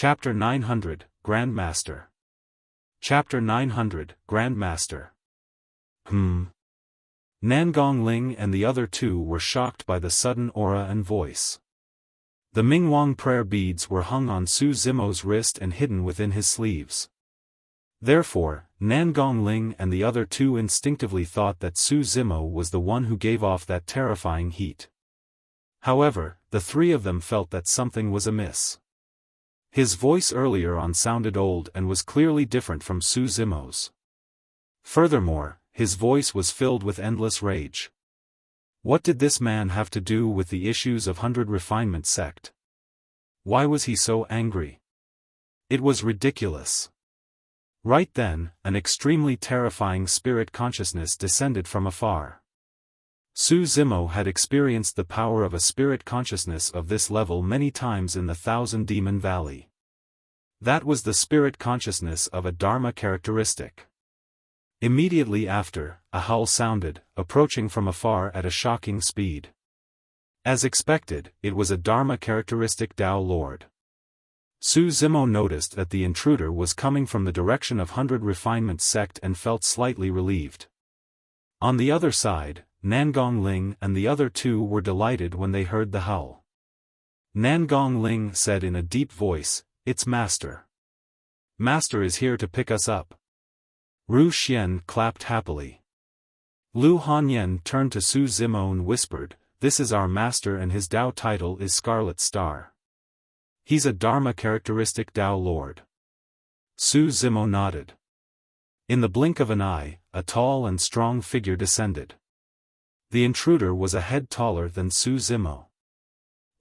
Chapter 900, Grandmaster. Chapter 900, Grandmaster. Nangong Ling and the other two were shocked by the sudden aura and voice. The Mingwang prayer beads were hung on Su Zimo's wrist and hidden within his sleeves. Therefore, Nangong Ling and the other two instinctively thought that Su Zimo was the one who gave off that terrifying heat. However, the three of them felt that something was amiss. His voice earlier on sounded old and was clearly different from Su Zimo's. Furthermore, his voice was filled with endless rage. What did this man have to do with the issues of 100 Refinement Sect? Why was he so angry? It was ridiculous. Right then, an extremely terrifying spirit consciousness descended from afar. Su Zimo had experienced the power of a spirit consciousness of this level many times in the Thousand Demon Valley. That was the spirit consciousness of a Dharma characteristic. Immediately after, a howl sounded, approaching from afar at a shocking speed. As expected, it was a Dharma characteristic Dao Lord. Su Zimo noticed that the intruder was coming from the direction of 100 Refinement Sect and felt slightly relieved. On the other side, Nangong Ling and the other two were delighted when they heard the howl. Nangong Ling said in a deep voice, "It's Master. Master is here to pick us up." Ru Xian clapped happily. Lu Hanyan turned to Su Zimo and whispered, "This is our master and his Dao title is Scarlet Star. He's a Dharma characteristic Dao Lord." Su Zimo nodded. In the blink of an eye, a tall and strong figure descended. The intruder was a head taller than Su Zimo.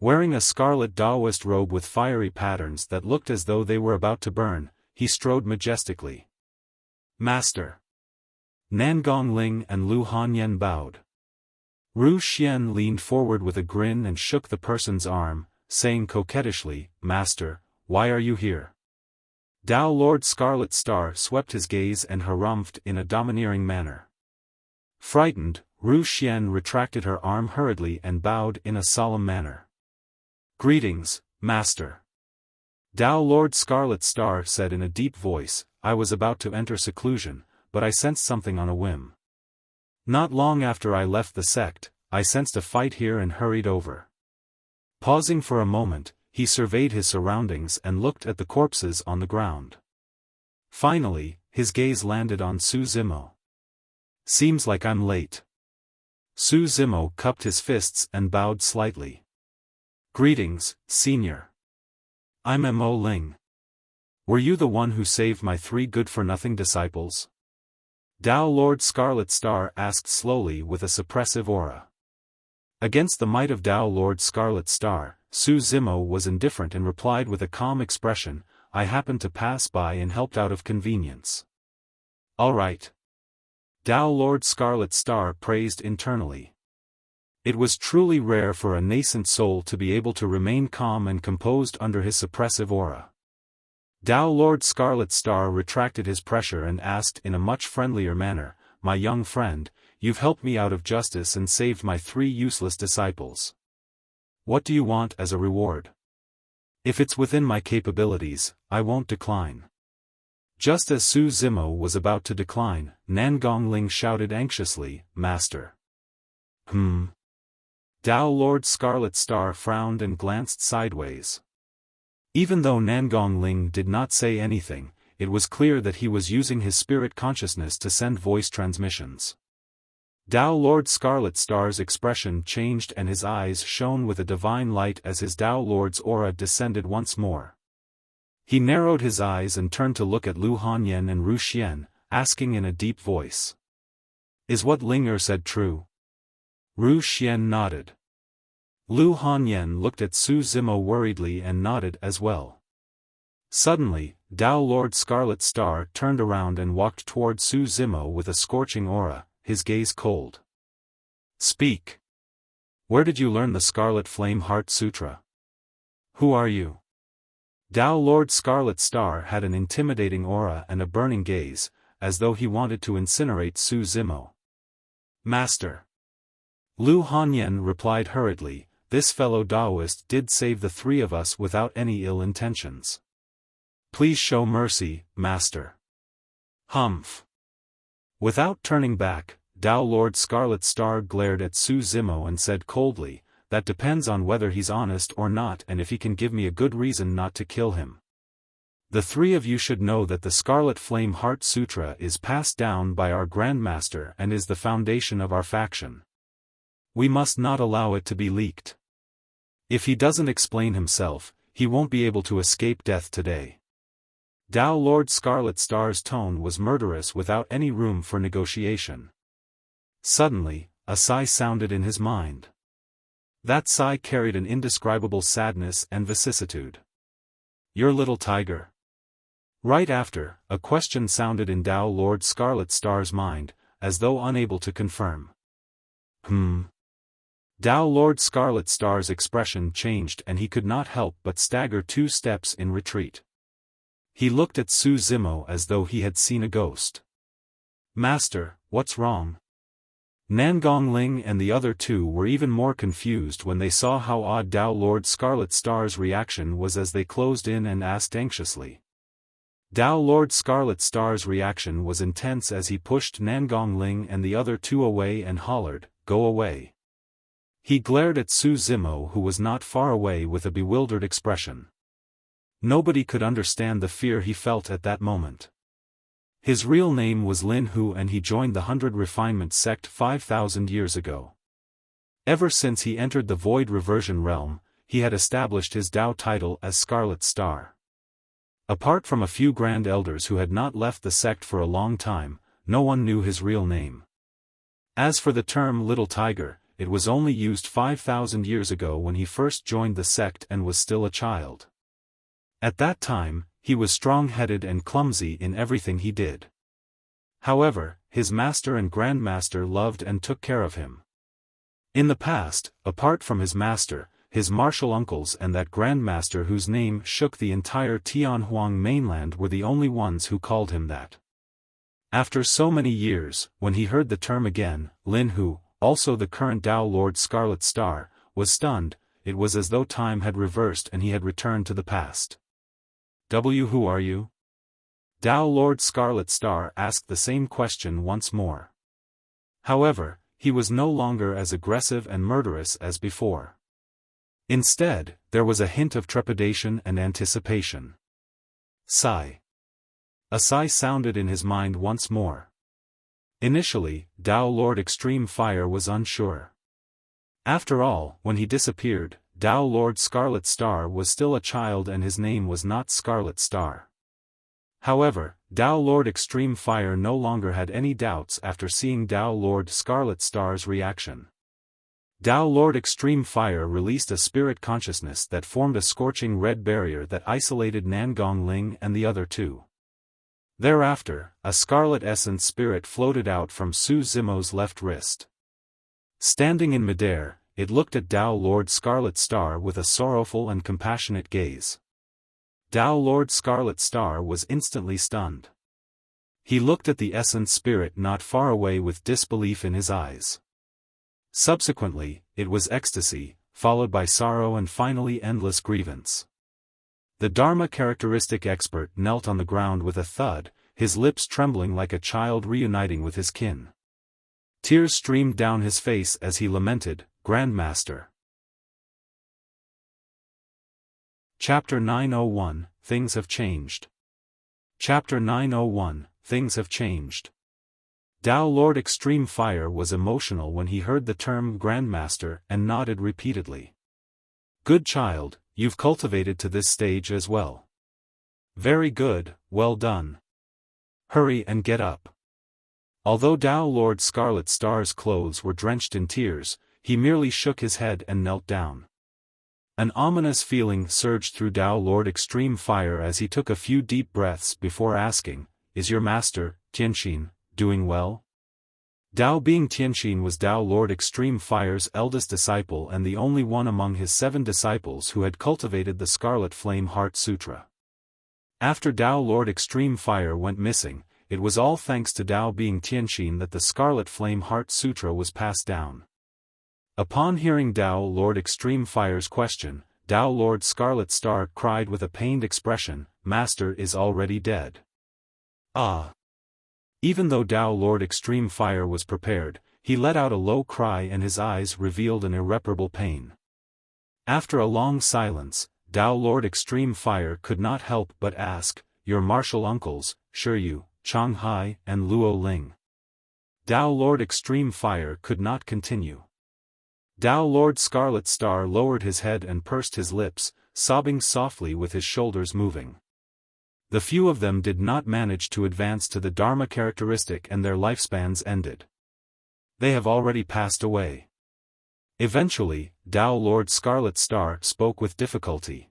Wearing a scarlet Taoist robe with fiery patterns that looked as though they were about to burn, he strode majestically. "Master." Nangong Ling and Lu Hanyan bowed. Ru Xian leaned forward with a grin and shook the person's arm, saying coquettishly, "Master, why are you here?" Dao Lord Scarlet Star swept his gaze and harumphed in a domineering manner. Frightened, Ru Xian retracted her arm hurriedly and bowed in a solemn manner. "Greetings, Master." Dao Lord Scarlet Star said in a deep voice, "I was about to enter seclusion, but I sensed something on a whim. Not long after I left the sect, I sensed a fight here and hurried over." Pausing for a moment, he surveyed his surroundings and looked at the corpses on the ground. Finally, his gaze landed on Su Zimo. "Seems like I'm late." Su Zimo cupped his fists and bowed slightly. "Greetings, Senior. I'm Mo Ling. Were you the one who saved my 3 good-for-nothing disciples?" Dao Lord Scarlet Star asked slowly with a suppressive aura. Against the might of Dao Lord Scarlet Star, Su Zimo was indifferent and replied with a calm expression, "I happened to pass by and helped out of convenience." "All right." Dao Lord Scarlet Star praised internally. It was truly rare for a nascent soul to be able to remain calm and composed under his suppressive aura. Dao Lord Scarlet Star retracted his pressure and asked in a much friendlier manner, "My young friend, you've helped me out of justice and saved my 3 useless disciples. What do you want as a reward? If it's within my capabilities, I won't decline." Just as Su Zimo was about to decline, Nangong Ling shouted anxiously, "Master." Dao Lord Scarlet Star frowned and glanced sideways. Even though Nangong Ling did not say anything, it was clear that he was using his spirit consciousness to send voice transmissions. Dao Lord Scarlet Star's expression changed and his eyes shone with a divine light as his Dao Lord's aura descended once more. He narrowed his eyes and turned to look at Lu Hanyan and Ru Xian, asking in a deep voice, "Is what Linger said true?" Ru Xian nodded. Lu Hanyan looked at Su Zimo worriedly and nodded as well. Suddenly, Dao Lord Scarlet Star turned around and walked toward Su Zimo with a scorching aura, his gaze cold. "Speak. Where did you learn the Scarlet Flame Heart Sutra? Who are you?" Dao Lord Scarlet Star had an intimidating aura and a burning gaze, as though he wanted to incinerate Su Zimo. "Master." Lu Hanyan replied hurriedly, "This fellow Taoist did save the 3 of us without any ill intentions. Please show mercy, Master. Humph. Without turning back, Tao Lord Scarlet Star glared at Su Zimo and said coldly, that depends on whether he's honest or not and if he can give me a good reason not to kill him. The three of you should know that the Scarlet Flame Heart Sutra is passed down by our Grandmaster and is the foundation of our faction. We must not allow it to be leaked. If he doesn't explain himself, he won't be able to escape death today. Tao Lord Scarlet Star's tone was murderous without any room for negotiation. Suddenly, a sigh sounded in his mind. That sigh carried an indescribable sadness and vicissitude. Your little tiger. Right after, a question sounded in Tao Lord Scarlet Star's mind, as though unable to confirm. Tao Lord Scarlet Star's expression changed and he could not help but stagger 2 steps in retreat. He looked at Su Zimo as though he had seen a ghost. Master, what's wrong? Nangong Ling and the other 2 were even more confused when they saw how odd Tao Lord Scarlet Star's reaction was as they closed in and asked anxiously. Tao Lord Scarlet Star's reaction was intense as he pushed Nangong Ling and the other 2 away and hollered, "Go away." He glared at Su Zimo who was not far away with a bewildered expression. Nobody could understand the fear he felt at that moment. His real name was Lin Hu and he joined the 100 Refinement Sect 5,000 years ago. Ever since he entered the Void Reversion realm, he had established his Dao title as Scarlet Star. Apart from a few Grand Elders who had not left the sect for a long time, no one knew his real name. As for the term Little Tiger, it was only used 5,000 years ago when he first joined the sect and was still a child. At that time, he was strong-headed and clumsy in everything he did. However, his master and Grandmaster loved and took care of him. In the past, apart from his master, his martial uncles and that Grandmaster whose name shook the entire Tianhuang mainland were the only ones who called him that. After so many years, when he heard the term again, Lin Hu, also the current Tao Lord Scarlet Star, was stunned. It was as though time had reversed and he had returned to the past. Who are you? Tao Lord Scarlet Star asked the same question once more. However, he was no longer as aggressive and murderous as before. Instead, there was a hint of trepidation and anticipation. Sigh. A sigh sounded in his mind once more. Initially, Tao Lord Extreme Fire was unsure. After all, when he disappeared, Tao Lord Scarlet Star was still a child and his name was not Scarlet Star. However, Tao Lord Extreme Fire no longer had any doubts after seeing Tao Lord Scarlet Star's reaction. Tao Lord Extreme Fire released a spirit consciousness that formed a scorching red barrier that isolated Nangong Ling and the other 2. Thereafter, a scarlet essence spirit floated out from Su Zimo's left wrist. Standing in midair, it looked at Tao Lord Scarlet Star with a sorrowful and compassionate gaze. Tao Lord Scarlet Star was instantly stunned. He looked at the essence spirit not far away with disbelief in his eyes. Subsequently, it was ecstasy, followed by sorrow and finally endless grievance. The Dharma characteristic expert knelt on the ground with a thud, his lips trembling like a child reuniting with his kin. Tears streamed down his face as he lamented, "Grandmaster." Chapter 901, Things Have Changed. Chapter 901, Things Have Changed. Tao Lord Extreme Fire was emotional when he heard the term Grandmaster and nodded repeatedly. Good child, you've cultivated to this stage as well. Very good, well done. Hurry and get up. Although Tao Lord Scarlet Star's clothes were drenched in tears, he merely shook his head and knelt down. An ominous feeling surged through Tao Lord Extreme Fire as he took a few deep breaths before asking, "Is your master, Tianxin, doing well?" Dao Bing Tianxin was Tao Lord Extreme Fire's eldest disciple and the only one among his 7 disciples who had cultivated the Scarlet Flame Heart Sutra. After Tao Lord Extreme Fire went missing, it was all thanks to Dao Bing Tianxin that the Scarlet Flame Heart Sutra was passed down. Upon hearing Dao Lord Extreme Fire's question, Dao Lord Scarlet Star cried with a pained expression, Master is already dead. Ah! Even though Tao Lord Extreme Fire was prepared, he let out a low cry and his eyes revealed an irreparable pain. After a long silence, Tao Lord Extreme Fire could not help but ask, "Your martial uncles, Shiyu, Changhai and Luo Ling." Tao Lord Extreme Fire could not continue. Tao Lord Scarlet Star lowered his head and pursed his lips, sobbing softly with his shoulders moving. The few of them did not manage to advance to the Dharma characteristic and their lifespans ended. They have already passed away. Eventually, Tao Lord Scarlet Star spoke with difficulty.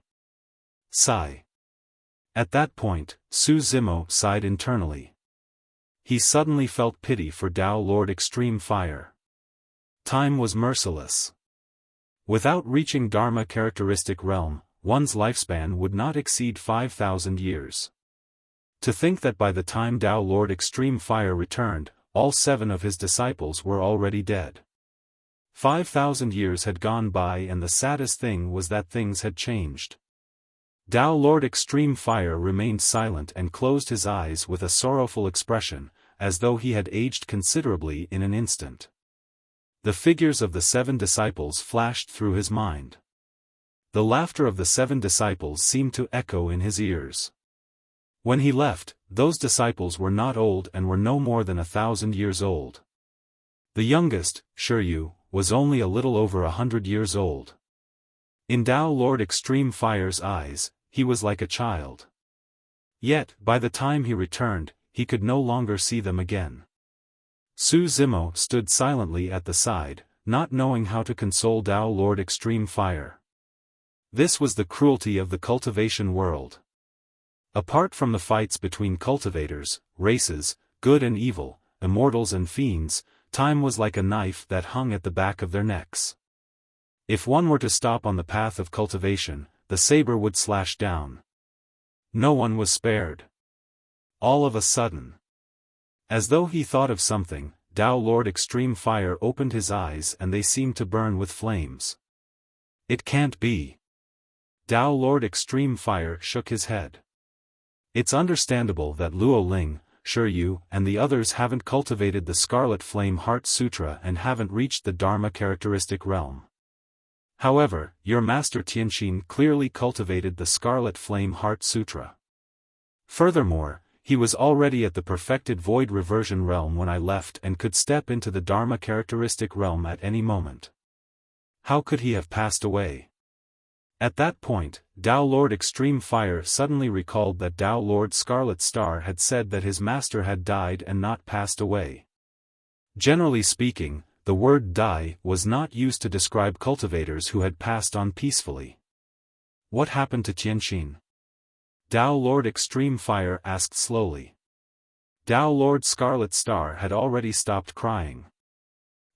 Sigh. At that point, Su Zimo sighed internally. He suddenly felt pity for Tao Lord Extreme Fire. Time was merciless. Without reaching Dharma characteristic realm, one's lifespan would not exceed 5,000 years. To think that by the time Tao Lord Extreme Fire returned, all 7 of his disciples were already dead. 5,000 years had gone by and the saddest thing was that things had changed. Tao Lord Extreme Fire remained silent and closed his eyes with a sorrowful expression, as though he had aged considerably in an instant. The figures of the 7 disciples flashed through his mind. The laughter of the 7 disciples seemed to echo in his ears. When he left, those disciples were not old and were no more than 1,000 years old. The youngest, Shiyu, was only a little over 100 years old. In Tao Lord Extreme Fire's eyes, he was like a child. Yet, by the time he returned, he could no longer see them again. Su Zimo stood silently at the side, not knowing how to console Tao Lord Extreme Fire. This was the cruelty of the cultivation world. Apart from the fights between cultivators, races, good and evil, immortals and fiends, time was like a knife that hung at the back of their necks. If one were to stop on the path of cultivation, the saber would slash down. No one was spared. All of a sudden, as though he thought of something, Tao Lord Extreme Fire opened his eyes and they seemed to burn with flames. It can't be. Tao Lord Extreme Fire shook his head. It's understandable that Luo Ling, Shiyu, and the others haven't cultivated the Scarlet Flame Heart Sutra and haven't reached the Dharma characteristic realm. However, your master Tianxin clearly cultivated the Scarlet Flame Heart Sutra. Furthermore, he was already at the perfected Void Reversion realm when I left and could step into the Dharma characteristic realm at any moment. How could he have passed away? At that point, Tao Lord Extreme Fire suddenly recalled that Tao Lord Scarlet Star had said that his master had died and not passed away. Generally speaking, the word die was not used to describe cultivators who had passed on peacefully. What happened to Tianxin? Tao Lord Extreme Fire asked slowly. Tao Lord Scarlet Star had already stopped crying.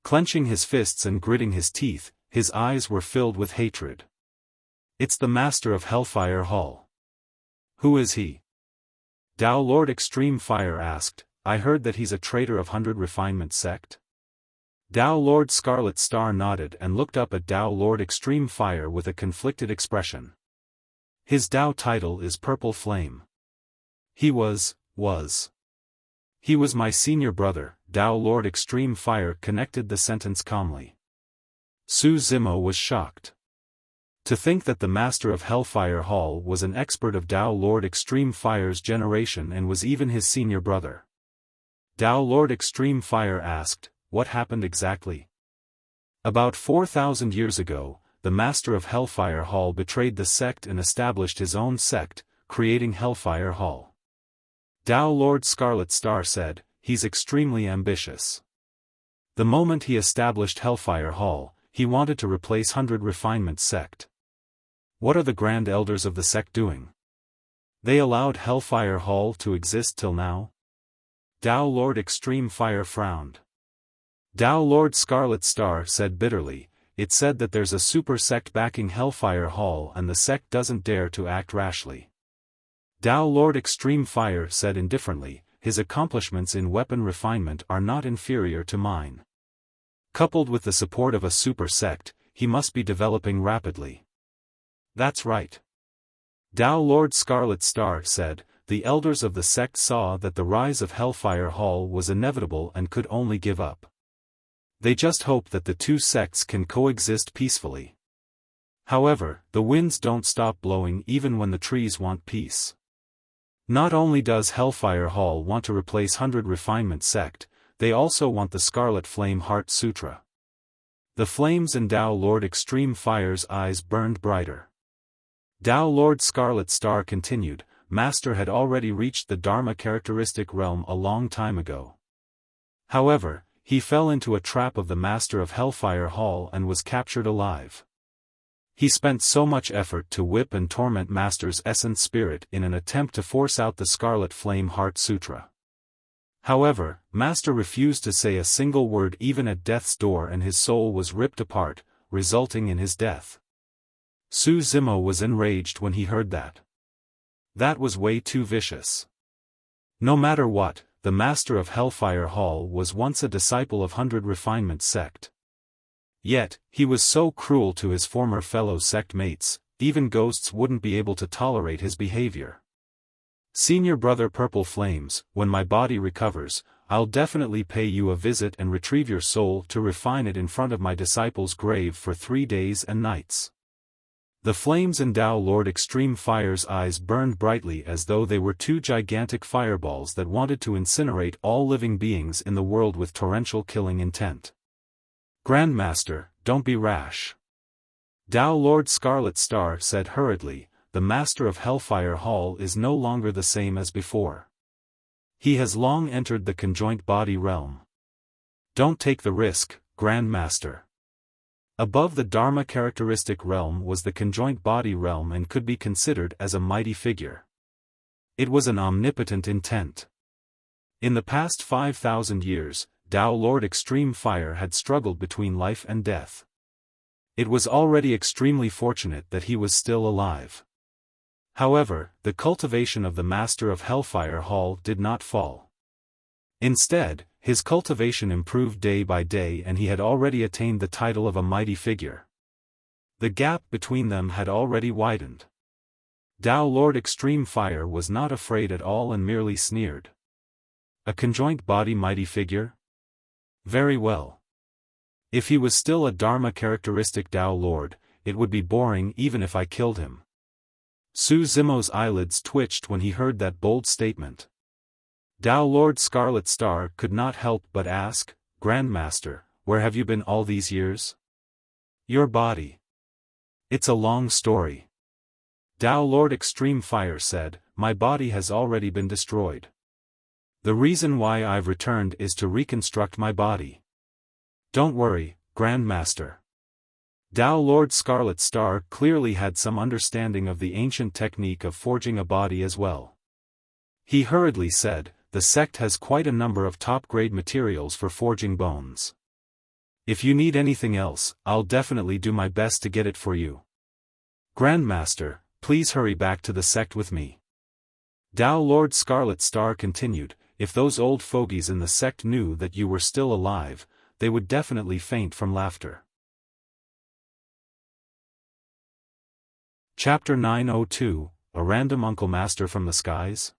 Clenching his fists and gritting his teeth, his eyes were filled with hatred. It's the master of Hellfire Hall. Who is he? Tao Lord Extreme Fire asked. I heard that he's a traitor of 100 Refinement Sect. Tao Lord Scarlet Star nodded and looked up at Tao Lord Extreme Fire with a conflicted expression. His Tao title is Purple Flame. He was my senior brother. Tao Lord Extreme Fire connected the sentence calmly. Su Zimo was shocked. To think that the master of Hellfire Hall was an expert of Tao Lord Extreme Fire's generation and was even his senior brother. Tao Lord Extreme Fire asked, what happened exactly? About 4,000 years ago, the master of Hellfire Hall betrayed the sect and established his own sect, creating Hellfire Hall. Tao Lord Scarlet Star said, he's extremely ambitious. The moment he established Hellfire Hall, he wanted to replace 100 Refinement Sect. What are the Grand Elders of the sect doing? They allowed Hellfire Hall to exist till now? Tao Lord Extreme Fire frowned. Tao Lord Scarlet Star said bitterly, it said that there's a super sect backing Hellfire Hall and the sect doesn't dare to act rashly. Tao Lord Extreme Fire said indifferently, his accomplishments in weapon refinement are not inferior to mine. Coupled with the support of a super sect, he must be developing rapidly. That's right. Tao Lord Scarlet Star said, the elders of the sect saw that the rise of Hellfire Hall was inevitable and could only give up. They just hope that the two sects can coexist peacefully. However, the winds don't stop blowing even when the trees want peace. Not only does Hellfire Hall want to replace 100 Refinement Sect, they also want the Scarlet Flame Heart Sutra. The flames in Tao Lord Extreme Fire's eyes burned brighter. Tao Lord Scarlet Star continued, Master had already reached the Dharma characteristic realm a long time ago. However, he fell into a trap of the Master of Hellfire Hall and was captured alive. He spent so much effort to whip and torment Master's essence spirit in an attempt to force out the Scarlet Flame Heart Sutra. However, Master refused to say a single word even at death's door, and his soul was ripped apart, resulting in his death. Su Zimo was enraged when he heard that. That was way too vicious. No matter what, the Master of Hellfire Hall was once a disciple of 100 Refinement Sect. Yet, he was so cruel to his former fellow sect mates, even ghosts wouldn't be able to tolerate his behavior. Senior Brother Purple Flames, when my body recovers, I'll definitely pay you a visit and retrieve your soul to refine it in front of my disciple's grave for 3 days and nights. The flames in Tao Lord Extreme Fire's eyes burned brightly as though they were two gigantic fireballs that wanted to incinerate all living beings in the world with torrential killing intent. Grandmaster, don't be rash. Tao Lord Scarlet Star said hurriedly, the Master of Hellfire Hall is no longer the same as before. He has long entered the conjoint body realm. Don't take the risk, Grandmaster. Above the Dharma characteristic realm was the conjoint body realm and could be considered as a mighty figure. It was an omnipotent intent. In the past 5,000 years, Tao Lord Extreme Fire had struggled between life and death. It was already extremely fortunate that he was still alive. However, the cultivation of the Master of Hellfire Hall did not fall. Instead, his cultivation improved day by day and he had already attained the title of a mighty figure. The gap between them had already widened. Tao Lord Extreme Fire was not afraid at all and merely sneered. A conjoint body mighty figure? Very well. If he was still a Dharma characteristic Tao Lord, it would be boring even if I killed him. Su Zimo's eyelids twitched when he heard that bold statement. Tao Lord Scarlet Star could not help but ask, Grandmaster, where have you been all these years? Your body. It's a long story. Tao Lord Extreme Fire said, my body has already been destroyed. The reason why I've returned is to reconstruct my body. Don't worry, Grandmaster. Tao Lord Scarlet Star clearly had some understanding of the ancient technique of forging a body as well. He hurriedly said, the sect has quite a number of top-grade materials for forging bones. If you need anything else, I'll definitely do my best to get it for you. Grandmaster, please hurry back to the sect with me. Tao Lord Scarlet Star continued, if those old fogies in the sect knew that you were still alive, they would definitely faint from laughter. Chapter 902, A Random Uncle Master from the Skies?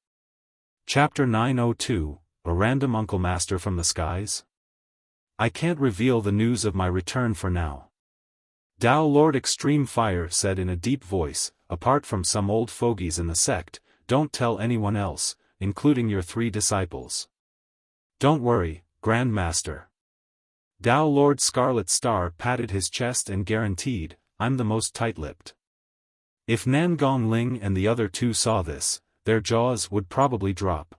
Chapter 902, A Random Uncle Master from the Skies? I can't reveal the news of my return for now. Tao Lord Extreme Fire said in a deep voice, apart from some old fogies in the sect, don't tell anyone else, including your 3 disciples. Don't worry, Grandmaster. Tao Lord Scarlet Star patted his chest and guaranteed, I'm the most tight-lipped. If Nangong Ling and the other 2 saw this, their jaws would probably drop.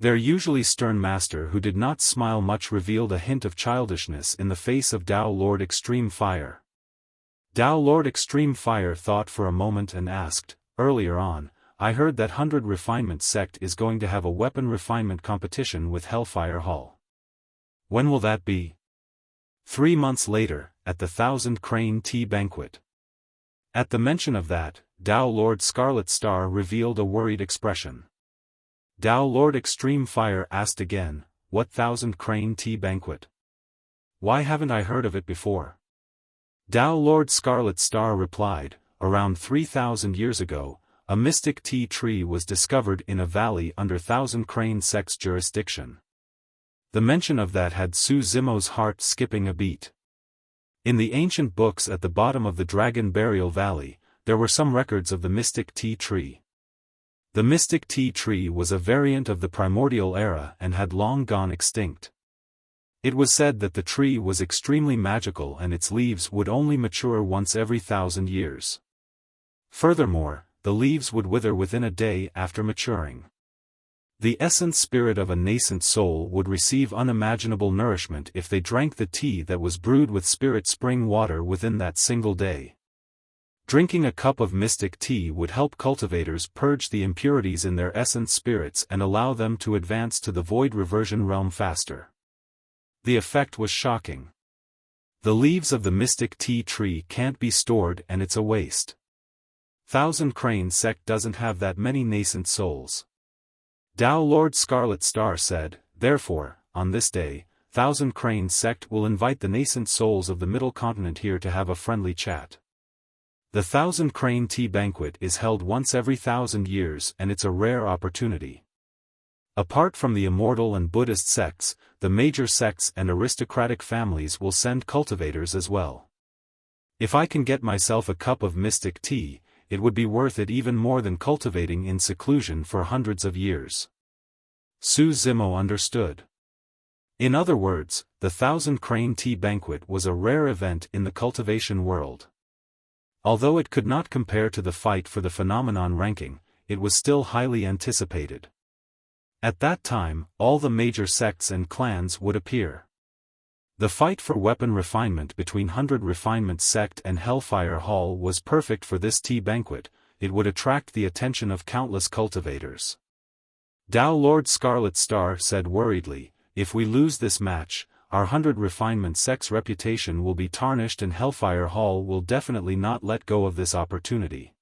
Their usually stern master who did not smile much revealed a hint of childishness in the face of Tao Lord Extreme Fire. Tao Lord Extreme Fire thought for a moment and asked, earlier on, I heard that 100 Refinement Sect is going to have a weapon refinement competition with Hellfire Hall. When will that be? 3 months later, at the 1,000 Crane Tea Banquet. At the mention of that, Tao Lord Scarlet Star revealed a worried expression. Tao Lord Extreme Fire asked again, what 1,000 Crane Tea Banquet? Why haven't I heard of it before? Tao Lord Scarlet Star replied, around 3,000 years ago, a mystic tea tree was discovered in a valley under Thousand Crane Sect's jurisdiction. The mention of that had Su Zimo's heart skipping a beat. In the ancient books at the bottom of the Dragon Burial Valley, there were some records of the mystic tea tree. The mystic tea tree was a variant of the primordial era and had long gone extinct. It was said that the tree was extremely magical and its leaves would only mature once every 1,000 years. Furthermore, the leaves would wither within a day after maturing. The essence spirit of a nascent soul would receive unimaginable nourishment if they drank the tea that was brewed with spirit spring water within that single day. Drinking a cup of mystic tea would help cultivators purge the impurities in their essence spirits and allow them to advance to the void reversion realm faster. The effect was shocking. The leaves of the mystic tea tree can't be stored and it's a waste. Thousand Crane Sect doesn't have that many nascent souls. Tao Lord Scarlet Star said, therefore, on this day, Thousand Crane Sect will invite the nascent souls of the Middle Continent here to have a friendly chat. The Thousand Crane Tea Banquet is held once every 1,000 years and it's a rare opportunity. Apart from the Immortal and Buddhist sects, the major sects and aristocratic families will send cultivators as well. If I can get myself a cup of mystic tea, it would be worth it even more than cultivating in seclusion for hundreds of years. Su Zimo understood. In other words, the Thousand Crane Tea Banquet was a rare event in the cultivation world. Although it could not compare to the fight for the phenomenon ranking, it was still highly anticipated. At that time, all the major sects and clans would appear. The fight for weapon refinement between 100 Refinement Sect and Hellfire Hall was perfect for this tea banquet. It would attract the attention of countless cultivators. Tao Lord Scarlet Star said worriedly, if we lose this match, our 100 Refinement Sect's reputation will be tarnished and Hellfire Hall will definitely not let go of this opportunity.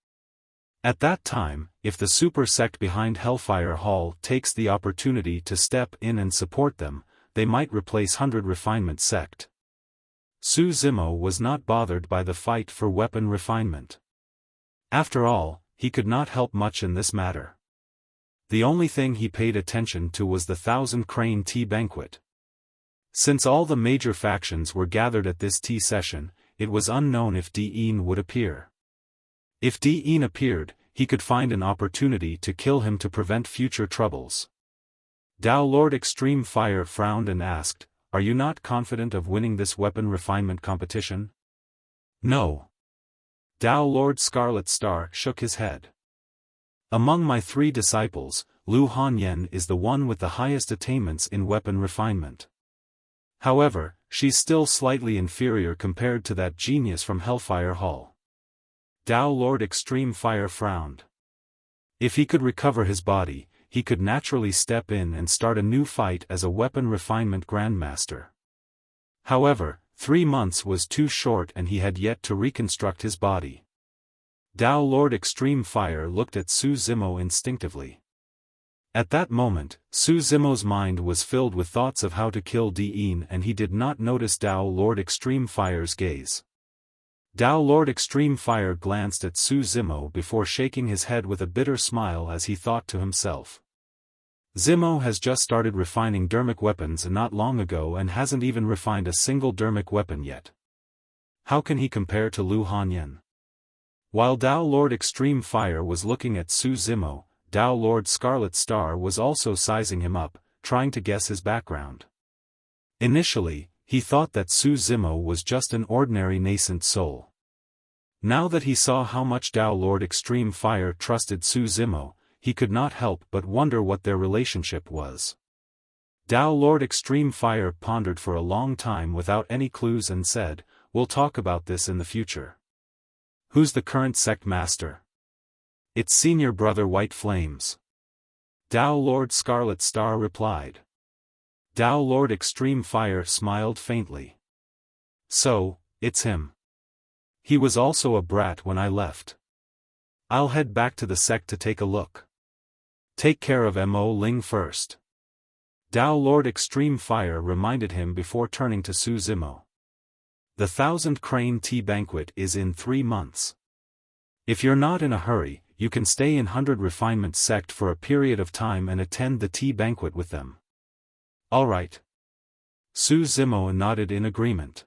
At that time, if the super sect behind Hellfire Hall takes the opportunity to step in and support them, they might replace 100 Refinement Sect. Su Zimo was not bothered by the fight for weapon refinement. After all, he could not help much in this matter. The only thing he paid attention to was the Thousand Crane Tea Banquet. Since all the major factions were gathered at this tea session, it was unknown if Jian would appear. If Jian appeared, he could find an opportunity to kill him to prevent future troubles. Tao Lord Extreme Fire frowned and asked, are you not confident of winning this weapon refinement competition? No. Tao Lord Scarlet Star shook his head. Among my 3 disciples, Lu Hanyan is the one with the highest attainments in weapon refinement. However, she's still slightly inferior compared to that genius from Hellfire Hall. Tao Lord Extreme Fire frowned. If he could recover his body, he could naturally step in and start a new fight as a weapon refinement Grandmaster. However, 3 months was too short and he had yet to reconstruct his body. Tao Lord Extreme Fire looked at Su Zimo instinctively. At that moment, Su Zimo's mind was filled with thoughts of how to kill Jian and he did not notice Tao Lord Extreme Fire's gaze. Tao Lord Extreme Fire glanced at Su Zimo before shaking his head with a bitter smile as he thought to himself. Zimo has just started refining dermic weapons not long ago and hasn't even refined a single dermic weapon yet. How can he compare to Lu Hanyan? While Tao Lord Extreme Fire was looking at Su Zimo, Tao Lord Scarlet Star was also sizing him up, trying to guess his background. Initially, he thought that Su Zimo was just an ordinary nascent soul. Now that he saw how much Tao Lord Extreme Fire trusted Su Zimo, he could not help but wonder what their relationship was. Tao Lord Extreme Fire pondered for a long time without any clues and said, we'll talk about this in the future. Who's the current sect master? It's senior brother White Flames. Tao Lord Scarlet Star replied. Tao Lord Extreme Fire smiled faintly. So, it's him. He was also a brat when I left. I'll head back to the sect to take a look. Take care of Mo Ling first. Tao Lord Extreme Fire reminded him before turning to Su Zimo. The Thousand Crane Tea Banquet is in 3 months. If you're not in a hurry, you can stay in 100 Refinement Sect for a period of time and attend the tea banquet with them. All right. Su Zimo nodded in agreement.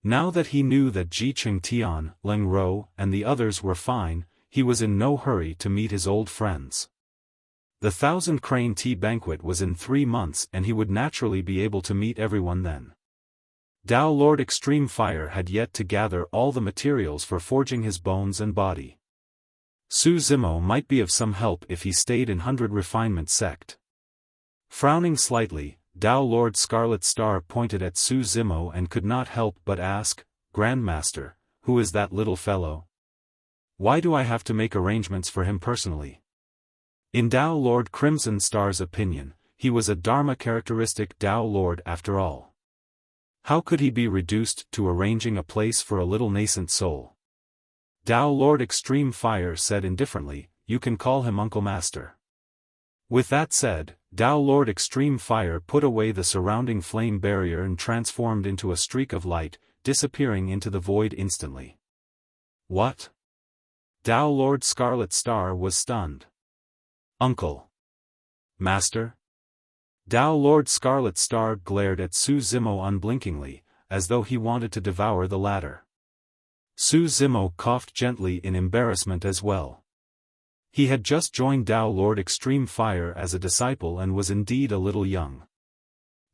Now that he knew that Ji Qingtian, Leng Ro, and the others were fine, he was in no hurry to meet his old friends. The 1,000 Crane tea banquet was in 3 months and he would naturally be able to meet everyone then. Tao Lord Extreme Fire had yet to gather all the materials for forging his bones and body. Su Zimo might be of some help if he stayed in 100 Refinement Sect. Frowning slightly, Tao Lord Scarlet Star pointed at Su Zimo and could not help but ask, "Grandmaster, who is that little fellow? Why do I have to make arrangements for him personally?" In Tao Lord Crimson Star's opinion, he was a Dharma characteristic Tao Lord after all. How could he be reduced to arranging a place for a little nascent soul? Tao Lord Extreme Fire said indifferently, "You can call him Uncle Master." With that said, Tao Lord Extreme Fire put away the surrounding flame barrier and transformed into a streak of light, disappearing into the void instantly. What? Tao Lord Scarlet Star was stunned. Uncle. Master? Tao Lord Scarlet Star glared at Su Zimo unblinkingly, as though he wanted to devour the latter. Su Zimo coughed gently in embarrassment as well. He had just joined Tao Lord Extreme Fire as a disciple and was indeed a little young.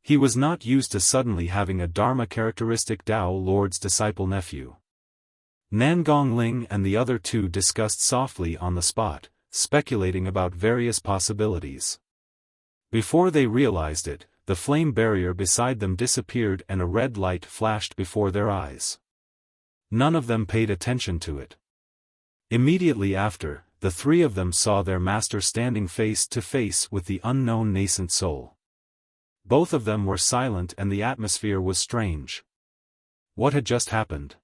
He was not used to suddenly having a Dharma characteristic Tao Lord's disciple nephew. Nangong Ling and the other two discussed softly on the spot, speculating about various possibilities. Before they realized it, the flame barrier beside them disappeared and a red light flashed before their eyes. None of them paid attention to it. Immediately after, the three of them saw their master standing face to face with the unknown nascent soul. Both of them were silent and the atmosphere was strange. What had just happened?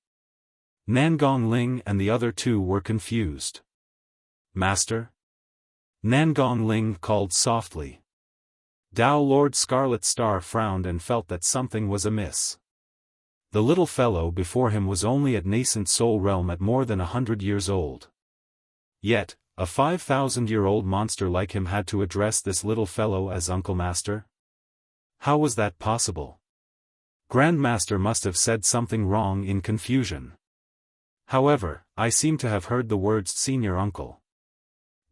Nangong Ling and the other two were confused. Master? Nangong Ling called softly. Tao Lord Scarlet Star frowned and felt that something was amiss. The little fellow before him was only at nascent soul realm at more than 100 years old. Yet, a 5,000-year-old monster like him had to address this little fellow as Uncle Master? How was that possible? Grandmaster must have said something wrong in confusion. However, I seem to have heard the words Senior Uncle.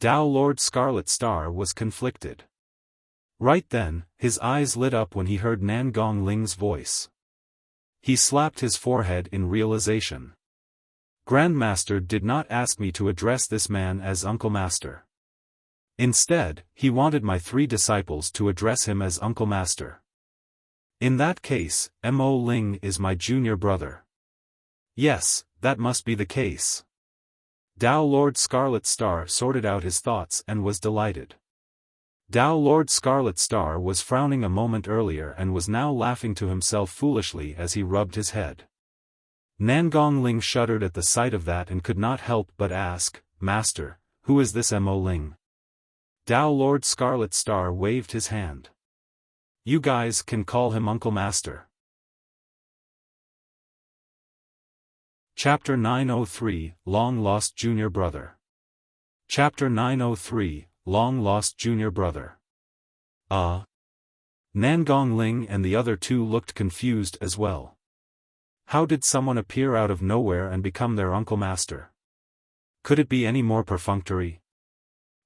Tao Lord Scarlet Star was conflicted. Right then, his eyes lit up when he heard Nangong Ling's voice. He slapped his forehead in realization. Grandmaster did not ask me to address this man as Uncle Master. Instead, he wanted my 3 disciples to address him as Uncle Master. In that case, Mo Ling is my junior brother. Yes, that must be the case. Tao Lord Scarlet Star sorted out his thoughts and was delighted. Tao Lord Scarlet Star was frowning a moment earlier and was now laughing to himself foolishly as he rubbed his head. Nangong Ling shuddered at the sight of that and could not help but ask, "Master, who is this Mo Ling?" Tao Lord Scarlet Star waved his hand. "You guys can call him Uncle Master." Chapter 903, Long Lost Junior Brother. Chapter 903, Long Lost Junior Brother. Nangong Ling and the other two looked confused as well. How did someone appear out of nowhere and become their Uncle Master? Could it be any more perfunctory?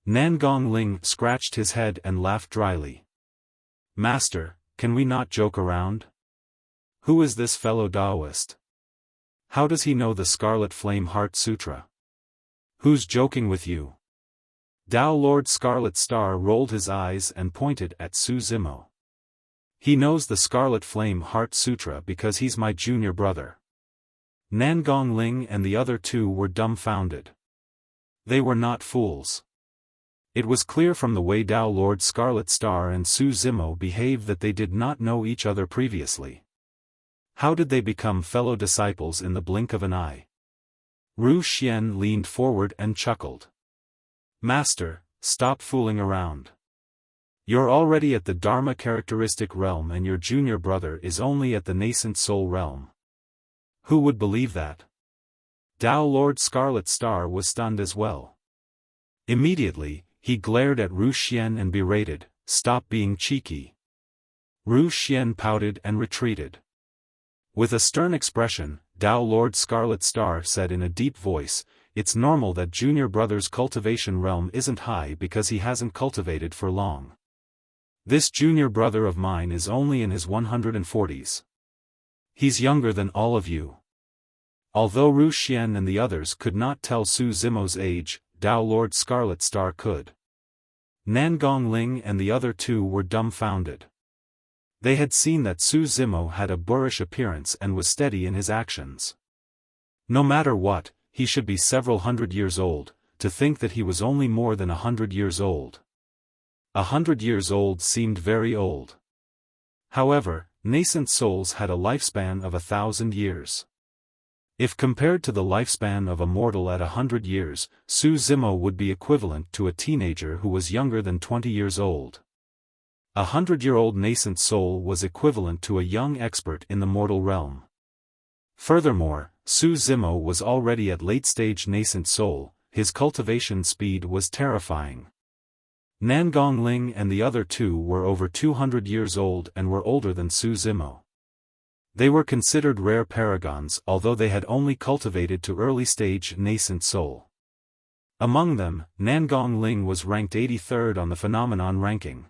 Nangong Ling scratched his head and laughed dryly. "Master, can we not joke around? Who is this fellow Taoist? How does he know the Scarlet Flame Heart Sutra? Who's joking with you?" Tao Lord Scarlet Star rolled his eyes and pointed at Su Zimo. "He knows the Scarlet Flame Heart Sutra because he's my junior brother." Nangong Ling and the other two were dumbfounded. They were not fools. It was clear from the way Tao Lord Scarlet Star and Su Zimo behaved that they did not know each other previously. How did they become fellow disciples in the blink of an eye? Ru Xian leaned forward and chuckled. "Master, stop fooling around. You're already at the Dharma characteristic realm and your junior brother is only at the nascent soul realm. Who would believe that?" Tao Lord Scarlet Star was stunned as well. Immediately, he glared at Ru Xian and berated, "Stop being cheeky." Ru Xian pouted and retreated. With a stern expression, Dao Lord Scarlet Star said in a deep voice, "It's normal that junior brother's cultivation realm isn't high because he hasn't cultivated for long. This junior brother of mine is only in his 140s. He's younger than all of you." Although Ru Xian and the others could not tell Su Zimo's age, Dao Lord Scarlet Star could. Nangong Ling and the other two were dumbfounded. They had seen that Su Zimo had a boorish appearance and was steady in his actions. No matter what, he should be several hundred years old. To think that he was only more than 100 years old. 100 years old seemed very old. However, nascent souls had a lifespan of 1,000 years. If compared to the lifespan of a mortal at 100 years, Su Zimo would be equivalent to a teenager who was younger than 20 years old. A 100-year-old nascent soul was equivalent to a young expert in the mortal realm. Furthermore, Su Zimo was already at late-stage nascent soul. His cultivation speed was terrifying. Nangong Ling and the other two were over 200 years old and were older than Su Zimo. They were considered rare paragons although they had only cultivated to early-stage nascent soul. Among them, Nangong Ling was ranked 83rd on the phenomenon ranking.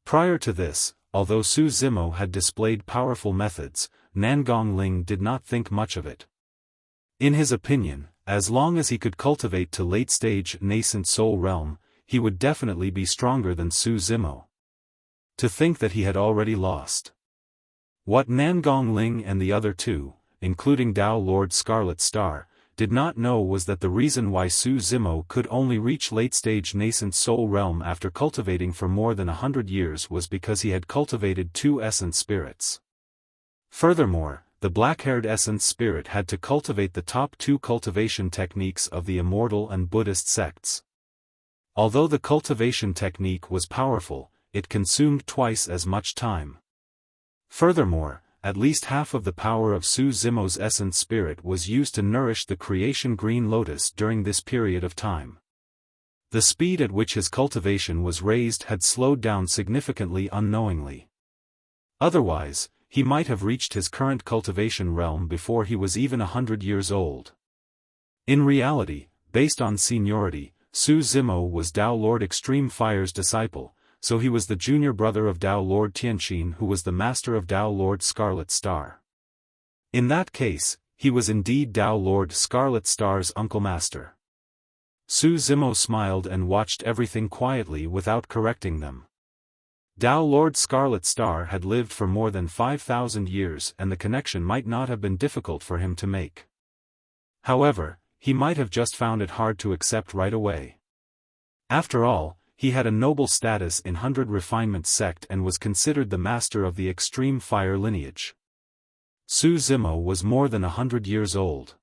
Prior to this, although Su Zimo had displayed powerful methods, Nangong Ling did not think much of it. In his opinion, as long as he could cultivate to late-stage nascent soul realm, he would definitely be stronger than Su Zimo. To think that he had already lost. What Nangong Ling and the other two, including Dao Lord Scarlet Star, did not know was that the reason why Su Zimo could only reach late-stage nascent soul realm after cultivating for more than 100 years was because he had cultivated 2 essence spirits. Furthermore, the black-haired essence spirit had to cultivate the top 2 cultivation techniques of the Immortal and Buddhist sects. Although the cultivation technique was powerful, it consumed twice as much time. Furthermore, at least half of the power of Su Zimo's essence spirit was used to nourish the creation green lotus during this period of time. The speed at which his cultivation was raised had slowed down significantly unknowingly. Otherwise, he might have reached his current cultivation realm before he was even 100 years old. In reality, based on seniority, Su Zimo was Dao Lord Extreme Fire's disciple, so he was the junior brother of Dao Lord Tianqin who was the master of Dao Lord Scarlet Star. In that case, he was indeed Dao Lord Scarlet Star's uncle master. Su Zimo smiled and watched everything quietly without correcting them. Dao Lord Scarlet Star had lived for more than 5,000 years and the connection might not have been difficult for him to make. However, he might have just found it hard to accept right away. After all, he had a noble status in 100 Refinement Sect and was considered the master of the Extreme Fire lineage. Su Zimo was more than 100 years old.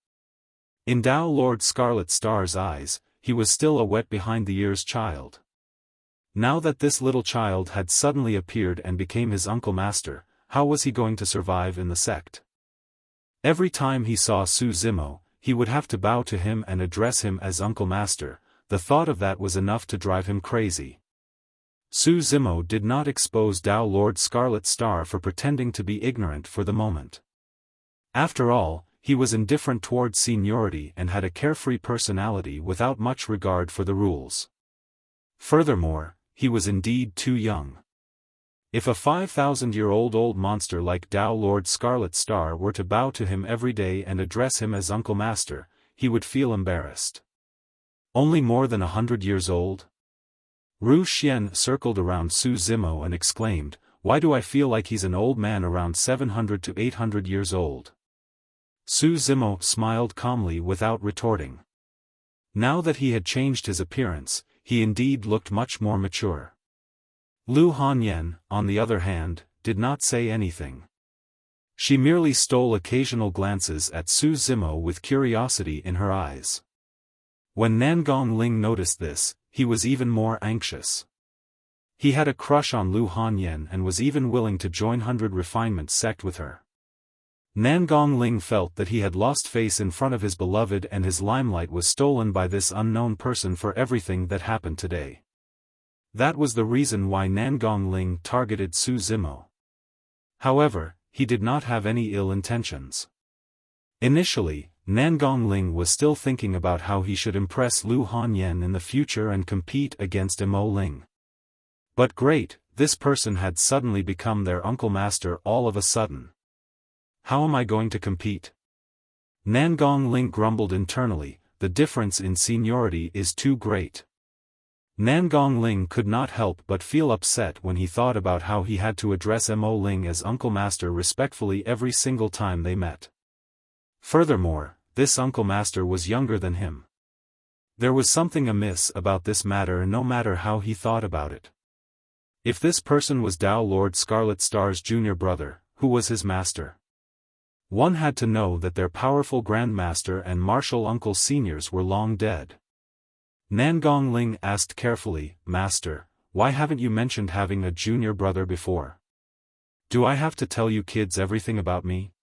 In Dao Lord Scarlet Star's eyes, he was still a wet-behind-the-ears child. Now that this little child had suddenly appeared and became his uncle master, how was he going to survive in the sect? Every time he saw Su Zimo, he would have to bow to him and address him as uncle master. The thought of that was enough to drive him crazy. Su Zimo did not expose Dao Lord Scarlet Star for pretending to be ignorant for the moment. After all, he was indifferent towards seniority and had a carefree personality without much regard for the rules. Furthermore, he was indeed too young. If a 5,000-year-old old monster like Dao Lord Scarlet Star were to bow to him every day and address him as uncle master, he would feel embarrassed. Only more than 100 years old? Ru Xian circled around Su Zimo and exclaimed, "Why do I feel like he's an old man around 700 to 800 years old?" Su Zimo smiled calmly without retorting. Now that he had changed his appearance, he indeed looked much more mature. Lu Hanyan, on the other hand, did not say anything. She merely stole occasional glances at Su Zimo with curiosity in her eyes. When Nangong Ling noticed this, he was even more anxious. He had a crush on Lu Hanyan and was even willing to join 100 Refinement Sect with her. Nangong Ling felt that he had lost face in front of his beloved and his limelight was stolen by this unknown person for everything that happened today. That was the reason why Nangong Ling targeted Su Zimo. However, he did not have any ill intentions. Initially, Nangong Ling was still thinking about how he should impress Lu Hanyan in the future and compete against Imo Ling. But great, this person had suddenly become their uncle master all of a sudden. How am I going to compete? Nangong Ling grumbled internally, the difference in seniority is too great. Nangong Ling could not help but feel upset when he thought about how he had to address Mo Ling as Uncle Master respectfully every single time they met. Furthermore, this Uncle Master was younger than him. There was something amiss about this matter no matter how he thought about it. If this person was Dao Lord Scarlet Star's junior brother, who was his master? One had to know that their powerful Grandmaster and martial uncle seniors were long dead. Nangong Ling asked carefully, Master, why haven't you mentioned having a junior brother before? Do I have to tell you kids everything about me?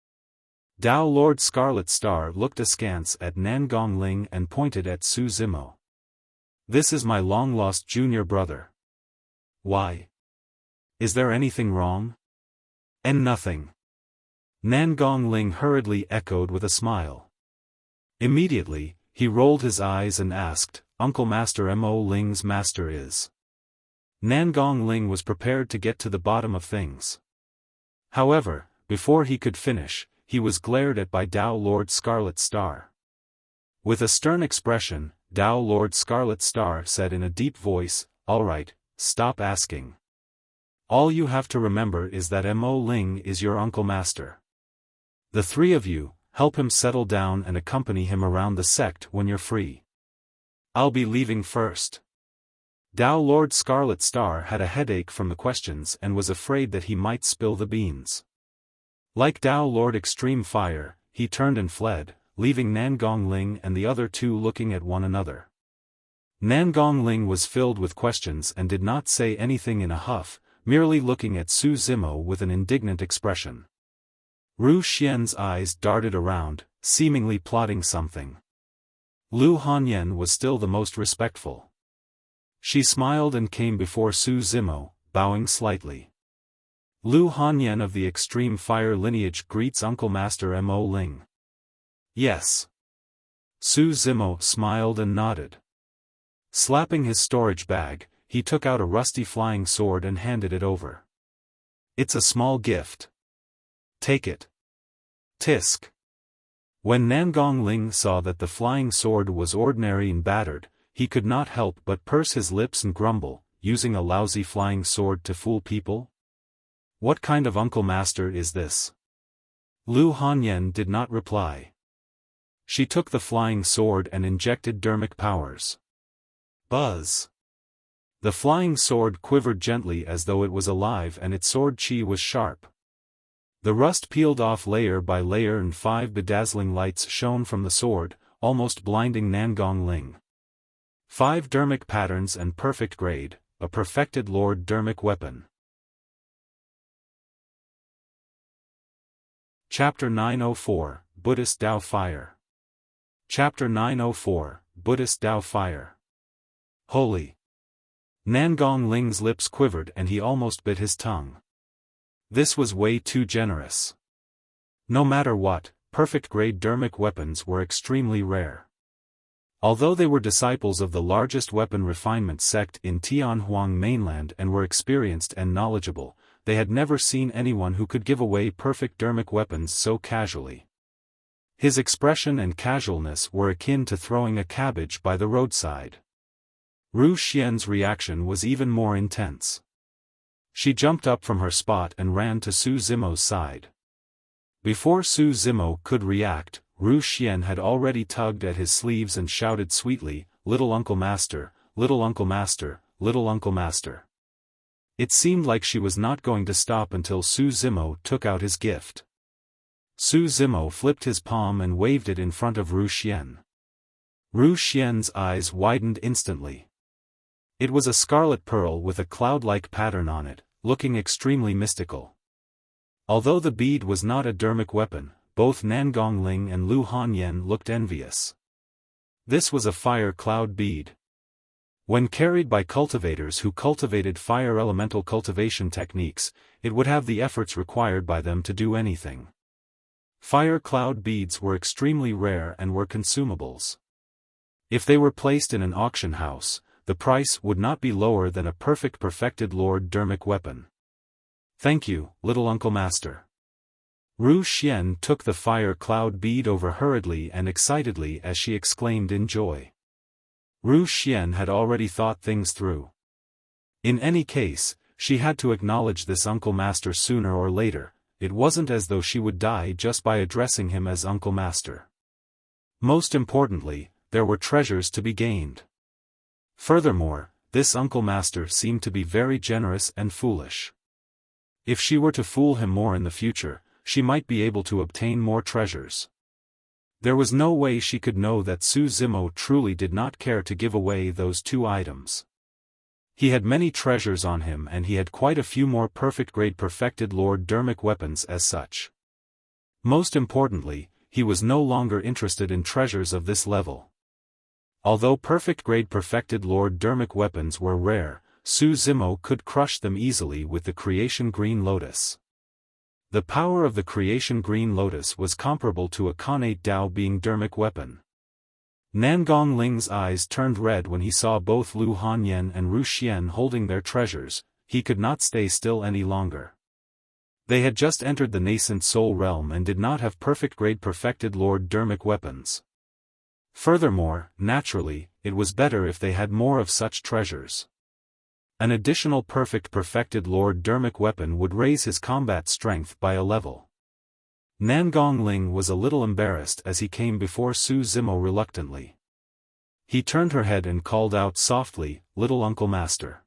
Dao Lord Scarlet Star looked askance at Nangong Ling and pointed at Su Zimo. This is my long-lost junior brother. Why? Is there anything wrong? And nothing. Nangong Ling hurriedly echoed with a smile. Immediately, he rolled his eyes and asked, Uncle Master Mo Ling's master is. Nangong Ling was prepared to get to the bottom of things. However, before he could finish, he was glared at by Dao Lord Scarlet Star. With a stern expression, Dao Lord Scarlet Star said in a deep voice, All right, stop asking. All you have to remember is that Mo Ling is your Uncle Master. The three of you, help him settle down and accompany him around the sect when you're free. I'll be leaving first. Dao Lord Scarlet Star had a headache from the questions and was afraid that he might spill the beans. Like Dao Lord Extreme Fire, he turned and fled, leaving Nangong Ling and the other two looking at one another. Nangong Ling was filled with questions and did not say anything in a huff, merely looking at Su Zimo with an indignant expression. Ru Xian's eyes darted around, seemingly plotting something. Lu Hanyan was still the most respectful. She smiled and came before Su Zimo, bowing slightly. Lu Hanyan of the Extreme Fire lineage greets Uncle Master Mo Ling. Yes. Su Zimo smiled and nodded. Slapping his storage bag, he took out a rusty flying sword and handed it over. It's a small gift. Take it. Tisk. When Nangong Ling saw that the flying sword was ordinary and battered, he could not help but purse his lips and grumble, using a lousy flying sword to fool people? What kind of Uncle Master is this? Lu Hanyan did not reply. She took the flying sword and injected dermic powers. Buzz. The flying sword quivered gently as though it was alive and its sword chi was sharp. The rust peeled off layer by layer and 5 bedazzling lights shone from the sword, almost blinding Nangong Ling. 5 dermic patterns and perfect grade, a perfected Lord dermic weapon. Chapter 904, Buddhist Dao Fire. Chapter 904, Buddhist Dao Fire. Holy. Nangong Ling's lips quivered and he almost bit his tongue. This was way too generous. No matter what, perfect-grade dermic weapons were extremely rare. Although they were disciples of the largest weapon refinement sect in Tianhuang mainland and were experienced and knowledgeable, they had never seen anyone who could give away perfect dermic weapons so casually. His expression and casualness were akin to throwing a cabbage by the roadside. Ru Xian's reaction was even more intense. She jumped up from her spot and ran to Su Zimo's side. Before Su Zimo could react, Ru Xian had already tugged at his sleeves and shouted sweetly, Little Uncle Master, Little Uncle Master, Little Uncle Master. It seemed like she was not going to stop until Su Zimo took out his gift. Su Zimo flipped his palm and waved it in front of Ru Xian. Ru Xian's eyes widened instantly. It was a scarlet pearl with a cloud-like pattern on it, looking extremely mystical. Although the bead was not a dermic weapon, both Nangongling and Lu Hanyan looked envious. This was a fire cloud bead. When carried by cultivators who cultivated fire elemental cultivation techniques, it would have the efforts required by them to do anything. Fire cloud beads were extremely rare and were consumables. If they were placed in an auction house, the price would not be lower than a perfected Lord Dermic weapon. Thank you, little Uncle Master. Ru Xian took the fire cloud bead over hurriedly and excitedly as she exclaimed in joy. Ru Xian had already thought things through. In any case, she had to acknowledge this Uncle Master sooner or later. It wasn't as though she would die just by addressing him as Uncle Master. Most importantly, there were treasures to be gained. Furthermore, this Uncle Master seemed to be very generous and foolish. If she were to fool him more in the future, she might be able to obtain more treasures. There was no way she could know that Su Zimo truly did not care to give away those 2 items. He had many treasures on him and he had quite a few more perfected Lord Dermic weapons as such. Most importantly, he was no longer interested in treasures of this level. Although perfected Lord Dermic weapons were rare, Su Zimo could crush them easily with the Creation Green Lotus. The power of the Creation Green Lotus was comparable to a Khanate Dao being Dermic weapon. Nangong-Ling's eyes turned red when he saw both Lu Hanyan and Ru Xian holding their treasures. He could not stay still any longer. They had just entered the nascent soul realm and did not have perfected Lord Dermic weapons. Furthermore, naturally, it was better if they had more of such treasures. An additional perfected Lord Dermic weapon would raise his combat strength by a level. Nangong-Ling was a little embarrassed as he came before Su Zimo reluctantly. He turned her head and called out softly, "Little Uncle Master."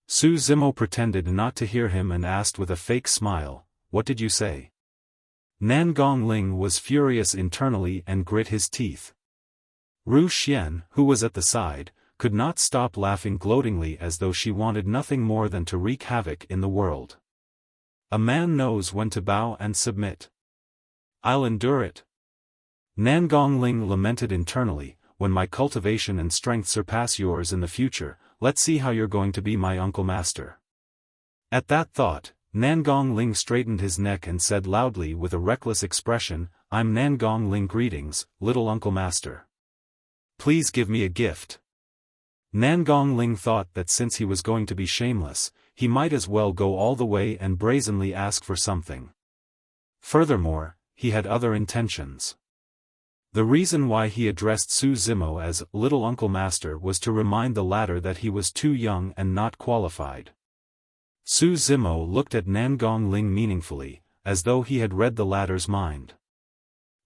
Su Zimo pretended not to hear him and asked with a fake smile, "What did you say?" Nangong-Ling was furious internally and grit his teeth. Ru Xian, who was at the side, could not stop laughing gloatingly as though she wanted nothing more than to wreak havoc in the world. A man knows when to bow and submit. I'll endure it. Nangong-Ling lamented internally, when my cultivation and strength surpass yours in the future, let's see how you're going to be my Uncle Master. At that thought, Nangong-Ling straightened his neck and said loudly with a reckless expression, I'm Nangong-Ling, greetings, little Uncle Master. Please give me a gift. Nangong-Ling thought that since he was going to be shameless, he might as well go all the way and brazenly ask for something. Furthermore, he had other intentions. The reason why he addressed Su Zimo as Little Uncle Master was to remind the latter that he was too young and not qualified. Su Zimo looked at Nangong-Ling meaningfully, as though he had read the latter's mind.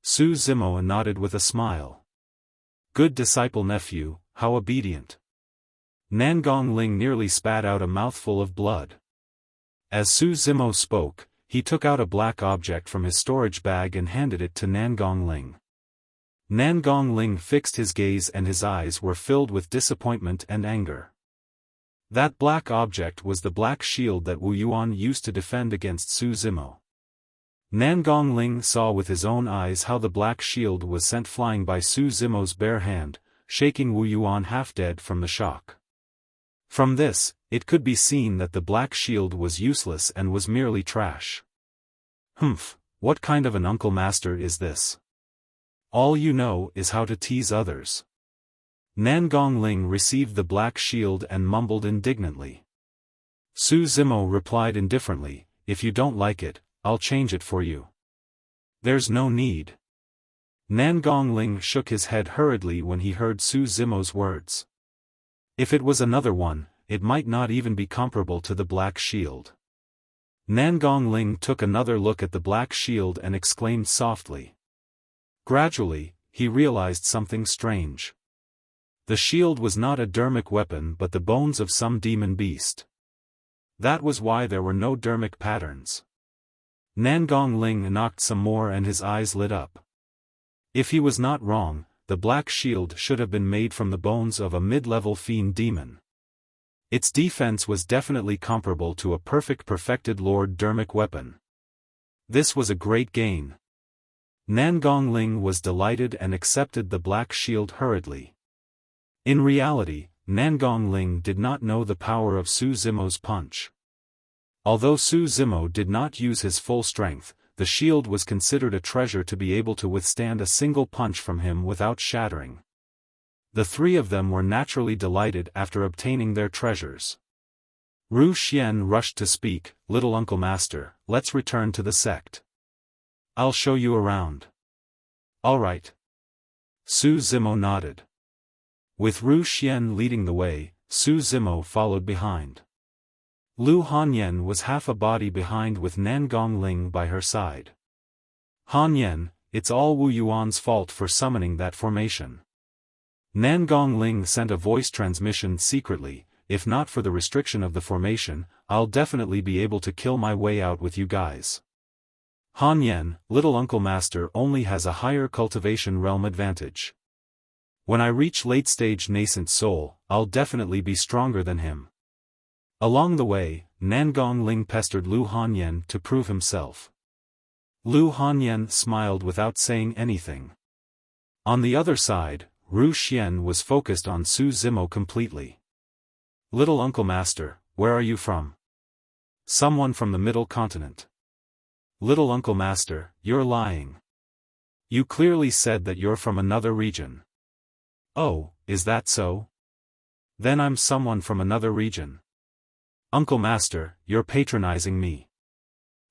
Su Zimo nodded with a smile. Good disciple nephew, how obedient. Nangong-Ling nearly spat out a mouthful of blood. As Su Zimo spoke, he took out a black object from his storage bag and handed it to Nangong-Ling. Nangong-Ling fixed his gaze and his eyes were filled with disappointment and anger. That black object was the black shield that Wu Yuan used to defend against Su Zimo. Nangong-Ling saw with his own eyes how the black shield was sent flying by Su Zimo's bare hand, shaking Wu Yuan half dead from the shock. From this, it could be seen that the black shield was useless and was merely trash. Humph, what kind of an Uncle Master is this? All you know is how to tease others. Nangong-Ling received the black shield and mumbled indignantly. Su Zimo replied indifferently, if you don't like it, I'll change it for you. There's no need. Nangong-Ling shook his head hurriedly when he heard Su Zimo's words. If it was another one, it might not even be comparable to the black shield. Nangong-Ling took another look at the black shield and exclaimed softly. Gradually, he realized something strange. The shield was not a dermic weapon but the bones of some demon beast. That was why there were no dermic patterns. Nangong-Ling knocked some more and his eyes lit up. If he was not wrong, the black shield should have been made from the bones of a mid-level fiend demon. Its defense was definitely comparable to a perfected Lord Dermic weapon. This was a great gain. Nangong Ling was delighted and accepted the black shield hurriedly. In reality, Nangong Ling did not know the power of Su Zimo's punch. Although Su Zimo did not use his full strength, the shield was considered a treasure to be able to withstand a single punch from him without shattering. The three of them were naturally delighted after obtaining their treasures. Ru Xian rushed to speak, "Little Uncle Master, let's return to the sect. I'll show you around." "All right." Su Zimo nodded. With Ru Xian leading the way, Su Zimo followed behind. Lu Hanyan was half a body behind with Nangong Ling by her side. "Hanyan, it's all Wu Yuan's fault for summoning that formation." Nangong Ling sent a voice transmission secretly, "If not for the restriction of the formation, I'll definitely be able to kill my way out with you guys. Hanyan, Little Uncle Master only has a higher cultivation realm advantage. When I reach late-stage nascent soul, I'll definitely be stronger than him." Along the way, Nangong Ling pestered Lu Hanyan to prove himself. Lu Hanyan smiled without saying anything. On the other side, Ru Xian was focused on Su Zimo completely. "Little Uncle Master, where are you from?" "Someone from the Middle Continent." "Little Uncle Master, you're lying. You clearly said that you're from another region." "Oh, is that so? Then I'm someone from another region." "Uncle Master, you're patronizing me."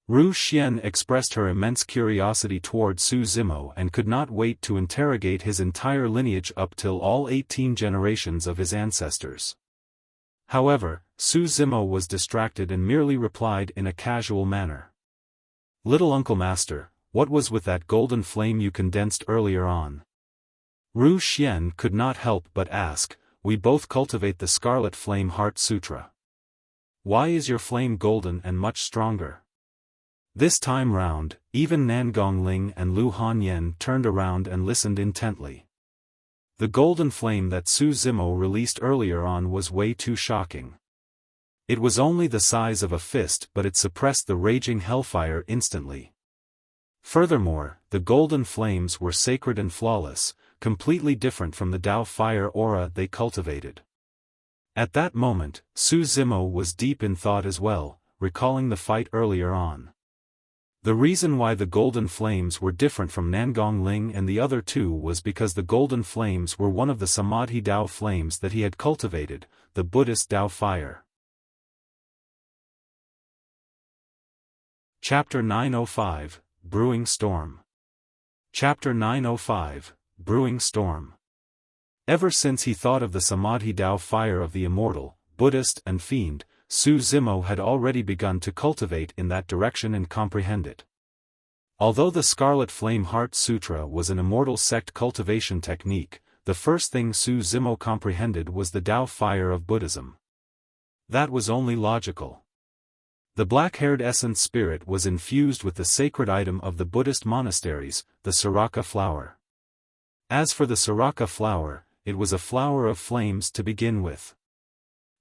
Ru Xian expressed her immense curiosity toward Su Zimo and could not wait to interrogate his entire lineage up till all 18 generations of his ancestors. However, Su Zimo was distracted and merely replied in a casual manner. "Little Uncle Master, what was with that golden flame you condensed earlier on?" Ru Xian could not help but ask. "We both cultivate the Scarlet Flame Heart Sutra. Why is your flame golden and much stronger?" This time round, even Nangong Ling and Lu Hanyan turned around and listened intently. The golden flame that Su Zimo released earlier on was way too shocking. It was only the size of a fist, but it suppressed the raging hellfire instantly. Furthermore, the golden flames were sacred and flawless, completely different from the Dao fire aura they cultivated. At that moment, Su Zimo was deep in thought as well, recalling the fight earlier on. The reason why the golden flames were different from Nangong Ling and the other two was because the golden flames were one of the Samadhi Dao flames that he had cultivated, the Buddhist Dao fire. Chapter 905, Brewing Storm. Chapter 905, Brewing Storm. Ever since he thought of the Samadhi Dao fire of the Immortal, Buddhist and Fiend, Su Zimo had already begun to cultivate in that direction and comprehend it. Although the Scarlet Flame Heart Sutra was an Immortal Sect cultivation technique, the first thing Su Zimo comprehended was the Dao fire of Buddhism. That was only logical. The black-haired essence spirit was infused with the sacred item of the Buddhist monasteries, the Siraka flower. As for the Siraka flower, it was a flower of flames to begin with.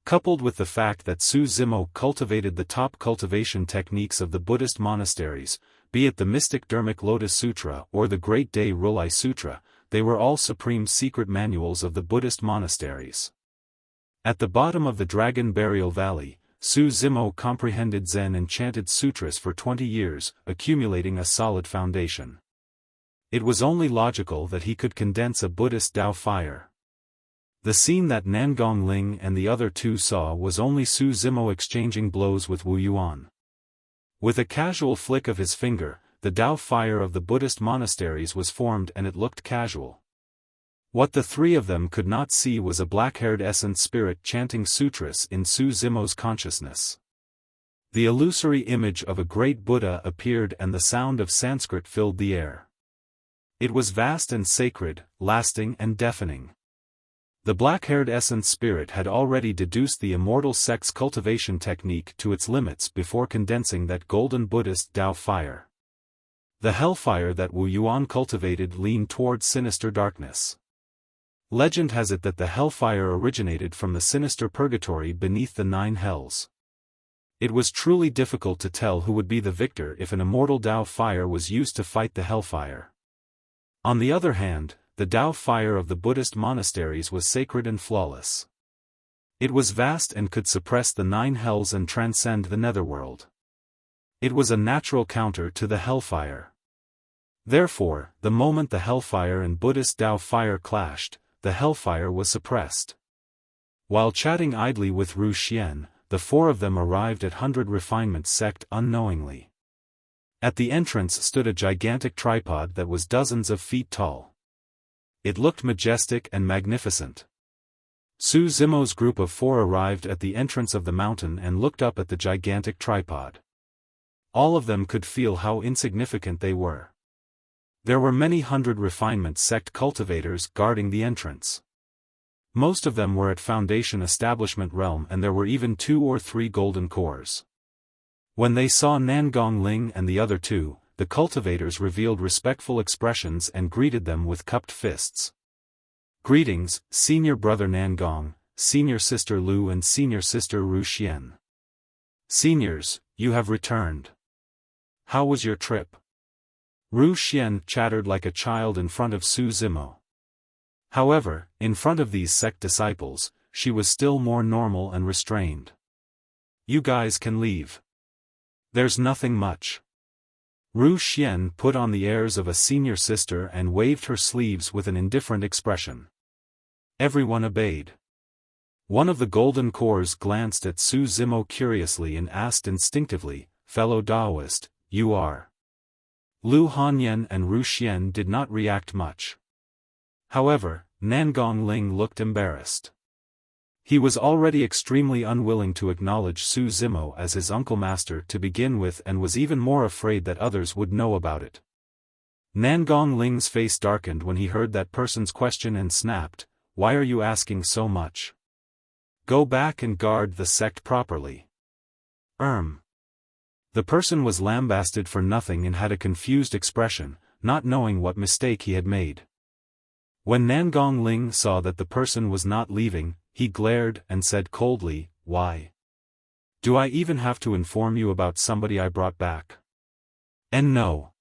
Coupled with the fact that Su Zimo cultivated the top cultivation techniques of the Buddhist monasteries, be it the Mystic Dermic Lotus Sutra or the Great Day Rulai Sutra, they were all supreme secret manuals of the Buddhist monasteries. At the bottom of the Dragon Burial Valley, Su Zimo comprehended Zen and chanted sutras for 20 years, accumulating a solid foundation. It was only logical that he could condense a Buddhist Dao fire. The scene that Nangong Ling and the other two saw was only Su Zimo exchanging blows with Wu Yuan. With a casual flick of his finger, the Dao fire of the Buddhist monasteries was formed and it looked casual. What the three of them could not see was a black-haired essence spirit chanting sutras in Su Zimo's consciousness. The illusory image of a great Buddha appeared and the sound of Sanskrit filled the air. It was vast and sacred, lasting and deafening. The black-haired essence spirit had already deduced the Immortal Sect's cultivation technique to its limits before condensing that golden Buddhist Dao fire. The hellfire that Wu Yuan cultivated leaned toward sinister darkness. Legend has it that the hellfire originated from the sinister purgatory beneath the 9 hells. It was truly difficult to tell who would be the victor if an immortal Dao fire was used to fight the hellfire. On the other hand, the Tao fire of the Buddhist monasteries was sacred and flawless. It was vast and could suppress the 9 hells and transcend the netherworld. It was a natural counter to the Hellfire. Therefore, the moment the Hellfire and Buddhist Tao fire clashed, the Hellfire was suppressed. While chatting idly with Ru Xian, the 4 of them arrived at 100 Refinement Sect unknowingly. At the entrance stood a gigantic tripod that was dozens of feet tall. It looked majestic and magnificent. Su Zimo's group of 4 arrived at the entrance of the mountain and looked up at the gigantic tripod. All of them could feel how insignificant they were. There were many hundred Refinement Sect cultivators guarding the entrance. Most of them were at Foundation Establishment realm, and there were even 2 or 3 golden cores. When they saw Nangong Ling and the other 2, the cultivators revealed respectful expressions and greeted them with cupped fists. Greetings, Senior Brother Nangong, Senior Sister Lu and Senior Sister Ru Xian. Seniors, you have returned. How was your trip? Ru Xian chattered like a child in front of Su Zimo. However, in front of these sect disciples, she was still more normal and restrained. You guys can leave. There's nothing much. Ru Xian put on the airs of a senior sister and waved her sleeves with an indifferent expression. Everyone obeyed. One of the golden cores glanced at Su Zimo curiously and asked instinctively, "Fellow Taoist, you are?" Lu Hanyan and Ru Xian did not react much. However, Nangong Ling looked embarrassed. He was already extremely unwilling to acknowledge Su Zimo as his uncle master to begin with, and was even more afraid that others would know about it. Nangong Ling's face darkened when he heard that person's question and snapped, "Why are you asking so much? Go back and guard the sect properly." The person was lambasted for nothing and had a confused expression, not knowing what mistake he had made. When Nangong Ling saw that the person was not leaving, he glared and said coldly, "Why? Do I even have to inform you about somebody I brought back?" And no.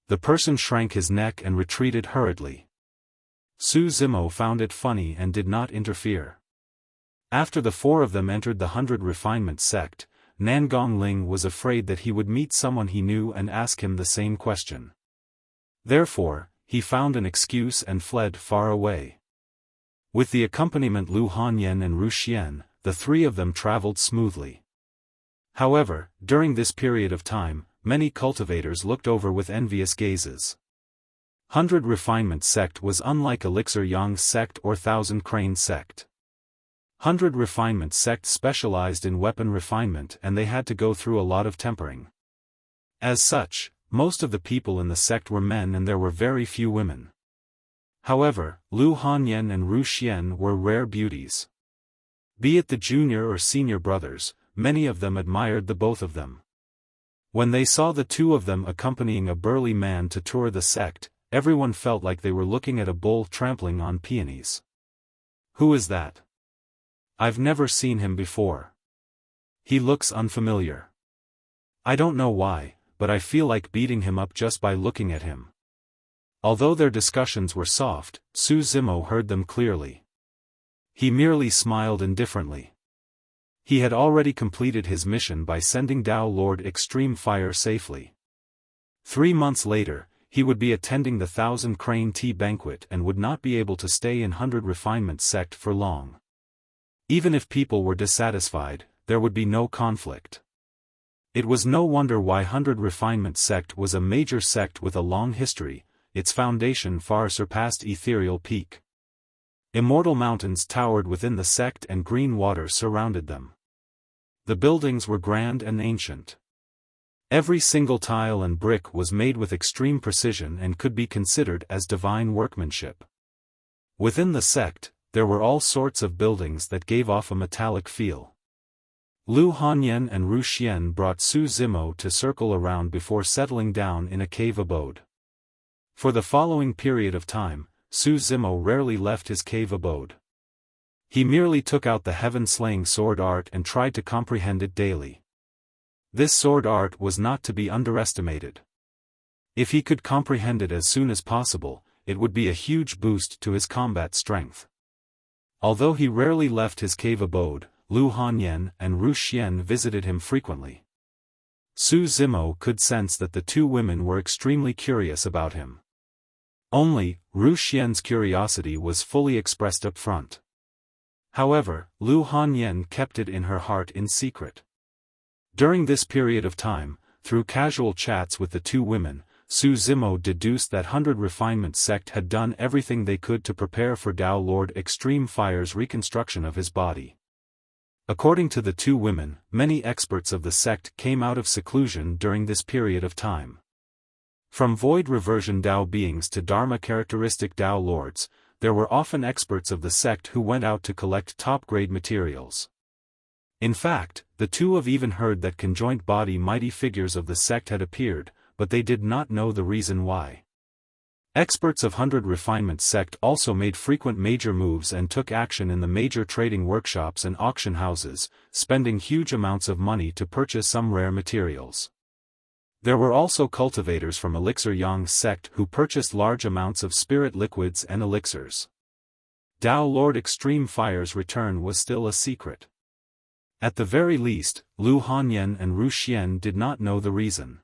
The person shrank his neck and retreated hurriedly. Su Zimo found it funny and did not interfere. After the 4 of them entered the 100 Refinement Sect, Nangong Ling was afraid that he would meet someone he knew and ask him the same question. Therefore, he found an excuse and fled far away. With the accompaniment Lu Hanyan and Ru Xian, the 3 of them traveled smoothly. However, during this period of time, many cultivators looked over with envious gazes. 100 Refinement Sect was unlike Elixir Yang's sect or Thousand Crane sect. 100 Refinement Sect specialized in weapon refinement, and they had to go through a lot of tempering. As such, most of the people in the sect were men and there were very few women. However, Lu Hanyan and Ru Xian were rare beauties. Be it the junior or senior brothers, many of them admired the both of them. When they saw the 2 of them accompanying a burly man to tour the sect, everyone felt like they were looking at a bull trampling on peonies. Who is that? I've never seen him before. He looks unfamiliar. I don't know why, but I feel like beating him up just by looking at him. Although their discussions were soft, Su Zimo heard them clearly. He merely smiled indifferently. He had already completed his mission by sending Tao Lord Extreme Fire safely. 3 months later, he would be attending the 1000 Crane Tea Banquet and would not be able to stay in 100 Refinement Sect for long. Even if people were dissatisfied, there would be no conflict. It was no wonder why 100 Refinement Sect was a major sect with a long history. Its foundation far surpassed Ethereal Peak. Immortal mountains towered within the sect and green water surrounded them. The buildings were grand and ancient. Every single tile and brick was made with extreme precision and could be considered as divine workmanship. Within the sect, there were all sorts of buildings that gave off a metallic feel. Lu Hanyan and Ru Xian brought Su Zimo to circle around before settling down in a cave abode. For the following period of time, Su Zimo rarely left his cave abode. He merely took out the heaven-slaying sword art and tried to comprehend it daily. This sword art was not to be underestimated. If he could comprehend it as soon as possible, it would be a huge boost to his combat strength. Although he rarely left his cave abode, Lu Hanyan and Ru Xian visited him frequently. Su Zimo could sense that the two women were extremely curious about him. Only, Ru Xian's curiosity was fully expressed up front. However, Lu Hanyan kept it in her heart in secret. During this period of time, through casual chats with the two women, Su Zimo deduced that 100 Refinement Sect had done everything they could to prepare for Dao Lord Extreme Fire's reconstruction of his body. According to the two women, many experts of the sect came out of seclusion during this period of time. From void reversion Dao beings to Dharma characteristic Dao Lords, there were often experts of the sect who went out to collect top-grade materials. In fact, the two have even heard that conjoined body mighty figures of the sect had appeared, but they did not know the reason why. Experts of 100 Refinement Sect also made frequent major moves and took action in the major trading workshops and auction houses, spending huge amounts of money to purchase some rare materials. There were also cultivators from Elixir Yang Sect who purchased large amounts of spirit liquids and elixirs. Dao Lord Extreme Fire's return was still a secret. At the very least, Lu Hanyan and Ru Xian did not know the reason.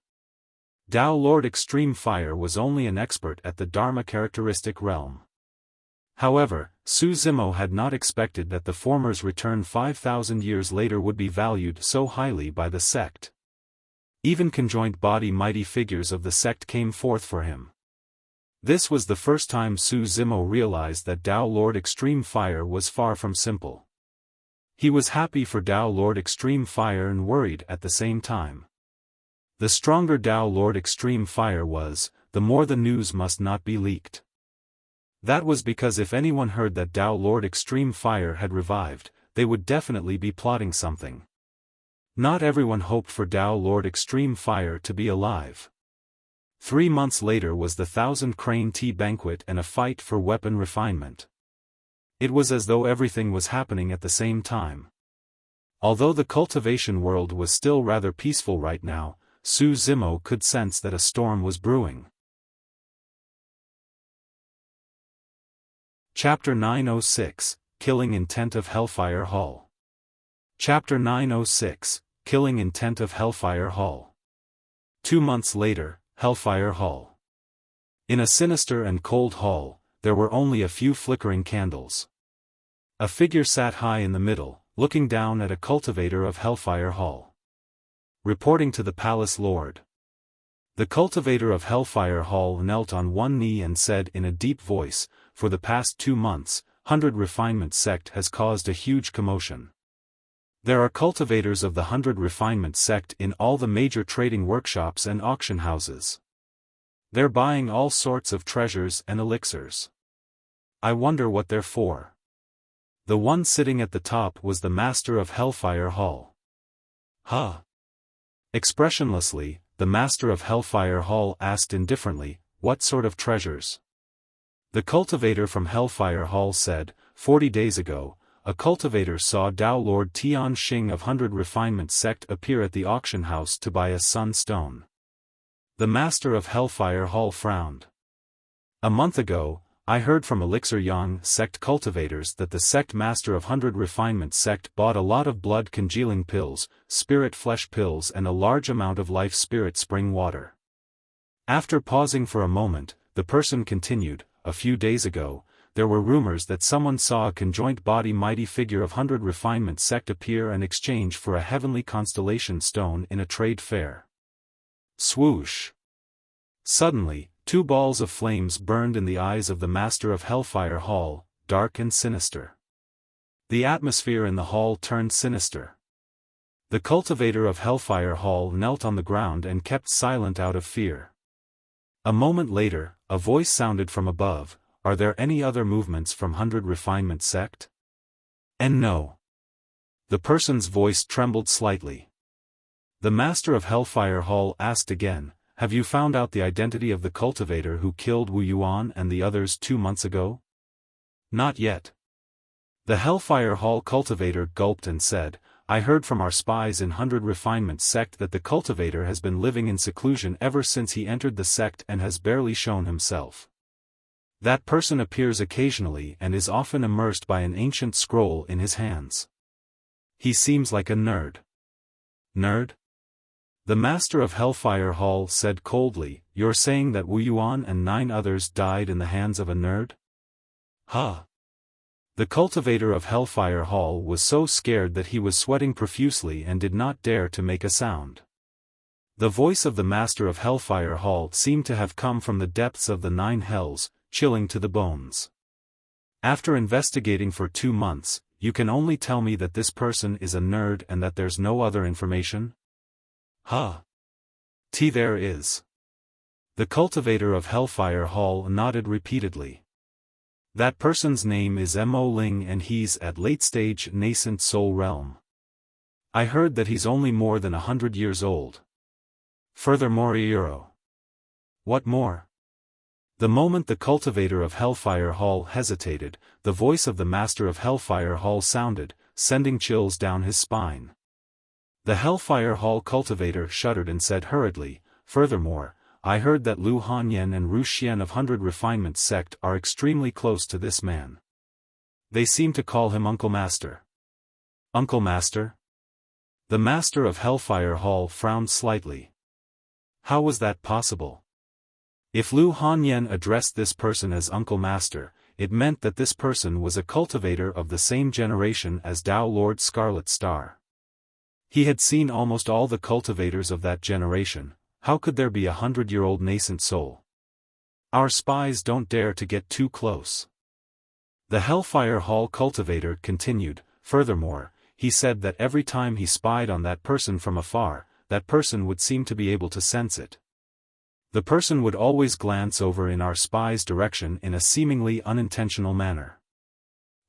Dao Lord Extreme Fire was only an expert at the Dharma characteristic realm. However, Su Zimo had not expected that the former's return 5,000 years later would be valued so highly by the sect. Even conjoined body mighty figures of the sect came forth for him. This was the first time Su Zimo realized that Dao Lord Extreme Fire was far from simple. He was happy for Dao Lord Extreme Fire and worried at the same time. The stronger Dao Lord Extreme Fire was, the more the news must not be leaked. That was because if anyone heard that Dao Lord Extreme Fire had revived, they would definitely be plotting something. Not everyone hoped for Dao Lord Extreme Fire to be alive. 3 months later was the 1,000 Crane Tea Banquet and a fight for weapon refinement. It was as though everything was happening at the same time. Although the cultivation world was still rather peaceful right now, Su Zimo could sense that a storm was brewing. Chapter 906, Killing Intent of Hellfire Hall. Chapter 906, Killing Intent of Hellfire Hall. 2 months later, Hellfire Hall. In a sinister and cold hall, there were only a few flickering candles. A figure sat high in the middle, looking down at a cultivator of Hellfire Hall. Reporting to the Palace Lord. The cultivator of Hellfire Hall knelt on one knee and said in a deep voice, "For the past 2 months, 100 Refinement Sect has caused a huge commotion. There are cultivators of the 100 Refinement Sect in all the major trading workshops and auction houses. They're buying all sorts of treasures and elixirs. I wonder what they're for." The one sitting at the top was the master of Hellfire Hall. Huh? Expressionlessly, the master of Hellfire Hall asked indifferently, "What sort of treasures?" The cultivator from Hellfire Hall said, 40 days ago, a cultivator saw Dao Lord Tian Xing of 100 Refinement Sect appear at the auction house to buy a sun stone." The master of Hellfire Hall frowned. "A month ago, I heard from Elixir Yang Sect cultivators that the sect master of 100 Refinement Sect bought a lot of blood congealing pills, spirit flesh pills and a large amount of life spirit spring water." After pausing for a moment, the person continued, "A few days ago, there were rumors that someone saw a conjoined body mighty figure of 100 Refinement Sect appear and exchange for a heavenly constellation stone in a trade fair." Swoosh! Suddenly, 2 balls of flames burned in the eyes of the master of Hellfire Hall, dark and sinister. The atmosphere in the hall turned sinister. The cultivator of Hellfire Hall knelt on the ground and kept silent out of fear. A moment later, a voice sounded from above, "Are there any other movements from 100 Refinement Sect?" "And no." The person's voice trembled slightly. The master of Hellfire Hall asked again, "Have you found out the identity of the cultivator who killed Wu Yuan and the others 2 months ago?" "Not yet." The Hellfire Hall cultivator gulped and said, I heard from our spies in 100 Refinement Sect that the cultivator has been living in seclusion ever since he entered the sect and has barely shown himself. That person appears occasionally and is often immersed by an ancient scroll in his hands. He seems like a nerd. Nerd? The master of Hellfire Hall said coldly, "You're saying that Wu Yuan and 9 others died in the hands of a nerd?" Huh. The cultivator of Hellfire Hall was so scared that he was sweating profusely and did not dare to make a sound. The voice of the master of Hellfire Hall seemed to have come from the depths of the 9 hells, chilling to the bones. After investigating for 2 months, you can only tell me that this person is a nerd and that there's no other information? Huh. There is. The cultivator of Hellfire Hall nodded repeatedly. That person's name is Mo Ling and he's at late-stage nascent soul realm. I heard that he's only more than 100 years old. Furthermore, Euro. What more? The moment the cultivator of Hellfire Hall hesitated, the voice of the master of Hellfire Hall sounded, sending chills down his spine. The Hellfire Hall cultivator shuddered and said hurriedly, "Furthermore, I heard that Lu Hanyan and Ru Xian of 100 Refinement Sect are extremely close to this man. They seem to call him Uncle Master." Uncle Master? The master of Hellfire Hall frowned slightly. How was that possible? If Lu Hanyan addressed this person as Uncle Master, it meant that this person was a cultivator of the same generation as Dao Lord Scarlet Star. He had seen almost all the cultivators of that generation. How could there be a 100-year-old nascent soul? Our spies don't dare to get too close. The Hellfire Hall cultivator continued, "Furthermore, he said that every time he spied on that person from afar, that person would seem to be able to sense it. The person would always glance over in our spy's direction in a seemingly unintentional manner.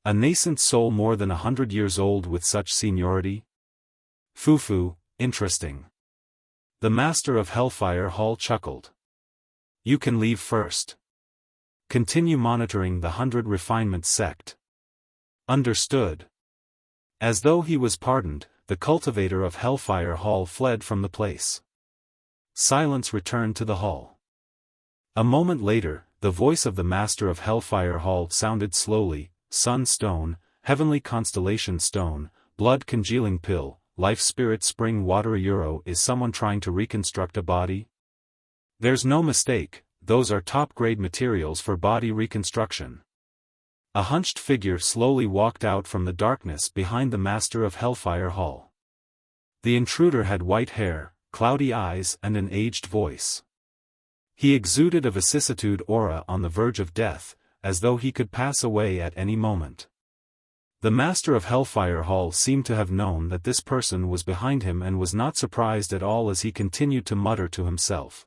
A nascent soul more than 100 years old with such seniority? Fufu, interesting." The master of Hellfire Hall chuckled. "You can leave first. Continue monitoring the 100 Refinement Sect." Understood. As though he was pardoned, the cultivator of Hellfire Hall fled from the place. Silence returned to the hall. A moment later, the voice of the master of Hellfire Hall sounded slowly, "Sun Stone, Heavenly Constellation Stone, Blood Congealing Pill, Life Spirit Spring Water Euro. Is someone trying to reconstruct a body? There's no mistake, those are top-grade materials for body reconstruction." A hunched figure slowly walked out from the darkness behind the master of Hellfire Hall. The intruder had white hair, cloudy eyes and an aged voice. He exuded a vicissitude aura on the verge of death, as though he could pass away at any moment. The master of Hellfire Hall seemed to have known that this person was behind him and was not surprised at all as he continued to mutter to himself.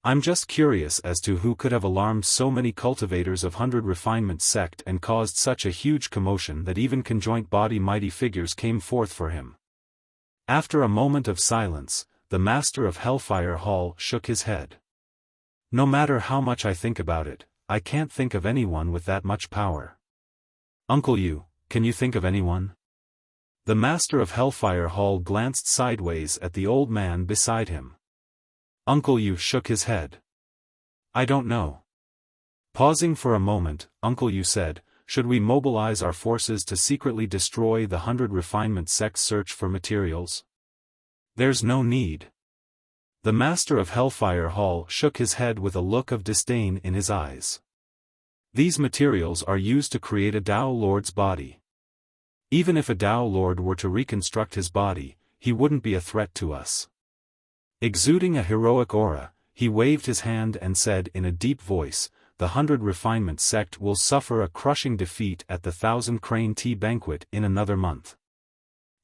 "I'm just curious as to who could have alarmed so many cultivators of 100 Refinement Sect and caused such a huge commotion that even conjoint body mighty figures came forth for him." After a moment of silence, the master of Hellfire Hall shook his head. "No matter how much I think about it, I can't think of anyone with that much power." "Uncle Yu, can you think of anyone?" The master of Hellfire Hall glanced sideways at the old man beside him. Uncle Yu shook his head. "I don't know." Pausing for a moment, Uncle Yu said, "Should we mobilize our forces to secretly destroy the 100 Refinement Sect's search for materials?" "There's no need." The master of Hellfire Hall shook his head with a look of disdain in his eyes. "These materials are used to create a Dao Lord's body. Even if a Dao Lord were to reconstruct his body, he wouldn't be a threat to us." Exuding a heroic aura, he waved his hand and said in a deep voice, "The 100 Refinement Sect will suffer a crushing defeat at the 1,000 Crane Tea Banquet in another month.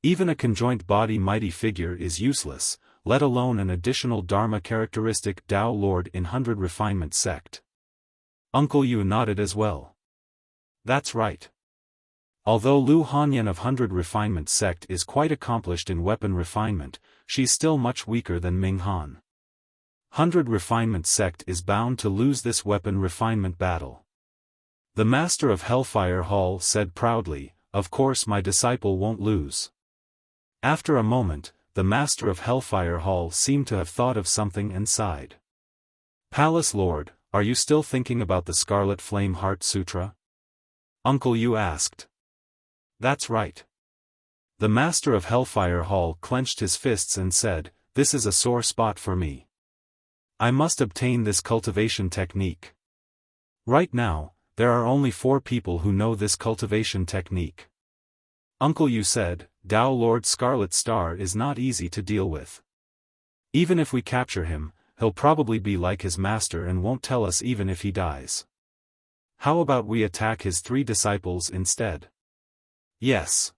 Even a conjoint body mighty figure is useless, let alone an additional Dharma characteristic Dao Lord in 100 Refinement Sect." Uncle Yu nodded as well. "That's right. Although Lu Hanyan of 100 Refinement Sect is quite accomplished in weapon refinement, she's still much weaker than Ming Han. 100 Refinement Sect is bound to lose this weapon refinement battle." The master of Hellfire Hall said proudly, "Of course my disciple won't lose." After a moment, the master of Hellfire Hall seemed to have thought of something and sighed. "Palace Lord, are you still thinking about the Scarlet Flame Heart Sutra?" Uncle Yu asked. "That's right." The master of Hellfire Hall clenched his fists and said, "This is a sore spot for me. I must obtain this cultivation technique. Right now, there are only 4 people who know this cultivation technique." Uncle Yu said, "Tao Lord Scarlet Star is not easy to deal with. Even if we capture him, he'll probably be like his master and won't tell us even if he dies. How about we attack his 3 disciples instead?" "Yes."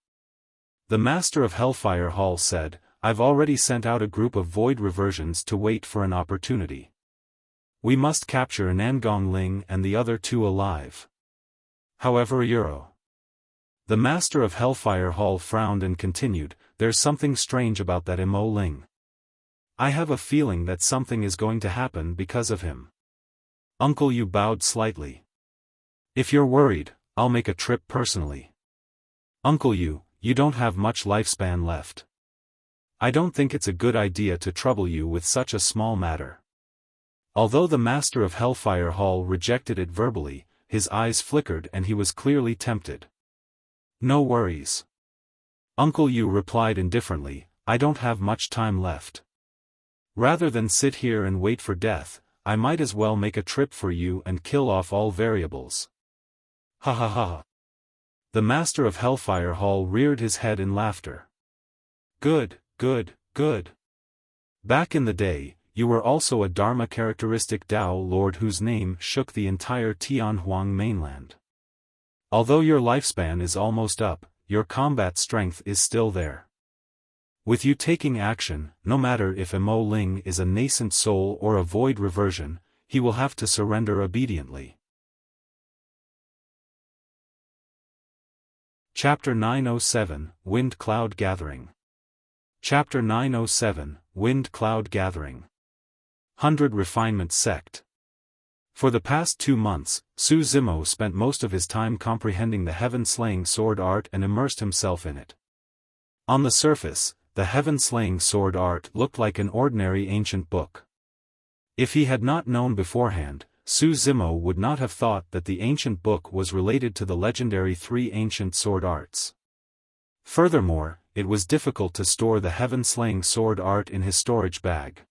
The master of Hellfire Hall said, "I've already sent out a group of void reversions to wait for an opportunity. We must capture Nangong Ling and the other 2 alive. However, The master of Hellfire Hall frowned and continued, "There's something strange about that Imo Ling. I have a feeling that something is going to happen because of him." Uncle Yu bowed slightly. "If you're worried, I'll make a trip personally." "Uncle Yu, you don't have much lifespan left. I don't think it's a good idea to trouble you with such a small matter." Although the master of Hellfire Hall rejected it verbally, his eyes flickered and he was clearly tempted. "No worries." Uncle Yu replied indifferently, "I don't have much time left. Rather than sit here and wait for death, I might as well make a trip for you and kill off all variables." "Ha ha ha." The master of Hellfire Hall reared his head in laughter. "Good, good, good. Back in the day, you were also a Dharma characteristic Tao Lord whose name shook the entire Tianhuang mainland. Although your lifespan is almost up, your combat strength is still there. With you taking action, no matter if Imo Ling is a nascent soul or a void reversion, he will have to surrender obediently." Chapter 907, Wind Cloud Gathering. Chapter 907, Wind Cloud Gathering. 100 Refinement Sect. For the past 2 months, Su Zimo spent most of his time comprehending the heaven-slaying sword art and immersed himself in it. On the surface, the heaven-slaying sword art looked like an ordinary ancient book. If he had not known beforehand, Su Zimo would not have thought that the ancient book was related to the legendary 3 ancient sword arts. Furthermore, it was difficult to store the heaven-slaying sword art in his storage bag.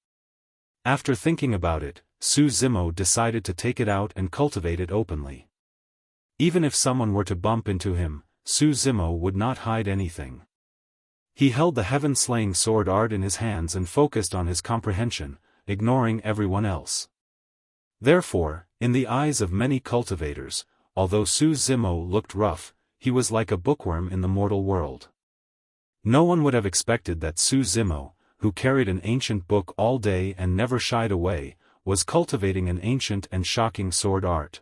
After thinking about it, Su Zimo decided to take it out and cultivate it openly. Even if someone were to bump into him, Su Zimo would not hide anything. He held the heaven-slaying sword art in his hands and focused on his comprehension, ignoring everyone else. Therefore, in the eyes of many cultivators, although Su Zimo looked rough, he was like a bookworm in the mortal world. No one would have expected that Su Zimo, who carried an ancient book all day and never shied away, was cultivating an ancient and shocking sword art.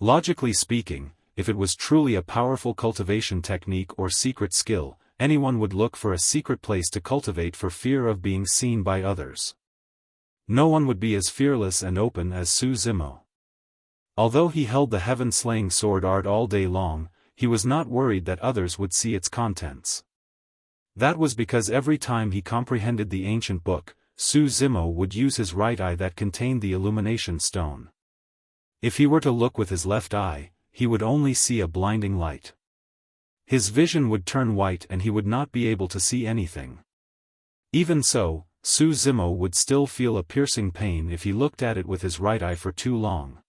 Logically speaking, if it was truly a powerful cultivation technique or secret skill, anyone would look for a secret place to cultivate for fear of being seen by others. No one would be as fearless and open as Su Zimo. Although he held the heaven-slaying sword art all day long, he was not worried that others would see its contents. That was because every time he comprehended the ancient book, Su Zimo would use his right eye that contained the illumination stone. If he were to look with his left eye, he would only see a blinding light. His vision would turn white and he would not be able to see anything. Even so, Su Zimo would still feel a piercing pain if he looked at it with his right eye for too long.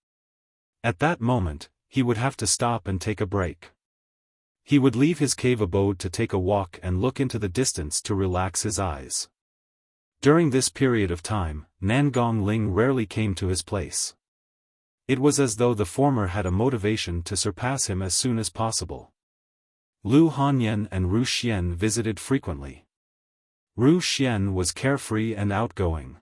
At that moment, he would have to stop and take a break. He would leave his cave abode to take a walk and look into the distance to relax his eyes. During this period of time, Nangong Ling rarely came to his place. It was as though the former had a motivation to surpass him as soon as possible. Lu Hanyan and Ru Xian visited frequently. Ru Xian was carefree and outgoing.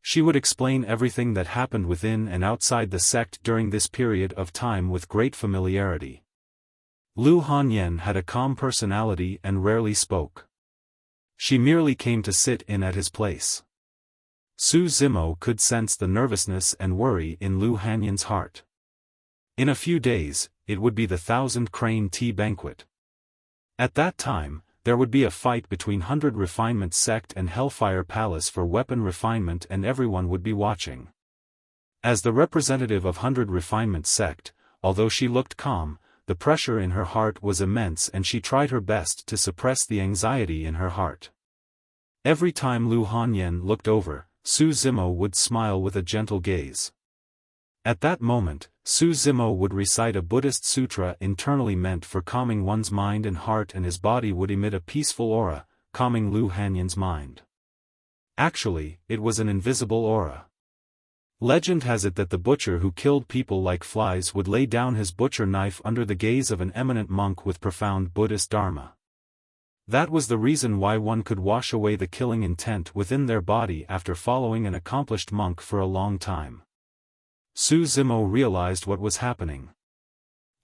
She would explain everything that happened within and outside the sect during this period of time with great familiarity. Lu Hanyan had a calm personality and rarely spoke. She merely came to sit in at his place. Su Zimo could sense the nervousness and worry in Lu Hanyan's heart. In a few days, it would be the 1,000 Crane tea banquet. At that time, there would be a fight between 100 Refinement Sect and Hellfire Palace for weapon refinement, and everyone would be watching. As the representative of 100 Refinement Sect, although she looked calm, the pressure in her heart was immense, and she tried her best to suppress the anxiety in her heart. Every time Lu Hanyan looked over, Su Zimo would smile with a gentle gaze. At that moment, Su Zimo would recite a Buddhist sutra internally meant for calming one's mind and heart, and his body would emit a peaceful aura, calming Lu Hanyan's mind. Actually, it was an invisible aura. Legend has it that the butcher who killed people like flies would lay down his butcher knife under the gaze of an eminent monk with profound Buddhist dharma. That was the reason why one could wash away the killing intent within their body after following an accomplished monk for a long time. Su Zimo realized what was happening.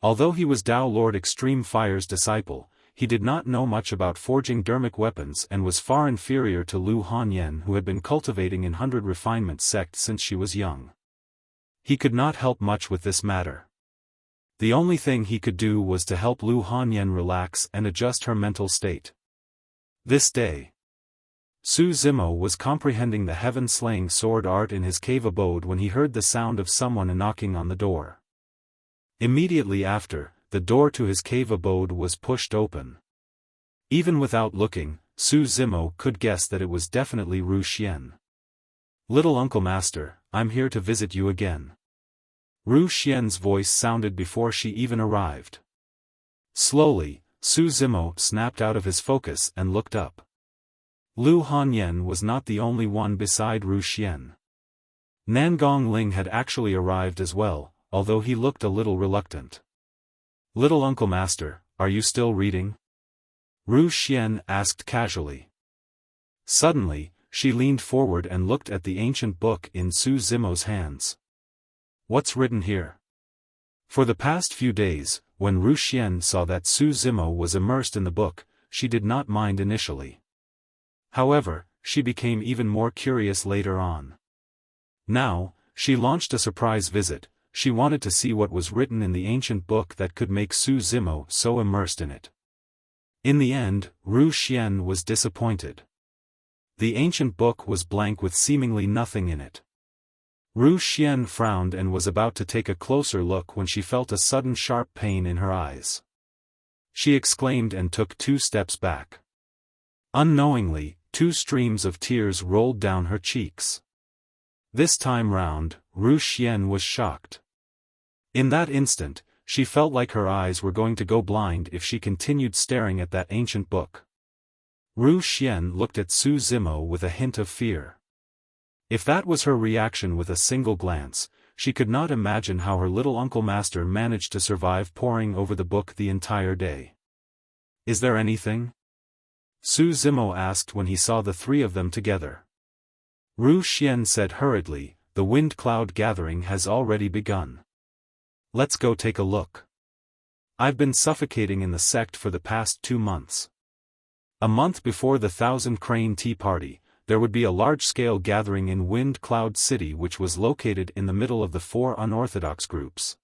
Although he was Tao Lord Extreme Fire's disciple, he did not know much about forging dermic weapons and was far inferior to Lu Hanyan, who had been cultivating in 100 Refinement Sect since she was young. He could not help much with this matter. The only thing he could do was to help Lu Hanyan relax and adjust her mental state. This day, Su Zimo was comprehending the heaven-slaying sword art in his cave abode when he heard the sound of someone knocking on the door. Immediately after, the door to his cave abode was pushed open. Even without looking, Su Zimo could guess that it was definitely Ru Xian. "Little Uncle Master, I'm here to visit you again." Ru Xian's voice sounded before she even arrived. Slowly, Su Zimo snapped out of his focus and looked up. Lu Hanyan was not the only one beside Ru Xian. Nangong Ling had actually arrived as well, although he looked a little reluctant. "Little Uncle Master, are you still reading?" Ru Xian asked casually. Suddenly, she leaned forward and looked at the ancient book in Su Zimo's hands. "What's written here?" For the past few days, when Ru Xian saw that Su Zimo was immersed in the book, she did not mind initially. However, she became even more curious later on. Now, she launched a surprise visit. She wanted to see what was written in the ancient book that could make Su Zimo so immersed in it. In the end, Ru Xian was disappointed. The ancient book was blank with seemingly nothing in it. Ru Xian frowned and was about to take a closer look when she felt a sudden sharp pain in her eyes. She exclaimed and took 2 steps back. Unknowingly, 2 streams of tears rolled down her cheeks. This time round, Ru Xian was shocked. In that instant, she felt like her eyes were going to go blind if she continued staring at that ancient book. Ru Xian looked at Su Zimo with a hint of fear. If that was her reaction with a single glance, she could not imagine how her little Uncle Master managed to survive poring over the book the entire day. "Is there anything?" Su Zimo asked when he saw the 3 of them together. Ru Xian said hurriedly, "The wind cloud gathering has already begun. Let's go take a look. I've been suffocating in the sect for the past 2 months." A month before the 1,000 Crane Tea Party, there would be a large-scale gathering in Wind Cloud City, which was located in the middle of the 4 unorthodox groups.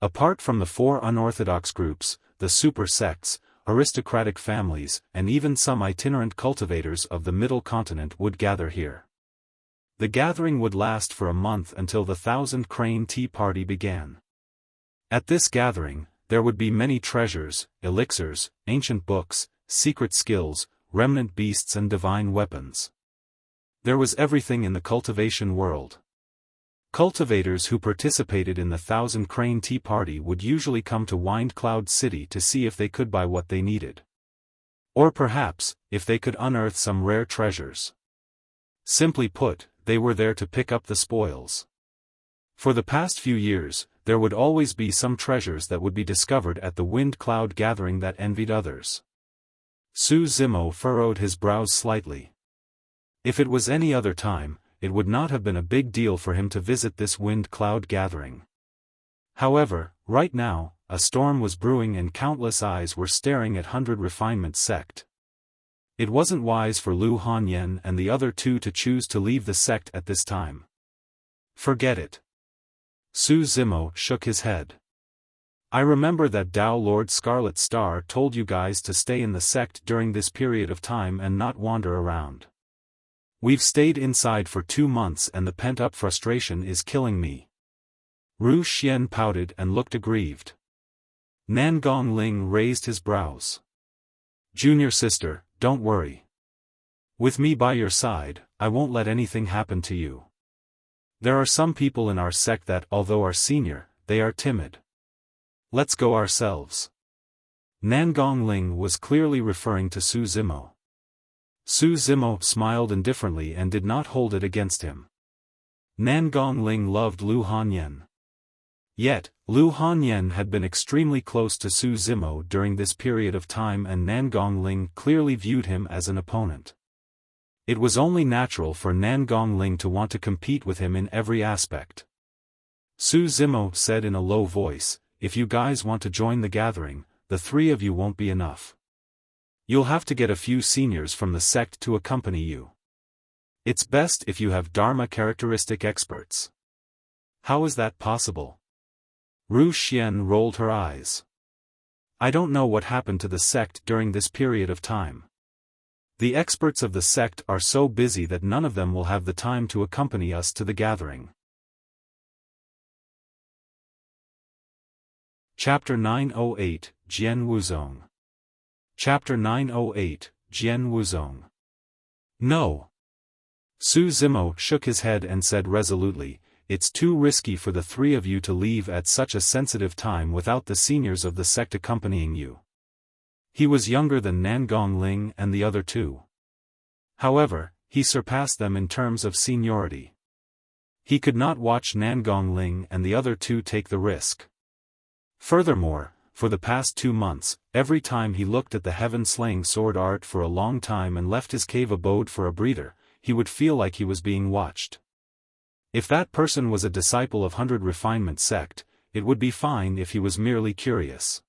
Apart from the 4 unorthodox groups, the super sects, aristocratic families, and even some itinerant cultivators of the Middle Continent would gather here. The gathering would last for a month until the 1,000 Crane Tea Party began. At this gathering, there would be many treasures, elixirs, ancient books, secret skills, remnant beasts and divine weapons. There was everything in the cultivation world. Cultivators who participated in the 1,000 Crane Tea Party would usually come to Wind Cloud City to see if they could buy what they needed. Or perhaps, if they could unearth some rare treasures. Simply put, they were there to pick up the spoils. For the past few years, there would always be some treasures that would be discovered at the Wind Cloud gathering that envied others. Su Zimo furrowed his brows slightly. If it was any other time, it would not have been a big deal for him to visit this Wind Cloud gathering. However, right now, a storm was brewing and countless eyes were staring at 100 Refinement Sect. It wasn't wise for Lu Hanyan and the other 2 to choose to leave the sect at this time. Forget it. Su Zimo shook his head. I remember that Tao Lord Scarlet Star told you guys to stay in the sect during this period of time and not wander around. We've stayed inside for 2 months and the pent-up frustration is killing me. Ru Xian pouted and looked aggrieved. Nan Gongling raised his brows. Junior sister, don't worry. With me by your side, I won't let anything happen to you. There are some people in our sect that, although are senior, they are timid. Let's go ourselves. Nan Gongling was clearly referring to Su Zimo. Su Zimo smiled indifferently and did not hold it against him. Nan Gongling loved Lu Hanyan. Yet, Lu Hanyan had been extremely close to Su Zimo during this period of time and Nan Gongling clearly viewed him as an opponent. It was only natural for Nan Gongling to want to compete with him in every aspect. Su Zimo said in a low voice, if you guys want to join the gathering, the 3 of you won't be enough. You'll have to get a few seniors from the sect to accompany you. It's best if you have Dharma characteristic experts. How is that possible? Ru Xian rolled her eyes. I don't know what happened to the sect during this period of time. The experts of the sect are so busy that none of them will have the time to accompany us to the gathering. Chapter 908, Jian Wuzong. Chapter 908, Jian Wuzong. No. Su Zimo shook his head and said resolutely, it's too risky for the 3 of you to leave at such a sensitive time without the seniors of the sect accompanying you. He was younger than Nan Gongling and the other 2. However, he surpassed them in terms of seniority. He could not watch Nan Gongling and the other 2 take the risk. Furthermore, for the past 2 months, every time he looked at the heaven-slaying sword art for a long time and left his cave abode for a breather, he would feel like he was being watched. If that person was a disciple of 100 Refinement Sect, it would be fine if he was merely curious.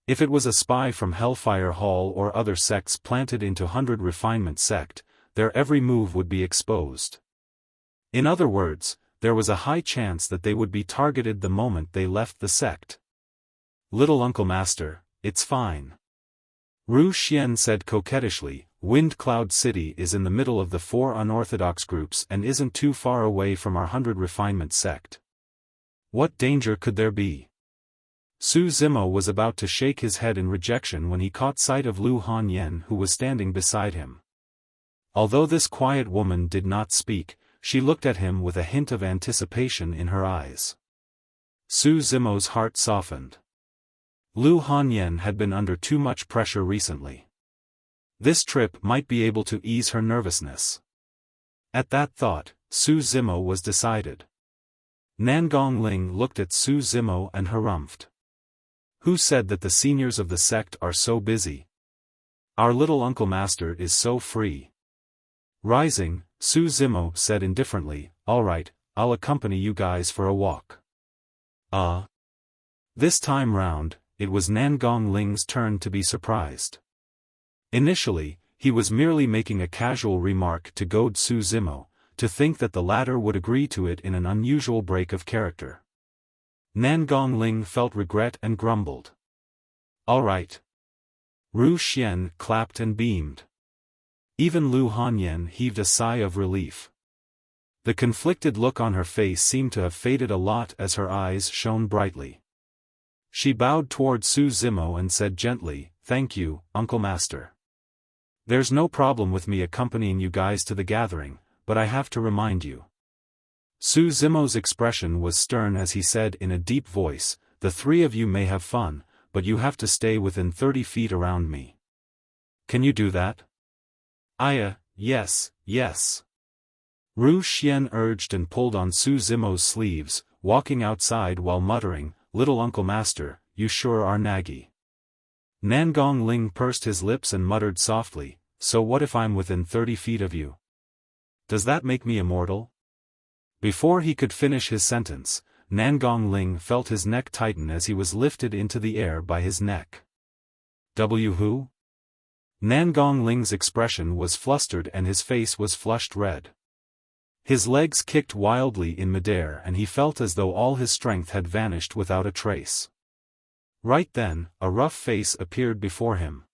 If it was a spy from Hellfire Hall or other sects planted into 100 Refinement Sect, their every move would be exposed. In other words, there was a high chance that they would be targeted the moment they left the sect. Little Uncle Master, it's fine. Ru Xian said coquettishly, Wind Cloud City is in the middle of the 4 unorthodox groups and isn't too far away from our 100 Refinement Sect. What danger could there be? Su Zimo was about to shake his head in rejection when he caught sight of Lu Hanyan who was standing beside him. Although this quiet woman did not speak, she looked at him with a hint of anticipation in her eyes. Su Zimo's heart softened. Lu Hanyan had been under too much pressure recently. This trip might be able to ease her nervousness. At that thought, Su Zimo was decided. Nan Gongling looked at Su Zimo and harumphed. Who said that the seniors of the sect are so busy? Our little Uncle Master is so free. Rising, Su Zimo said indifferently, all right, I'll accompany you guys for a walk. This time round, it was Nan Gongling's turn to be surprised. Initially, he was merely making a casual remark to goad Su Zimo, to think that the latter would agree to it in an unusual break of character. Nan Gongling felt regret and grumbled. All right. Ru Xian clapped and beamed. Even Lu Hanyan heaved a sigh of relief. The conflicted look on her face seemed to have faded a lot as her eyes shone brightly. She bowed toward Su Zimo and said gently, thank you, Uncle Master. There's no problem with me accompanying you guys to the gathering, but I have to remind you. Su Zimo's expression was stern as he said in a deep voice, the 3 of you may have fun, but you have to stay within 30 feet around me. Can you do that? Yes. Ru Xian urged and pulled on Su Zimo's sleeves, walking outside while muttering, Little Uncle Master, you sure are naggy. Nan Gongling pursed his lips and muttered softly, so what if I'm within 30 feet of you? Does that make me immortal? Before he could finish his sentence, Nan Gongling felt his neck tighten as he was lifted into the air by his neck. Who? Nan Gongling's expression was flustered and his face was flushed red. His legs kicked wildly in midair and he felt as though all his strength had vanished without a trace. Right then, a rough face appeared before him.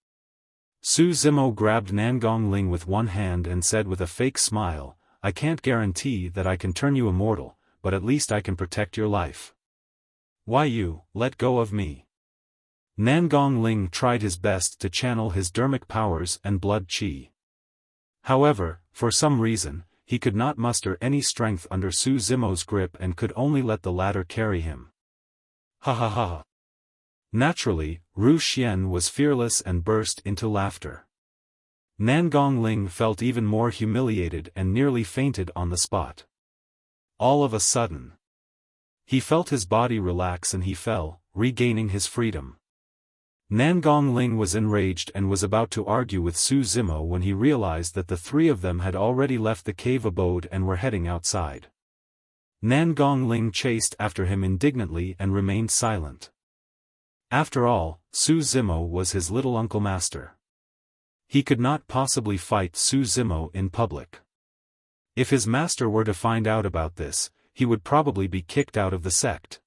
Su Zimo grabbed Nangong Ling with one hand and said with a fake smile, "I can't guarantee that I can turn you immortal, but at least I can protect your life. Why you, let go of me." Nangong Ling tried his best to channel his dermic powers and blood qi. However, for some reason, he could not muster any strength under Su Zimo's grip and could only let the latter carry him. Ha ha ha. Naturally, Ru Xian was fearless and burst into laughter. Nangong Ling felt even more humiliated and nearly fainted on the spot. All of a sudden, he felt his body relax and he fell, regaining his freedom. Nangong Ling was enraged and was about to argue with Su Zimo when he realized that the three of them had already left the cave abode and were heading outside. Nangong Ling chased after him indignantly and remained silent. After all, Su Zimo was his little uncle master. He could not possibly fight Su Zimo in public. If his master were to find out about this, he would probably be kicked out of the sect.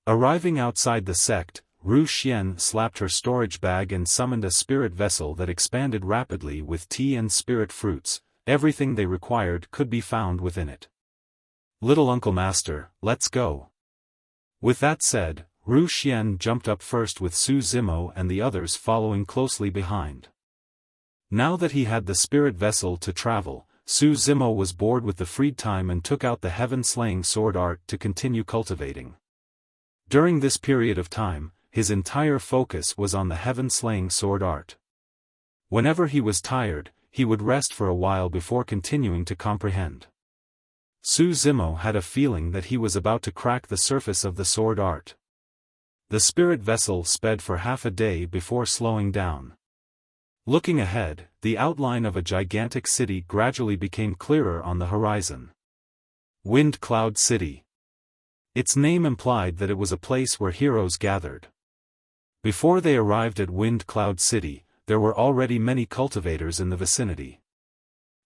Arriving outside the sect, Ru Xian slapped her storage bag and summoned a spirit vessel that expanded rapidly with tea and spirit fruits. Everything they required could be found within it. "Little Uncle Master, let's go." With that said, Ru Xian jumped up first with Su Zimo and the others following closely behind. Now that he had the spirit vessel to travel, Su Zimo was bored with the freed time and took out the heaven-slaying sword art to continue cultivating. During this period of time, his entire focus was on the heaven-slaying sword art. Whenever he was tired, he would rest for a while before continuing to comprehend. Su Zimo had a feeling that he was about to crack the surface of the sword art. The spirit vessel sped for half a day before slowing down. Looking ahead, the outline of a gigantic city gradually became clearer on the horizon. Wind Cloud City. Its name implied that it was a place where heroes gathered. Before they arrived at Wind Cloud City, there were already many cultivators in the vicinity.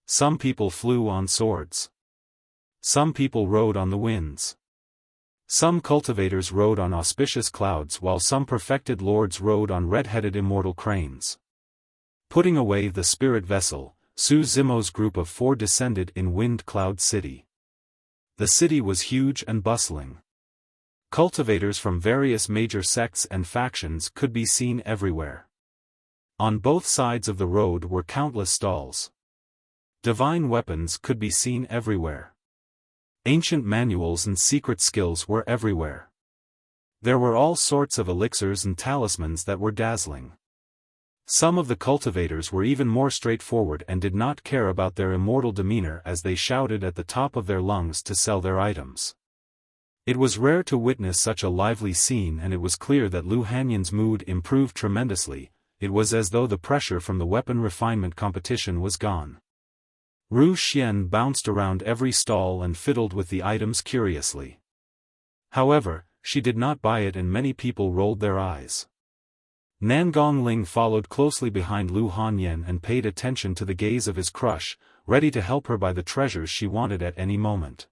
Some people flew on swords. Some people rode on the winds. Some cultivators rode on auspicious clouds while some perfected lords rode on red-headed immortal cranes. Putting away the spirit vessel, Su Zimo's group of 4 descended in Wind Cloud City. The city was huge and bustling. Cultivators from various major sects and factions could be seen everywhere. On both sides of the road were countless stalls. Divine weapons could be seen everywhere. Ancient manuals and secret skills were everywhere. There were all sorts of elixirs and talismans that were dazzling. Some of the cultivators were even more straightforward and did not care about their immortal demeanor as they shouted at the top of their lungs to sell their items. It was rare to witness such a lively scene, and it was clear that Lu Hanyan's mood improved tremendously. It was as though the pressure from the weapon refinement competition was gone. Ru Xian bounced around every stall and fiddled with the items curiously. However, she did not buy it and many people rolled their eyes. Nangong Ling followed closely behind Lu Hanyan and paid attention to the gaze of his crush, ready to help her buy the treasures she wanted at any moment.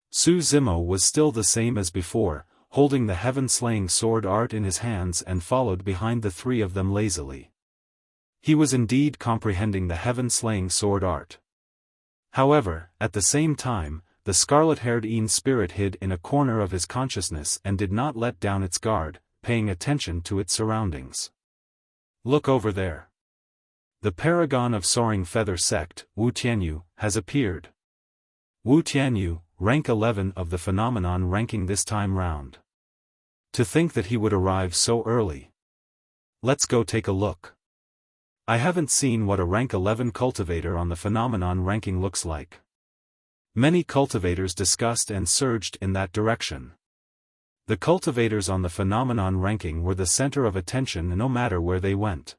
Su Zimo was still the same as before, holding the heaven-slaying sword art in his hands and followed behind the 3 of them lazily. He was indeed comprehending the heaven-slaying sword art. However, at the same time, the scarlet-haired Een spirit hid in a corner of his consciousness and did not let down its guard, paying attention to its surroundings. "Look over there. The paragon of soaring feather sect, Wu Tianyu, has appeared." Wu Tianyu, rank 11 of the phenomenon ranking this time round. To think that he would arrive so early. Let's go take a look. I haven't seen what a rank 11 cultivator on the phenomenon ranking looks like. Many cultivators discussed and surged in that direction. The cultivators on the phenomenon ranking were the center of attention no matter where they went.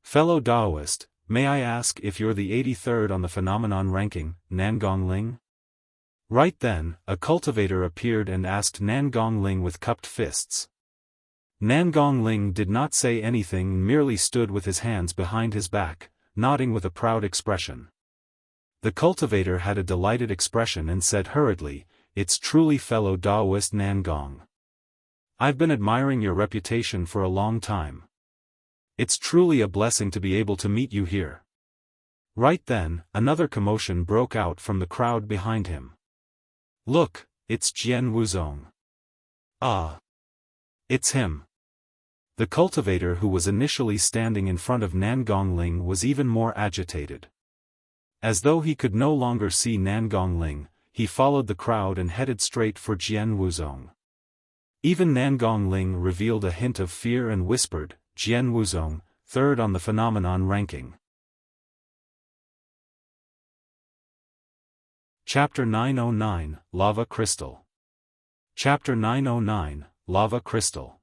"Fellow Daoist, may I ask if you're the 83rd on the phenomenon ranking, Nangong Ling?" Right then, a cultivator appeared and asked Nangong Ling with cupped fists. Nangong Ling did not say anything and merely stood with his hands behind his back, nodding with a proud expression. The cultivator had a delighted expression and said hurriedly, "It's truly fellow Daoist Nangong. I've been admiring your reputation for a long time. It's truly a blessing to be able to meet you here." Right then, another commotion broke out from the crowd behind him. "Look, it's Jian Wuzong." "Ah! It's him." The cultivator who was initially standing in front of Nangongling was even more agitated. As though he could no longer see Nangongling, he followed the crowd and headed straight for Jian Wuzong. Even Nangongling revealed a hint of fear and whispered, "Jian Wuzong, third on the phenomenon ranking." Chapter 909, Lava Crystal. Chapter 909, Lava Crystal.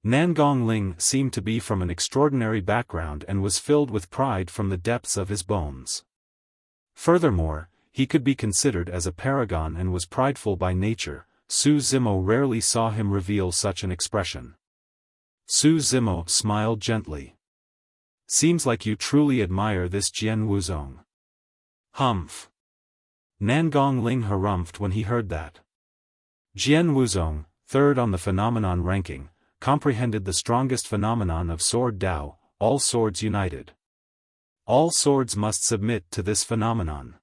Nangongling seemed to be from an extraordinary background and was filled with pride from the depths of his bones. Furthermore, he could be considered as a paragon and was prideful by nature. Su Zimo rarely saw him reveal such an expression. Su Zimo smiled gently. "Seems like you truly admire this Jian Wuzong." "Humph." Nangongling harumphed when he heard that. Jian Wuzong, third on the phenomenon ranking, comprehended the strongest phenomenon of sword Dao, all swords united. All swords must submit to this phenomenon.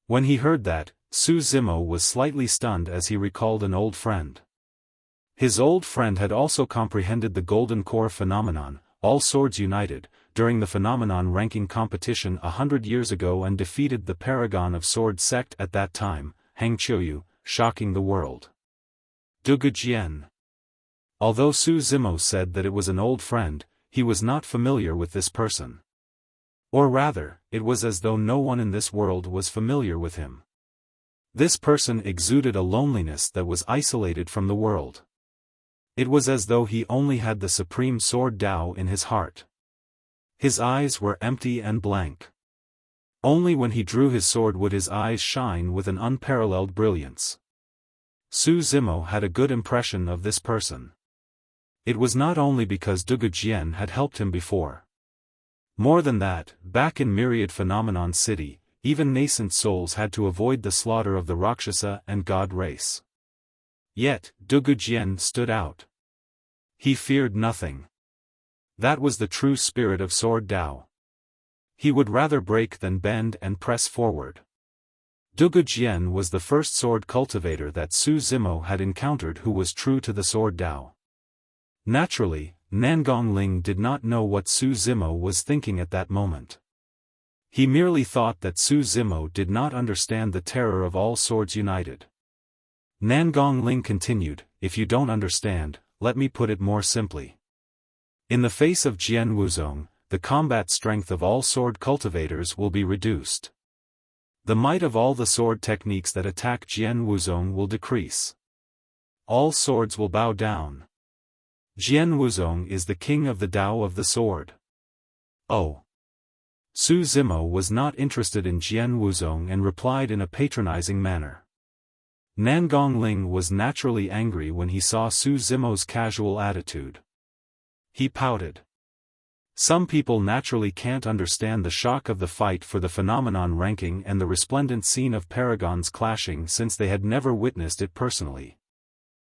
When he heard that, Su Zimo was slightly stunned as he recalled an old friend. His old friend had also comprehended the Golden Core phenomenon, all swords united, during the phenomenon ranking competition 100 years ago and defeated the paragon of sword sect at that time, Hang Qiuyu, shocking the world. Dugu Jian. Although Su Zimo said that it was an old friend, he was not familiar with this person. Or rather, it was as though no one in this world was familiar with him. This person exuded a loneliness that was isolated from the world. It was as though he only had the supreme sword Dao in his heart. His eyes were empty and blank. Only when he drew his sword would his eyes shine with an unparalleled brilliance. Su Zimo had a good impression of this person. It was not only because Dugu Jian had helped him before. More than that, back in Myriad Phenomenon City, even nascent souls had to avoid the slaughter of the Rakshasa and God race. Yet, Dugu Jian stood out. He feared nothing. That was the true spirit of Sword Dao. He would rather break than bend and press forward. Dugu Jian was the first sword cultivator that Su Zimo had encountered who was true to the Sword Dao. Naturally, Nangongling did not know what Su Zimo was thinking at that moment. He merely thought that Su Zimo did not understand the terror of all swords united. Nangongling continued, "If you don't understand, let me put it more simply. In the face of Jian Wuzong, the combat strength of all sword cultivators will be reduced. The might of all the sword techniques that attack Jian Wuzong will decrease. All swords will bow down. Jian Wuzong is the king of the Dao of the sword." "Oh." Su Zimo was not interested in Jian Wuzong and replied in a patronizing manner. Nangongling was naturally angry when he saw Su Zimo's casual attitude. He pouted. Some people naturally can't understand the shock of the fight for the phenomenon ranking and the resplendent scene of paragons clashing since they had never witnessed it personally.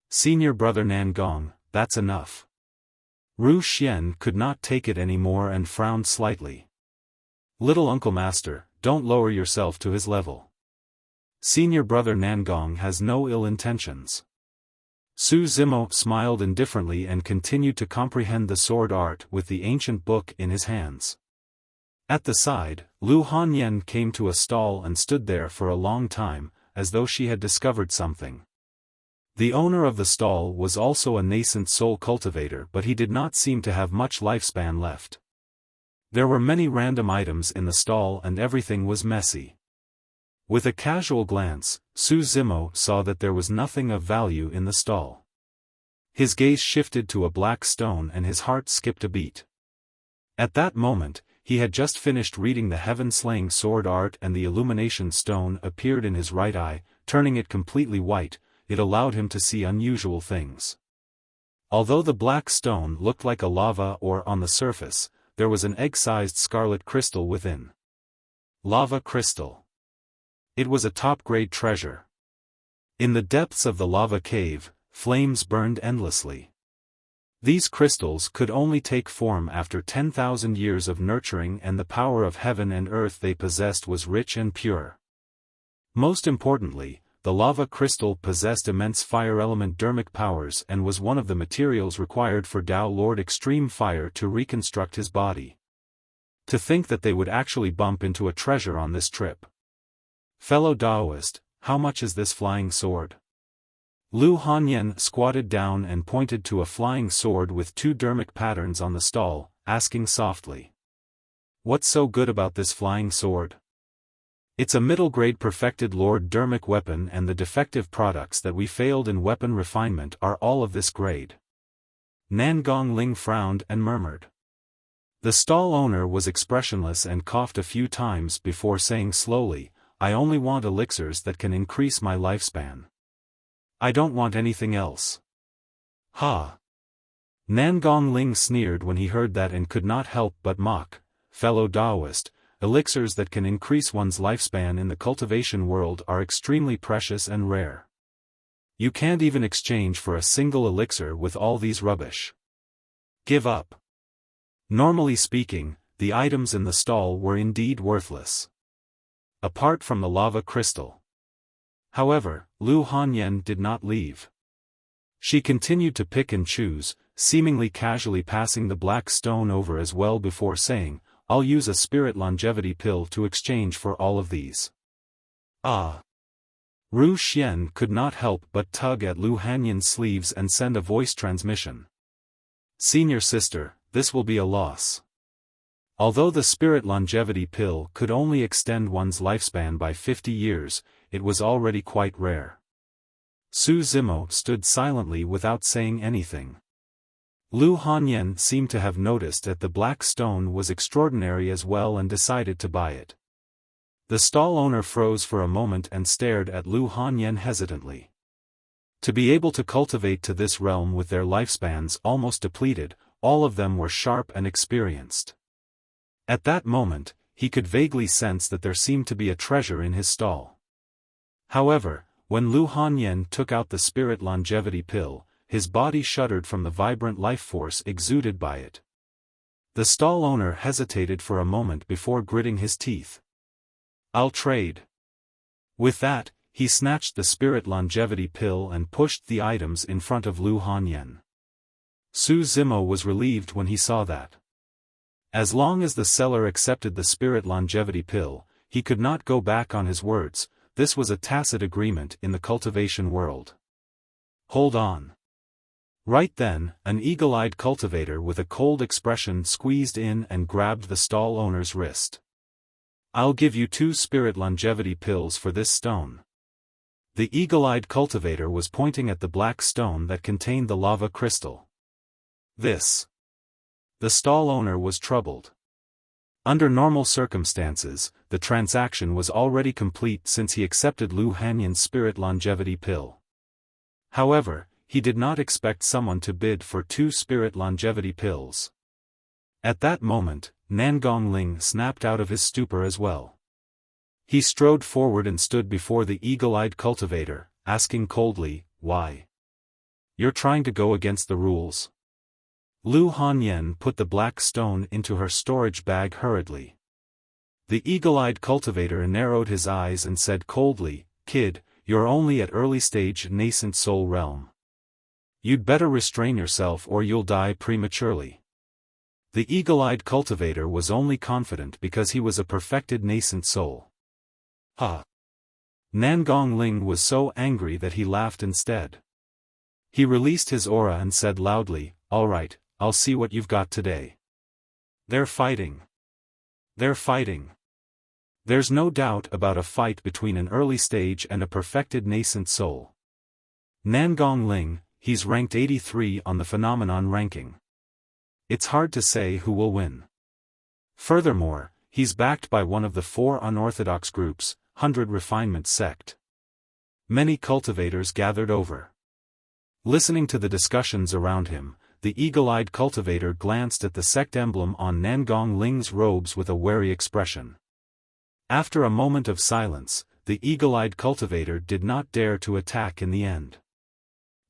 "Senior brother Nangong, that's enough." Ru Xian could not take it anymore and frowned slightly. "Little Uncle Master, don't lower yourself to his level. Senior brother Nangong has no ill intentions." Su Zimo smiled indifferently and continued to comprehend the sword art with the ancient book in his hands. At the side, Lu Hanyan came to a stall and stood there for a long time, as though she had discovered something. The owner of the stall was also a nascent soul cultivator, but he did not seem to have much lifespan left. There were many random items in the stall and everything was messy. With a casual glance, Su Zimo saw that there was nothing of value in the stall. His gaze shifted to a black stone and his heart skipped a beat. At that moment, he had just finished reading the heaven-slaying sword art and the illumination stone appeared in his right eye, turning it completely white. It allowed him to see unusual things. Although the black stone looked like a lava ore on the surface, there was an egg-sized scarlet crystal within. Lava crystal. It was a top-grade treasure. In the depths of the lava cave, flames burned endlessly. These crystals could only take form after 10,000 years of nurturing, and the power of heaven and earth they possessed was rich and pure. Most importantly, the lava crystal possessed immense fire element dermic powers and was one of the materials required for Tao Lord Extreme Fire to reconstruct his body. To think that they would actually bump into a treasure on this trip. Fellow Taoist, how much is this flying sword? Lu Hanyan squatted down and pointed to a flying sword with 2 dermic patterns on the stall, asking softly. What's so good about this flying sword? It's a middle-grade perfected Lord dermic weapon, and the defective products that we failed in weapon refinement are all of this grade. Nangong Ling frowned and murmured. The stall owner was expressionless and coughed a few times before saying slowly, I only want elixirs that can increase my lifespan. I don't want anything else. Ha! Nangong Ling sneered when he heard that and could not help but mock. Fellow Taoist, elixirs that can increase one's lifespan in the cultivation world are extremely precious and rare. You can't even exchange for a single elixir with all these rubbish. Give up. Normally speaking, the items in the stall were indeed worthless. Apart from the lava crystal. However, Lu Hanyan did not leave. She continued to pick and choose, seemingly casually passing the black stone over as well before saying, I'll use a spirit longevity pill to exchange for all of these. Ah! Ru Xian could not help but tug at Lu Hanyan's sleeves and send a voice transmission. Senior sister, this will be a loss. Although the spirit longevity pill could only extend one's lifespan by 50 years, it was already quite rare. Su Zimo stood silently without saying anything. Lu Hanyan seemed to have noticed that the black stone was extraordinary as well and decided to buy it. The stall owner froze for a moment and stared at Lu Hanyan hesitantly. To be able to cultivate to this realm with their lifespans almost depleted, all of them were sharp and experienced. At that moment, he could vaguely sense that there seemed to be a treasure in his stall. However, when Lu Hanyan took out the spirit longevity pill, his body shuddered from the vibrant life force exuded by it. The stall owner hesitated for a moment before gritting his teeth. I'll trade. With that, he snatched the spirit longevity pill and pushed the items in front of Lu Hanyan. Su Zimo was relieved when he saw that. As long as the seller accepted the spirit longevity pill, he could not go back on his words. This was a tacit agreement in the cultivation world. Hold on. Right then, an eagle-eyed cultivator with a cold expression squeezed in and grabbed the stall owner's wrist. I'll give you 2 spirit longevity pills for this stone. The eagle-eyed cultivator was pointing at the black stone that contained the lava crystal. This. The stall owner was troubled. Under normal circumstances, the transaction was already complete since he accepted Lu Hanyan's spirit longevity pill. However, he did not expect someone to bid for 2 spirit longevity pills. At that moment, Nangong Ling snapped out of his stupor as well. He strode forward and stood before the eagle-eyed cultivator, asking coldly, why? You're trying to go against the rules. Lu Hanyan put the black stone into her storage bag hurriedly. The eagle-eyed cultivator narrowed his eyes and said coldly, Kid, you're only at early-stage nascent soul realm. You'd better restrain yourself or you'll die prematurely. The eagle-eyed cultivator was only confident because he was a perfected nascent soul. Ha! Nangong Ling was so angry that he laughed instead. He released his aura and said loudly, All right, I'll see what you've got today. They're fighting. They're fighting. There's no doubt about a fight between an early stage and a perfected nascent soul. Nangong Ling, he's ranked 83 on the phenomenon ranking. It's hard to say who will win. Furthermore, he's backed by one of the 4 unorthodox groups, 100 Refinement Sect. Many cultivators gathered over. Listening to the discussions around him, the eagle-eyed cultivator glanced at the sect emblem on Nangong Ling's robes with a wary expression. After a moment of silence, the eagle-eyed cultivator did not dare to attack in the end.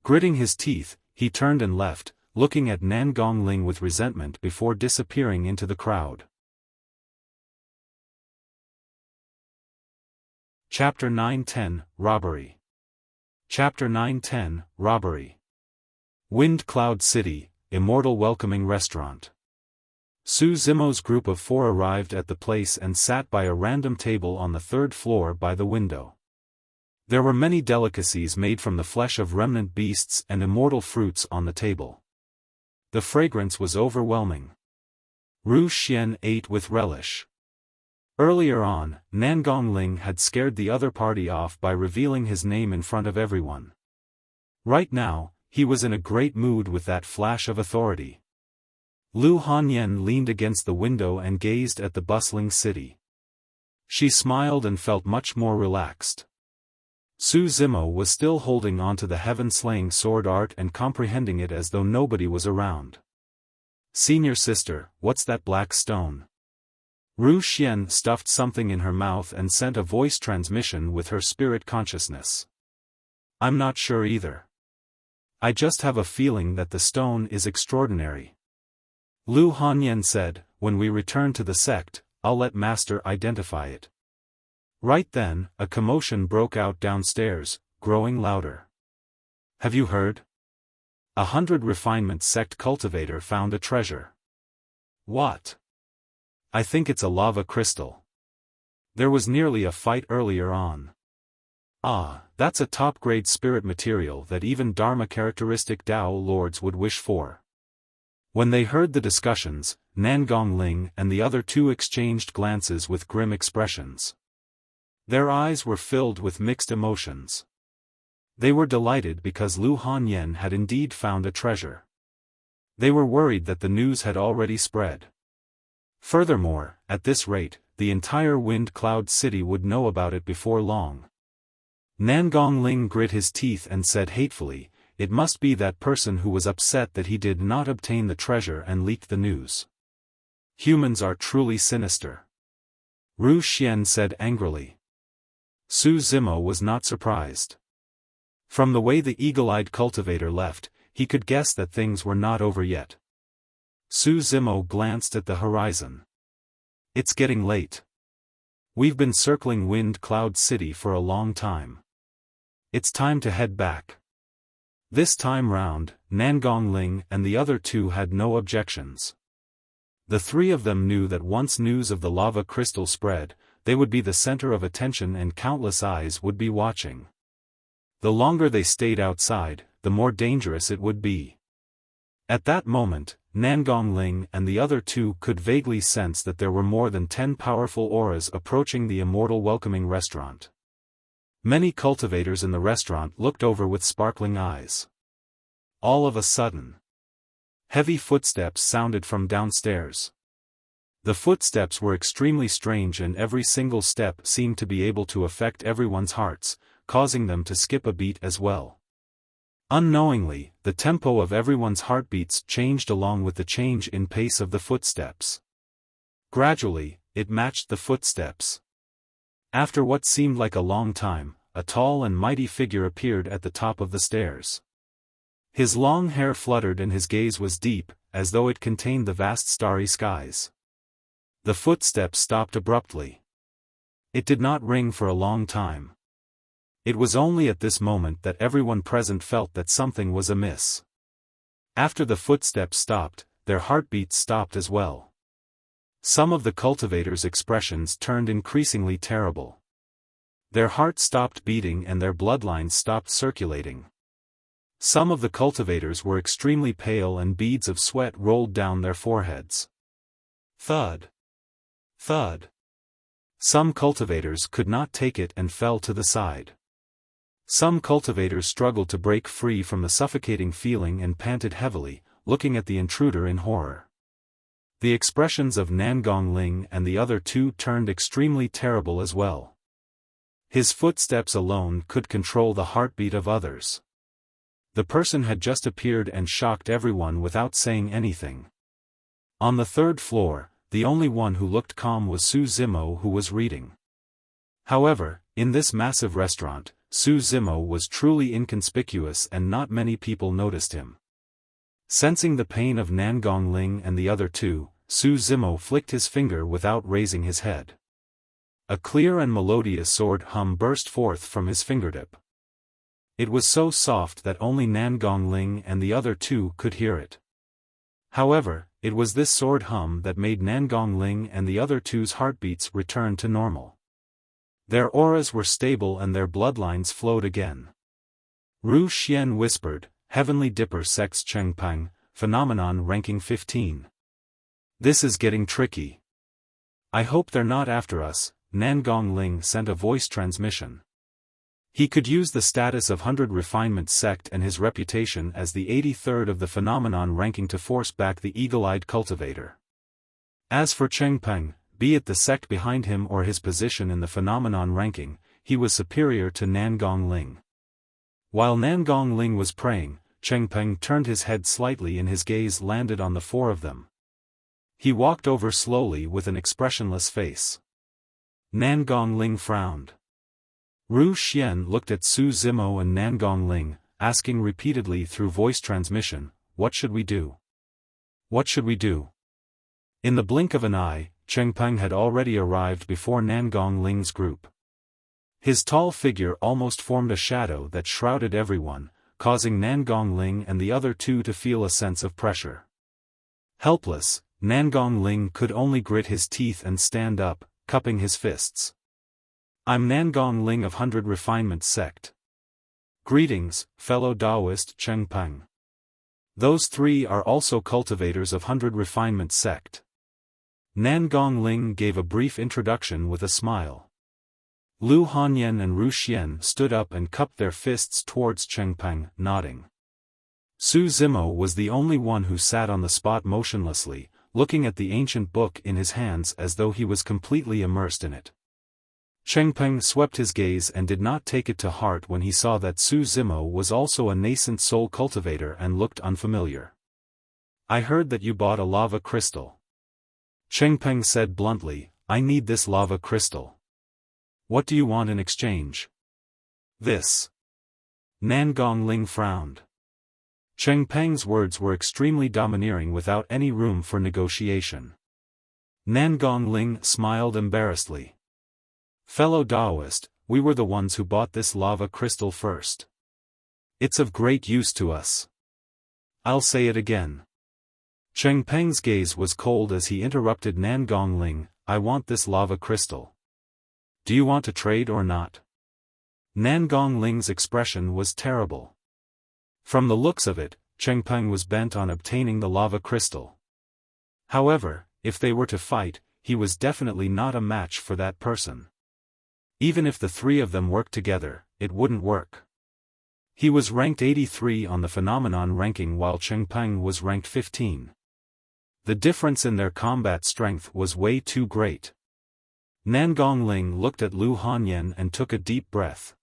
Gritting his teeth, he turned and left, looking at Nan Gongling with resentment before disappearing into the crowd. Chapter 9-10, Robbery. Chapter 9-10, Robbery. Wind Cloud City, Immortal Welcoming Restaurant. Su Zimo's group of 4 arrived at the place and sat by a random table on the 3rd floor by the window. There were many delicacies made from the flesh of remnant beasts and immortal fruits on the table. The fragrance was overwhelming. Ru Xian ate with relish. Earlier on, Nan Gongling had scared the other party off by revealing his name in front of everyone. Right now, he was in a great mood with that flash of authority. Lu Hanyan leaned against the window and gazed at the bustling city. She smiled and felt much more relaxed. Su Zimo was still holding on to the heaven-slaying sword art and comprehending it as though nobody was around. "Senior sister, what's that black stone?" Ru Xian stuffed something in her mouth and sent a voice transmission with her spirit consciousness. "I'm not sure either. I just have a feeling that the stone is extraordinary." Lu Hanyan said, "When we return to the sect, I'll let Master identify it." Right then, a commotion broke out downstairs, growing louder. "Have you heard? 100 refinement sect cultivator found a treasure." "What?" "I think it's a lava crystal. There was nearly a fight earlier on." "Ah, that's a top-grade spirit material that even Dharma characteristic Dao lords would wish for." When they heard the discussions, Nan Gongling and the other 2 exchanged glances with grim expressions. Their eyes were filled with mixed emotions. They were delighted because Lu Hanyan had indeed found a treasure. They were worried that the news had already spread. Furthermore, at this rate, the entire Wind Cloud City would know about it before long. Nan Gongling grit his teeth and said hatefully, "It must be that person who was upset that he did not obtain the treasure and leaked the news. Humans are truly sinister." Ru Xian said angrily. Su Zimo was not surprised. From the way the eagle-eyed cultivator left, he could guess that things were not over yet. Su Zimo glanced at the horizon. "It's getting late. We've been circling Wind Cloud City for a long time. It's time to head back." This time round, Nan Gongling and the other 2 had no objections. The 3 of them knew that once news of the lava crystal spread, they would be the center of attention and countless eyes would be watching. The longer they stayed outside, the more dangerous it would be. At that moment, Nan Gongling and the other 2 could vaguely sense that there were more than 10 powerful auras approaching the Immortal Welcoming Restaurant. Many cultivators in the restaurant looked over with sparkling eyes. All of a sudden, heavy footsteps sounded from downstairs. The footsteps were extremely strange and every single step seemed to be able to affect everyone's hearts, causing them to skip a beat as well. Unknowingly, the tempo of everyone's heartbeats changed along with the change in pace of the footsteps. Gradually, it matched the footsteps. After what seemed like a long time, a tall and mighty figure appeared at the top of the stairs. His long hair fluttered and his gaze was deep, as though it contained the vast starry skies. The footsteps stopped abruptly. It did not ring for a long time. It was only at this moment that everyone present felt that something was amiss. After the footsteps stopped, their heartbeats stopped as well. Some of the cultivators' expressions turned increasingly terrible. Their hearts stopped beating and their bloodlines stopped circulating. Some of the cultivators were extremely pale and beads of sweat rolled down their foreheads. Thud. Thud. Some cultivators could not take it and fell to the side. Some cultivators struggled to break free from the suffocating feeling and panted heavily, looking at the intruder in horror. The expressions of Nan Gongling and the other 2 turned extremely terrible as well. His footsteps alone could control the heartbeat of others. The person had just appeared and shocked everyone without saying anything. On the 3rd floor, the only one who looked calm was Su Zimo, who was reading. However, in this massive restaurant, Su Zimo was truly inconspicuous and not many people noticed him. Sensing the pain of Nangong Ling and the other two, Su Zimo flicked his finger without raising his head. A clear and melodious sword hum burst forth from his fingertip. It was so soft that only Nangong Ling and the other two could hear it. However, it was this sword hum that made Nangong Ling and the other two's heartbeats return to normal. Their auras were stable and their bloodlines flowed again. Ru Xian whispered, Heavenly Dipper Sects Chengpeng, Phenomenon ranking 15. This is getting tricky. I hope they're not after us. Nangong Ling sent a voice transmission. He could use the status of 100 Refinement Sect and his reputation as the 83rd of the Phenomenon ranking to force back the eagle-eyed cultivator. As for Chengpeng, be it the sect behind him or his position in the Phenomenon ranking, he was superior to Nangong Ling. While Nangong Ling was praying, Chengpeng turned his head slightly and his gaze landed on the four of them. He walked over slowly with an expressionless face. Nangong Ling frowned. Ru Xian looked at Su Zimo and Nangong Ling, asking repeatedly through voice transmission, What should we do? What should we do? In the blink of an eye, Chengpeng had already arrived before Nangong Ling's group. His tall figure almost formed a shadow that shrouded everyone, causing Nangong Ling and the other two to feel a sense of pressure. Helpless, Nangong Ling could only grit his teeth and stand up, cupping his fists. I'm Nangong Ling of 100 Refinement Sect. Greetings, fellow Taoist Chengpeng. Those three are also cultivators of 100 Refinement Sect. Nangong Ling gave a brief introduction with a smile. Lu Hanyan and Ru Xian stood up and cupped their fists towards Chengpeng, nodding. Su Zimo was the only one who sat on the spot motionlessly, looking at the ancient book in his hands as though he was completely immersed in it. Chengpeng swept his gaze and did not take it to heart when he saw that Su Zimo was also a nascent soul cultivator and looked unfamiliar. I heard that you bought a lava crystal. Chengpeng said bluntly, I need this lava crystal. What do you want in exchange? This. Nangong Ling frowned. Chengpeng's words were extremely domineering without any room for negotiation. Nangong Ling smiled embarrassedly. Fellow Taoist, we were the ones who bought this lava crystal first. It's of great use to us. I'll say it again. Chengpeng's gaze was cold as he interrupted Nangong Ling, I want this lava crystal. Do you want to trade or not? Nangong Ling's expression was terrible. From the looks of it, Chengpeng was bent on obtaining the lava crystal. However, if they were to fight, he was definitely not a match for that person. Even if the three of them worked together, it wouldn't work. He was ranked 83 on the Phenomenon ranking while Chengpeng was ranked 15. The difference in their combat strength was way too great. Nangong Ling looked at Lu Hanyan and took a deep breath.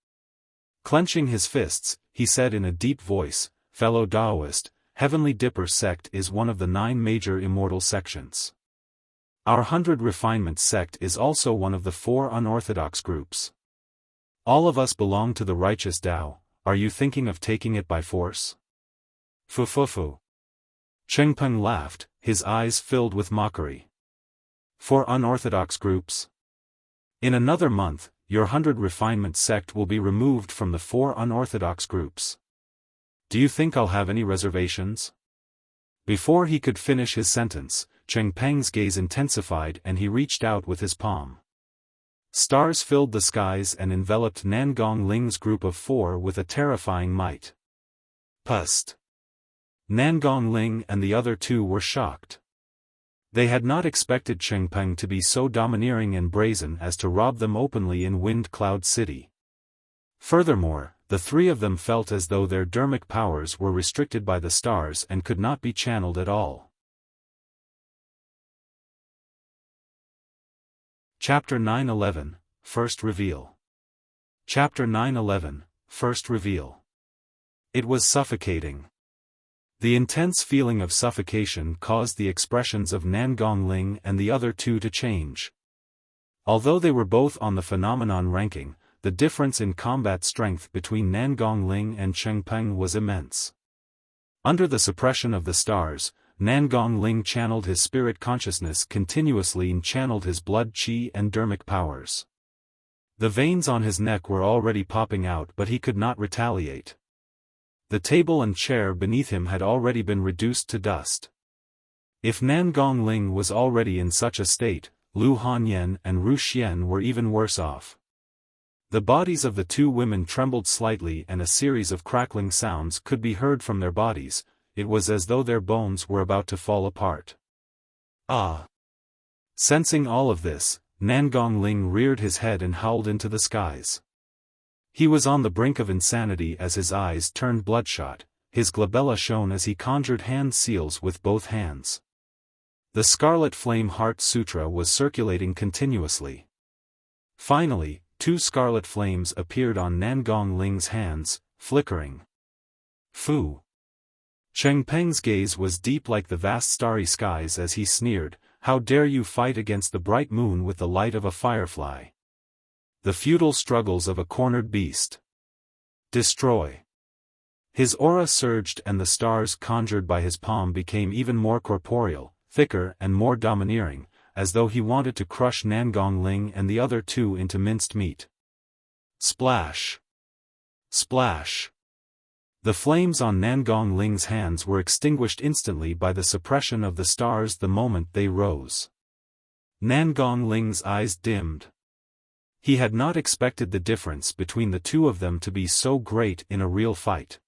Clenching his fists, he said in a deep voice, Fellow Taoist, Heavenly Dipper Sect is one of the 9 major immortal sections. Our 100 Refinement Sect is also one of the 4 unorthodox groups. All of us belong to the righteous Tao, are you thinking of taking it by force? Fu. Chengpeng laughed, his eyes filled with mockery. 4 unorthodox groups? In another month, your 100 Refinement Sect will be removed from the 4 unorthodox groups. Do you think I'll have any reservations? Before he could finish his sentence, Chengpeng's gaze intensified and he reached out with his palm. Stars filled the skies and enveloped Nangong Ling's group of 4 with a terrifying might. Pust. Nangong Ling and the other two were shocked. They had not expected Chengpeng to be so domineering and brazen as to rob them openly in Wind Cloud City. Furthermore, the three of them felt as though their dermic powers were restricted by the stars and could not be channeled at all. Chapter 9-11, First Reveal. Chapter 9-11, First Reveal. It was suffocating. The intense feeling of suffocation caused the expressions of Nangong Ling and the other two to change. Although they were both on the Phenomenon ranking, the difference in combat strength between Nangong and Chengpeng was immense. Under the suppression of the stars, Nangong channeled his spirit consciousness continuously and channeled his blood qi and dermic powers. The veins on his neck were already popping out, but he could not retaliate. The table and chair beneath him had already been reduced to dust. If Nangong was already in such a state, Lu Hanyan and Ru Xian were even worse off. The bodies of the two women trembled slightly and a series of crackling sounds could be heard from their bodies. It was as though their bones were about to fall apart. Ah! Sensing all of this, Nangong reared his head and howled into the skies. He was on the brink of insanity as his eyes turned bloodshot, his glabella shone as he conjured hand seals with both hands. The Scarlet Flame Heart Sutra was circulating continuously. Finally, two scarlet flames appeared on Nangong hands, flickering. Fu! Chengpeng's gaze was deep like the vast starry skies as he sneered, "How dare you fight against the bright moon with the light of a firefly? The futile struggles of a cornered beast. Destroy!" His aura surged and the stars conjured by his palm became even more corporeal, thicker and more domineering, as though he wanted to crush Nangong and the other two into minced meat. Splash! Splash! The flames on Nangong hands were extinguished instantly by the suppression of the stars the moment they rose. Nangong eyes dimmed. He had not expected the difference between the two of them to be so great in a real fight.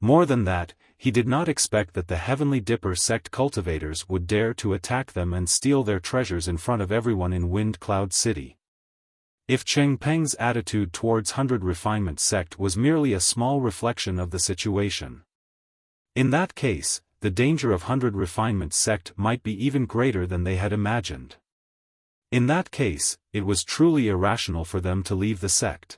More than that, he did not expect that the Heavenly Dipper sect cultivators would dare to attack them and steal their treasures in front of everyone in Wind Cloud City. If Chengpeng's attitude towards 100 Refinement sect was merely a small reflection of the situation, in that case, the danger of 100 Refinement sect might be even greater than they had imagined. In that case, it was truly irrational for them to leave the sect.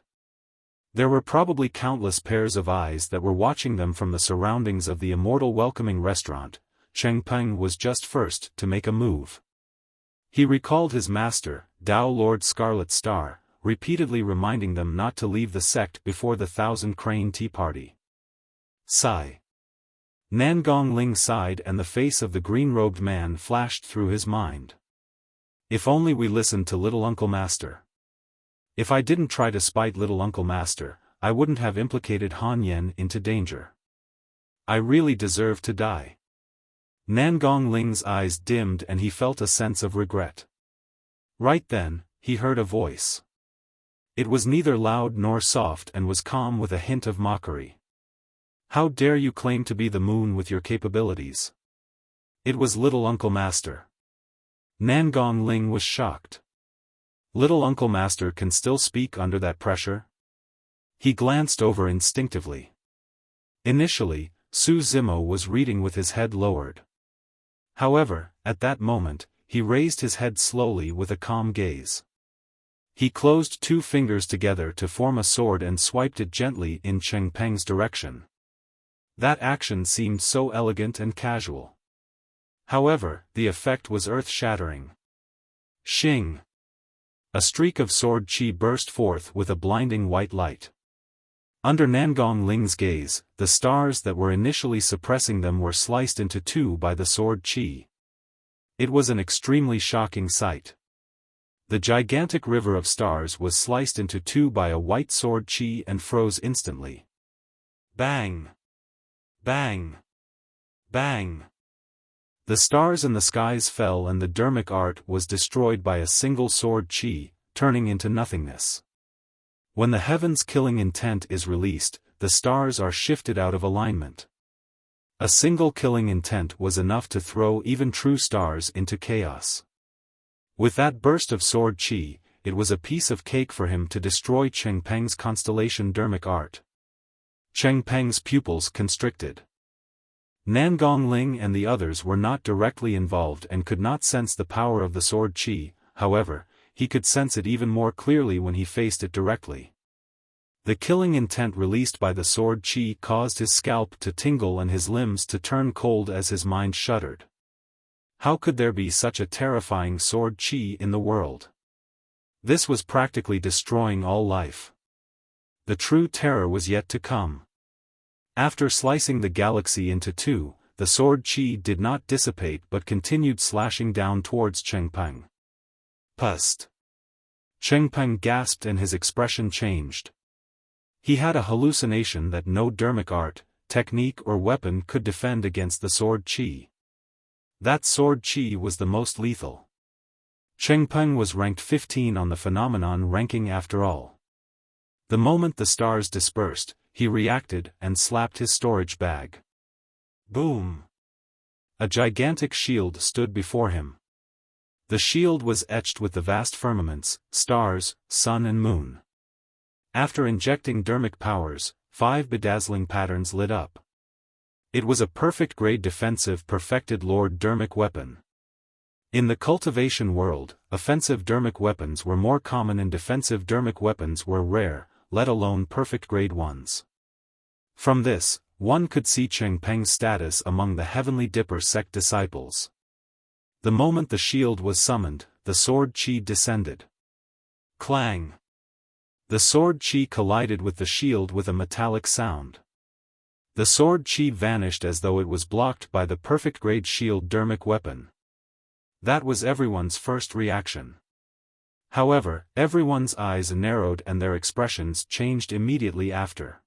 There were probably countless pairs of eyes that were watching them from the surroundings of the Immortal welcoming restaurant. Chengpeng was just first to make a move. He recalled his master, Dao Lord Scarlet Star, repeatedly reminding them not to leave the sect before the 1,000 Crane Tea Party. Sigh. Nangong sighed and the face of the green-robed man flashed through his mind. If only we listened to Little Uncle Master. If I didn't try to spite Little Uncle Master, I wouldn't have implicated Han Yen into danger. I really deserve to die. Nangong eyes dimmed and he felt a sense of regret. Right then, he heard a voice. It was neither loud nor soft and was calm with a hint of mockery. How dare you claim to be the moon with your capabilities? It was Little Uncle Master. Nangong was shocked. Little Uncle Master can still speak under that pressure? He glanced over instinctively. Initially, Su Zimo was reading with his head lowered. However, at that moment, he raised his head slowly with a calm gaze. He closed two fingers together to form a sword and swiped it gently in Chengpeng's direction. That action seemed so elegant and casual. However, the effect was earth-shattering. Xing! A streak of sword qi burst forth with a blinding white light. Under Nangong gaze, the stars that were initially suppressing them were sliced into two by the sword qi. It was an extremely shocking sight. The gigantic river of stars was sliced into two by a white sword qi and froze instantly. Bang! Bang! Bang! The stars in the skies fell and the dermic art was destroyed by a single sword qi, turning into nothingness. When the heaven's killing intent is released, the stars are shifted out of alignment. A single killing intent was enough to throw even true stars into chaos. With that burst of sword qi, it was a piece of cake for him to destroy Chengpeng's constellation dermic art. Chengpeng's pupils constricted. Nangong and the others were not directly involved and could not sense the power of the sword qi, however, he could sense it even more clearly when he faced it directly. The killing intent released by the sword qi caused his scalp to tingle and his limbs to turn cold as his mind shuddered. How could there be such a terrifying sword qi in the world? This was practically destroying all life. The true terror was yet to come. After slicing the galaxy into two, the sword qi did not dissipate but continued slashing down towards Chengpeng. Pust! Chengpeng gasped and his expression changed. He had a hallucination that no dermic art, technique or weapon could defend against the sword qi. That sword qi was the most lethal. Chengpeng was ranked 15 on the phenomenon ranking after all. The moment the stars dispersed, he reacted and slapped his storage bag. Boom! A gigantic shield stood before him. The shield was etched with the vast firmaments, stars, sun and moon. After injecting dermic powers, 5 bedazzling patterns lit up. It was a perfect-grade defensive perfected Lord dermic weapon. In the cultivation world, offensive dermic weapons were more common and defensive dermic weapons were rare, let alone perfect-grade ones. From this, one could see Chengpeng's status among the Heavenly Dipper sect disciples. The moment the shield was summoned, the sword qi descended. Clang! The sword qi collided with the shield with a metallic sound. The sword qi vanished as though it was blocked by the perfect-grade shield dermic weapon. That was everyone's first reaction. However, everyone's eyes narrowed and their expressions changed immediately after.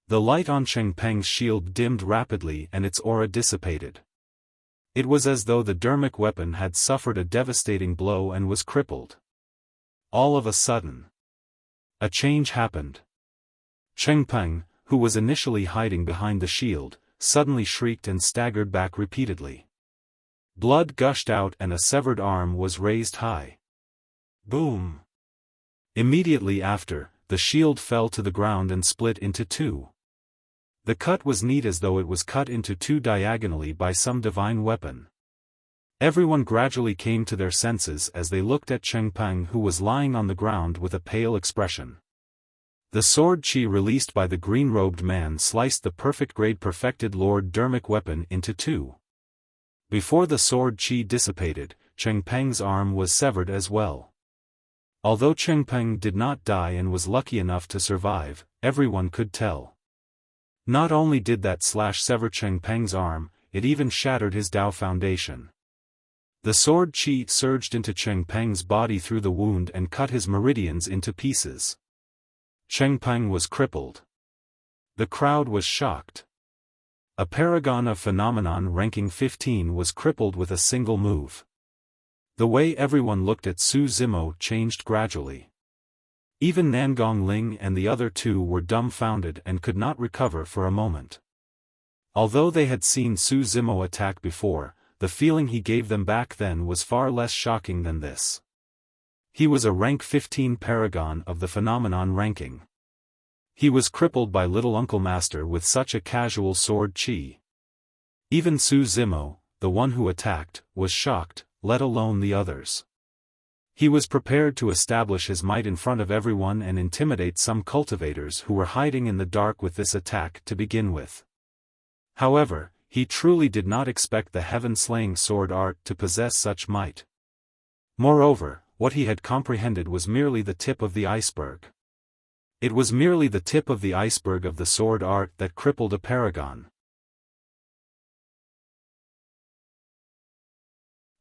The light on Chengpeng's shield dimmed rapidly and its aura dissipated. It was as though the dermic weapon had suffered a devastating blow and was crippled. All of a sudden, a change happened. Chengpeng, who was initially hiding behind the shield, suddenly shrieked and staggered back repeatedly. Blood gushed out and a severed arm was raised high. Boom! Immediately after, the shield fell to the ground and split into two. The cut was neat as though it was cut into two diagonally by some divine weapon. Everyone gradually came to their senses as they looked at Chengpeng, who was lying on the ground with a pale expression. The sword qi released by the green-robed man sliced the perfect-grade perfected Lord dermic weapon into two. Before the sword qi dissipated, Chengpeng's arm was severed as well. Although Chengpeng did not die and was lucky enough to survive, everyone could tell. Not only did that slash sever Chengpeng's arm, it even shattered his Dao foundation. The sword qi surged into Chengpeng's body through the wound and cut his meridians into pieces. Chengpeng was crippled. The crowd was shocked. A paragon of phenomenon ranking 15 was crippled with a single move. The way everyone looked at Su Zimo changed gradually. Even Nangong Ling and the other two were dumbfounded and could not recover for a moment. Although they had seen Su Zimo attack before, the feeling he gave them back then was far less shocking than this. He was a rank 15 paragon of the phenomenon ranking. He was crippled by Little Uncle Master with such a casual sword qi. Even Su Zimo, the one who attacked, was shocked, let alone the others. He was prepared to establish his might in front of everyone and intimidate some cultivators who were hiding in the dark with this attack to begin with. However, he truly did not expect the heaven-slaying sword art to possess such might. Moreover, what he had comprehended was merely the tip of the iceberg. It was merely the tip of the iceberg of the sword art that crippled a paragon.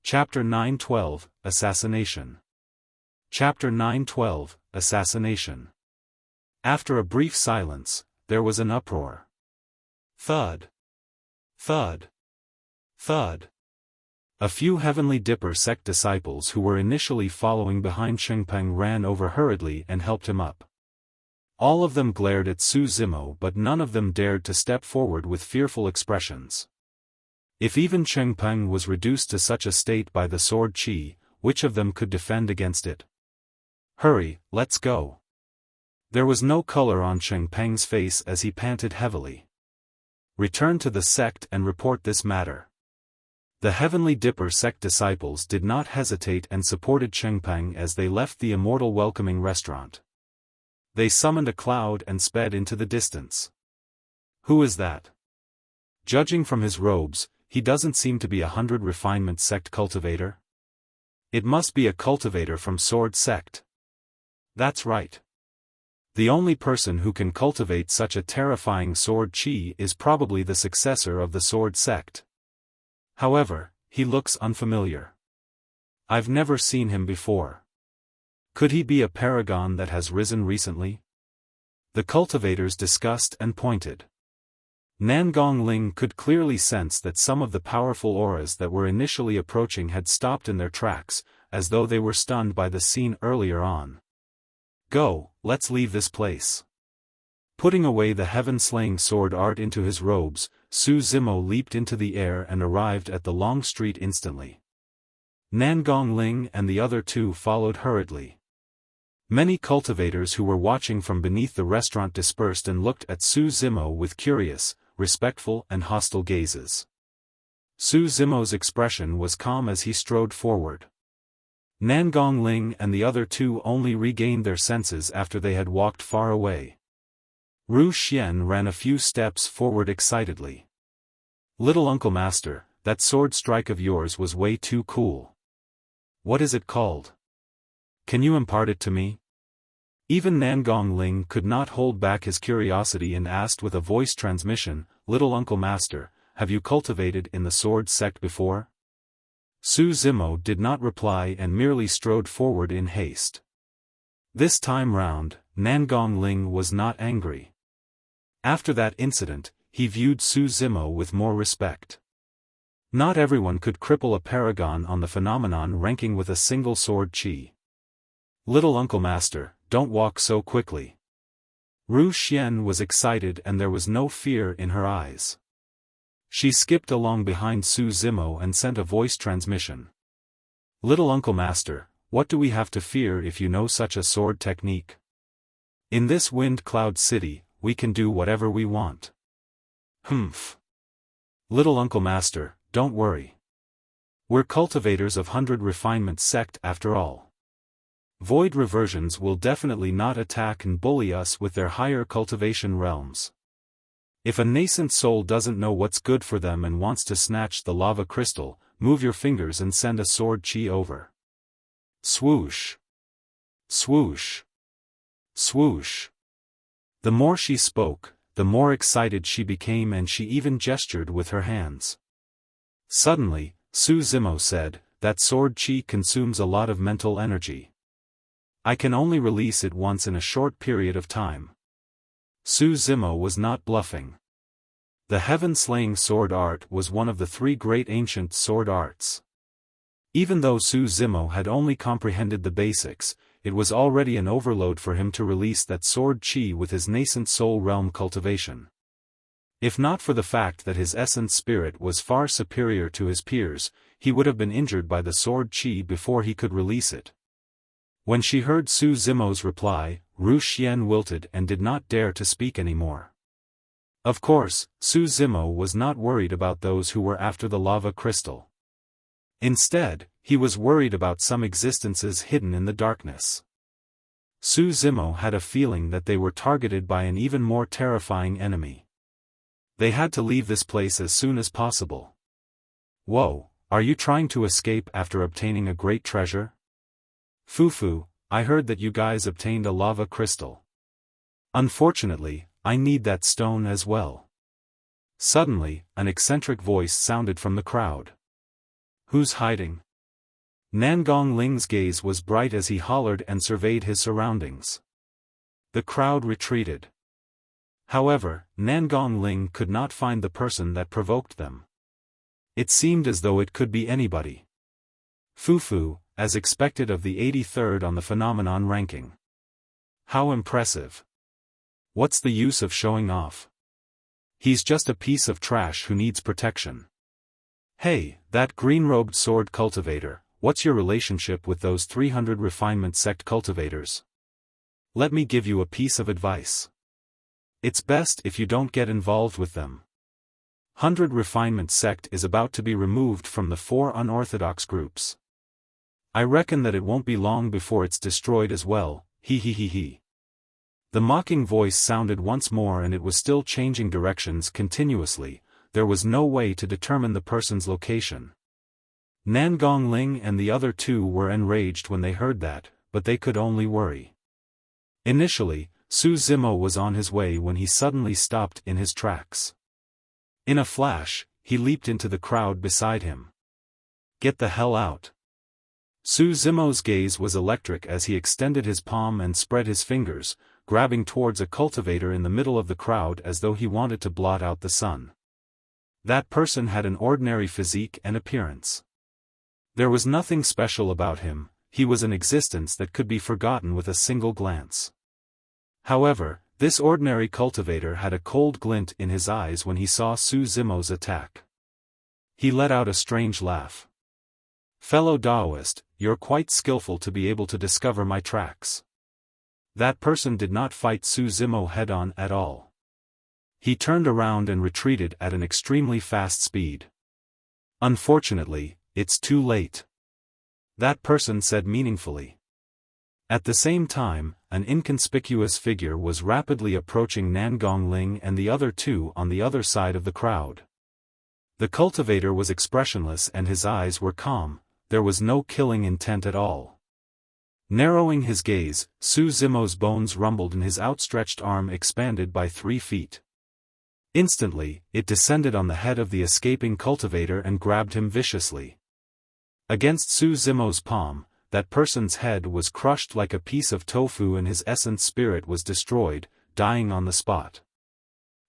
Chapter 9:12, Assassination. Chapter 9:12, Assassination. After a brief silence, there was an uproar. Thud. Thud. Thud. A few Heavenly Dipper sect disciples who were initially following behind Chengpeng ran over hurriedly and helped him up. All of them glared at Su Zimo, but none of them dared to step forward with fearful expressions. If even Chengpeng was reduced to such a state by the sword qi, which of them could defend against it? Hurry, let's go. There was no color on Chengpeng's face as he panted heavily. Return to the sect and report this matter. The Heavenly Dipper sect disciples did not hesitate and supported Chengpeng as they left the Immortal welcoming restaurant. They summoned a cloud and sped into the distance. Who is that? Judging from his robes, he doesn't seem to be 100 refinement sect cultivator. It must be a cultivator from Sword Sect. That's right. The only person who can cultivate such a terrifying sword chi is probably the successor of the Sword Sect. However, he looks unfamiliar. I've never seen him before. Could he be a paragon that has risen recently? The cultivators discussed and pointed. Nangong Ling could clearly sense that some of the powerful auras that were initially approaching had stopped in their tracks, as though they were stunned by the scene earlier on. Go, let's leave this place. Putting away the heaven-slaying sword art into his robes, Su Zimo leaped into the air and arrived at the long street instantly. Nangong Ling and the other two followed hurriedly. Many cultivators who were watching from beneath the restaurant dispersed and looked at Su Zimo with curious, respectful and hostile gazes. Su Zimo's expression was calm as he strode forward. Nangong Ling and the other two only regained their senses after they had walked far away. Ru Xian ran a few steps forward excitedly. Little Uncle Master, that sword strike of yours was way too cool. What is it called? Can you impart it to me? Even Nangong Ling could not hold back his curiosity and asked with a voice transmission, Little Uncle Master, have you cultivated in the Sword Sect before? Su Zimo did not reply and merely strode forward in haste. This time round, Nangong Ling was not angry. After that incident, he viewed Su Zimo with more respect. Not everyone could cripple a paragon on the phenomenon ranking with a single sword chi. Little Uncle Master, don't walk so quickly. Ru Xian was excited and there was no fear in her eyes. She skipped along behind Su Zimo and sent a voice transmission. Little Uncle Master, what do we have to fear if you know such a sword technique? In this wind cloud city, we can do whatever we want. Humph. Little Uncle Master, don't worry. We're cultivators of 100 Refinement Sect after all. Void reversions will definitely not attack and bully us with their higher cultivation realms. If a nascent soul doesn't know what's good for them and wants to snatch the lava crystal, move your fingers and send a sword chi over. Swoosh. Swoosh. Swoosh. The more she spoke, the more excited she became and she even gestured with her hands. Suddenly, Su Zimo said, that sword chi consumes a lot of mental energy. I can only release it once in a short period of time. Su Zimo was not bluffing. The heaven-slaying sword art was one of the 3 great ancient sword arts. Even though Su Zimo had only comprehended the basics, it was already an overload for him to release that sword chi with his nascent soul realm cultivation. If not for the fact that his essence spirit was far superior to his peers, he would have been injured by the sword chi before he could release it. When she heard Su Zimo's reply, Ru Xian wilted and did not dare to speak anymore. Of course, Su Zimo was not worried about those who were after the lava crystal. Instead, he was worried about some existences hidden in the darkness. Su Zimo had a feeling that they were targeted by an even more terrifying enemy. They had to leave this place as soon as possible. Whoa, are you trying to escape after obtaining a great treasure? Fufu, I heard that you guys obtained a lava crystal. Unfortunately, I need that stone as well. Suddenly, an eccentric voice sounded from the crowd. Who's hiding? Nangong Ling's gaze was bright as he hollered and surveyed his surroundings. The crowd retreated. However, Nangong Ling could not find the person that provoked them. It seemed as though it could be anybody. Fufu, as expected of the 83rd on the phenomenon ranking. How impressive. What's the use of showing off? He's just a piece of trash who needs protection. Hey, that green-robed sword cultivator, what's your relationship with those 300 Refinement Sect cultivators? Let me give you a piece of advice. It's best if you don't get involved with them. 100 Refinement Sect is about to be removed from the 4 unorthodox groups. I reckon that it won't be long before it's destroyed as well, he. The mocking voice sounded once more and it was still changing directions continuously. There was no way to determine the person's location. Nangong Ling and the other two were enraged when they heard that, but they could only worry. Initially, Su Zimo was on his way when he suddenly stopped in his tracks. In a flash, he leaped into the crowd beside him. "Get the hell out!" Su Zimo's gaze was electric as he extended his palm and spread his fingers, grabbing towards a cultivator in the middle of the crowd as though he wanted to blot out the sun. That person had an ordinary physique and appearance. There was nothing special about him, he was an existence that could be forgotten with a single glance. However, this ordinary cultivator had a cold glint in his eyes when he saw Su Zimo's attack. He let out a strange laugh. "Fellow Taoist, you're quite skillful to be able to discover my tracks." That person did not fight Su Zimo head-on at all. He turned around and retreated at an extremely fast speed. "Unfortunately, it's too late," that person said meaningfully. At the same time, an inconspicuous figure was rapidly approaching Nangong Ling and the other two on the other side of the crowd. The cultivator was expressionless and his eyes were calm, there was no killing intent at all. Narrowing his gaze, Su Zimo's bones rumbled and his outstretched arm expanded by 3 feet. Instantly, it descended on the head of the escaping cultivator and grabbed him viciously. Against Su Zimo's palm, that person's head was crushed like a piece of tofu and his essence spirit was destroyed, dying on the spot.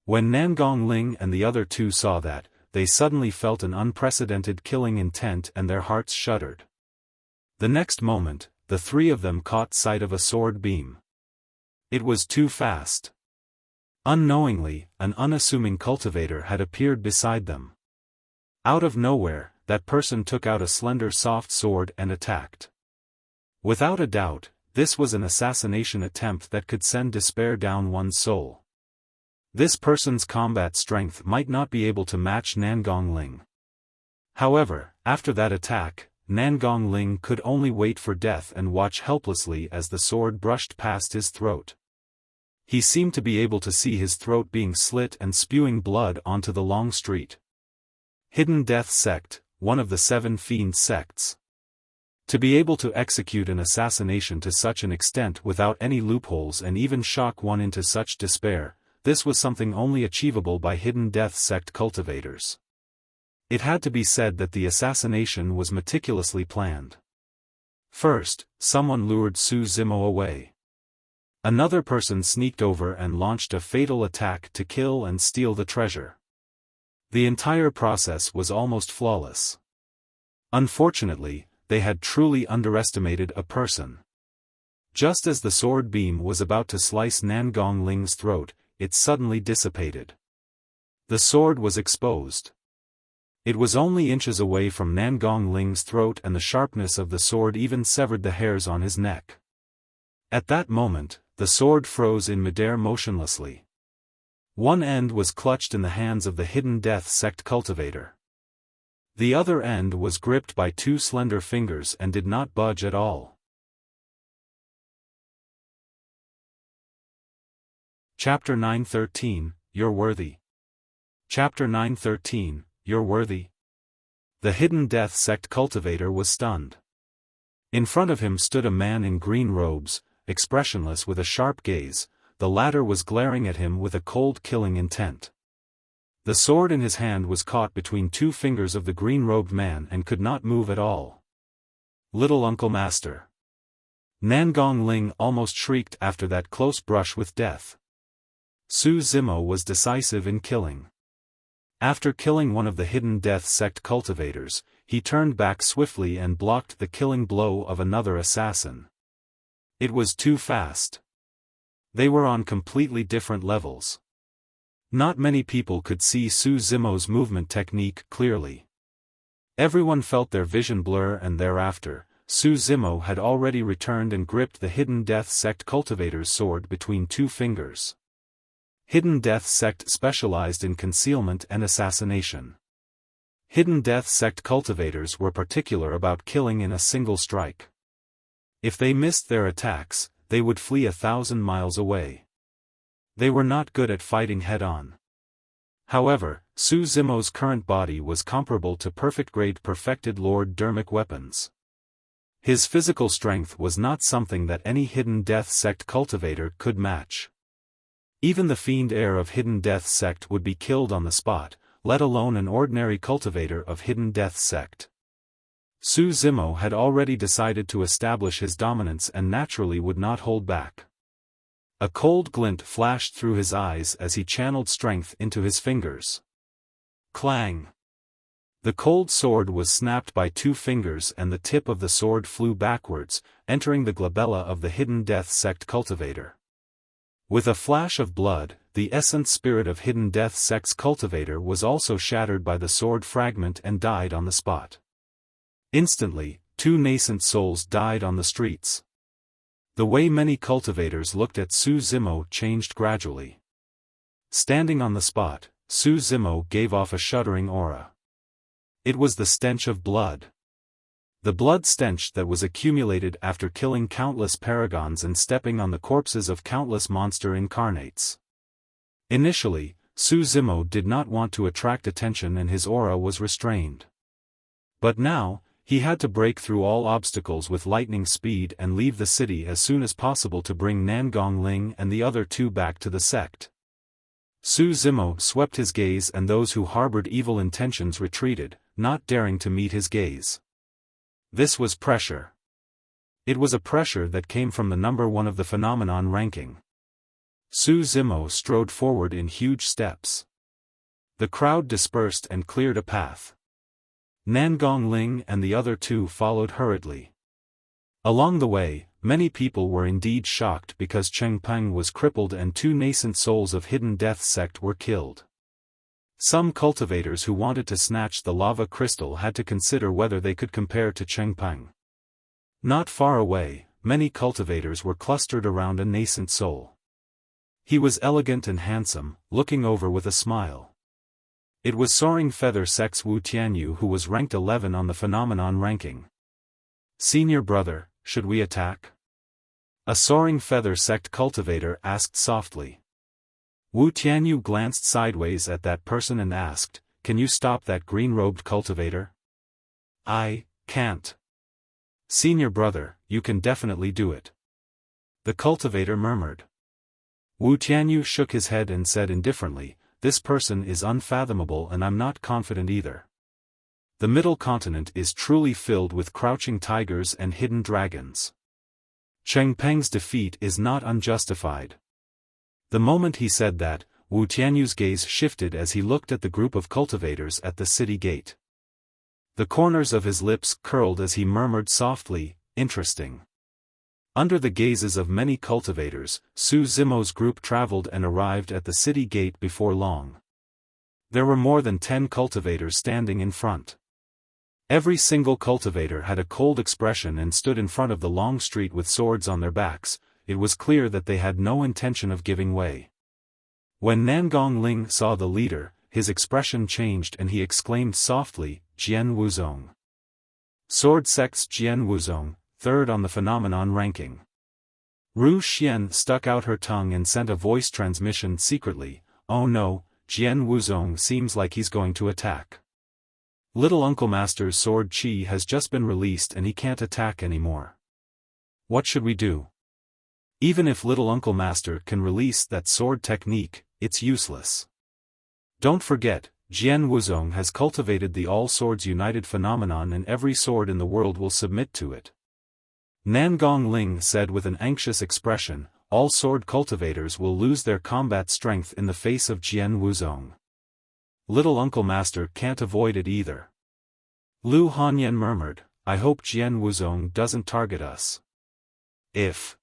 When Nangong Ling and the other two saw that, they suddenly felt an unprecedented killing intent and their hearts shuddered. The next moment, the three of them caught sight of a sword beam. It was too fast. Unknowingly, an unassuming cultivator had appeared beside them. Out of nowhere, that person took out a slender soft sword and attacked. Without a doubt, this was an assassination attempt that could send despair down one's soul. This person's combat strength might not be able to match Nangong Ling. However, after that attack, Nangong Ling could only wait for death and watch helplessly as the sword brushed past his throat. He seemed to be able to see his throat being slit and spewing blood onto the long street. Hidden Death Sect, one of the 7 fiend sects. To be able to execute an assassination to such an extent without any loopholes and even shock one into such despair, this was something only achievable by Hidden Death Sect cultivators. It had to be said that the assassination was meticulously planned. First, someone lured Su Zimo away. Another person sneaked over and launched a fatal attack to kill and steal the treasure. The entire process was almost flawless. Unfortunately, they had truly underestimated a person. Just as the sword beam was about to slice Nangong Ling's throat, it suddenly dissipated. The sword was exposed. It was only inches away from Nangong Ling's throat and the sharpness of the sword even severed the hairs on his neck. At that moment, the sword froze in midair motionlessly. One end was clutched in the hands of the Hidden Death Sect cultivator. The other end was gripped by 2 slender fingers and did not budge at all. Chapter 9:13, You're Worthy. Chapter 9:13, You're Worthy. The Hidden Death Sect cultivator was stunned. In front of him stood a man in green robes, expressionless with a sharp gaze. The latter was glaring at him with a cold killing intent. The sword in his hand was caught between 2 fingers of the green-robed man and could not move at all. Little Uncle Master. Nangong Ling almost shrieked after that close brush with death. Su Zimo was decisive in killing. After killing one of the Hidden Death Sect cultivators, he turned back swiftly and blocked the killing blow of another assassin. It was too fast. They were on completely different levels. Not many people could see Su Zimo's movement technique clearly. Everyone felt their vision blur and thereafter, Su Zimo had already returned and gripped the Hidden Death Sect cultivator's sword between 2 fingers. Hidden Death Sect specialized in concealment and assassination. Hidden Death Sect cultivators were particular about killing in a single strike. If they missed their attacks, they would flee 1,000 miles away. They were not good at fighting head-on. However, Su Zimo's current body was comparable to perfect-grade perfected Lord Dermic weapons. His physical strength was not something that any Hidden Death Sect cultivator could match. Even the Fiend Heir of Hidden Death Sect would be killed on the spot, let alone an ordinary cultivator of Hidden Death Sect. Su Zimo had already decided to establish his dominance and naturally would not hold back. A cold glint flashed through his eyes as he channeled strength into his fingers. Clang! The cold sword was snapped by 2 fingers and the tip of the sword flew backwards, entering the glabella of the Hidden Death Sect cultivator. With a flash of blood, the essence spirit of Hidden Death Sect's cultivator was also shattered by the sword fragment and died on the spot. Instantly, 2 nascent souls died on the streets. The way many cultivators looked at Su Zimo changed gradually. Standing on the spot, Su Zimo gave off a shuddering aura. It was the stench of blood. The blood stench that was accumulated after killing countless paragons and stepping on the corpses of countless monster incarnates. Initially, Su Zimo did not want to attract attention and his aura was restrained. But now, he had to break through all obstacles with lightning speed and leave the city as soon as possible to bring Nangong Ling and the other 2 back to the sect. Su Zimo swept his gaze and those who harbored evil intentions retreated, not daring to meet his gaze. This was pressure. It was a pressure that came from the number 1 of the phenomenon ranking. Su Zimo strode forward in huge steps. The crowd dispersed and cleared a path. Nangong Ling and the other 2 followed hurriedly. Along the way, many people were indeed shocked because Chengpeng was crippled and 2 nascent souls of Hidden Death Sect were killed. Some cultivators who wanted to snatch the lava crystal had to consider whether they could compare to Chengpeng. Not far away, many cultivators were clustered around a nascent soul. He was elegant and handsome, looking over with a smile. It was Soaring Feather Sect's Wu Tianyu who was ranked 11 on the phenomenon ranking. "Senior brother, should we attack?" A Soaring Feather Sect cultivator asked softly. Wu Tianyu glanced sideways at that person and asked, "Can you stop that green-robed cultivator?" "I can't." "Senior brother, you can definitely do it." The cultivator murmured. Wu Tianyu shook his head and said indifferently, "This person is unfathomable and I'm not confident either. The Middle Continent is truly filled with crouching tigers and hidden dragons. Chengpeng's defeat is not unjustified." The moment he said that, Wu Tianyu's gaze shifted as he looked at the group of cultivators at the city gate. The corners of his lips curled as he murmured softly, "Interesting." Under the gazes of many cultivators, Su Zimo's group traveled and arrived at the city gate before long. There were more than 10 cultivators standing in front. Every single cultivator had a cold expression and stood in front of the long street with swords on their backs. It was clear that they had no intention of giving way. When Nangong Ling saw the leader, his expression changed and he exclaimed softly, "Jian Wuzong." Sword Sect's Jian Wuzong, 3rd on the phenomenon ranking. Ru Xian stuck out her tongue and sent a voice transmission secretly, "Oh no, Jian Wuzong seems like he's going to attack. Little Uncle Master's sword Qi has just been released and he can't attack anymore. What should we do? Even if Little Uncle Master can release that sword technique, it's useless. Don't forget, Jian Wuzong has cultivated the All Swords United phenomenon and every sword in the world will submit to it." Nangong Ling said with an anxious expression, "All sword cultivators will lose their combat strength in the face of Jian Wuzong. Little Uncle Master can't avoid it either." Lu Hanyan murmured, "I hope Jian Wuzong doesn't target us." If.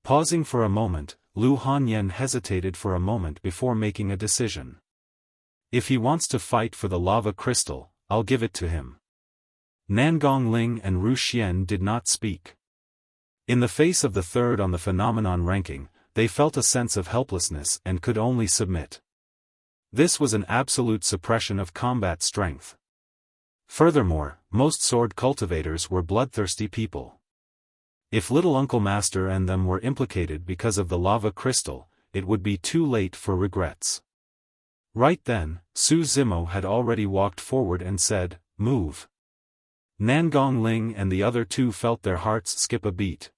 Pausing for a moment, Lu Hanyan hesitated for a moment before making a decision. "If he wants to fight for the lava crystal, I'll give it to him." Nangong Ling and Ru Xian did not speak. In the face of the 3rd on the phenomenon ranking, they felt a sense of helplessness and could only submit. This was an absolute suppression of combat strength. Furthermore, most sword cultivators were bloodthirsty people. If Little Uncle Master and them were implicated because of the lava crystal, it would be too late for regrets. Right then, Su Zimo had already walked forward and said, "Move." Nangong Ling and the other two felt their hearts skip a beat.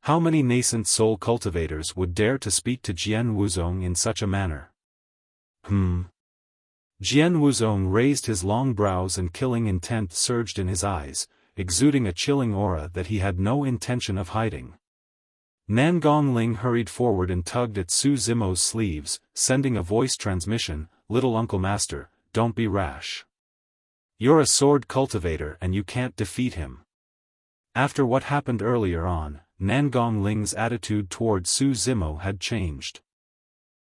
How many nascent soul cultivators would dare to speak to Jian Wuzong in such a manner? Jian Wuzong raised his long brows and killing intent surged in his eyes, exuding a chilling aura that he had no intention of hiding. Nangong Ling hurried forward and tugged at Su Zimo's sleeves, sending a voice transmission, "Little Uncle Master, don't be rash. You're a sword cultivator and you can't defeat him." After what happened earlier on, Nangong Ling's attitude toward Su Zimo had changed.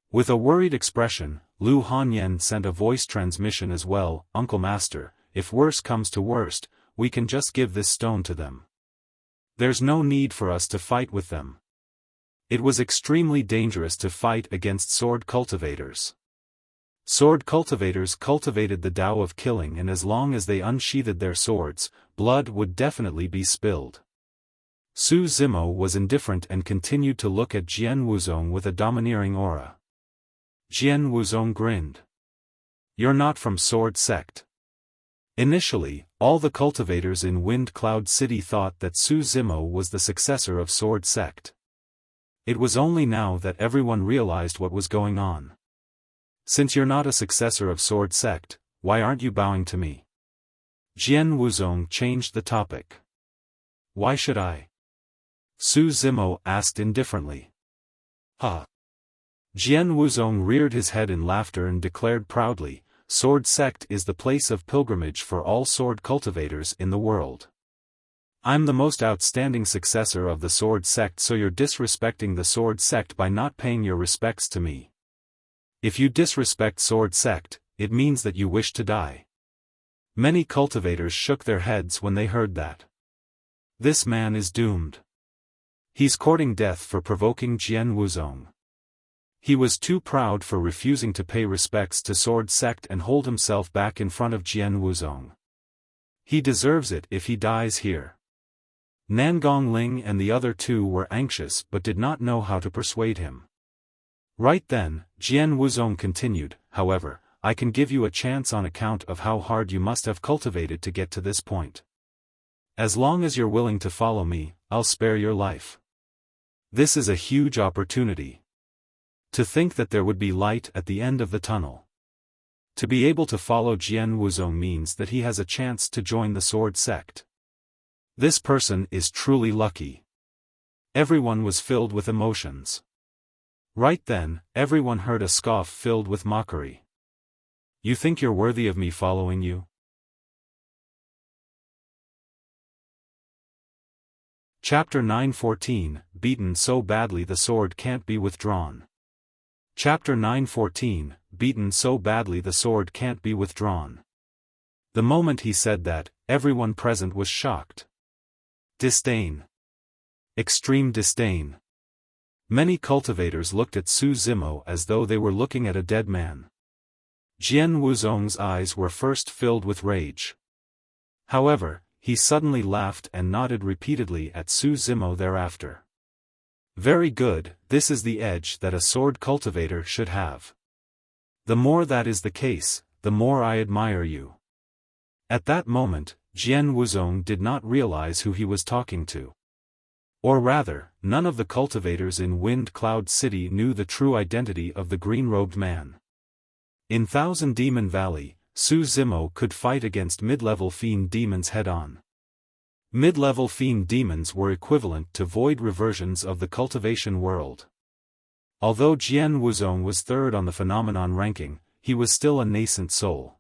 With a worried expression, Lu Hanyan sent a voice transmission as well, "Uncle Master, if worse comes to worst, we can just give this stone to them. There's no need for us to fight with them." It was extremely dangerous to fight against sword cultivators. Sword cultivators cultivated the Tao of killing, and as long as they unsheathed their swords, blood would definitely be spilled. Su Zimo was indifferent and continued to look at Jian Wuzong with a domineering aura. Jian Wuzong grinned. "You're not from Sword Sect." Initially, all the cultivators in Wind Cloud City thought that Su Zimo was the successor of Sword Sect. It was only now that everyone realized what was going on. "Since you're not a successor of Sword Sect, why aren't you bowing to me?" Jian Wuzong changed the topic. "Why should I?" Su Zimo asked indifferently. "Huh." Jian Wuzong reared his head in laughter and declared proudly, "Sword Sect is the place of pilgrimage for all sword cultivators in the world. I'm the most outstanding successor of the Sword Sect, so you're disrespecting the Sword Sect by not paying your respects to me. If you disrespect Sword Sect, it means that you wish to die." Many cultivators shook their heads when they heard that. This man is doomed. He's courting death for provoking Jian Wuzong. He was too proud for refusing to pay respects to Sword Sect and hold himself back in front of Jian Wuzong. He deserves it if he dies here. Nangong Ling and the other two were anxious but did not know how to persuade him. Right then, Jian Wuzong continued, "However, I can give you a chance on account of how hard you must have cultivated to get to this point. As long as you're willing to follow me, I'll spare your life. This is a huge opportunity. To think that there would be light at the end of the tunnel. To be able to follow Jian Wuzong means that he has a chance to join the Sword Sect. This person is truly lucky." Everyone was filled with emotions. Right then, everyone heard a scoff filled with mockery. "You think you're worthy of me following you?" Chapter 914, Beaten so badly the sword can't be withdrawn. Chapter 914, Beaten so badly the sword can't be withdrawn. The moment he said that, everyone present was shocked. Disdain. Extreme disdain. Many cultivators looked at Su Zimo as though they were looking at a dead man. Jian Wuzong's eyes were first filled with rage. However, he suddenly laughed and nodded repeatedly at Su Zimo thereafter. "Very good, this is the edge that a sword cultivator should have. The more that is the case, the more I admire you." At that moment, Jian Wuzong did not realize who he was talking to. Or rather, none of the cultivators in Wind Cloud City knew the true identity of the green-robed man. In Thousand Demon Valley, Su Zimo could fight against mid-level fiend demons head-on. Mid-level fiend demons were equivalent to void reversions of the cultivation world. Although Jian Wuzong was third on the phenomenon ranking, he was still a nascent soul.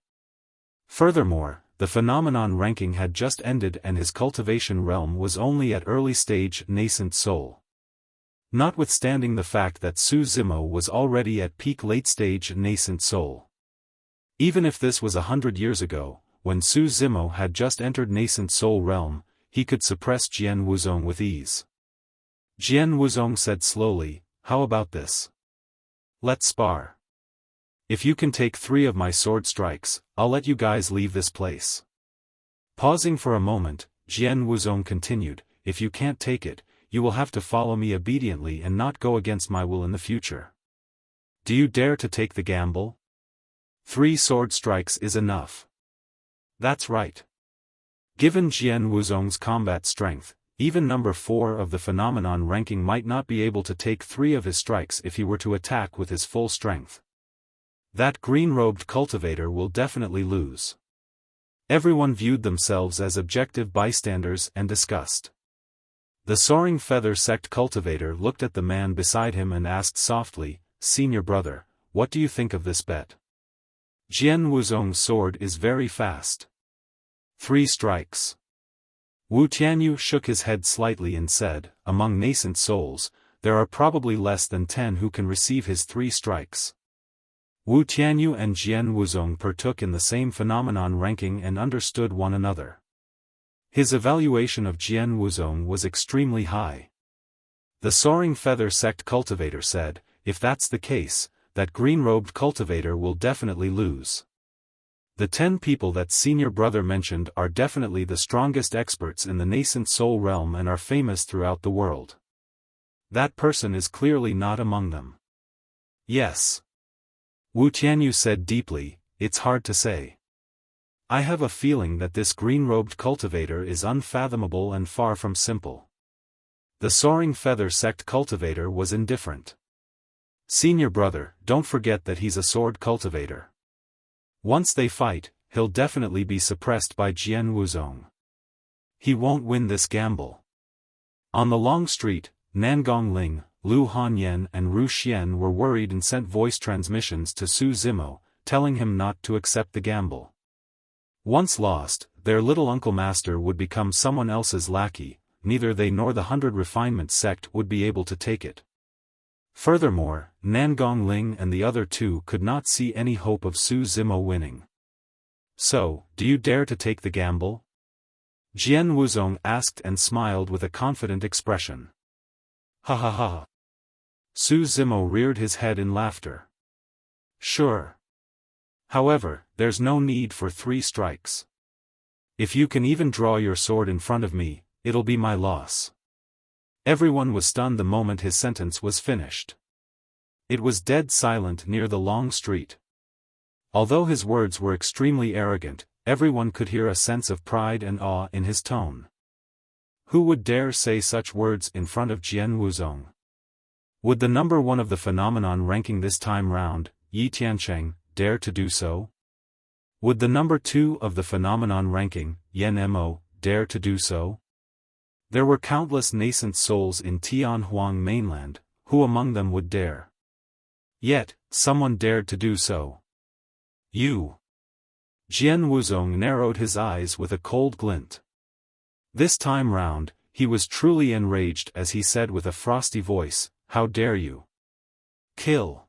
Furthermore, the phenomenon ranking had just ended and his cultivation realm was only at early stage nascent soul. Notwithstanding the fact that Su Zimo was already at peak late stage nascent soul. Even if this was 100 years ago, when Su Zimo had just entered nascent soul realm, he could suppress Jian Wuzong with ease. Jian Wuzong said slowly, "How about this? Let's spar. If you can take 3 of my sword strikes, I'll let you guys leave this place." Pausing for a moment, Jian Wuzong continued, "If you can't take it, you will have to follow me obediently and not go against my will in the future. Do you dare to take the gamble?" 3 sword strikes is enough. That's right. Given Jian Wuzong's combat strength, even number 4 of the phenomenon ranking might not be able to take 3 of his strikes if he were to attack with his full strength. That green-robed cultivator will definitely lose. Everyone viewed themselves as objective bystanders and discussed. The soaring feather sect cultivator looked at the man beside him and asked softly, "Senior brother, what do you think of this bet?" Jian Wuzong's sword is very fast. 3 strikes. Wu Tianyu shook his head slightly and said, "Among nascent souls, there are probably less than 10 who can receive his 3 strikes." Wu Tianyu and Jian Wuzong partook in the same phenomenon ranking and understood one another. His evaluation of Jian Wuzong was extremely high. The soaring feather sect cultivator said, "If that's the case, that green-robed cultivator will definitely lose. The 10 people that senior brother mentioned are definitely the strongest experts in the nascent soul realm and are famous throughout the world. That person is clearly not among them." "Yes." Wu Tianyu said deeply, "It's hard to say. I have a feeling that this green-robed cultivator is unfathomable and far from simple." The soaring feather sect cultivator was indifferent. "Senior brother, don't forget that he's a sword cultivator. Once they fight, he'll definitely be suppressed by Jian Wuzong. He won't win this gamble." On the long street, Nangong Ling, Lu Hanyan and Ru Xian were worried and sent voice transmissions to Su Zimo, telling him not to accept the gamble. Once lost, their little uncle master would become someone else's lackey, neither they nor the 100 Refinement sect would be able to take it. Furthermore, Nangong Ling and the other 2 could not see any hope of Su Zimo winning. "So, do you dare to take the gamble?" Jian Wuzong asked and smiled with a confident expression. "Ha ha ha." Su Zimo reared his head in laughter. "Sure. However, there's no need for 3 strikes. If you can even draw your sword in front of me, it'll be my loss." Everyone was stunned the moment his sentence was finished. It was dead silent near the long street. Although his words were extremely arrogant, everyone could hear a sense of pride and awe in his tone. Who would dare say such words in front of Jian Wuzong? Would the number 1 of the phenomenon ranking this time round, Yi Tiancheng, dare to do so? Would the number 2 of the phenomenon ranking, Yan Mo, dare to do so? There were countless nascent souls in Tianhuang mainland, who among them would dare? Yet, someone dared to do so. "You." Jian Wuzong narrowed his eyes with a cold glint. This time round, he was truly enraged as he said with a frosty voice, "How dare you? Kill."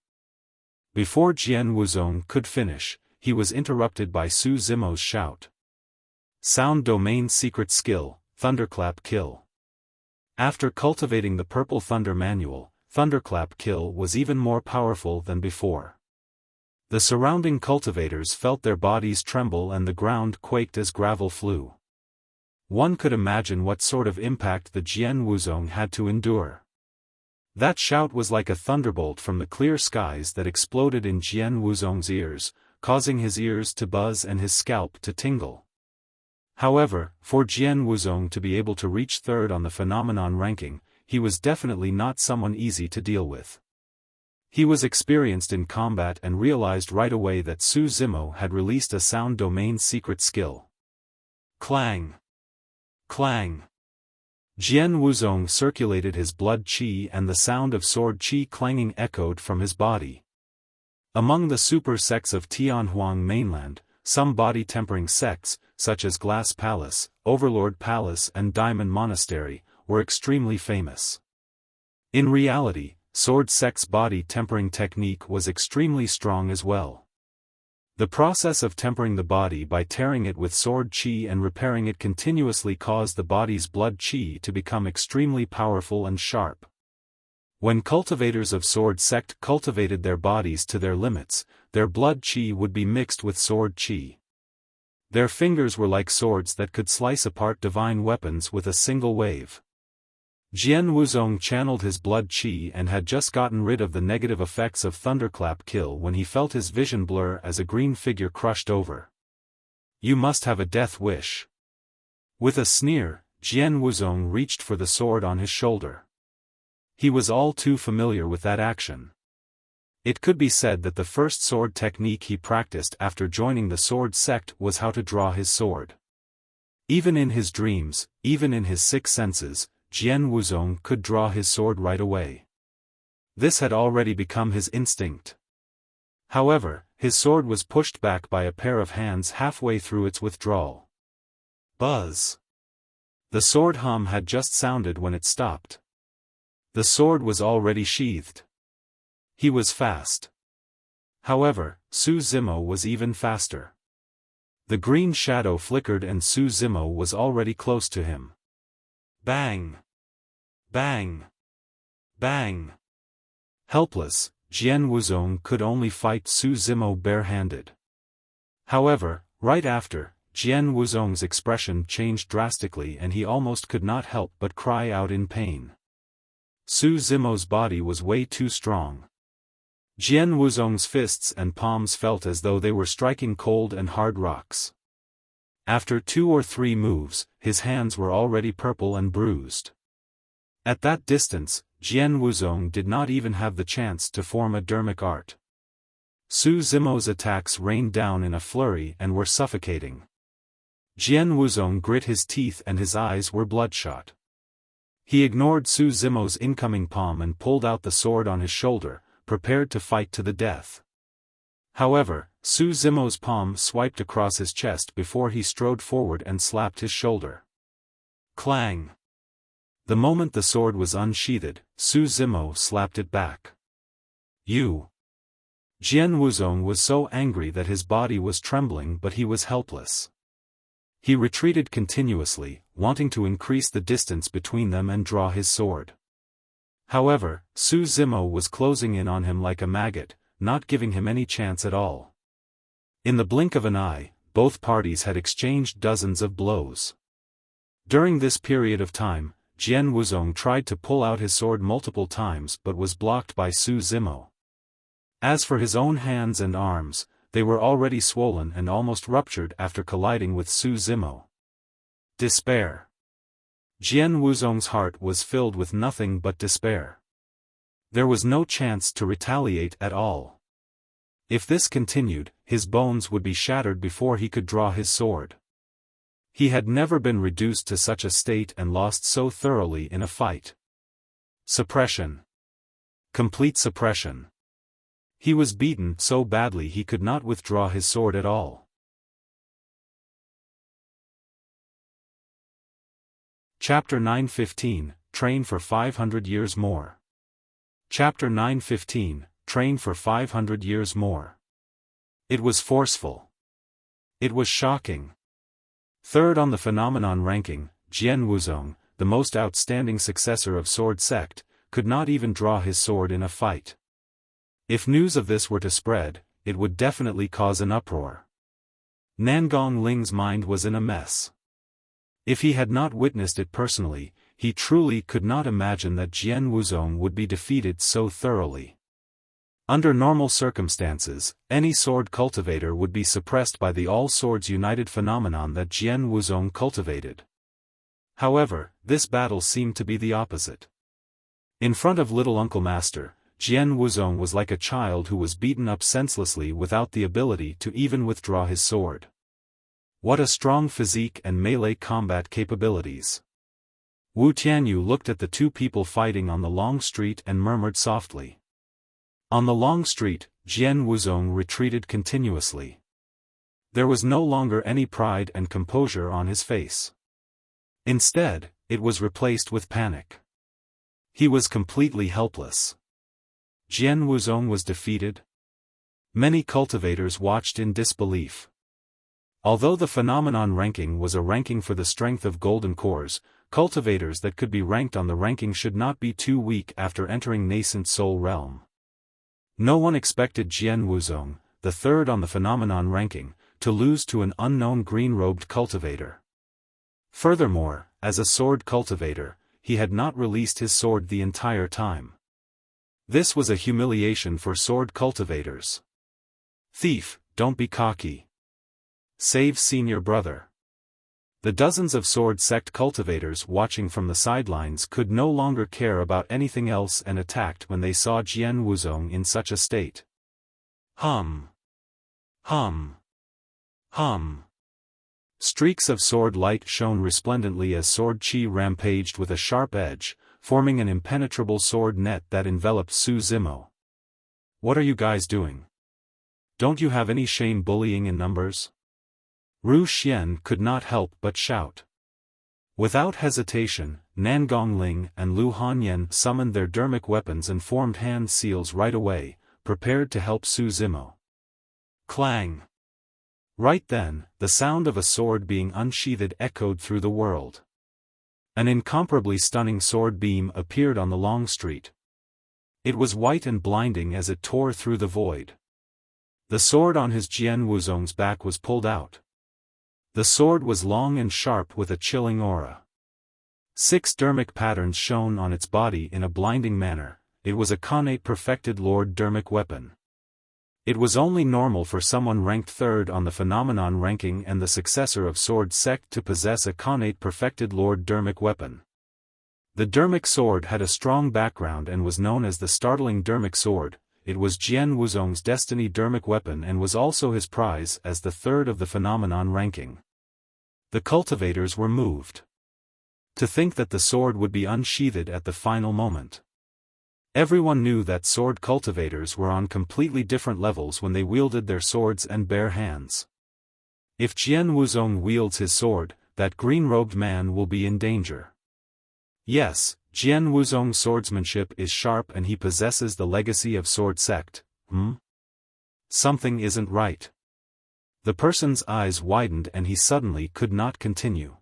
Before Jian Wuzong could finish, he was interrupted by Su Zimo's shout. "Sound domain secret skill, Thunderclap Kill." After cultivating the Purple Thunder manual, Thunderclap Kill was even more powerful than before. The surrounding cultivators felt their bodies tremble and the ground quaked as gravel flew. One could imagine what sort of impact the Jian Wuzong had to endure. That shout was like a thunderbolt from the clear skies that exploded in Jian Wuzong's ears, causing his ears to buzz and his scalp to tingle. However, for Jian Wuzong to be able to reach 3rd on the phenomenon ranking, he was definitely not someone easy to deal with. He was experienced in combat and realized right away that Su Zimo had released a sound domain secret skill. Clang! Clang! Jian Wuzong circulated his blood qi and the sound of sword qi clanging echoed from his body. Among the super sects of Tianhuang mainland, some body-tempering sects, such as Glass Palace, Overlord Palace and Diamond Monastery, were extremely famous. In reality, Sword Sect's body-tempering technique was extremely strong as well. The process of tempering the body by tearing it with sword qi and repairing it continuously caused the body's blood qi to become extremely powerful and sharp. When cultivators of Sword Sect cultivated their bodies to their limits, their blood qi would be mixed with sword qi. Their fingers were like swords that could slice apart divine weapons with a single wave. Jian Wuzong channeled his blood qi and had just gotten rid of the negative effects of Thunderclap Kill when he felt his vision blur as a green figure crushed over. You must have a death wish. With a sneer, Jian Wuzong reached for the sword on his shoulder. He was all too familiar with that action. It could be said that the first sword technique he practiced after joining the sword sect was how to draw his sword. Even in his dreams, even in his sixth senses, Jian Wuzong could draw his sword right away. This had already become his instinct. However, his sword was pushed back by a pair of hands halfway through its withdrawal. Buzz! The sword hum had just sounded when it stopped. The sword was already sheathed. He was fast. However, Su Zimo was even faster. The green shadow flickered and Su Zimo was already close to him. Bang! Bang! Bang! Helpless, Jian Wuzong could only fight Su Zimo bare-handed. However, right after, Jian Wuzong's expression changed drastically and he almost could not help but cry out in pain. Su Zimo's body was way too strong. Jian Wuzong's fists and palms felt as though they were striking cold and hard rocks. After 2 or 3 moves, his hands were already purple and bruised. At that distance, Jian Wuzong did not even have the chance to form a dermic art. Su Zimo's attacks rained down in a flurry and were suffocating. Jian Wuzong grit his teeth and his eyes were bloodshot. He ignored Su Zimo's incoming palm and pulled out the sword on his shoulder, prepared to fight to the death. However, Su Zimo's palm swiped across his chest before he strode forward and slapped his shoulder. Clang! The moment the sword was unsheathed, Su Zimo slapped it back. You! Jian Wuzong was so angry that his body was trembling but he was helpless. He retreated continuously, wanting to increase the distance between them and draw his sword. However, Su Zimo was closing in on him like a maggot, not giving him any chance at all. In the blink of an eye, both parties had exchanged dozens of blows. During this period of time, Jian Wuzong tried to pull out his sword multiple times but was blocked by Su Zimo. As for his own hands and arms, they were already swollen and almost ruptured after colliding with Su Zimo. Despair. Jian Wuzong's heart was filled with nothing but despair. There was no chance to retaliate at all. If this continued, his bones would be shattered before he could draw his sword. He had never been reduced to such a state and lost so thoroughly in a fight. Suppression. Complete suppression. He was beaten so badly he could not withdraw his sword at all. Chapter 9:15, Train for 500 years more. Chapter 9:15, Train for 500 years more. It was forceful. It was shocking. Third on the phenomenon ranking, Jian Wuzong, the most outstanding successor of Sword Sect, could not even draw his sword in a fight. If news of this were to spread, it would definitely cause an uproar. Nangong Ling's mind was in a mess. If he had not witnessed it personally, he truly could not imagine that Jian Wuzong would be defeated so thoroughly. Under normal circumstances, any sword cultivator would be suppressed by the all swords united phenomenon that Jian Wuzong cultivated. However, this battle seemed to be the opposite. In front of Little Uncle Master, Jian Wuzong was like a child who was beaten up senselessly without the ability to even withdraw his sword. What a strong physique and melee combat capabilities. Wu Tianyu looked at the two people fighting on the long street and murmured softly. On the long street, Jian Wuzong retreated continuously. There was no longer any pride and composure on his face. Instead, it was replaced with panic. He was completely helpless. Jian Wuzong was defeated? Many cultivators watched in disbelief. Although the phenomenon ranking was a ranking for the strength of golden cores, cultivators that could be ranked on the ranking should not be too weak after entering nascent soul realm. No one expected Jian Wuzong, the third on the phenomenon ranking, to lose to an unknown green-robed cultivator. Furthermore, as a sword cultivator, he had not released his sword the entire time. This was a humiliation for sword cultivators. Thief, don't be cocky. Save senior brother. The dozens of sword sect cultivators watching from the sidelines could no longer care about anything else and attacked when they saw Jian Wuzong in such a state. Hum. Hum. Hum. Streaks of sword light shone resplendently as sword chi rampaged with a sharp edge, forming an impenetrable sword net that enveloped Su Zimo. What are you guys doing? Don't you have any shame bullying in numbers? Ru Xian could not help but shout. Without hesitation, Nangong Ling and Lu Hanyan summoned their dermic weapons and formed hand seals right away, prepared to help Su Zimo. Clang! Right then, the sound of a sword being unsheathed echoed through the world. An incomparably stunning sword beam appeared on the long street. It was white and blinding as it tore through the void. The sword on his Jian Wuzong's back was pulled out. The sword was long and sharp with a chilling aura. 6 dermic patterns shone on its body in a blinding manner. It was a Khanate perfected Lord dermic weapon. It was only normal for someone ranked 3rd on the phenomenon ranking and the successor of Sword Sect to possess a Khanate perfected Lord dermic weapon. The dermic sword had a strong background and was known as the startling dermic sword. It was Jian Wuzong's destiny dermic weapon and was also his prize as the 3rd of the phenomenon ranking. The cultivators were moved. To think that the sword would be unsheathed at the final moment. Everyone knew that sword cultivators were on completely different levels when they wielded their swords and bare hands. If Jian Wuzong wields his sword, that green-robed man will be in danger. Yes, Jian Wuzong's swordsmanship is sharp and he possesses the legacy of Sword Sect. Something isn't right. The person's eyes widened and he suddenly could not continue.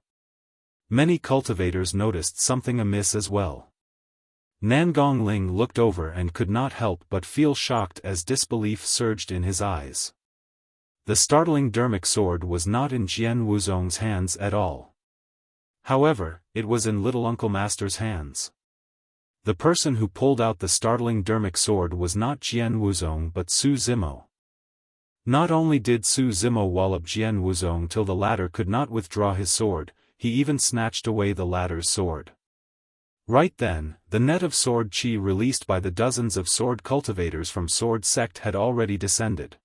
Many cultivators noticed something amiss as well. Nangong Ling looked over and could not help but feel shocked as disbelief surged in his eyes. The startling dermic sword was not in Jian Wuzong's hands at all. However, it was in Little Uncle Master's hands. The person who pulled out the startling dermic sword was not Jian Wuzong but Su Zimo. Not only did Su Zimo wallop Jian Wuzong till the latter could not withdraw his sword, he even snatched away the latter's sword. Right then, the net of sword chi released by the dozens of sword cultivators from Sword Sect had already descended.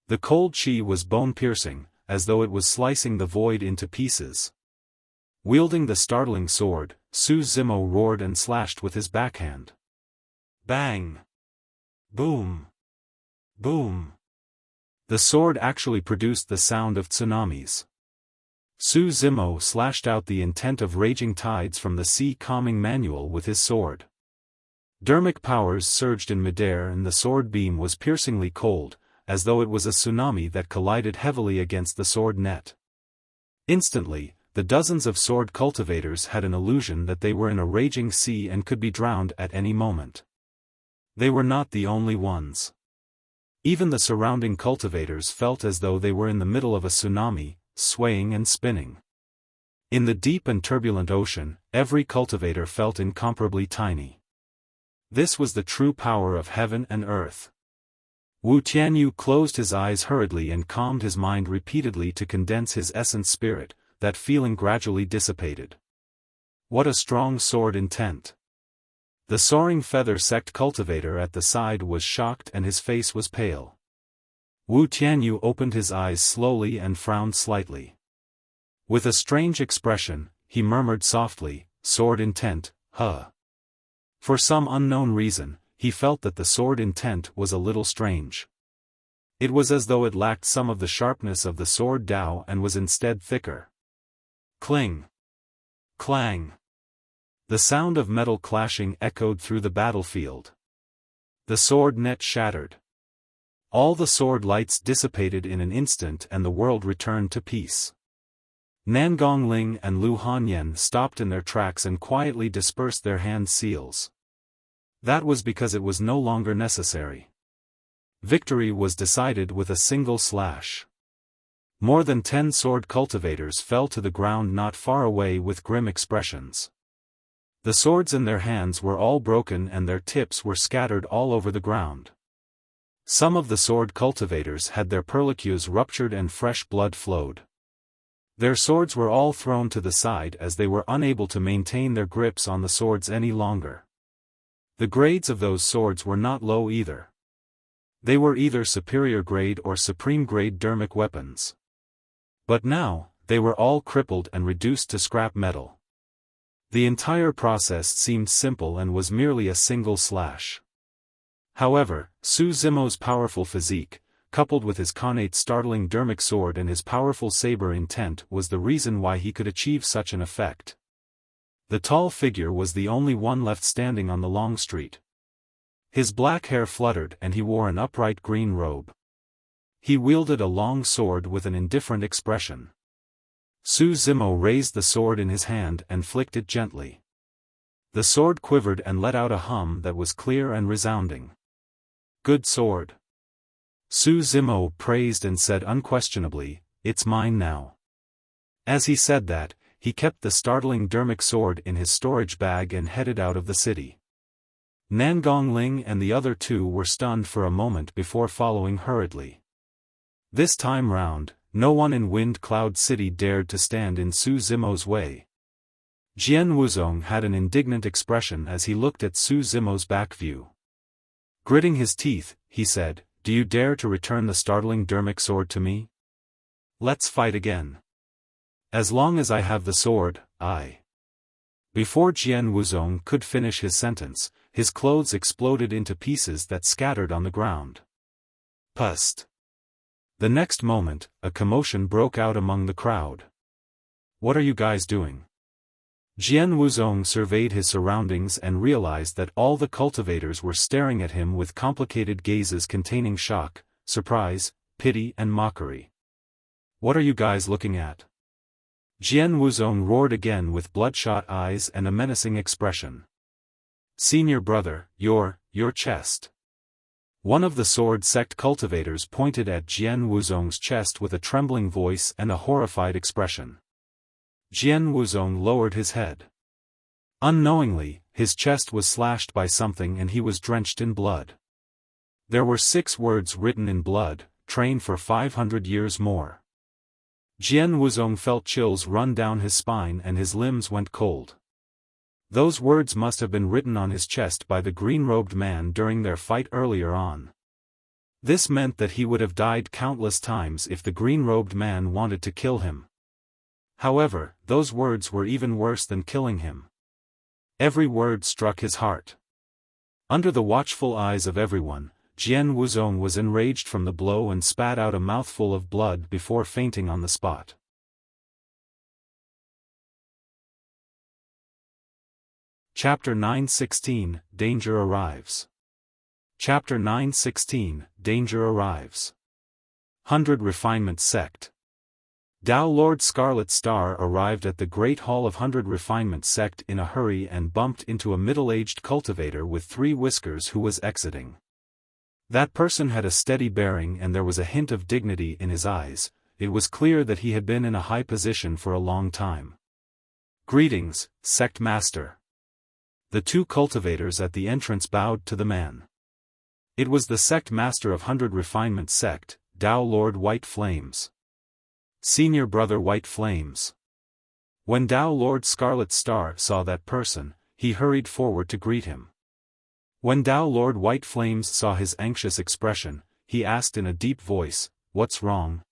The cold chi was bone-piercing, as though it was slicing the void into pieces. Wielding the startling sword, Su Zimo roared and slashed with his backhand. Bang! Boom! Boom! The sword actually produced the sound of tsunamis. Su Zimo slashed out the intent of raging tides from the sea calming manual with his sword. Dermic powers surged in midair and the sword beam was piercingly cold, as though it was a tsunami that collided heavily against the sword net. Instantly, the dozens of sword cultivators had an illusion that they were in a raging sea and could be drowned at any moment. They were not the only ones. Even the surrounding cultivators felt as though they were in the middle of a tsunami, swaying and spinning. In the deep and turbulent ocean, every cultivator felt incomparably tiny. This was the true power of heaven and earth. Wu Tianyu closed his eyes hurriedly and calmed his mind repeatedly to condense his essence spirit. That feeling gradually dissipated. What a strong sword intent! The soaring feather sect cultivator at the side was shocked and his face was pale. Wu Tianyu opened his eyes slowly and frowned slightly. With a strange expression, he murmured softly, "Sword intent, huh?" For some unknown reason, he felt that the sword intent was a little strange. It was as though it lacked some of the sharpness of the sword Dao and was instead thicker. Cling! Clang! The sound of metal clashing echoed through the battlefield. The sword net shattered. All the sword lights dissipated in an instant and the world returned to peace. Nangong Ling and Lu Hanyan stopped in their tracks and quietly dispersed their hand seals. That was because it was no longer necessary. Victory was decided with a single slash. More than 10 sword cultivators fell to the ground not far away with grim expressions. The swords in their hands were all broken and their tips were scattered all over the ground. Some of the sword cultivators had their perlicues ruptured and fresh blood flowed. Their swords were all thrown to the side as they were unable to maintain their grips on the swords any longer. The grades of those swords were not low either. They were either superior grade or supreme grade dermic weapons. But now, they were all crippled and reduced to scrap metal. The entire process seemed simple and was merely a single slash. However, Su Zimo's powerful physique, coupled with his connate startling dermic sword and his powerful saber intent was the reason why he could achieve such an effect. The tall figure was the only one left standing on the long street. His black hair fluttered and he wore an upright green robe. He wielded a long sword with an indifferent expression. Su Zimo raised the sword in his hand and flicked it gently. The sword quivered and let out a hum that was clear and resounding. Good sword. Su Zimo praised and said unquestionably, "It's mine now." As he said that, he kept the startling dermic sword in his storage bag and headed out of the city. Nangong Ling and the other two were stunned for a moment before following hurriedly. This time round, no one in Wind Cloud City dared to stand in Su Zimo's way. Jian Wuzong had an indignant expression as he looked at Su Zimo's back view. Gritting his teeth, he said, "Do you dare to return the startling dermic sword to me? Let's fight again. As long as I have the sword, I..." Before Jian Wuzong could finish his sentence, his clothes exploded into pieces that scattered on the ground. Pust. The next moment, a commotion broke out among the crowd. "What are you guys doing?" Jian Wuzong surveyed his surroundings and realized that all the cultivators were staring at him with complicated gazes containing shock, surprise, pity and mockery. "What are you guys looking at?" Jian Wuzong roared again with bloodshot eyes and a menacing expression. "Senior brother, your chest." One of the sword sect cultivators pointed at Jian Wuzong's chest with a trembling voice and a horrified expression. Jian Wuzong lowered his head. Unknowingly, his chest was slashed by something and he was drenched in blood. There were 6 words written in blood, "Train for 500 years more." Jian Wuzong felt chills run down his spine and his limbs went cold. Those words must have been written on his chest by the green-robed man during their fight earlier on. This meant that he would have died countless times if the green-robed man wanted to kill him. However, those words were even worse than killing him. Every word struck his heart. Under the watchful eyes of everyone, Jian Wuzong was enraged from the blow and spat out a mouthful of blood before fainting on the spot. Chapter 9:16, Danger Arrives. Chapter 9:16, Danger Arrives. 100 Refinement Sect. Dao Lord Scarlet Star arrived at the Great Hall of 100 Refinement Sect in a hurry and bumped into a middle-aged cultivator with 3 whiskers who was exiting. That person had a steady bearing and there was a hint of dignity in his eyes. It was clear that he had been in a high position for a long time. "Greetings, Sect Master." The 2 cultivators at the entrance bowed to the man. It was the Sect Master of 100 Refinement Sect, Dao Lord White Flames. Senior Brother White Flames. When Dao Lord Scarlet Star saw that person, he hurried forward to greet him. When Dao Lord White Flames saw his anxious expression, he asked in a deep voice, "What's wrong?"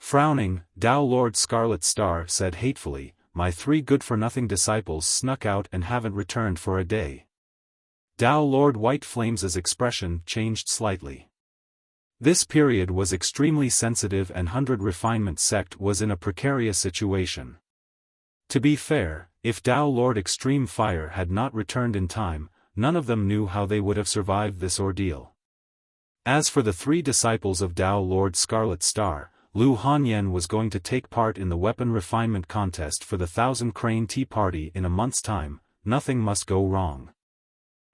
Frowning, Dao Lord Scarlet Star said hatefully, "My 3 good-for-nothing disciples snuck out and haven't returned for a day." Dao Lord White Flames's expression changed slightly. This period was extremely sensitive and 100 Refinement Sect was in a precarious situation. To be fair, if Dao Lord Extreme Fire had not returned in time, none of them knew how they would have survived this ordeal. As for the 3 disciples of Dao Lord Scarlet Star, Lu Hanyan was going to take part in the weapon refinement contest for the 1,000 Crane Tea Party in a month's time. Nothing must go wrong.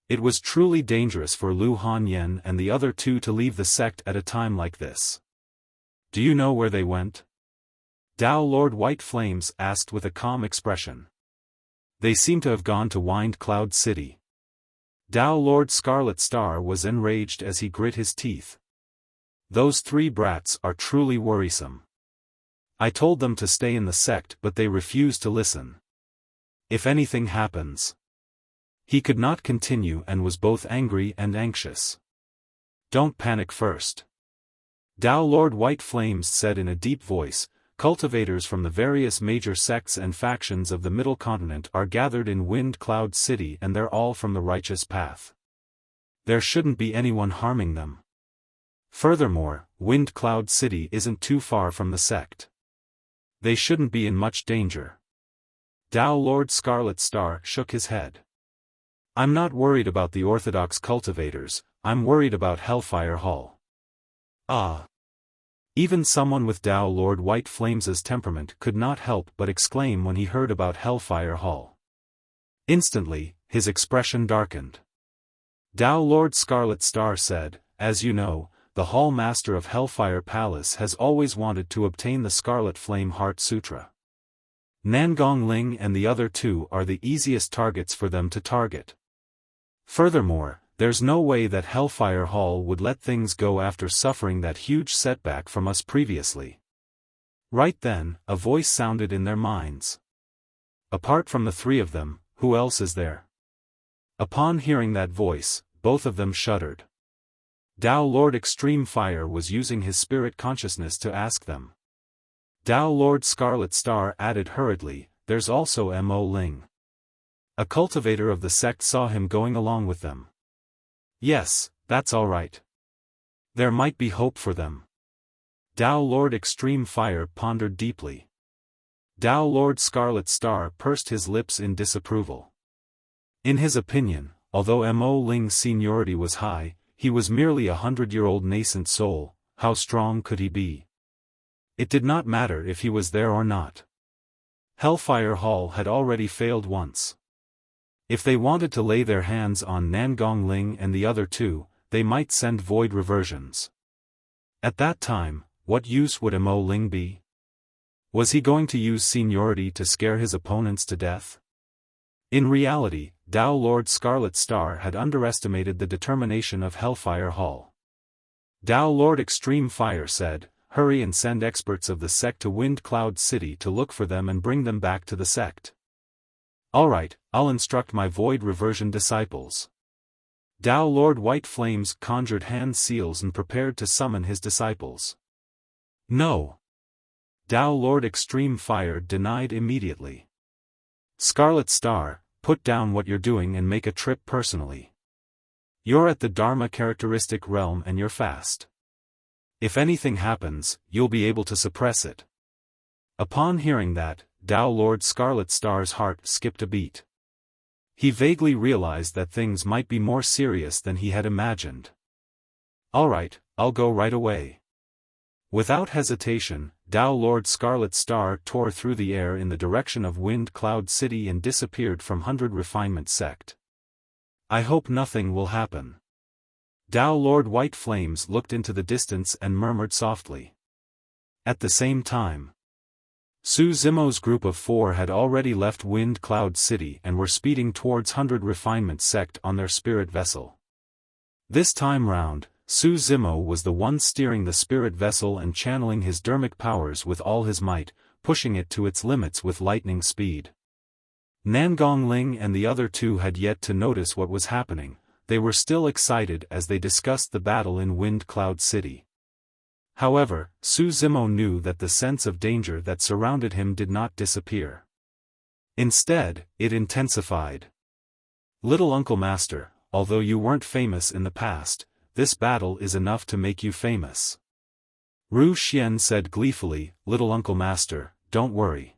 It was truly dangerous for Lu Hanyan and the other 2 to leave the sect at a time like this. "Do you know where they went?" Dao Lord White Flames asked with a calm expression. They seem to have gone to Wind Cloud City. Tao Lord Scarlet Star was enraged as he grit his teeth. Those 3 brats are truly worrisome. I told them to stay in the sect but they refused to listen. If anything happens. He could not continue and was both angry and anxious. Don't panic first. Tao Lord White Flames said in a deep voice, cultivators from the various major sects and factions of the Middle Continent are gathered in Wind Cloud City and they're all from the righteous path. There shouldn't be anyone harming them. Furthermore, Wind Cloud City isn't too far from the sect. They shouldn't be in much danger. Tao Lord Scarlet Star shook his head. I'm not worried about the orthodox cultivators, I'm worried about Hellfire Hall. Ah. Even someone with Tao Lord White Flames' temperament could not help but exclaim when he heard about Hellfire Hall. Instantly, his expression darkened. Tao Lord Scarlet Star said, as you know, the Hall Master of Hellfire Palace has always wanted to obtain the Scarlet Flame Heart Sutra. Nangong Ling and the other 2 are the easiest targets for them to target. Furthermore, there's no way that Hellfire Hall would let things go after suffering that huge setback from us previously. Right then, a voice sounded in their minds. Apart from the 3 of them, who else is there? Upon hearing that voice, both of them shuddered. Tao Lord Extreme Fire was using his spirit consciousness to ask them. Tao Lord Scarlet Star added hurriedly, there's also Mo Ling. A cultivator of the sect saw him going along with them. Yes, that's all right. There might be hope for them. Tao Lord Extreme Fire pondered deeply. Tao Lord Scarlet Star pursed his lips in disapproval. In his opinion, although Mo Ling's seniority was high, he was merely a 100-year-old nascent soul. How strong could he be? It did not matter if he was there or not. Hellfire Hall had already failed once. If they wanted to lay their hands on Nangong Ling and the other 2, they might send void reversions. At that time, what use would Mo Ling be? Was he going to use seniority to scare his opponents to death? In reality, Tao Lord Scarlet Star had underestimated the determination of Hellfire Hall. Tao Lord Extreme Fire said, hurry and send experts of the sect to Wind Cloud City to look for them and bring them back to the sect. Alright, I'll instruct my void reversion disciples. Tao Lord White Flames conjured hand seals and prepared to summon his disciples. No. Tao Lord Extreme Fire denied immediately. Scarlet Star, put down what you're doing and make a trip personally. You're at the Dharma characteristic realm and you're fast. If anything happens, you'll be able to suppress it. Upon hearing that, Tao Lord Scarlet Star's heart skipped a beat. He vaguely realized that things might be more serious than he had imagined. Alright, I'll go right away. Without hesitation, Tao Lord Scarlet Star tore through the air in the direction of Wind Cloud City and disappeared from 100 Refinement Sect. I hope nothing will happen. Tao Lord White Flames looked into the distance and murmured softly. At the same time, Su Zimo's group of 4 had already left Wind Cloud City and were speeding towards 100 Refinement Sect on their spirit vessel. This time round, Su Zimo was the one steering the spirit vessel and channeling his dermic powers with all his might, pushing it to its limits with lightning speed. Nangong Ling and the other 2 had yet to notice what was happening. They were still excited as they discussed the battle in Wind Cloud City. However, Su Zimo knew that the sense of danger that surrounded him did not disappear. Instead, it intensified. Little Uncle Master, although you weren't famous in the past, this battle is enough to make you famous. Ru Xian said gleefully, Little Uncle Master, don't worry.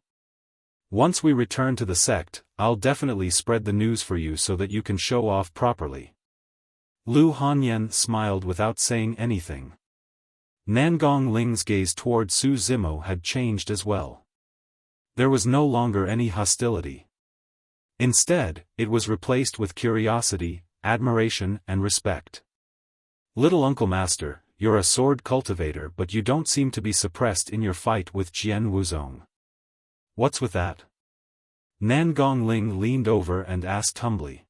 Once we return to the sect, I'll definitely spread the news for you so that you can show off properly. Lu Hanyan smiled without saying anything. Nangong Ling's gaze toward Su Zimo had changed as well. There was no longer any hostility. Instead, it was replaced with curiosity, admiration and respect. Little Uncle Master, you're a sword cultivator but you don't seem to be suppressed in your fight with Jian Wuzong. What's with that? Nangong Ling leaned over and asked humbly.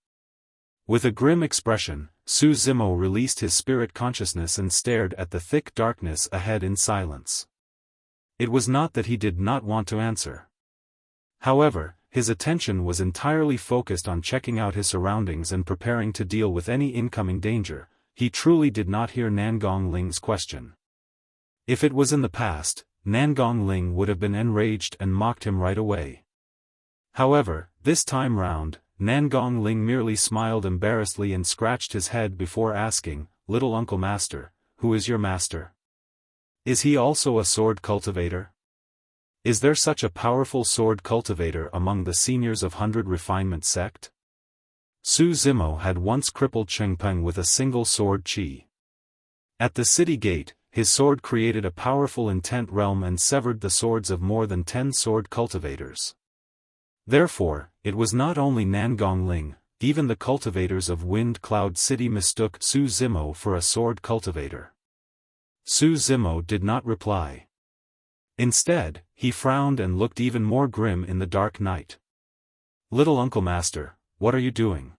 With a grim expression, Su Zimo released his spirit consciousness and stared at the thick darkness ahead in silence. It was not that he did not want to answer. However, his attention was entirely focused on checking out his surroundings and preparing to deal with any incoming danger. He truly did not hear Nangong Ling's question. If it was in the past, Nangong Ling would have been enraged and mocked him right away. However, this time round, Nangong Ling merely smiled embarrassedly and scratched his head before asking, "Little Uncle Master, who is your master? Is he also a sword cultivator? Is there such a powerful sword cultivator among the seniors of 100 Refinement Sect?" Su Zimo had once crippled Chengpeng with a single sword chi. At the city gate, his sword created a powerful intent realm and severed the swords of more than 10 sword cultivators. Therefore, it was not only Nangong Ling, even the cultivators of Wind Cloud City mistook Su Zimo for a sword cultivator. Su Zimo did not reply. Instead, he frowned and looked even more grim in the dark night. "Little Uncle Master, what are you doing?"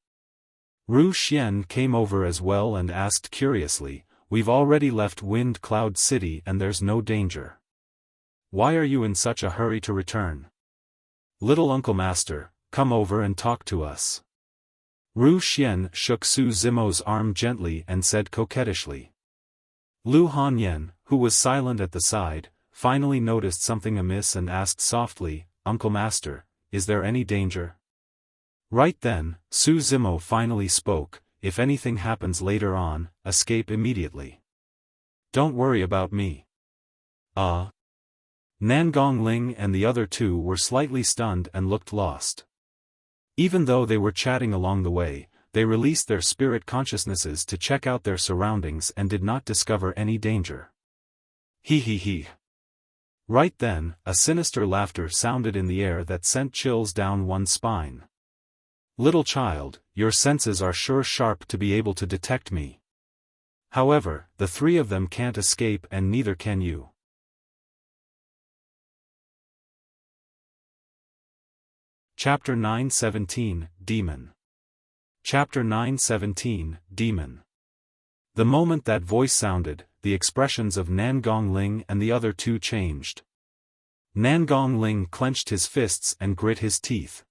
Ru Xian came over as well and asked curiously, "We've already left Wind Cloud City and there's no danger. Why are you in such a hurry to return? Little Uncle Master, come over and talk to us." Ru Xian shook Su Zimo's arm gently and said coquettishly. Lu Hanyan, who was silent at the side, finally noticed something amiss and asked softly, "Uncle Master, is there any danger?" Right then, Su Zimo finally spoke, "If anything happens later on, escape immediately. Don't worry about me." Nangong Ling and the other two were slightly stunned and looked lost. Even though they were chatting along the way, they released their spirit consciousnesses to check out their surroundings and did not discover any danger. He he he. Right then, a sinister laughter sounded in the air that sent chills down one's spine. "Little child, your senses are sure sharp to be able to detect me. However, the three of them can't escape and neither can you." Chapter 917, Demon. Chapter 917, Demon. The moment that voice sounded, the expressions of Nangong Ling and the other two changed. Nangong Ling clenched his fists and grit his teeth.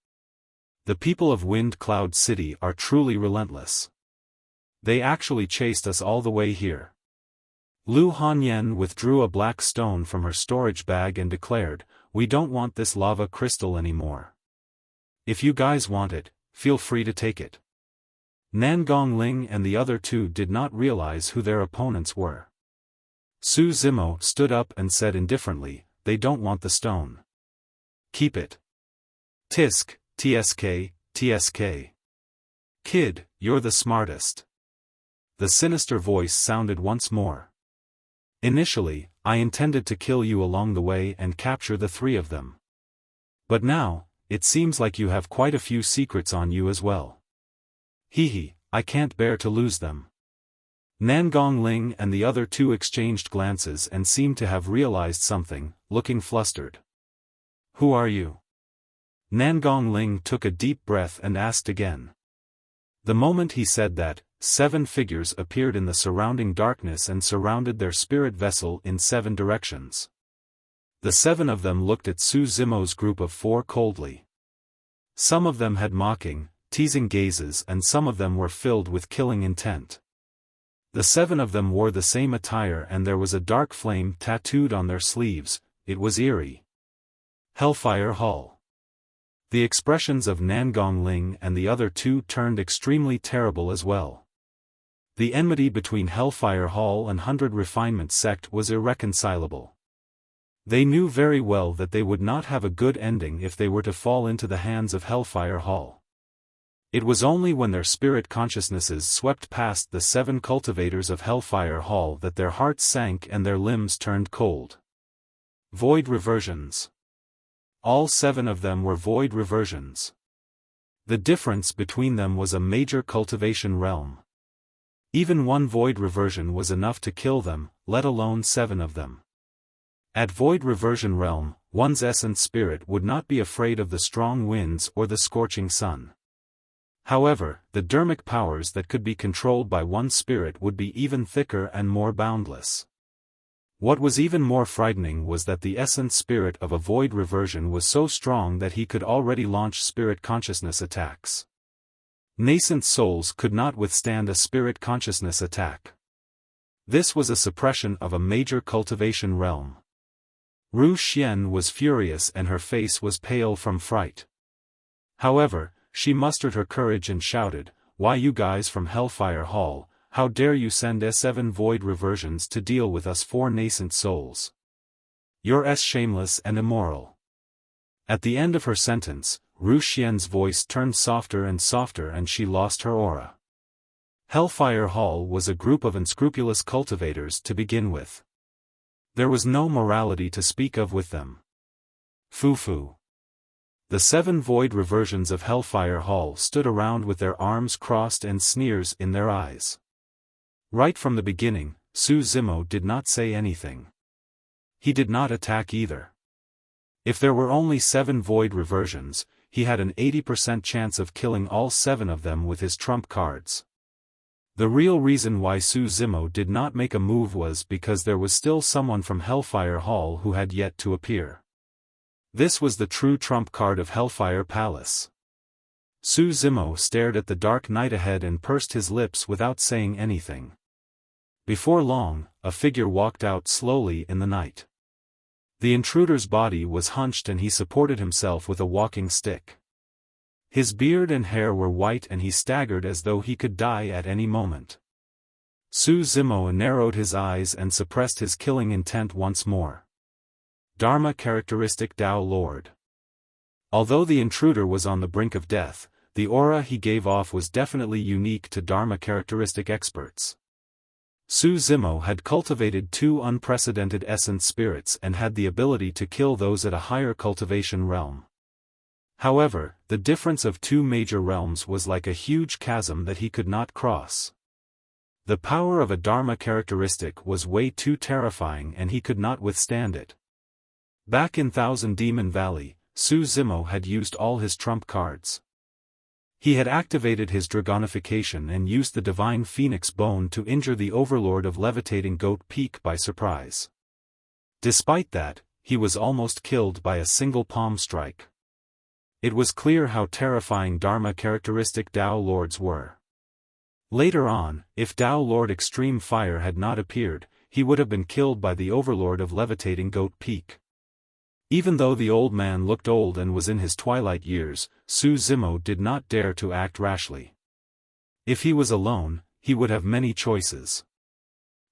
The people of Wind Cloud City are truly relentless. They actually chased us all the way here. Lu Hanyan withdrew a black stone from her storage bag and declared, "We don't want this lava crystal anymore. If you guys want it, feel free to take it." Nangong Ling and the other two did not realize who their opponents were. Su Zimo stood up and said indifferently, "They don't want the stone. Keep it. Tisk, TSK, TSK. Kid, you're the smartest." The sinister voice sounded once more. "Initially, I intended to kill you along the way and capture the three of them. But now, it seems like you have quite a few secrets on you as well. Hee, I can't bear to lose them." Nangong Ling and the other two exchanged glances and seemed to have realized something, looking flustered. "Who are you?" Nangong Ling took a deep breath and asked again. The moment he said that, 7 figures appeared in the surrounding darkness and surrounded their spirit vessel in 7 directions. The 7 of them looked at Su Zimo's group of 4 coldly. Some of them had mocking, teasing gazes and some of them were filled with killing intent. The 7 of them wore the same attire and there was a dark flame tattooed on their sleeves. It was eerie. Hellfire Hall. The expressions of Nangong Ling and the other two turned extremely terrible as well. The enmity between Hellfire Hall and 100 Refinement Sect was irreconcilable. They knew very well that they would not have a good ending if they were to fall into the hands of Hellfire Hall. It was only when their spirit consciousnesses swept past the 7 cultivators of Hellfire Hall that their hearts sank and their limbs turned cold. Void reversions. All 7 of them were void reversions. The difference between them was a major cultivation realm. Even one void reversion was enough to kill them, let alone 7 of them. At Void Reversion Realm, one's essence spirit would not be afraid of the strong winds or the scorching sun. However, the dermic powers that could be controlled by one's spirit would be even thicker and more boundless. What was even more frightening was that the essence spirit of a void reversion was so strong that he could already launch spirit consciousness attacks. Nascent souls could not withstand a spirit consciousness attack. This was a suppression of a major cultivation realm. Ru Xian was furious and her face was pale from fright. However, she mustered her courage and shouted, "Why, you guys from Hellfire Hall, how dare you send S7 void reversions to deal with us 4 nascent souls? You're shameless and immoral." At the end of her sentence, Ru Xian's voice turned softer and softer and she lost her aura. Hellfire Hall was a group of unscrupulous cultivators to begin with. There was no morality to speak of with them. Foo-foo. The 7 void reversions of Hellfire Hall stood around with their arms crossed and sneers in their eyes. Right from the beginning, Su Zimo did not say anything. He did not attack either. If there were only 7 void reversions, he had an 80% chance of killing all 7 of them with his trump cards. The real reason why Su Zimo did not make a move was because there was still someone from Hellfire Hall who had yet to appear. This was the true trump card of Hellfire Palace. Su Zimo stared at the dark night ahead and pursed his lips without saying anything. Before long, a figure walked out slowly in the night. The intruder's body was hunched and he supported himself with a walking stick. His beard and hair were white and he staggered as though he could die at any moment. Su Zimo narrowed his eyes and suppressed his killing intent once more. Dharma characteristic Tao Lord. Although the intruder was on the brink of death, the aura he gave off was definitely unique to Dharma characteristic experts. Su Zimo had cultivated 2 unprecedented essence spirits and had the ability to kill those at a higher cultivation realm. However, the difference of 2 major realms was like a huge chasm that he could not cross. The power of a Dharma characteristic was way too terrifying and he could not withstand it. Back in Thousand Demon Valley, Su Zimo had used all his trump cards. He had activated his dragonification and used the Divine Phoenix Bone to injure the Overlord of Levitating Goat Peak by surprise. Despite that, he was almost killed by a single palm strike. It was clear how terrifying Dharma characteristic Tao Lords were. Later on, if Tao Lord Extreme Fire had not appeared, he would have been killed by the Overlord of Levitating Goat Peak. Even though the old man looked old and was in his twilight years, Su Zimo did not dare to act rashly. If he was alone, he would have many choices.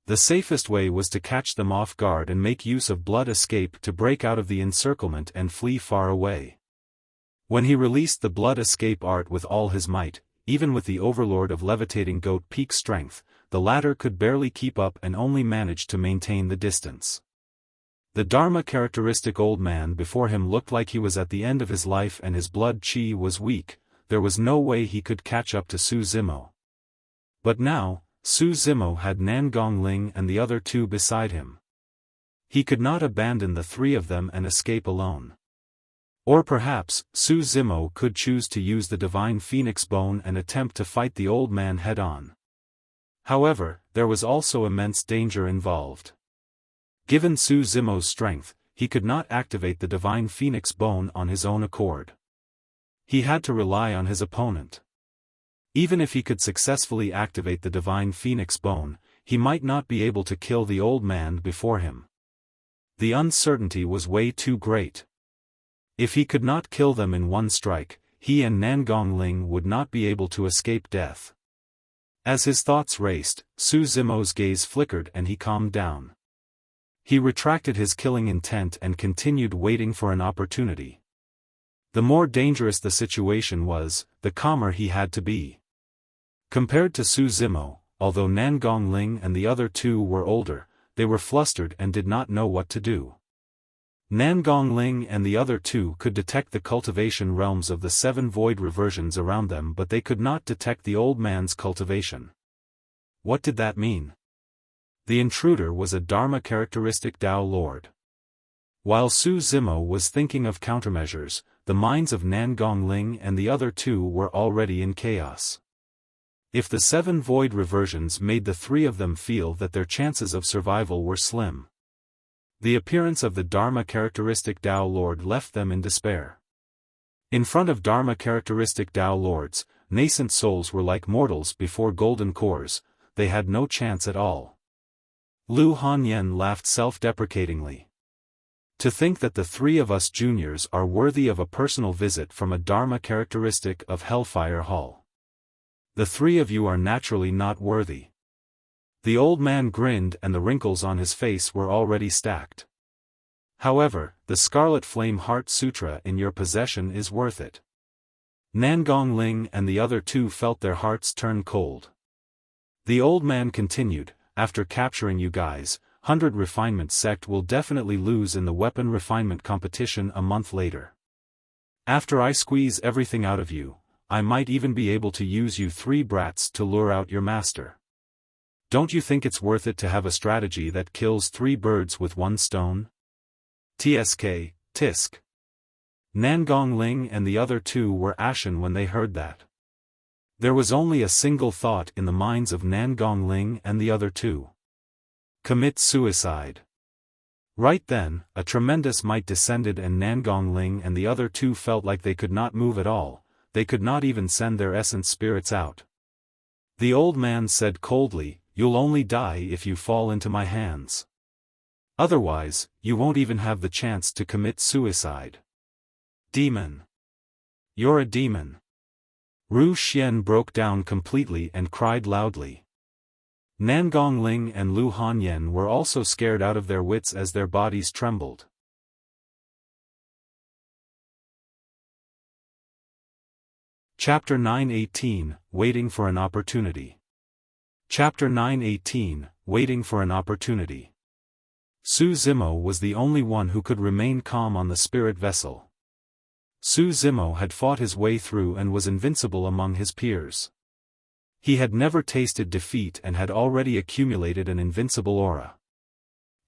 The safest way was to catch them off guard and make use of blood escape to break out of the encirclement and flee far away. When he released the blood escape art with all his might, even with the Overlord of Levitating Goat Peak strength, the latter could barely keep up and only managed to maintain the distance. The Dharma characteristic old man before him looked like he was at the end of his life and his blood chi was weak. There was no way he could catch up to Su Zimo. But now, Su Zimo had Nangong Ling and the other 2 beside him. He could not abandon the 3 of them and escape alone. Or perhaps, Su Zimo could choose to use the Divine Phoenix Bone and attempt to fight the old man head-on. However, there was also immense danger involved. Given Su Zimo's strength, he could not activate the Divine Phoenix Bone on his own accord. He had to rely on his opponent. Even if he could successfully activate the Divine Phoenix Bone, he might not be able to kill the old man before him. The uncertainty was way too great. If he could not kill them in one strike, he and Nangong Ling would not be able to escape death. As his thoughts raced, Su Zimo's gaze flickered and he calmed down. He retracted his killing intent and continued waiting for an opportunity. The more dangerous the situation was, the calmer he had to be. Compared to Su Zimo, although Nangong Ling and the other 2 were older, they were flustered and did not know what to do. Nangong Ling and the other 2 could detect the cultivation realms of the 7 void reversions around them, but they could not detect the old man's cultivation. What did that mean? The intruder was a Dharma characteristic Tao Lord. While Su Zimo was thinking of countermeasures, the minds of Nan Gongling and the other two were already in chaos. If the 7 void reversions made the 3 of them feel that their chances of survival were slim. The appearance of the Dharma characteristic Tao Lord left them in despair. In front of Dharma characteristic Tao Lords, nascent souls were like mortals before golden cores, they had no chance at all. Lu Hanyan laughed self-deprecatingly. To think that the 3 of us juniors are worthy of a personal visit from a Dharma characteristic of Hellfire Hall. The 3 of you are naturally not worthy. The old man grinned and the wrinkles on his face were already stacked. However, the Scarlet Flame Heart Sutra in your possession is worth it. Nan Gongling and the other 2 felt their hearts turn cold. The old man continued, after capturing you guys, 100 Refinement Sect will definitely lose in the weapon refinement competition a month later. After I squeeze everything out of you, I might even be able to use you 3 brats to lure out your master. Don't you think it's worth it to have a strategy that kills 3 birds with 1 stone? TSK, Tisk. Nan Gongling and the other 2 were ashen when they heard that. There was only a single thought in the minds of Nan Gongling and the other 2. Commit suicide. Right then, a tremendous might descended and Nan Gongling and the other 2 felt like they could not move at all. They could not even send their essence spirits out. The old man said coldly, "You'll only die if you fall into my hands. Otherwise, you won't even have the chance to commit suicide." Demon. You're a demon. Ru Xian broke down completely and cried loudly. Nan Gongling and Lu Hanyan were also scared out of their wits as their bodies trembled. Chapter 9:18, Waiting for an Opportunity. Chapter 9:18, Waiting for an Opportunity. Su Zimo was the only one who could remain calm on the spirit vessel. Su Zimo had fought his way through and was invincible among his peers. He had never tasted defeat and had already accumulated an invincible aura.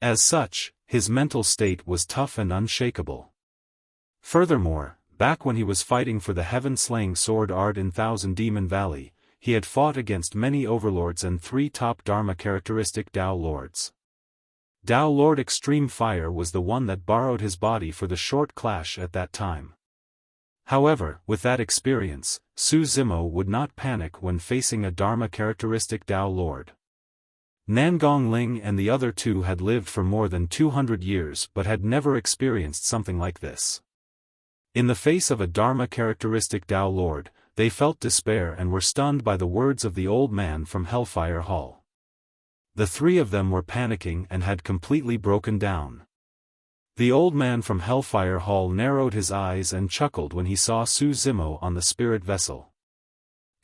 As such, his mental state was tough and unshakable. Furthermore, back when he was fighting for the heaven-slaying sword Ard in Thousand Demon Valley, he had fought against many overlords and 3 top Dharma characteristic Tao Lords. Tao Lord Extreme Fire was the one that borrowed his body for the short clash at that time. However, with that experience, Su Zimo would not panic when facing a Dharma characteristic Tao Lord. Nan Gongling and the other 2 had lived for more than 200 years but had never experienced something like this. In the face of a Dharma characteristic Tao Lord, they felt despair and were stunned by the words of the old man from Hellfire Hall. The 3 of them were panicking and had completely broken down. The old man from Hellfire Hall narrowed his eyes and chuckled when he saw Su Zimo on the spirit vessel.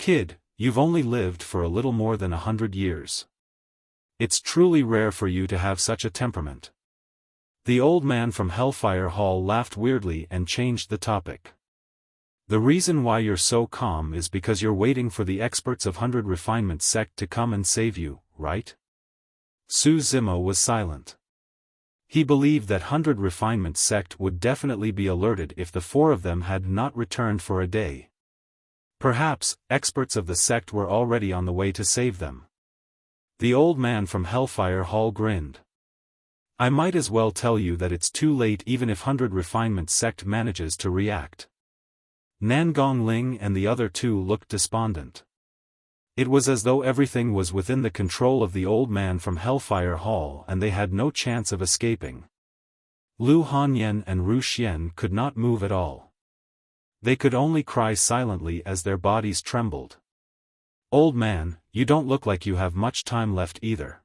"Kid, you've only lived for a little more than 100 years. It's truly rare for you to have such a temperament." The old man from Hellfire Hall laughed weirdly and changed the topic. "The reason why you're so calm is because you're waiting for the experts of 100 Refinement Sect to come and save you, right?" Su Zimo was silent. He believed that 100 Refinement Sect would definitely be alerted if the 4 of them had not returned for a day. Perhaps, experts of the sect were already on the way to save them. The old man from Hellfire Hall grinned. "I might as well tell you that it's too late even if 100 Refinement Sect manages to react." Nan Gongling and the other 2 looked despondent. It was as though everything was within the control of the old man from Hellfire Hall and they had no chance of escaping. Lu Hanyan and Ru Xian could not move at all. They could only cry silently as their bodies trembled. "Old man, you don't look like you have much time left either.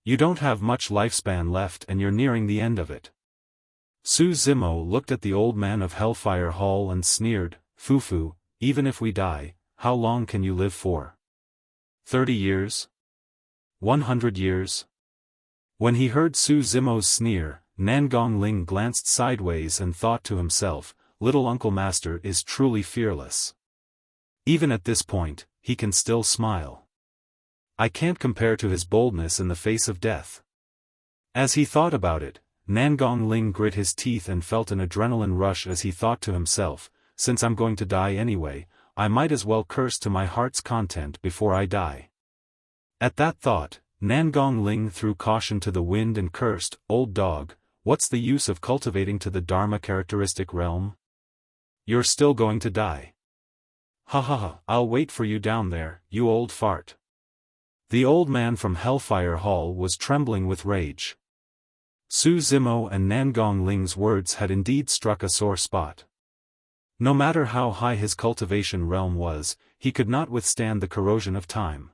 You don't have much lifespan left and you're nearing the end of it." Su Zimo looked at the old man of Hellfire Hall and sneered, "Fufu, even if we die, how long can you live for? 30 years? 100 years? When he heard Su Zimo's sneer, Nan Gongling glanced sideways and thought to himself, "Little Uncle Master is truly fearless. Even at this point, he can still smile. I can't compare to his boldness in the face of death." As he thought about it, Nangong Ling grit his teeth and felt an adrenaline rush as he thought to himself, since I'm going to die anyway, I might as well curse to my heart's content before I die. At that thought, Nangong Ling threw caution to the wind and cursed, "Old dog, what's the use of cultivating to the Dharma characteristic realm? You're still going to die. Ha ha ha, I'll wait for you down there, you old fart." The old man from Hellfire Hall was trembling with rage. Su Zimo and Nangong Ling's words had indeed struck a sore spot. No matter how high his cultivation realm was, he could not withstand the corrosion of time.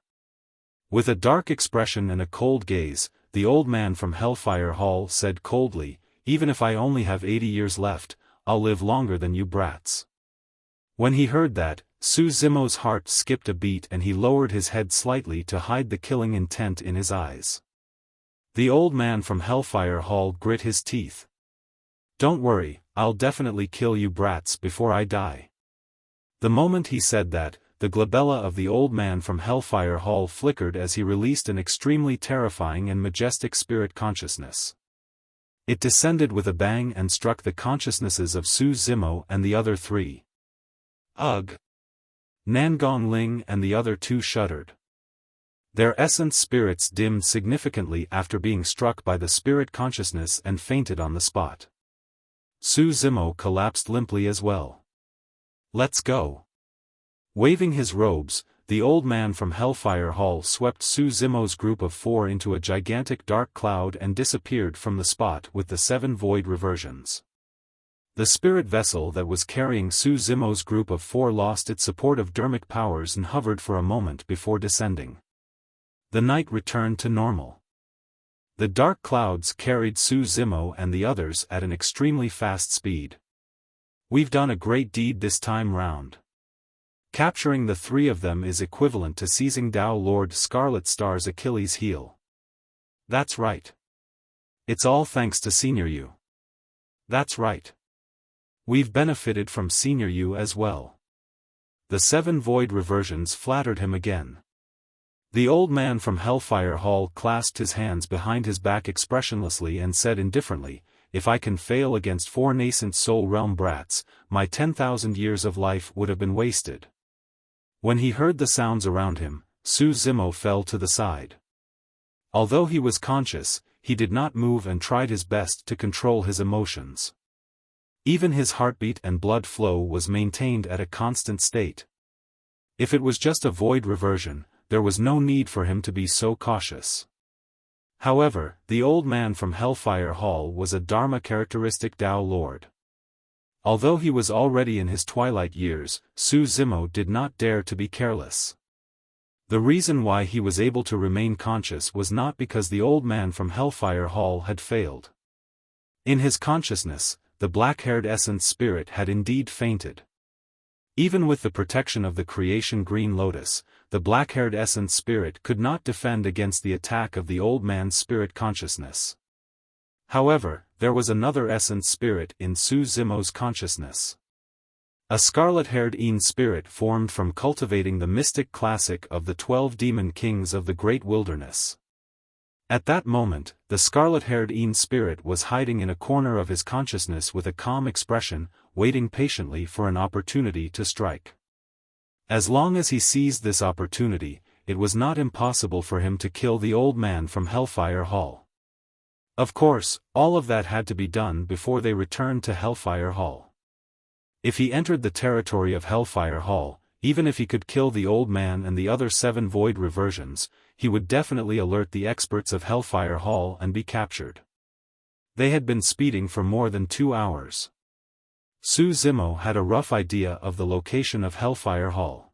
With a dark expression and a cold gaze, the old man from Hellfire Hall said coldly, "Even if I only have 80 years left, I'll live longer than you brats." When he heard that, Su Zimo's heart skipped a beat and he lowered his head slightly to hide the killing intent in his eyes. The old man from Hellfire Hall grit his teeth. "Don't worry, I'll definitely kill you brats before I die." The moment he said that, the glabella of the old man from Hellfire Hall flickered as he released an extremely terrifying and majestic spirit consciousness. It descended with a bang and struck the consciousnesses of Su Zimo and the other three. Ugh! Nangong Ling and the other two shuddered. Their essence spirits dimmed significantly after being struck by the spirit consciousness and fainted on the spot. Su Zimo collapsed limply as well. "Let's go." Waving his robes, the old man from Hellfire Hall swept Su Zimo's group of 4 into a gigantic dark cloud and disappeared from the spot with the 7 void reversions. The spirit vessel that was carrying Su Zimo's group of 4 lost its support of dermic powers and hovered for a moment before descending. The night returned to normal. The dark clouds carried Su Zimo and the others at an extremely fast speed. "We've done a great deed this time round. Capturing the 3 of them is equivalent to seizing Dao Lord Scarlet Star's Achilles heel." "That's right. It's all thanks to Senior Yu." "That's right. We've benefited from Senior Yu as well." The 7 void reversions flattered him again. The old man from Hellfire Hall clasped his hands behind his back expressionlessly and said indifferently, "If I can fail against 4 nascent soul realm brats, my 10,000 years of life would have been wasted." When he heard the sounds around him, Su Zimo fell to the side. Although he was conscious, he did not move and tried his best to control his emotions. Even his heartbeat and blood flow was maintained at a constant state. If it was just a void reversion, there was no need for him to be so cautious. However, the old man from Hellfire Hall was a Dharma characteristic Dao Lord. Although he was already in his twilight years, Su Zimo did not dare to be careless. The reason why he was able to remain conscious was not because the old man from Hellfire Hall had failed. In his consciousness, the black-haired essence spirit had indeed fainted. Even with the protection of the creation Green Lotus, the black-haired essence spirit could not defend against the attack of the old man's spirit consciousness. However, there was another essence spirit in Su Zimo's consciousness. A scarlet-haired Een spirit formed from cultivating the mystic classic of the 12 demon kings of the great wilderness. At that moment, the scarlet-haired Een spirit was hiding in a corner of his consciousness with a calm expression, waiting patiently for an opportunity to strike. As long as he seized this opportunity, it was not impossible for him to kill the old man from Hellfire Hall. Of course, all of that had to be done before they returned to Hellfire Hall. If he entered the territory of Hellfire Hall, even if he could kill the old man and the other 7 void reversions, he would definitely alert the experts of Hellfire Hall and be captured. They had been speeding for more than 2 hours. Su Zimo had a rough idea of the location of Hellfire Hall.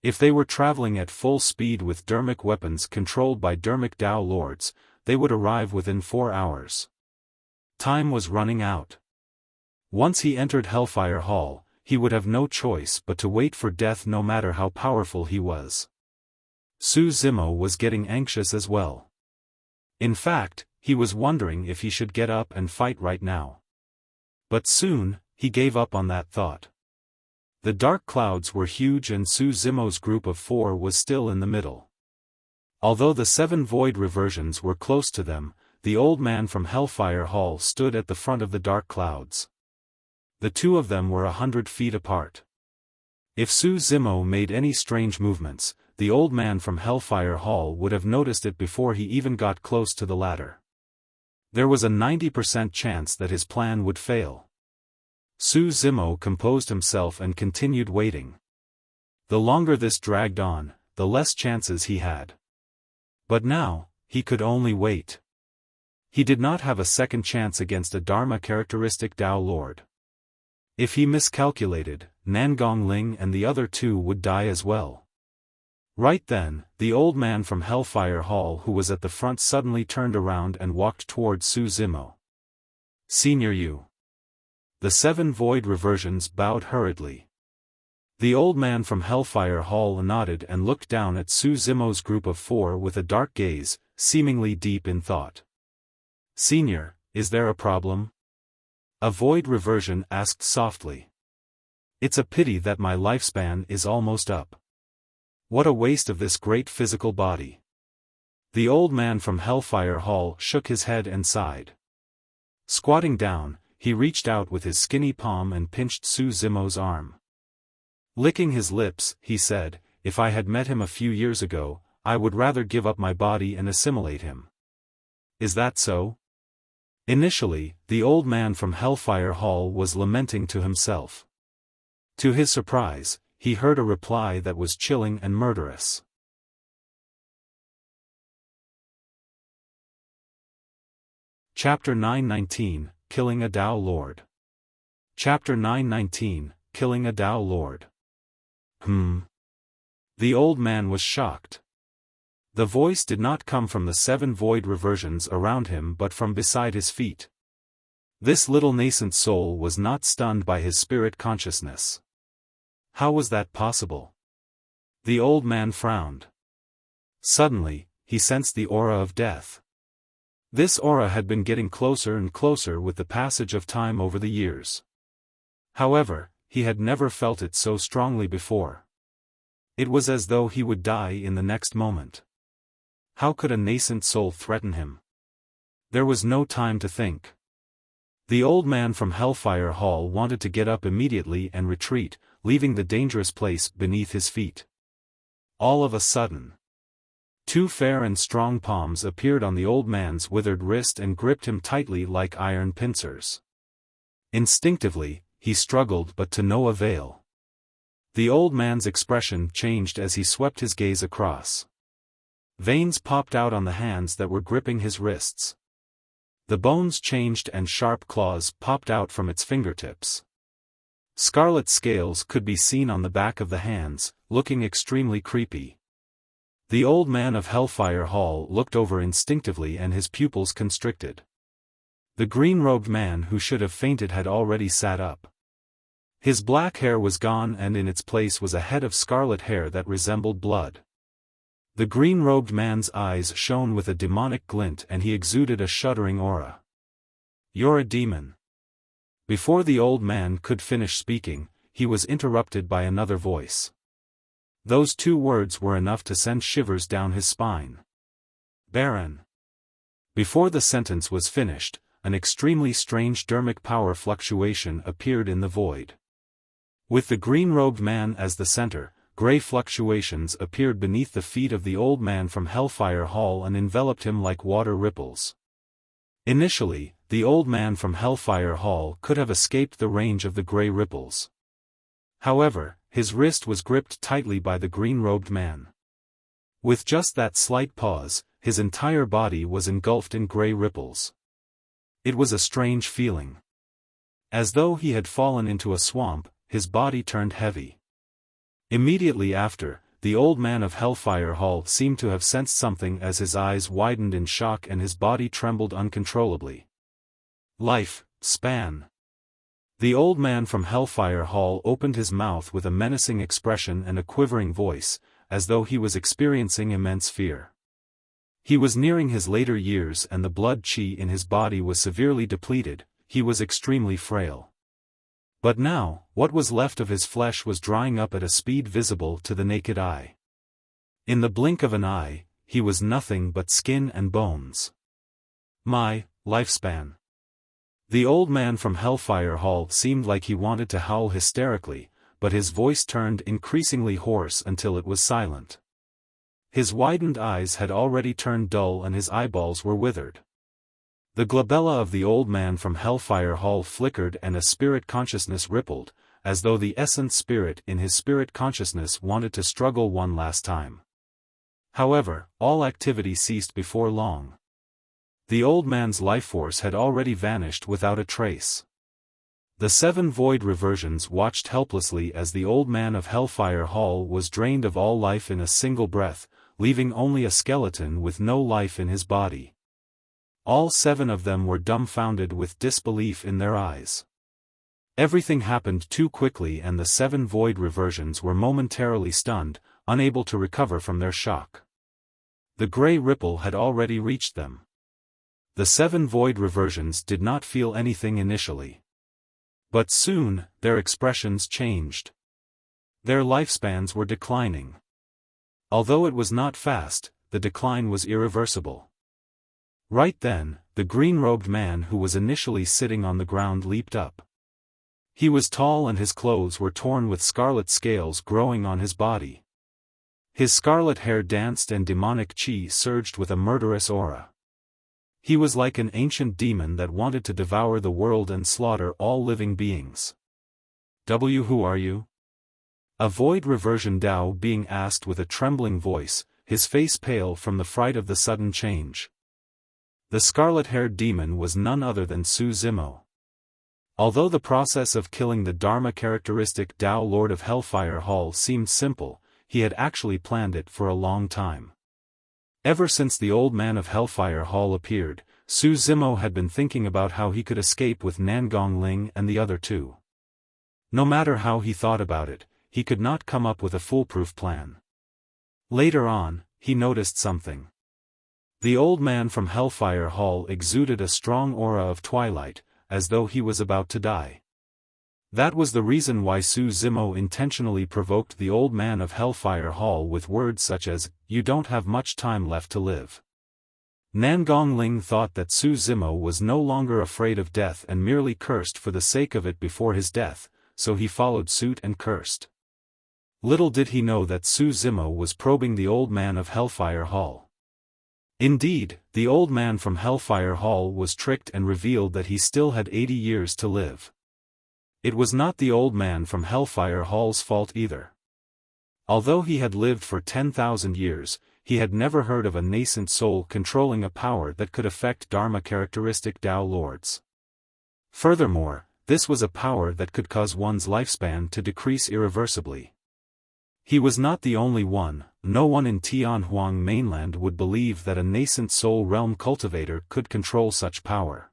If they were traveling at full speed with dermic weapons controlled by dermic Dao Lords, they would arrive within 4 hours. Time was running out. Once he entered Hellfire Hall, he would have no choice but to wait for death no matter how powerful he was. Su Zimo was getting anxious as well. In fact, he was wondering if he should get up and fight right now. But soon, he gave up on that thought. The dark clouds were huge and Su Zimo's group of 4 was still in the middle. Although the 7 void reversions were close to them, the old man from Hellfire Hall stood at the front of the dark clouds. The two of them were 100 feet apart. If Su Zimo made any strange movements, the old man from Hellfire Hall would have noticed it before he even got close to the ladder. There was a 90% chance that his plan would fail. Su Zimo composed himself and continued waiting. The longer this dragged on, the less chances he had. But now, he could only wait. He did not have a second chance against a Dharma-characteristic Tao Lord. If he miscalculated, Nangong Ling and the other two would die as well. Right then, the old man from Hellfire Hall who was at the front suddenly turned around and walked towards Su Zimo. "Senior Yu." The 7 void reversions bowed hurriedly. The old man from Hellfire Hall nodded and looked down at Su Zimo's group of 4 with a dark gaze, seemingly deep in thought. "Senior, is there a problem?" A void reversion asked softly. "It's a pity that my lifespan is almost up. What a waste of this great physical body." The old man from Hellfire Hall shook his head and sighed. Squatting down, he reached out with his skinny palm and pinched Su Zimo's arm. Licking his lips, he said, "If I had met him a few years ago, I would rather give up my body and assimilate him." "Is that so?" Initially, the old man from Hellfire Hall was lamenting to himself. To his surprise, he heard a reply that was chilling and murderous. Chapter 919, Killing a Tao Lord. Chapter 919, Killing a Tao Lord. The old man was shocked. The voice did not come from the 7 void reversions around him but from beside his feet. This little nascent soul was not stunned by his spirit consciousness. How was that possible? The old man frowned. Suddenly, he sensed the aura of death. This aura had been getting closer and closer with the passage of time over the years. However, he had never felt it so strongly before. It was as though he would die in the next moment. How could a nascent soul threaten him? There was no time to think. The old man from Hellfire Hall wanted to get up immediately and retreat, leaving the dangerous place beneath his feet. All of a sudden, 2 fair and strong palms appeared on the old man's withered wrist and gripped him tightly like iron pincers. Instinctively, he struggled but to no avail. The old man's expression changed as he swept his gaze across. Veins popped out on the hands that were gripping his wrists. The bones changed and sharp claws popped out from its fingertips. Scarlet scales could be seen on the back of the hands, looking extremely creepy. The old man of Hellfire Hall looked over instinctively and his pupils constricted. The green-robed man who should have fainted had already sat up. His black hair was gone and in its place was a head of scarlet hair that resembled blood. The green-robed man's eyes shone with a demonic glint and he exuded a shuddering aura. "You're a demon." Before the old man could finish speaking, he was interrupted by another voice. Those 2 words were enough to send shivers down his spine. "Baron." Before the sentence was finished, an extremely strange dermic power fluctuation appeared in the void. With the green-robed man as the center, gray fluctuations appeared beneath the feet of the old man from Hellfire Hall and enveloped him like water ripples. Initially, the old man from Hellfire Hall could have escaped the range of the gray ripples. However, his wrist was gripped tightly by the green-robed man. With just that slight pause, his entire body was engulfed in gray ripples. It was a strange feeling. As though he had fallen into a swamp, his body turned heavy. Immediately after, the old man of Hellfire Hall seemed to have sensed something as his eyes widened in shock and his body trembled uncontrollably. "Life span." The old man from Hellfire Hall opened his mouth with a menacing expression and a quivering voice, as though he was experiencing immense fear. He was nearing his later years and the blood qi in his body was severely depleted, he was extremely frail. But now, what was left of his flesh was drying up at a speed visible to the naked eye. In the blink of an eye, he was nothing but skin and bones. My lifespan. The old man from Hellfire Hall seemed like he wanted to howl hysterically, but his voice turned increasingly hoarse until it was silent. His widened eyes had already turned dull and his eyeballs were withered. The glabella of the old man from Hellfire Hall flickered and a spirit consciousness rippled, as though the essence spirit in his spirit consciousness wanted to struggle one last time. However, all activity ceased before long. The old man's life force had already vanished without a trace. The 7 void reversions watched helplessly as the old man of Hellfire Hall was drained of all life in a single breath, leaving only a skeleton with no life in his body. All 7 of them were dumbfounded with disbelief in their eyes. Everything happened too quickly and the 7 void reversions were momentarily stunned, unable to recover from their shock. The gray ripple had already reached them. The 7 void reversions did not feel anything initially. But soon, their expressions changed. Their lifespans were declining. Although it was not fast, the decline was irreversible. Right then, the green-robed man who was initially sitting on the ground leaped up. He was tall and his clothes were torn with scarlet scales growing on his body. His scarlet hair danced and demonic chi surged with a murderous aura. He was like an ancient demon that wanted to devour the world and slaughter all living beings. Who are you? A void reversion Dao being asked with a trembling voice, his face pale from the fright of the sudden change. The scarlet-haired demon was none other than Su Zimo. Although the process of killing the Dharma characteristic Dao Lord of Hellfire Hall seemed simple, he had actually planned it for a long time. Ever since the old man of Hellfire Hall appeared, Su Zimo had been thinking about how he could escape with Nangong Ling and the other 2. No matter how he thought about it, he could not come up with a foolproof plan. Later on, he noticed something. The old man from Hellfire Hall exuded a strong aura of twilight, as though he was about to die. That was the reason why Su Zimo intentionally provoked the old man of Hellfire Hall with words such as, "You don't have much time left to live." Nangong Ling thought that Su Zimo was no longer afraid of death and merely cursed for the sake of it before his death, so he followed suit and cursed. Little did he know that Su Zimo was probing the old man of Hellfire Hall. Indeed, the old man from Hellfire Hall was tricked and revealed that he still had 80 years to live. It was not the old man from Hellfire Hall's fault either. Although he had lived for 10,000 years, he had never heard of a nascent soul controlling a power that could affect Dharma characteristic Dao Lords. Furthermore, this was a power that could cause one's lifespan to decrease irreversibly. He was not the only one. No one in Tianhuang mainland would believe that a nascent soul realm cultivator could control such power.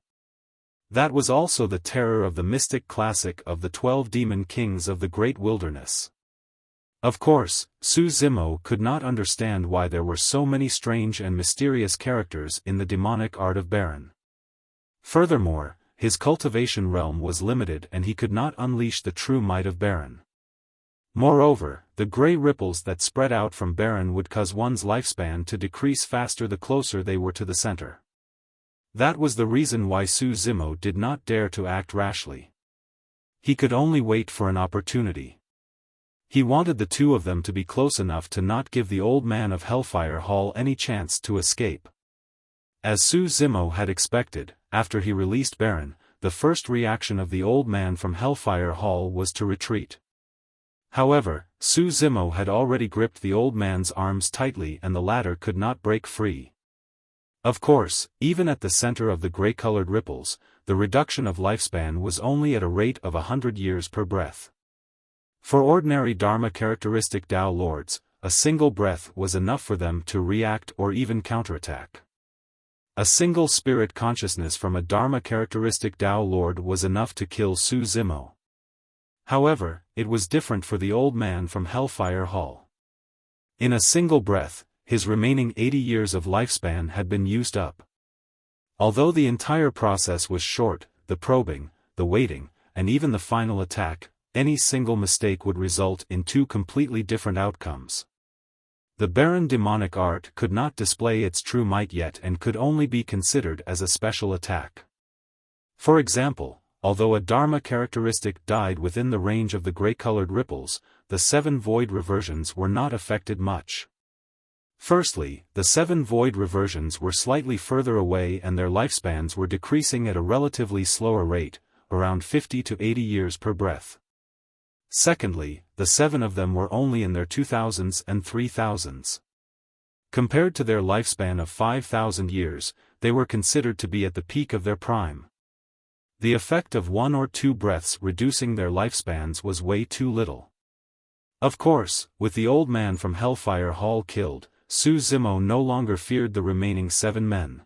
That was also the terror of the mystic classic of the 12 demon kings of the great wilderness. Of course, Su Zimo could not understand why there were so many strange and mysterious characters in the demonic art of Baron. Furthermore, his cultivation realm was limited and he could not unleash the true might of Baron. Moreover, the gray ripples that spread out from Baron would cause one's lifespan to decrease faster the closer they were to the center. That was the reason why Su Zimo did not dare to act rashly. He could only wait for an opportunity. He wanted the 2 of them to be close enough to not give the old man of Hellfire Hall any chance to escape. As Su Zimo had expected, after he released Baron, the first reaction of the old man from Hellfire Hall was to retreat. However, Su Zimo had already gripped the old man's arms tightly and the latter could not break free. Of course, even at the center of the gray-colored ripples, the reduction of lifespan was only at a rate of 100 years per breath. For ordinary Dharma characteristic Dao Lords, a single breath was enough for them to react or even counterattack. A single spirit consciousness from a Dharma characteristic Dao Lord was enough to kill Su Zimo. However, it was different for the old man from Hellfire Hall. In a single breath, his remaining 80 years of lifespan had been used up. Although the entire process was short, the probing, the waiting, and even the final attack, any single mistake would result in 2 completely different outcomes. The barren demonic art could not display its true might yet and could only be considered as a special attack. For example, although a Dharma characteristic died within the range of the gray-colored ripples, the 7 void reversions were not affected much. Firstly, the 7 void reversions were slightly further away and their lifespans were decreasing at a relatively slower rate, around 50 to 80 years per breath. Secondly, the 7 of them were only in their 2000s and 3000s. Compared to their lifespan of 5,000 years, they were considered to be at the peak of their prime. The effect of 1 or 2 breaths reducing their lifespans was way too little. Of course, with the old man from Hellfire Hall killed, Su Zimo no longer feared the remaining 7 men.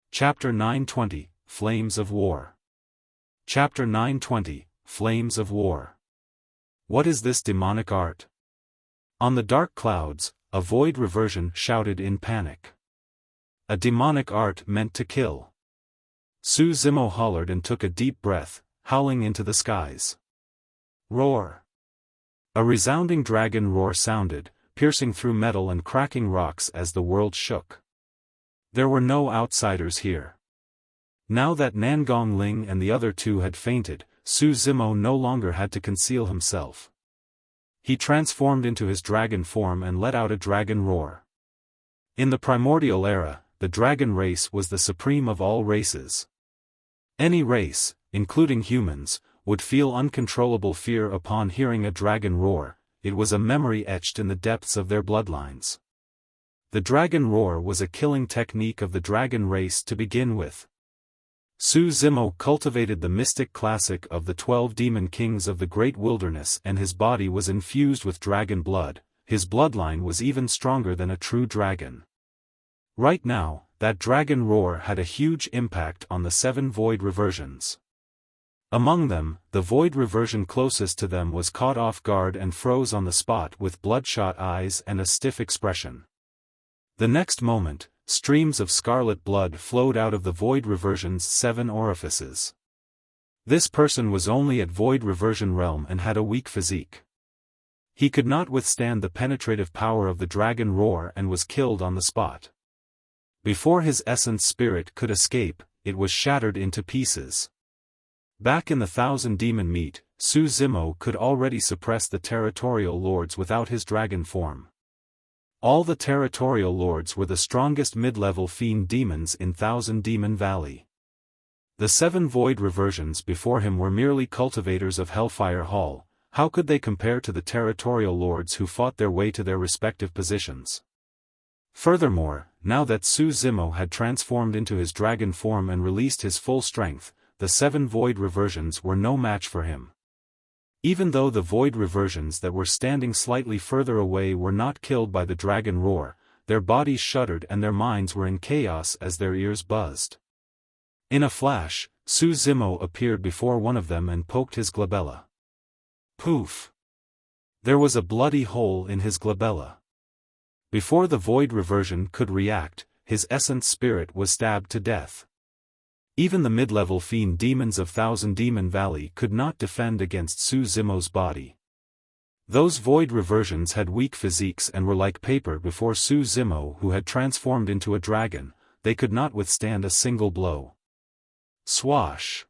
Chapter 920, Flames of War. Chapter 920, Flames of War. What is this demonic art? On the dark clouds, a void reversion shouted in panic. A demonic art meant to kill. Su Zimo hollered and took a deep breath, howling into the skies. Roar. A resounding dragon roar sounded, piercing through metal and cracking rocks as the world shook. There were no outsiders here. Now that Nangong Ling and the other 2 had fainted, Su Zimo no longer had to conceal himself. He transformed into his dragon form and let out a dragon roar. In the primordial era, the dragon race was the supreme of all races. Any race, including humans, would feel uncontrollable fear upon hearing a dragon roar. It was a memory etched in the depths of their bloodlines. The dragon roar was a killing technique of the dragon race to begin with. Su Zimo cultivated the mystic classic of the 12 demon kings of the great wilderness and his body was infused with dragon blood. His bloodline was even stronger than a true dragon. Right now, that dragon roar had a huge impact on the 7 void reversions. Among them, the void reversion closest to them was caught off guard and froze on the spot with bloodshot eyes and a stiff expression. The next moment, streams of scarlet blood flowed out of the void reversion's 7 orifices. This person was only at void reversion realm and had a weak physique. He could not withstand the penetrative power of the dragon roar and was killed on the spot. Before his essence spirit could escape, it was shattered into pieces. Back in the 1000 demon meat, Su Zimo could already suppress the territorial lords without his dragon form. All the territorial lords were the strongest mid-level fiend demons in 1000 Demon Valley. The 7 void reversions before him were merely cultivators of Hellfire Hall. How could they compare to the territorial lords who fought their way to their respective positions? Furthermore, now that Su Zimo had transformed into his dragon form and released his full strength, the 7 void reversions were no match for him. Even though the void reversions that were standing slightly further away were not killed by the dragon roar, their bodies shuddered and their minds were in chaos as their ears buzzed. In a flash, Su Zimo appeared before one of them and poked his glabella. Poof! There was a bloody hole in his glabella. Before the void reversion could react, his essence spirit was stabbed to death. Even the mid-level fiend demons of 1000 Demon Valley could not defend against Su Zimo's body. Those void reversions had weak physiques and were like paper before Su Zimo, who had transformed into a dragon. They could not withstand a single blow. Swash!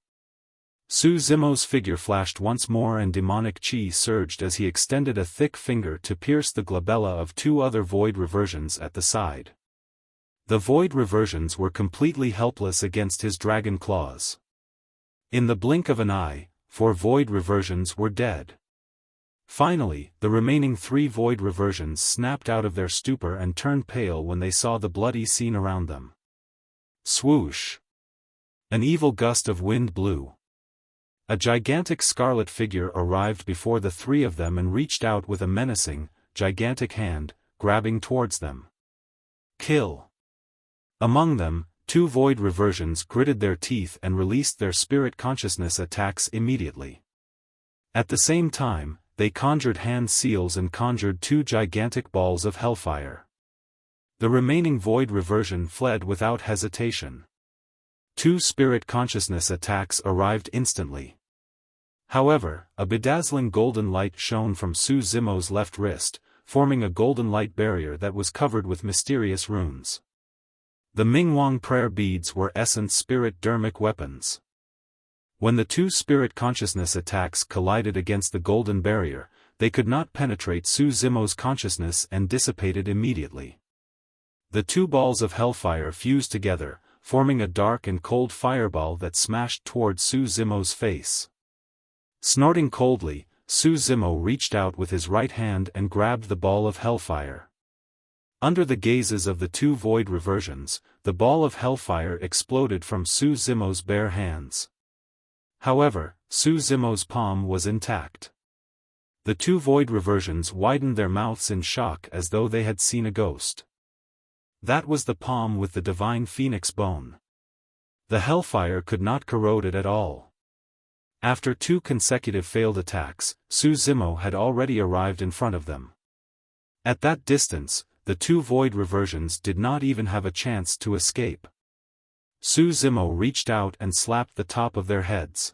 Su Zimo's figure flashed once more and demonic chi surged as he extended a thick finger to pierce the glabella of 2 other void reversions at the side. The void reversions were completely helpless against his dragon claws. In the blink of an eye, 4 void reversions were dead. Finally, the remaining 3 void reversions snapped out of their stupor and turned pale when they saw the bloody scene around them. Swoosh! An evil gust of wind blew. A gigantic scarlet figure arrived before the 3 of them and reached out with a menacing, gigantic hand, grabbing towards them. Kill! Among them, 2 void reversions gritted their teeth and released their spirit consciousness attacks immediately. At the same time, they conjured hand seals and conjured 2 gigantic balls of hellfire. The remaining void reversion fled without hesitation. 2 spirit consciousness attacks arrived instantly. However, a bedazzling golden light shone from Su Zimo's left wrist, forming a golden light barrier that was covered with mysterious runes. The Mingwang prayer beads were Essence Spirit Dermic weapons. When the two spirit consciousness attacks collided against the golden barrier, they could not penetrate Su Zimo's consciousness and dissipated immediately. The two balls of hellfire fused together, forming a dark and cold fireball that smashed toward Su Zimo's face. Snorting coldly, Su Zimo reached out with his right hand and grabbed the ball of hellfire. Under the gazes of the two void reversions, the ball of hellfire exploded from Su Zimo's bare hands. However, Su Zimo's palm was intact. The two void reversions widened their mouths in shock as though they had seen a ghost. That was the palm with the divine phoenix bone. The hellfire could not corrode it at all. After two consecutive failed attacks, Su Zimo had already arrived in front of them. At that distance, the two void reversions did not even have a chance to escape. Su Zimo reached out and slapped the top of their heads.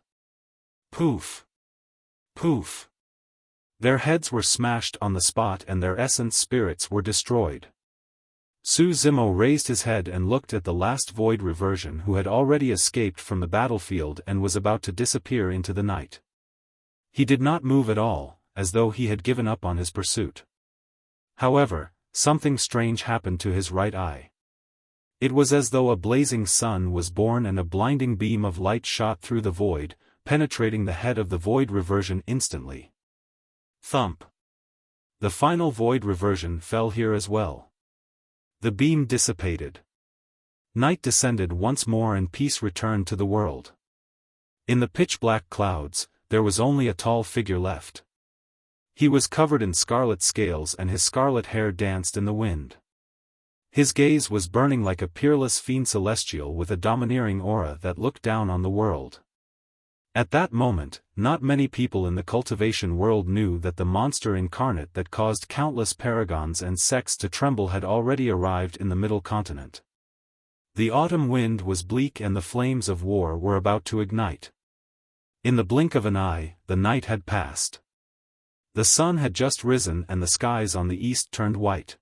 Poof! Poof! Their heads were smashed on the spot and their essence spirits were destroyed. Su Zimo raised his head and looked at the last void reversion who had already escaped from the battlefield and was about to disappear into the night. He did not move at all, as though he had given up on his pursuit. However, something strange happened to his right eye. It was as though a blazing sun was born and a blinding beam of light shot through the void, penetrating the head of the void reversion instantly. Thump! The final void reversion fell here as well. The beam dissipated. Night descended once more and peace returned to the world. In the pitch-black clouds, there was only a tall figure left. He was covered in scarlet scales and his scarlet hair danced in the wind. His gaze was burning like a peerless fiend celestial with a domineering aura that looked down on the world. At that moment, not many people in the cultivation world knew that the monster incarnate that caused countless paragons and sects to tremble had already arrived in the middle continent. The autumn wind was bleak and the flames of war were about to ignite. In the blink of an eye, the night had passed. The sun had just risen and the skies on the east turned white.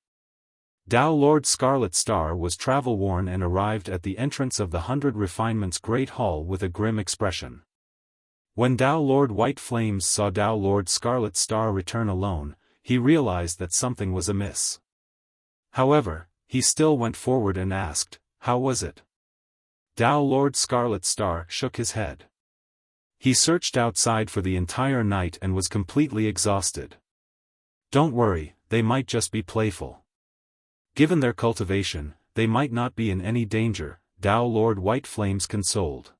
Tao Lord Scarlet Star was travel-worn and arrived at the entrance of the 100 Refinements Great Hall with a grim expression. When Tao Lord White Flames saw Tao Lord Scarlet Star return alone, he realized that something was amiss. However, he still went forward and asked, "How was it?" Tao Lord Scarlet Star shook his head. He searched outside for the entire night and was completely exhausted. "Don't worry, they might just be playful. Given their cultivation, they might not be in any danger," Tao Lord White Flames consoled.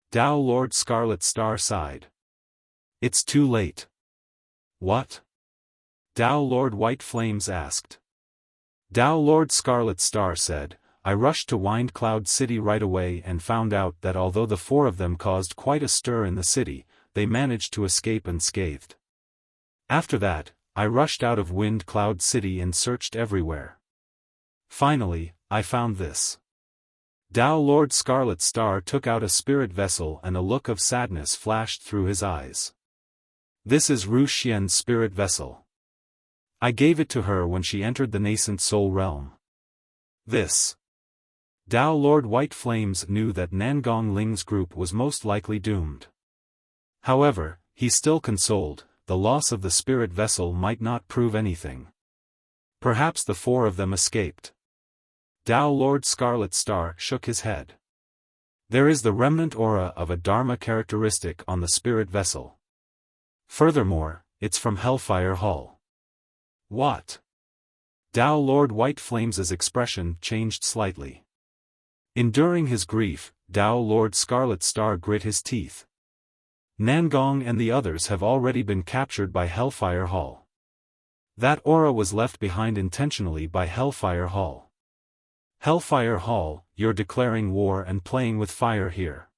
Tao Lord Scarlet Star sighed. "It's too late." "What?" Tao Lord White Flames asked. Tao Lord Scarlet Star said, "I rushed to Wind Cloud City right away and found out that although the four of them caused quite a stir in the city, they managed to escape unscathed. After that, I rushed out of Wind Cloud City and searched everywhere. Finally, I found this." Tao Lord Scarlet Star took out a spirit vessel and a look of sadness flashed through his eyes. "This is Ru Xian's spirit vessel. I gave it to her when she entered the nascent soul realm. This." Tao Lord White Flames knew that Nangong Ling's group was most likely doomed. However, he still consoled, the loss of the spirit vessel might not prove anything. Perhaps the four of them escaped. Tao Lord Scarlet Star shook his head. "There is the remnant aura of a Dharma characteristic on the spirit vessel. Furthermore, it's from Hellfire Hall." "What?" Tao Lord White Flames' expression changed slightly. Enduring his grief, Tao Lord Scarlet Star grit his teeth. "Nangong and the others have already been captured by Hellfire Hall. That aura was left behind intentionally by Hellfire Hall. Hellfire Hall, you're declaring war and playing with fire here."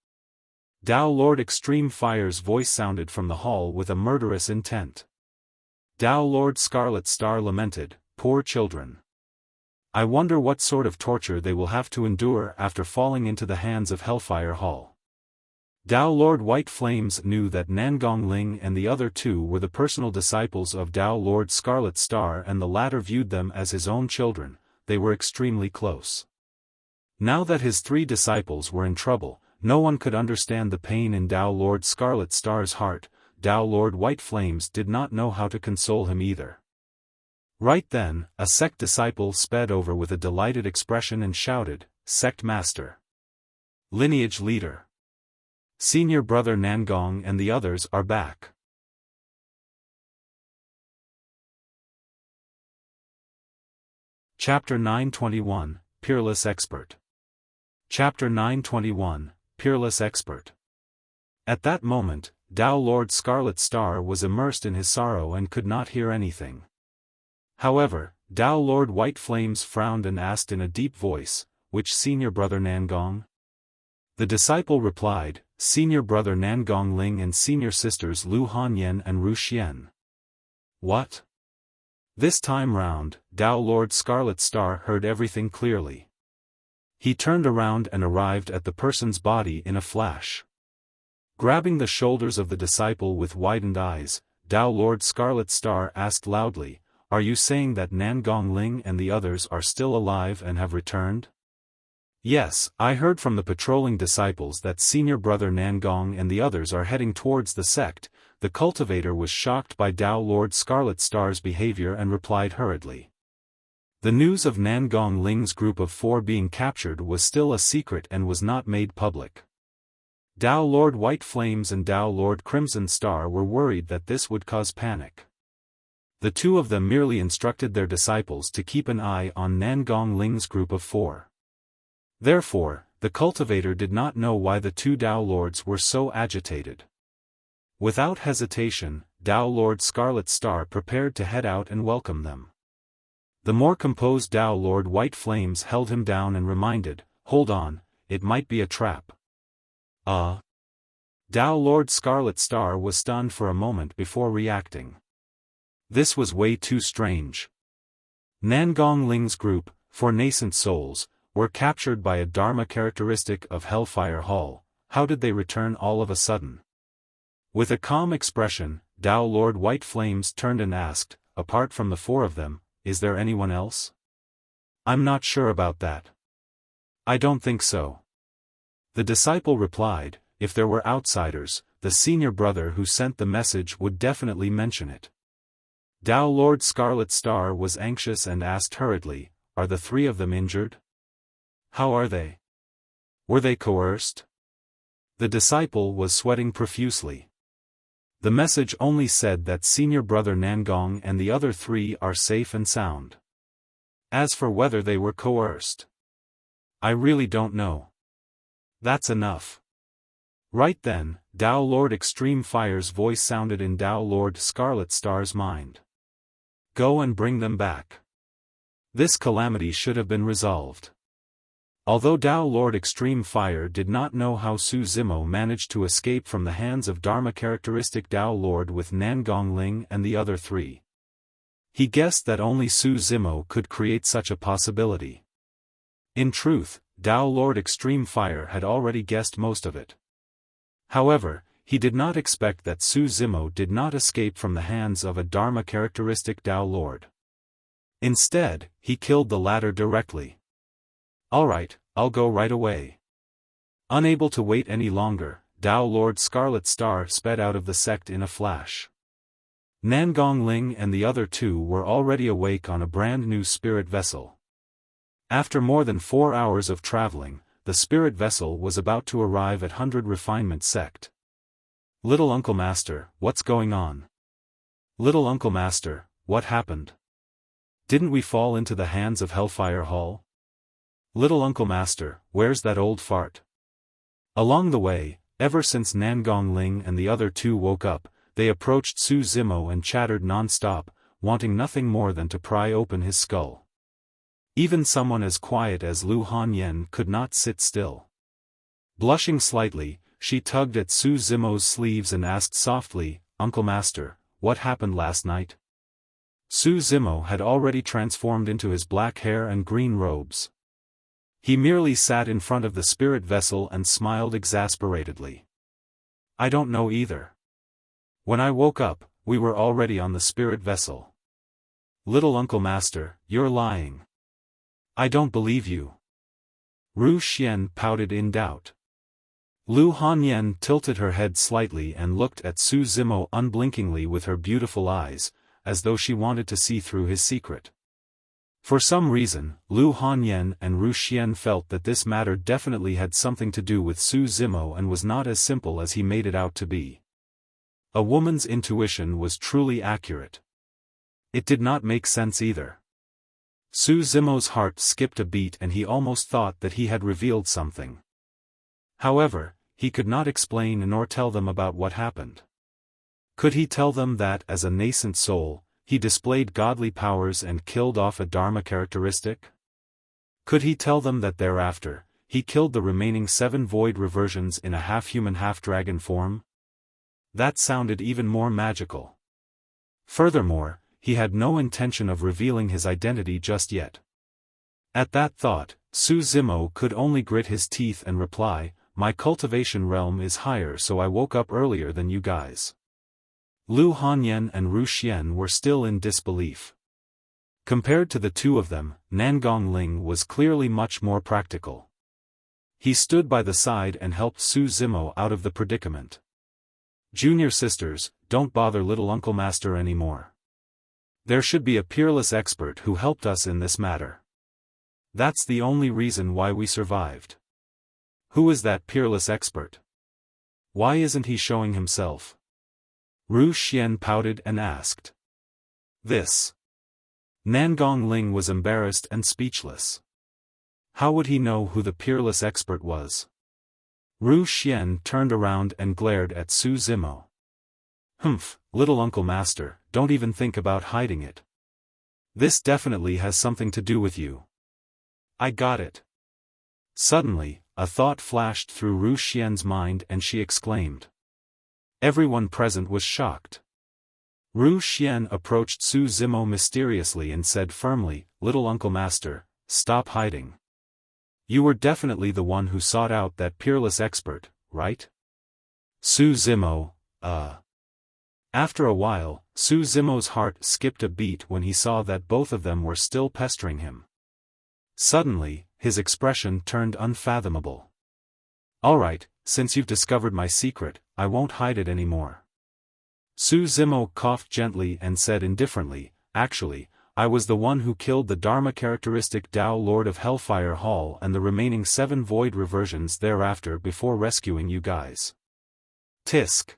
Tao Lord Extreme Fire's voice sounded from the hall with a murderous intent. Tao Lord Scarlet Star lamented, "Poor children. I wonder what sort of torture they will have to endure after falling into the hands of Hellfire Hall." Tao Lord White Flames knew that Nangong Ling and the other two were the personal disciples of Tao Lord Scarlet Star, and the latter viewed them as his own children. They were extremely close. Now that his three disciples were in trouble, no one could understand the pain in Tao Lord Scarlet Star's heart. Tao Lord White Flames did not know how to console him either. Right then, a Sect disciple sped over with a delighted expression and shouted, "Sect Master! Lineage Leader! Senior Brother Nangong and the others are back." Chapter 921, Peerless Expert. Chapter 921, Peerless Expert. At that moment, Tao Lord Scarlet Star was immersed in his sorrow and could not hear anything. However, Tao Lord White Flames frowned and asked in a deep voice, "Which Senior Brother Nangong?" The disciple replied, "Senior Brother Nangong Ling and Senior Sisters Lu Hanyan and Ru Xian." What? This time round, Tao Lord Scarlet Star heard everything clearly. He turned around and arrived at the person's body in a flash. Grabbing the shoulders of the disciple with widened eyes, Tao Lord Scarlet Star asked loudly, "Are you saying that Nangong Ling and the others are still alive and have returned?" "Yes, I heard from the patrolling disciples that Senior Brother Nangong and the others are heading towards the sect." The cultivator was shocked by Tao Lord Scarlet Star's behavior and replied hurriedly. The news of Nangong Ling's group of 4 being captured was still a secret and was not made public. Tao Lord White Flames and Tao Lord Crimson Star were worried that this would cause panic. The two of them merely instructed their disciples to keep an eye on Nangong Ling's group of 4. Therefore, the cultivator did not know why the two Tao Lords were so agitated. Without hesitation, Tao Lord Scarlet Star prepared to head out and welcome them. The more composed Tao Lord White Flames held him down and reminded, "Hold on, it might be a trap." Tao Lord Scarlet Star was stunned for a moment before reacting. This was way too strange. Nangong Ling's group, 4 nascent souls, were captured by a Dharma characteristic of Hellfire Hall. How did they return all of a sudden? With a calm expression, Tao Lord White Flames turned and asked, "Apart from the 4 of them, is there anyone else?" "I'm not sure about that." "I don't think so." The disciple replied, "If there were outsiders, the senior brother who sent the message would definitely mention it." Tao Lord Scarlet Star was anxious and asked hurriedly, "Are the 3 of them injured? How are they? Were they coerced?" The disciple was sweating profusely. The message only said that Senior Brother Nangong and the other 3 are safe and sound. As for whether they were coerced, I really don't know. That's enough. Right then, Tao Lord Extreme Fire's voice sounded in Tao Lord Scarlet Star's mind. "Go and bring them back." This calamity should have been resolved. Although Tao Lord Extreme Fire did not know how Su Zimo managed to escape from the hands of Dharma characteristic Tao Lord with Nangong Ling and the other 3. He guessed that only Su Zimo could create such a possibility. In truth, Tao Lord Extreme Fire had already guessed most of it. However, he did not expect that Su Zimo did not escape from the hands of a Dharma characteristic Tao Lord. Instead, he killed the latter directly. "Alright, I'll go right away." Unable to wait any longer, Tao Lord Scarlet Star sped out of the sect in a flash. Nangong Ling and the other 2 were already awake on a brand new spirit vessel. After more than 4 hours of traveling, the spirit vessel was about to arrive at 100 Refinement Sect. "Little Uncle Master, what's going on?" "Little Uncle Master, what happened? Didn't we fall into the hands of Hellfire Hall?" "Little Uncle Master, where's that old fart?" Along the way, ever since Nangong Ling and the other 2 woke up, they approached Su Zimo and chattered non-stop, wanting nothing more than to pry open his skull. Even someone as quiet as Lu Hanyan could not sit still. Blushing slightly, she tugged at Su Zimo's sleeves and asked softly, "Uncle Master, what happened last night?" Su Zimo had already transformed into his black hair and green robes. He merely sat in front of the spirit vessel and smiled exasperatedly. I don't know either. When I woke up, we were already on the spirit vessel. Little Uncle Master, you're lying. I don't believe you. Ru Xian pouted in doubt. Lu Hanyan tilted her head slightly and looked at Su Zimo unblinkingly with her beautiful eyes, as though she wanted to see through his secret. For some reason, Lu Hanyan and Ru Xian felt that this matter definitely had something to do with Su Zimo and was not as simple as he made it out to be. A woman's intuition was truly accurate. It did not make sense either. Su Zimo's heart skipped a beat and he almost thought that he had revealed something. However, he could not explain nor tell them about what happened. Could he tell them that as a nascent soul, he displayed godly powers and killed off a Dharma characteristic? Could he tell them that thereafter, he killed the remaining 7 void reversions in a half-human half-dragon form? That sounded even more magical. Furthermore, he had no intention of revealing his identity just yet. At that thought, Su Zimo could only grit his teeth and reply, "My cultivation realm is higher, so I woke up earlier than you guys." Lu Hanyan and Ru Xian were still in disbelief. Compared to the two of them, Nangong Ling was clearly much more practical. He stood by the side and helped Su Zimo out of the predicament. "Junior sisters, don't bother little Uncle Master anymore. There should be a peerless expert who helped us in this matter. That's the only reason why we survived. Who is that peerless expert? Why isn't he showing himself?" Ru Xian pouted and asked. This. Nangong Ling was embarrassed and speechless. How would he know who the peerless expert was? Ru Xian turned around and glared at Su Zimo. "Humph, little Uncle Master, don't even think about hiding it. This definitely has something to do with you." "I got it." Suddenly, a thought flashed through Ru Xian's mind and she exclaimed. Everyone present was shocked. Ru Xian approached Su Zimo mysteriously and said firmly, "Little Uncle Master, stop hiding. You were definitely the one who sought out that peerless expert, right?" Su Zimo, After a while, Su Zimo's heart skipped a beat when he saw that both of them were still pestering him. Suddenly, his expression turned unfathomable. "All right, since you've discovered my secret, I won't hide it anymore." Su Zimo coughed gently and said indifferently, "Actually, I was the one who killed the Dharma characteristic Tao Lord of Hellfire Hall and the remaining 7 void reversions thereafter before rescuing you guys." Tisk.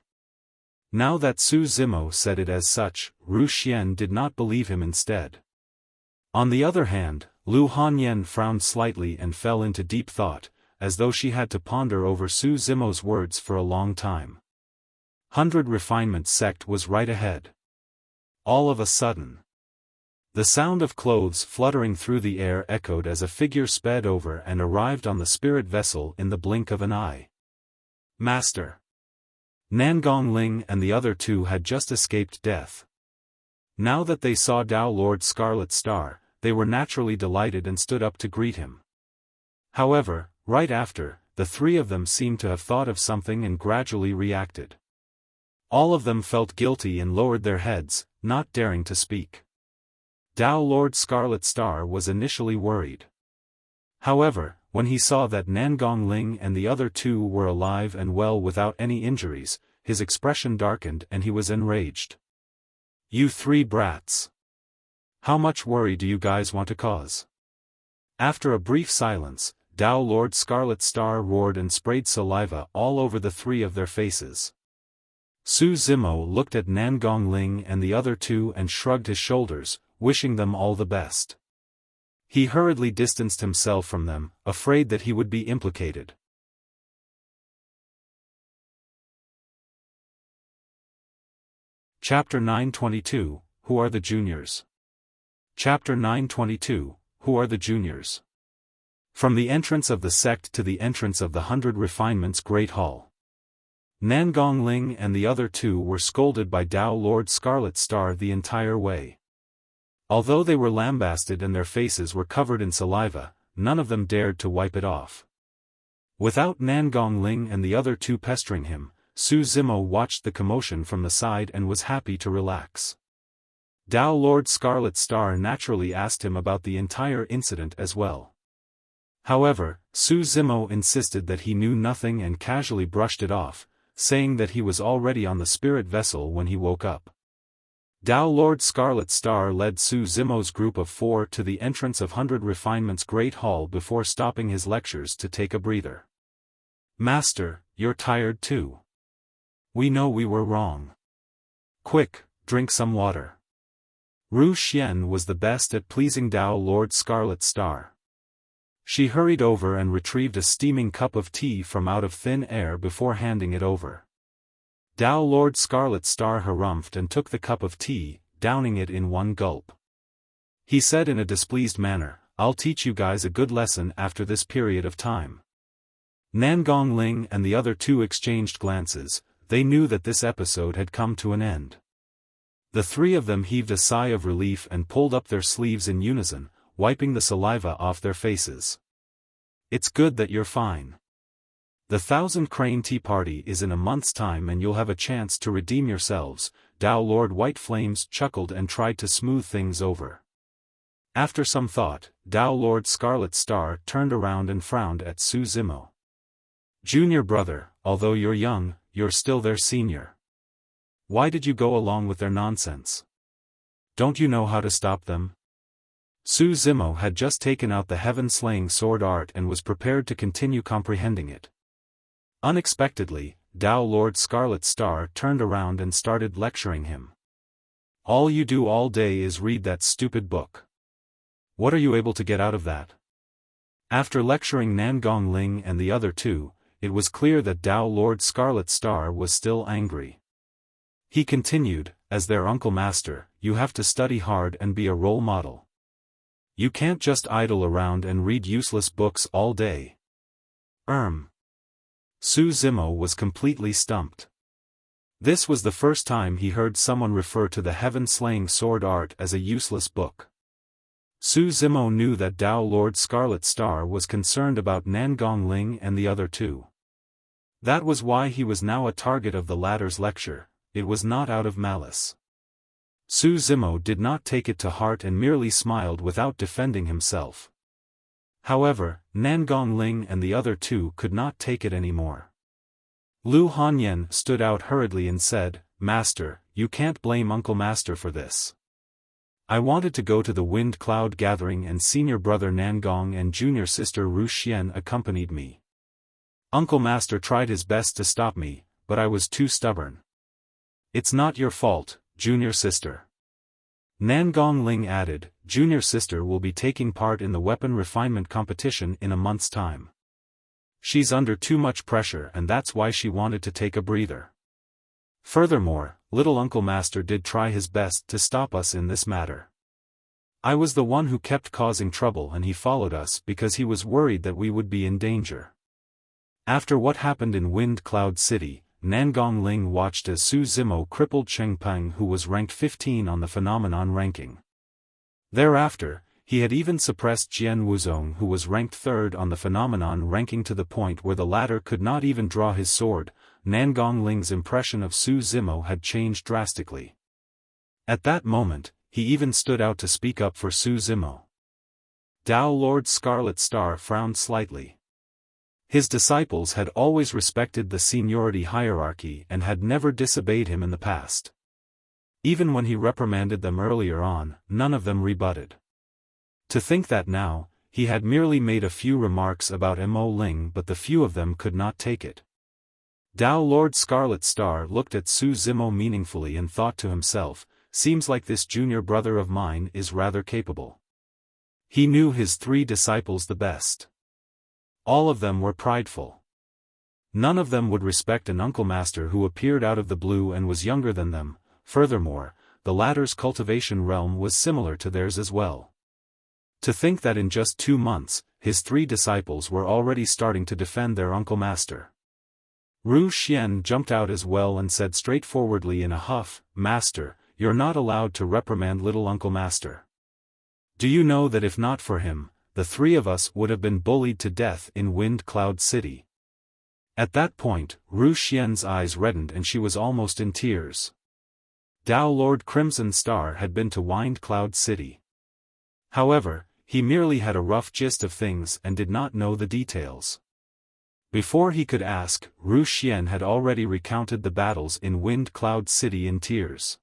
Now that Su Zimo said it as such, Ru Xian did not believe him instead. On the other hand, Lu Hanyan frowned slightly and fell into deep thought, as though she had to ponder over Su Zimo's words for a long time. 100 Refinement Sect was right ahead. All of a sudden, the sound of clothes fluttering through the air echoed as a figure sped over and arrived on the spirit vessel in the blink of an eye. "Master!" Nangong Ling and the other two had just escaped death. Now that they saw Tao Lord Scarlet Star, they were naturally delighted and stood up to greet him. However, right after, the 3 of them seemed to have thought of something and gradually reacted. All of them felt guilty and lowered their heads, not daring to speak. Tao Lord Scarlet Star was initially worried. However, when he saw that Nangong Ling and the other 2 were alive and well without any injuries, his expression darkened and he was enraged. "You 3 brats! How much worry do you guys want to cause?" After a brief silence, Tao Lord Scarlet Star roared and sprayed saliva all over the 3 of their faces. Su Zimo looked at Nangong Ling and the other 2 and shrugged his shoulders, wishing them all the best. He hurriedly distanced himself from them, afraid that he would be implicated. Chapter 922, Who are the Juniors? Chapter 922, Who are the Juniors? From the entrance of the sect to the entrance of the 100 Refinements Great Hall. Nangong Ling and the other 2 were scolded by Tao Lord Scarlet Star the entire way. Although they were lambasted and their faces were covered in saliva, none of them dared to wipe it off. Without Nangong Ling and the other 2 pestering him, Su Zimo watched the commotion from the side and was happy to relax. Tao Lord Scarlet Star naturally asked him about the entire incident as well. However, Su Zimo insisted that he knew nothing and casually brushed it off, saying that he was already on the spirit vessel when he woke up. Tao Lord Scarlet Star led Su Zimo's group of 4 to the entrance of 100 Refinement's Great Hall before stopping his lectures to take a breather. "Master, you're tired too. We know we were wrong. Quick, drink some water." Ru Xian was the best at pleasing Tao Lord Scarlet Star. She hurried over and retrieved a steaming cup of tea from out of thin air before handing it over. Tao Lord Scarlet Star harumphed and took the cup of tea, downing it in one gulp. He said in a displeased manner, "I'll teach you guys a good lesson after this period of time." Nangong Ling and the other 2 exchanged glances. They knew that this episode had come to an end. The 3 of them heaved a sigh of relief and pulled up their sleeves in unison, wiping the saliva off their faces. "It's good that you're fine. The 1,000 Crane Tea Party is in a month's time and you'll have a chance to redeem yourselves." Tao Lord White Flames chuckled and tried to smooth things over. After some thought, Tao Lord Scarlet Star turned around and frowned at Su Zimo. "Junior brother, although you're young, you're still their senior. Why did you go along with their nonsense? Don't you know how to stop them?" Su Zimo had just taken out the heaven-slaying sword art and was prepared to continue comprehending it. Unexpectedly, Tao Lord Scarlet Star turned around and started lecturing him. "All you do all day is read that stupid book. What are you able to get out of that?" After lecturing Nangong Ling and the other 2, it was clear that Tao Lord Scarlet Star was still angry. He continued, "As their uncle master, you have to study hard and be a role model. You can't just idle around and read useless books all day." Su Zimo was completely stumped. This was the first time he heard someone refer to the heaven-slaying sword art as a useless book. Su Zimo knew that Tao Lord Scarlet Star was concerned about Nangong Ling and the other 2. That was why he was now a target of the latter's lecture. It was not out of malice. Su Zimo did not take it to heart and merely smiled without defending himself. However, Nangong Ling and the other 2 could not take it anymore. Lu Hanyan stood out hurriedly and said, "Master, you can't blame Uncle Master for this. I wanted to go to the Wind Cloud Gathering and senior brother Nangong and junior sister Ru Xian accompanied me. Uncle Master tried his best to stop me, but I was too stubborn." "It's not your fault, junior sister." Nangong Ling added, "Junior sister will be taking part in the weapon refinement competition in a month's time. She's under too much pressure and that's why she wanted to take a breather. Furthermore, little Uncle Master did try his best to stop us in this matter. I was the one who kept causing trouble and he followed us because he was worried that we would be in danger." After what happened in Wind Cloud City, Nangong Ling watched as Su Zimo crippled Chengpeng, who was ranked 15 on the phenomenon ranking. Thereafter, he had even suppressed Jian Wuzong, who was ranked 3rd on the phenomenon ranking, to the point where the latter could not even draw his sword. Nangong Ling's impression of Su Zimo had changed drastically. At that moment, he even stood out to speak up for Su Zimo. Tao Lord Scarlet Star frowned slightly. His disciples had always respected the seniority hierarchy and had never disobeyed him in the past. Even when he reprimanded them earlier on, none of them rebutted. To think that now, he had merely made a few remarks about Mo Ling, but the few of them could not take it. Tao Lord Scarlet Star looked at Su Zimo meaningfully and thought to himself, "Seems like this junior brother of mine is rather capable." He knew his 3 disciples the best. All of them were prideful. None of them would respect an Uncle Master who appeared out of the blue and was younger than them. Furthermore, the latter's cultivation realm was similar to theirs as well. To think that in just 2 months, his 3 disciples were already starting to defend their Uncle Master. Ru Xian jumped out as well and said straightforwardly in a huff, "Master, you're not allowed to reprimand little Uncle Master. Do you know that if not for him, the 3 of us would have been bullied to death in Wind Cloud City?" At that point, Ru Xian's eyes reddened and she was almost in tears. Dao Lord Crimson Star had been to Wind Cloud City. However, he merely had a rough gist of things and did not know the details. Before he could ask, Ru Xian had already recounted the battles in Wind Cloud City in tears.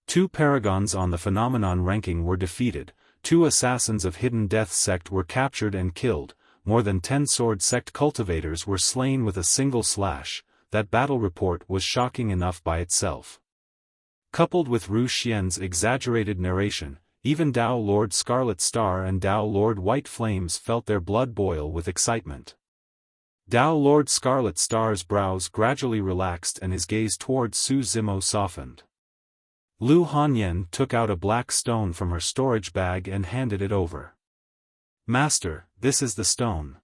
2 paragons on the phenomenon ranking were defeated, 2 assassins of Hidden Death Sect were captured and killed, more than 10 Sword Sect cultivators were slain with a single slash. That battle report was shocking enough by itself. Coupled with Ru Xian's exaggerated narration, even Dao Lord Scarlet Star and Dao Lord White Flames felt their blood boil with excitement. Dao Lord Scarlet Star's brows gradually relaxed and his gaze towards Su Zimo softened. Lu Hanyan took out a black stone from her storage bag and handed it over. "Master, this is the stone."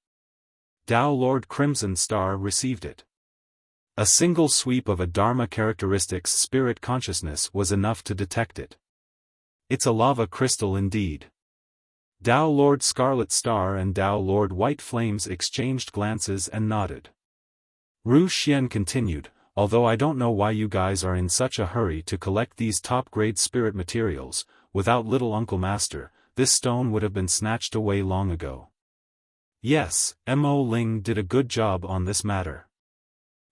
Dao Lord Crimson Star received it. A single sweep of a Dharma characteristics spirit consciousness was enough to detect it. It's a lava crystal indeed. Dao Lord Scarlet Star and Dao Lord White Flames exchanged glances and nodded. Ru Xian continued, "Although I don't know why you guys are in such a hurry to collect these top-grade spirit materials, without little Uncle Master, this stone would have been snatched away long ago." Yes, Mo Ling did a good job on this matter.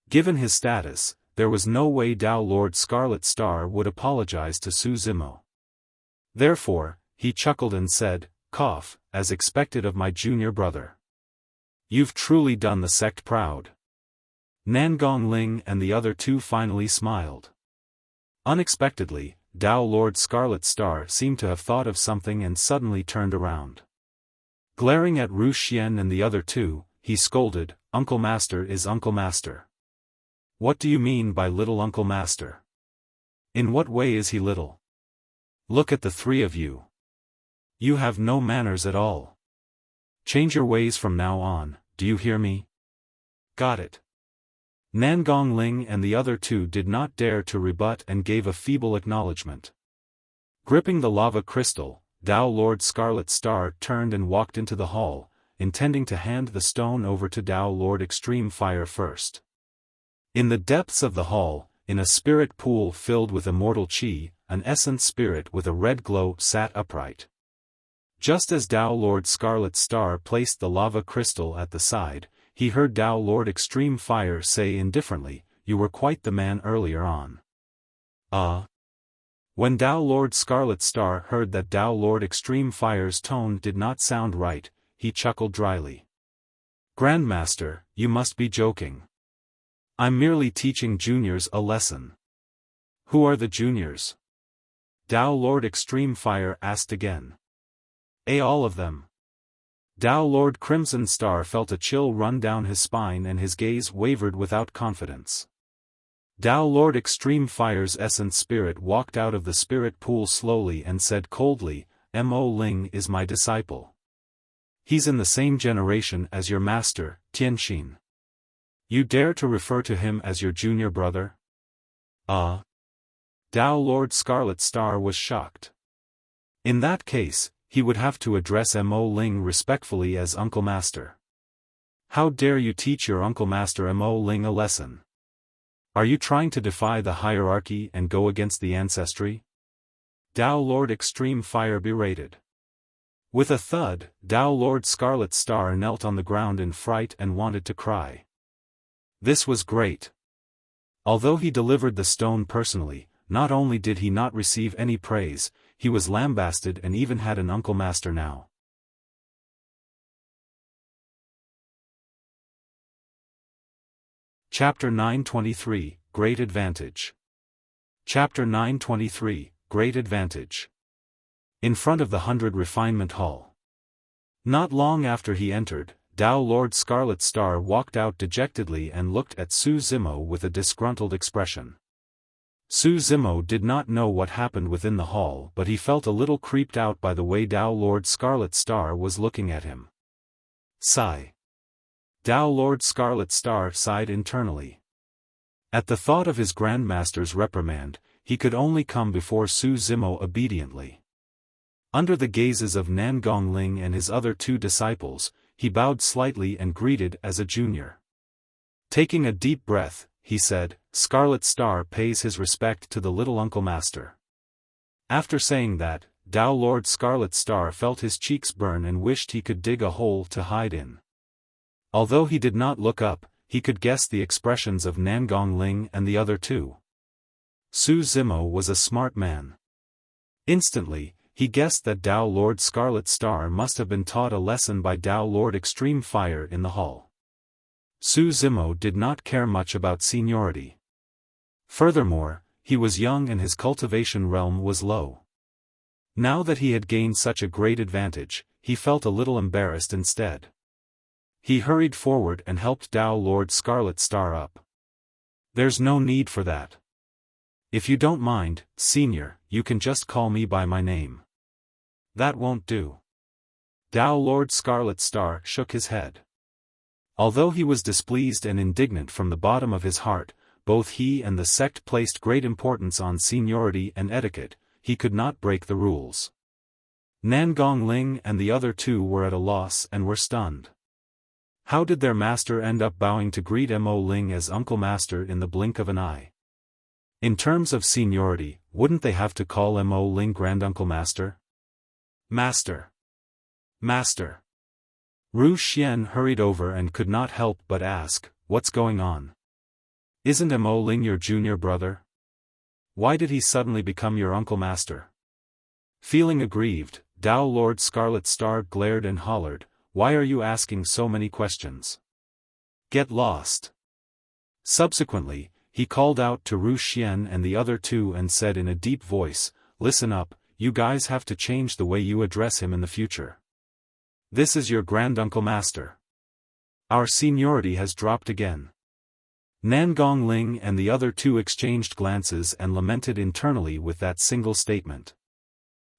Given his status, there was no way Dao Lord Scarlet Star would apologize to Su Zimo. Therefore, he chuckled and said, "Cough, as expected of my junior brother. You've truly done the sect proud." Nangong Ling and the other 2 finally smiled. Unexpectedly, Dao Lord Scarlet Star seemed to have thought of something and suddenly turned around. Glaring at Ru Xian and the other 2, he scolded, "Uncle Master is Uncle Master. What do you mean by little Uncle Master? In what way is he little? Look at the 3 of you. You have no manners at all. Change your ways from now on, do you hear me?" "Got it." Nangong Ling and the other 2 did not dare to rebut and gave a feeble acknowledgement. Gripping the lava crystal, Dao Lord Scarlet Star turned and walked into the hall, intending to hand the stone over to Dao Lord Extreme Fire first. In the depths of the hall, in a spirit pool filled with immortal chi, an essence spirit with a red glow sat upright. Just as Dao Lord Scarlet Star placed the lava crystal at the side, he heard Dao Lord Extreme Fire say indifferently, "You were quite the man earlier on." When Dao Lord Scarlet Star heard that Dao Lord Extreme Fire's tone did not sound right, he chuckled dryly. "Grandmaster, you must be joking. I'm merely teaching juniors a lesson." "Who are the juniors?" Dao Lord Extreme Fire asked again. All of them." Dao Lord Crimson Star felt a chill run down his spine and his gaze wavered without confidence. Dao Lord Extreme Fire's essence spirit walked out of the spirit pool slowly and said coldly, "Mo Ling is my disciple. He's in the same generation as your master, Tianxin. You dare to refer to him as your junior brother?" Dao Lord Scarlet Star was shocked. In that case, he would have to address Mo Ling respectfully as Uncle Master. "How dare you teach your Uncle Master Mo Ling a lesson? Are you trying to defy the hierarchy and go against the ancestry?" Dao Lord Extreme Fire berated. With a thud, Dao Lord Scarlet Star knelt on the ground in fright and wanted to cry. This was great. Although he delivered the stone personally, not only did he not receive any praise, he was lambasted and even had an Uncle Master now. Chapter 923, Great Advantage. Chapter 923, Great Advantage. In front of the 100 Refinement Hall. Not long after he entered, Dao Lord Scarlet Star walked out dejectedly and looked at Su Zimo with a disgruntled expression. Su Zimo did not know what happened within the hall, but he felt a little creeped out by the way Dao Lord Scarlet Star was looking at him. Sigh. Dao Lord Scarlet Star sighed internally. At the thought of his Grandmaster's reprimand, he could only come before Su Zimo obediently. Under the gazes of Nangong Ling and his other 2 disciples, he bowed slightly and greeted as a junior. Taking a deep breath, he said, "Scarlet Star pays his respect to the little Uncle Master." After saying that, Dao Lord Scarlet Star felt his cheeks burn and wished he could dig a hole to hide in. Although he did not look up, he could guess the expressions of Nangong Ling and the other two. Su Zimo was a smart man. Instantly, he guessed that Dao Lord Scarlet Star must have been taught a lesson by Dao Lord Extreme Fire in the hall. Su Zimo did not care much about seniority. Furthermore, he was young and his cultivation realm was low. Now that he had gained such a great advantage, he felt a little embarrassed instead. He hurried forward and helped Dao Lord Scarlet Star up. "There's no need for that. If you don't mind, Senior, you can just call me by my name." "That won't do." Dao Lord Scarlet Star shook his head. Although he was displeased and indignant from the bottom of his heart, both he and the sect placed great importance on seniority and etiquette. He could not break the rules. Nangong Ling and the other two were at a loss and were stunned. How did their master end up bowing to greet Mo Ling as Uncle Master in the blink of an eye? In terms of seniority, wouldn't they have to call Mo Ling Granduncle Master? "Master! Master!" Ru Xian hurried over and could not help but ask, "What's going on? Isn't Mo Ling your junior brother? Why did he suddenly become your Uncle Master?" Feeling aggrieved, Dao Lord Scarlet Star glared and hollered, "Why are you asking so many questions? Get lost!" Subsequently, he called out to Ru Xian and the other two and said in a deep voice, "Listen up, you guys have to change the way you address him in the future. This is your Granduncle Master. Our seniority has dropped again." Nangong Ling and the other two exchanged glances and lamented internally with that single statement.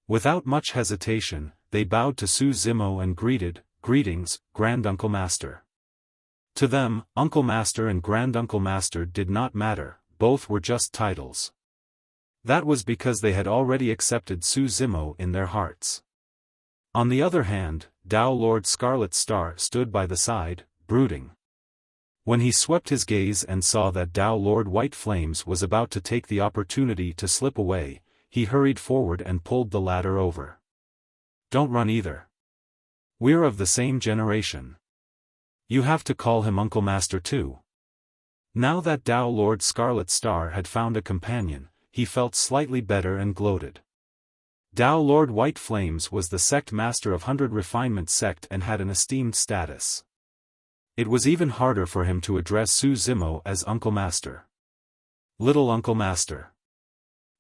Without much hesitation, they bowed to Su Zimo and greeted, "Greetings, Granduncle Master." To them, Uncle Master and Granduncle Master did not matter, both were just titles. That was because they had already accepted Su Zimo in their hearts. On the other hand, Dao Lord Scarlet Star stood by the side, brooding. When he swept his gaze and saw that Dao Lord White Flames was about to take the opportunity to slip away, he hurried forward and pulled the ladder over. "Don't run either. We're of the same generation. You have to call him Uncle Master too." Now that Dao Lord Scarlet Star had found a companion, he felt slightly better and gloated. Dao Lord White Flames was the sect master of 100 Refinement Sect and had an esteemed status. It was even harder for him to address Su Zimo as Uncle Master. "Little Uncle Master."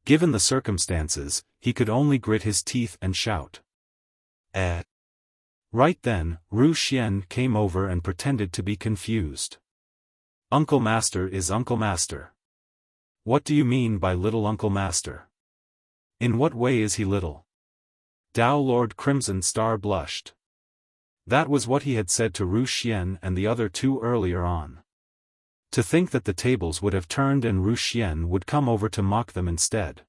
Given the circumstances, he could only grit his teeth and shout. "Eh?" Right then, Ru Xian came over and pretended to be confused. "Uncle Master is Uncle Master. What do you mean by little Uncle Master? In what way is he little?" Dao Lord Crimson Star blushed. That was what he had said to Ru Xian and the other two earlier on. To think that the tables would have turned and Ru Xian would come over to mock them instead.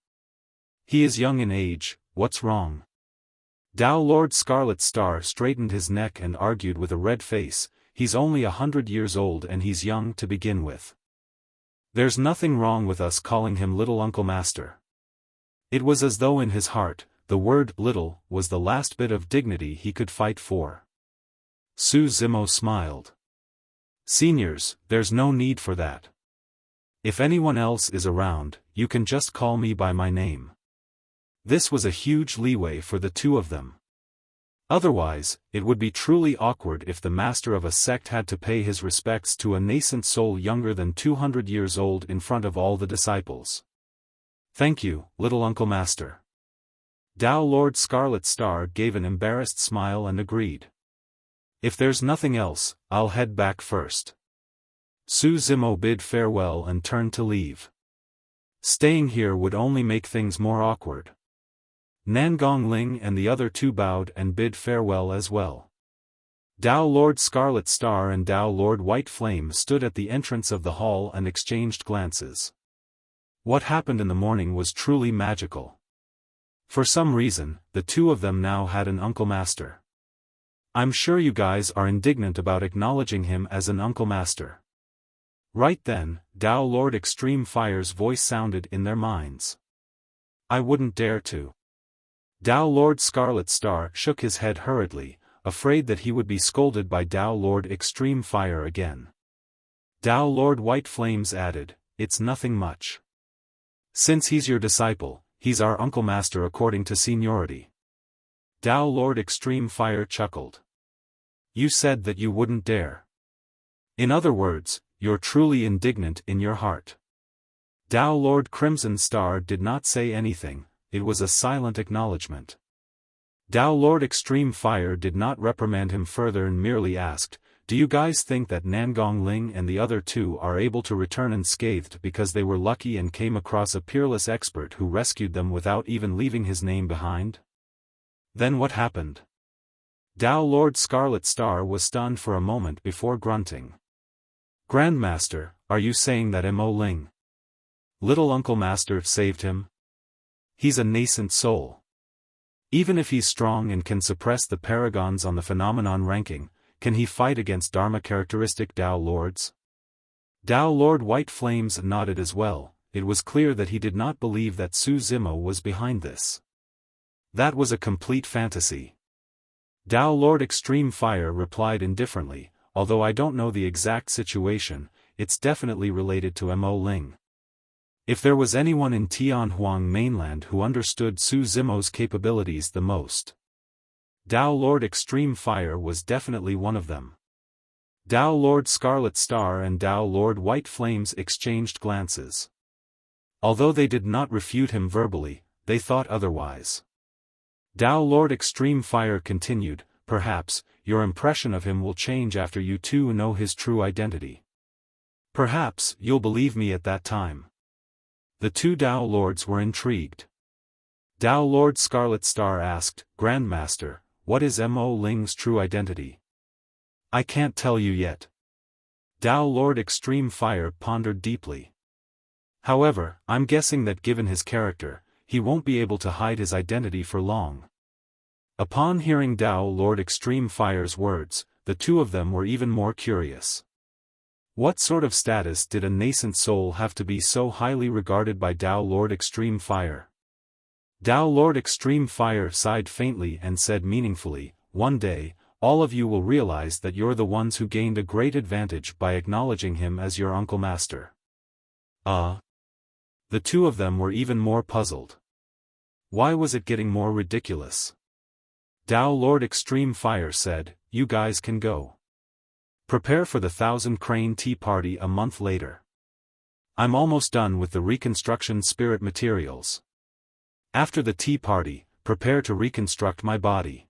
"He is young in age, what's wrong?" Dao Lord Scarlet Star straightened his neck and argued with a red face, "He's only 100 years old and he's young to begin with. There's nothing wrong with us calling him Little Uncle Master." It was as though in his heart, the word "little" was the last bit of dignity he could fight for. Su Zimo smiled. "Seniors, there's no need for that. If anyone else is around, you can just call me by my name." This was a huge leeway for the two of them. Otherwise, it would be truly awkward if the master of a sect had to pay his respects to a nascent soul younger than 200 years old in front of all the disciples. "Thank you, Little Uncle Master." Dao Lord Scarlet Star gave an embarrassed smile and agreed. "If there's nothing else, I'll head back first." Su Zimo bid farewell and turned to leave. Staying here would only make things more awkward. Nangong Ling and the other two bowed and bid farewell as well. Dao Lord Scarlet Star and Dao Lord White Flame stood at the entrance of the hall and exchanged glances. What happened in the morning was truly magical. For some reason, the two of them now had an Uncle Master. I'm sure you guys are indignant about acknowledging him as an Uncle Master. Right then, Dao Lord Extreme Fire's voice sounded in their minds. I wouldn't dare to. Dao Lord Scarlet Star shook his head hurriedly, afraid that he would be scolded by Dao Lord Extreme Fire again. Dao Lord White Flames added, it's nothing much. Since he's your disciple, he's our Uncle Master according to seniority. Dao Lord Extreme Fire chuckled. You said that you wouldn't dare. In other words, you're truly indignant in your heart. Dao Lord Crimson Star did not say anything, it was a silent acknowledgement. Dao Lord Extreme Fire did not reprimand him further and merely asked, do you guys think that Nangong Ling and the other two are able to return unscathed because they were lucky and came across a peerless expert who rescued them without even leaving his name behind? Then what happened? Dao Lord Scarlet Star was stunned for a moment before grunting. Grandmaster, are you saying that Mo Ling, Little Uncle Master, saved him? He's a nascent soul. Even if he's strong and can suppress the paragons on the phenomenon ranking, can he fight against Dharma characteristic Dao Lords? Dao Lord White Flames nodded as well. It was clear that he did not believe that Su Zimo was behind this. That was a complete fantasy. Dao Lord Extreme Fire replied indifferently, although I don't know the exact situation, it's definitely related to Mo Ling. If there was anyone in Tianhuang mainland who understood Su Zimo's capabilities the most, Dao Lord Extreme Fire was definitely one of them. Dao Lord Scarlet Star and Dao Lord White Flames exchanged glances. Although they did not refute him verbally, they thought otherwise. Dao Lord Extreme Fire continued, perhaps, your impression of him will change after you two know his true identity. Perhaps, you'll believe me at that time. The two Dao Lords were intrigued. Dao Lord Scarlet Star asked, Grandmaster, what is Mo Ling's true identity? I can't tell you yet. Dao Lord Extreme Fire pondered deeply. However, I'm guessing that given his character, he won't be able to hide his identity for long. Upon hearing Dao Lord Extreme Fire's words, the two of them were even more curious. What sort of status did a nascent soul have to be so highly regarded by Dao Lord Extreme Fire? Dao Lord Extreme Fire sighed faintly and said meaningfully, one day, all of you will realize that you're the ones who gained a great advantage by acknowledging him as your Uncle Master. The two of them were even more puzzled. Why was it getting more ridiculous? Dao Lord Extreme Fire said, you guys can go. Prepare for the 1,000 Crane Tea Party a month later. I'm almost done with the reconstruction spirit materials. After the tea party, prepare to reconstruct my body.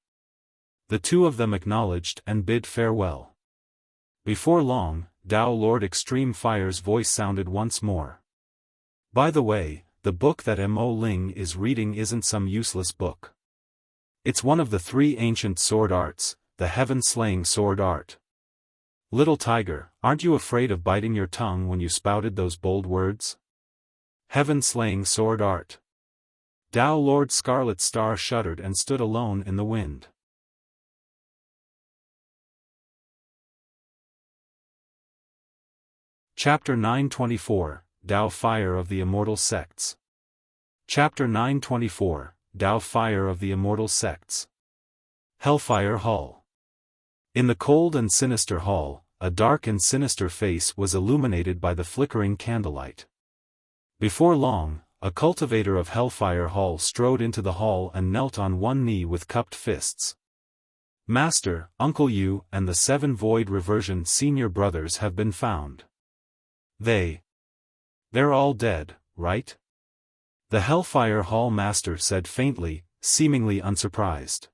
The two of them acknowledged and bid farewell. Before long, Dao Lord Extreme Fire's voice sounded once more. By the way, the book that Mo Ling is reading isn't some useless book. It's one of the 3 ancient sword arts, the heaven-slaying sword art. Little tiger, aren't you afraid of biting your tongue when you spouted those bold words? Heaven-slaying sword art. Dao Lord Scarlet Star shuddered and stood alone in the wind. Chapter 924, Dao Fire of the Immortal Sects. Chapter 924, Dao Fire of the Immortal Sects. Hellfire Hall. In the cold and sinister hall, a dark and sinister face was illuminated by the flickering candlelight. Before long, a cultivator of Hellfire Hall strode into the hall and knelt on one knee with cupped fists. Master, Uncle Yu and the 7 Void Reversion senior brothers have been found. They're all dead, right? The Hellfire Hall Master said faintly, seemingly unsurprised.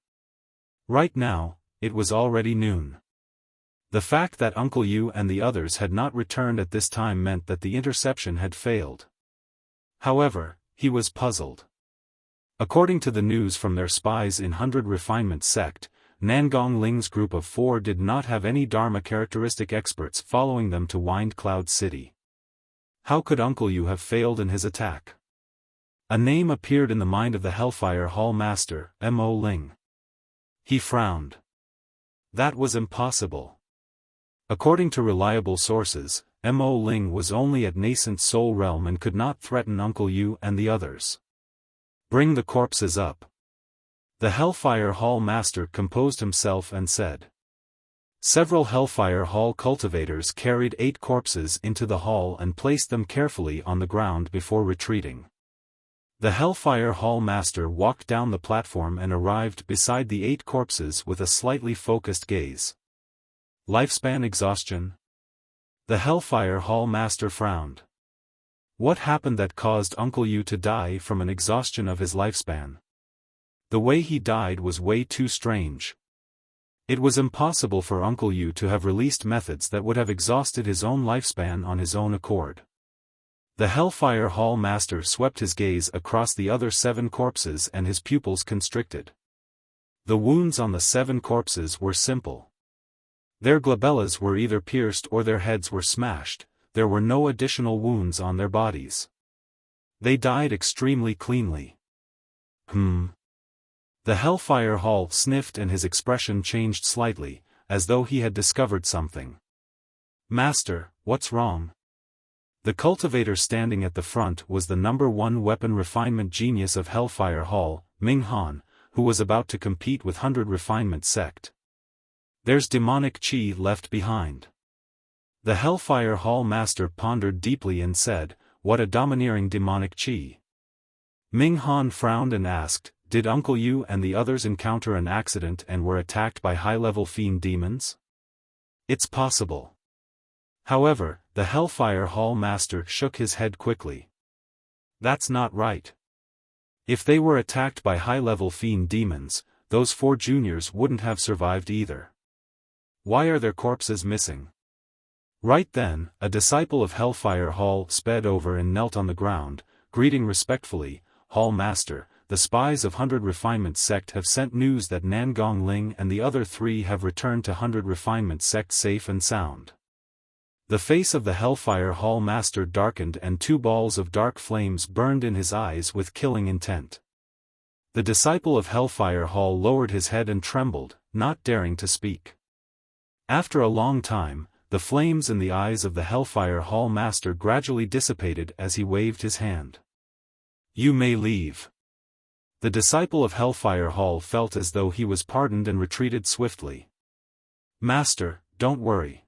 Right now, it was already noon. The fact that Uncle Yu and the others had not returned at this time meant that the interception had failed. However, he was puzzled. According to the news from their spies in 100 Refinement Sect, Nangong Ling's group of 4 did not have any Dharma characteristic experts following them to Wind Cloud City. How could Uncle Yu have failed in his attack? A name appeared in the mind of the Hellfire Hall Master, Mo Ling. He frowned. That was impossible. According to reliable sources, Mo Ling was only at nascent soul realm and could not threaten Uncle Yu and the others. Bring the corpses up. The Hellfire Hall Master composed himself and said. Several Hellfire Hall cultivators carried 8 corpses into the hall and placed them carefully on the ground before retreating. The Hellfire Hall Master walked down the platform and arrived beside the 8 corpses with a slightly focused gaze. Lifespan exhaustion? The Hellfire Hall Master frowned. What happened that caused Uncle Yu to die from an exhaustion of his lifespan? The way he died was way too strange. It was impossible for Uncle Yu to have released methods that would have exhausted his own lifespan on his own accord. The Hellfire Hall Master swept his gaze across the other 7 corpses and his pupils constricted. The wounds on the 7 corpses were simple. Their glabellas were either pierced or their heads were smashed, there were no additional wounds on their bodies. They died extremely cleanly. The Hellfire Hall sniffed and his expression changed slightly, as though he had discovered something. Master, what's wrong? The cultivator standing at the front was the #1 weapon refinement genius of Hellfire Hall, Ming Han, who was about to compete with 100 Refinement Sect. There's demonic chi left behind. The Hellfire Hall Master pondered deeply and said, what a domineering demonic chi. Ming Han frowned and asked, did Uncle Yu and the others encounter an accident and were attacked by high-level fiend demons? It's possible. However, the Hellfire Hall Master shook his head quickly. That's not right. If they were attacked by high-level fiend demons, those 4 juniors wouldn't have survived either. Why are their corpses missing? Right then, a disciple of Hellfire Hall sped over and knelt on the ground, greeting respectfully, Hall Master, the spies of 100 Refinement Sect have sent news that Nangong Ling and the other 3 have returned to 100 Refinement Sect safe and sound. The face of the Hellfire Hall Master darkened and 2 balls of dark flames burned in his eyes with killing intent. The disciple of Hellfire Hall lowered his head and trembled, not daring to speak. After a long time, the flames in the eyes of the Hellfire Hall Master gradually dissipated as he waved his hand. You may leave. The disciple of Hellfire Hall felt as though he was pardoned and retreated swiftly. Master, don't worry.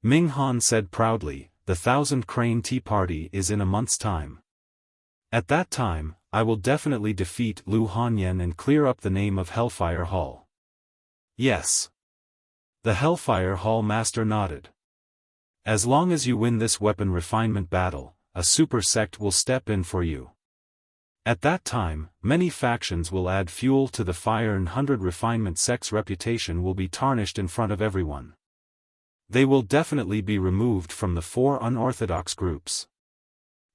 Ming Han said proudly, the 1,000 Crane Tea Party is in a month's time. At that time, I will definitely defeat Lu Hanyan and clear up the name of Hellfire Hall. Yes. The Hellfire Hall Master nodded. As long as you win this weapon refinement battle, a super sect will step in for you. At that time, many factions will add fuel to the fire and 100 Refinement Sect's reputation will be tarnished in front of everyone. They will definitely be removed from the 4 unorthodox groups.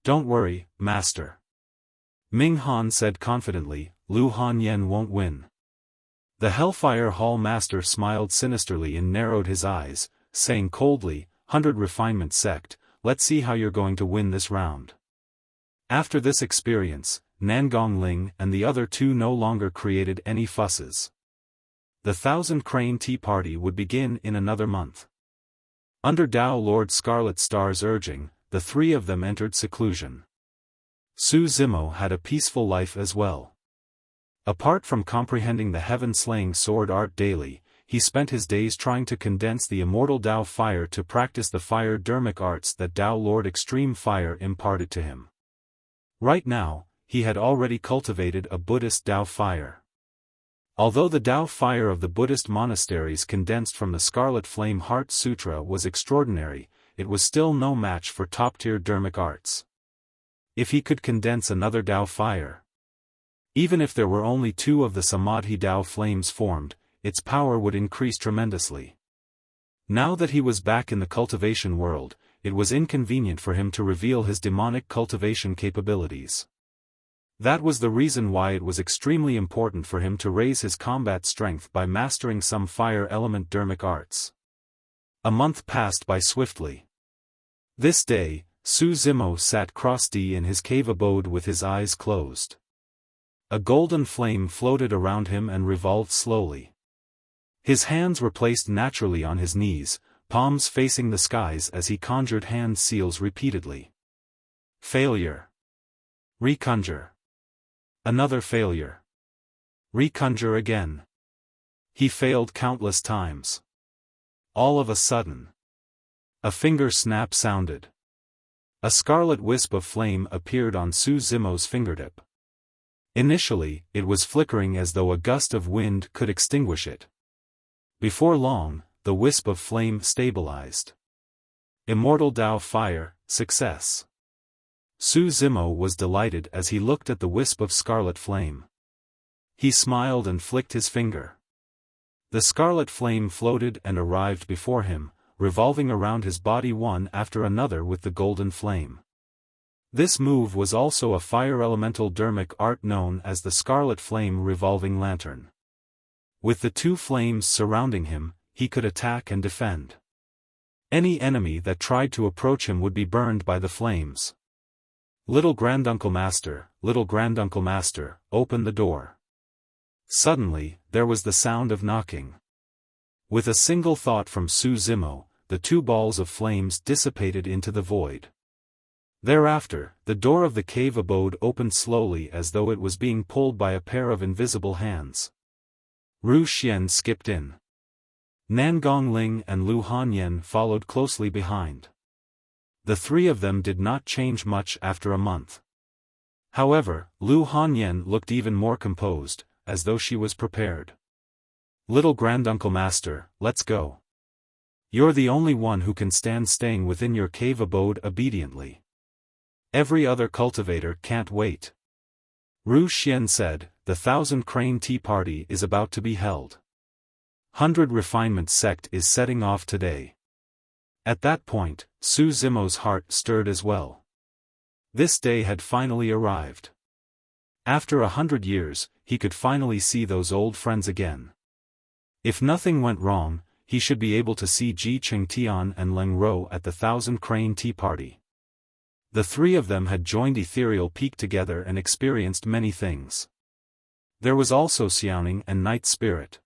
Don't worry, Master. Ming Han said confidently, Lu Hanyan won't win. The Hellfire Hall Master smiled sinisterly and narrowed his eyes, saying coldly, 100 Refinement Sect, let's see how you're going to win this round. After this experience, Nangong Ling and the other 2 no longer created any fusses. The 1,000 Crane Tea Party would begin in another month. Under Tao Lord Scarlet Star's urging, the 3 of them entered seclusion. Su Zimo had a peaceful life as well. Apart from comprehending the heaven-slaying sword art daily, he spent his days trying to condense the immortal Tao fire to practice the fire dermic arts that Tao Lord Extreme Fire imparted to him. Right now, he had already cultivated a Buddhist Tao fire. Although the Tao fire of the Buddhist monasteries condensed from the Scarlet Flame Heart Sutra was extraordinary, it was still no match for top-tier dermic arts. If he could condense another Tao fire, even if there were only 2 of the Samadhi Tao flames formed, its power would increase tremendously. Now that he was back in the cultivation world, it was inconvenient for him to reveal his demonic cultivation capabilities. That was the reason why it was extremely important for him to raise his combat strength by mastering some fire element dermic arts. A month passed by swiftly. This day, Su Zimo sat crossed in his cave abode with his eyes closed. A golden flame floated around him and revolved slowly. His hands were placed naturally on his knees, palms facing the skies as he conjured hand seals repeatedly. Failure. Reconjure. Another failure. Reconjure again. He failed countless times. All of a sudden, a finger snap sounded. A scarlet wisp of flame appeared on Su Zimo's fingertip. Initially, it was flickering as though a gust of wind could extinguish it. Before long, the wisp of flame stabilized. Immortal Dao Fire, success. Su Zimo was delighted as he looked at the wisp of scarlet flame. He smiled and flicked his finger. The scarlet flame floated and arrived before him, revolving around his body one after another with the golden flame. This move was also a fire elemental dermic art known as the Scarlet Flame Revolving Lantern. With the two flames surrounding him, he could attack and defend. Any enemy that tried to approach him would be burned by the flames. Little Granduncle Master, open the door. Suddenly, there was the sound of knocking. With a single thought from Su Zimo, the two balls of flames dissipated into the void. Thereafter, the door of the cave abode opened slowly as though it was being pulled by a pair of invisible hands. Ru Xian skipped in. Nangong Ling and Lu Hanyan followed closely behind. The three of them did not change much after a month. However, Lu Hanyan looked even more composed, as though she was prepared. Little Granduncle Master, let's go. You're the only one who can stand staying within your cave abode obediently. Every other cultivator can't wait. Ru Xian said, the 1,000 Crane Tea Party is about to be held. 100 Refinement Sect is setting off today. At that point, Su Zimo's heart stirred as well. This day had finally arrived. After 100 years, he could finally see those old friends again. If nothing went wrong, he should be able to see Ji Qingtian and Leng Ro at the 1,000 Crane Tea Party. The three of them had joined Ethereal Peak together and experienced many things. There was also Xiaoning and Night Spirit.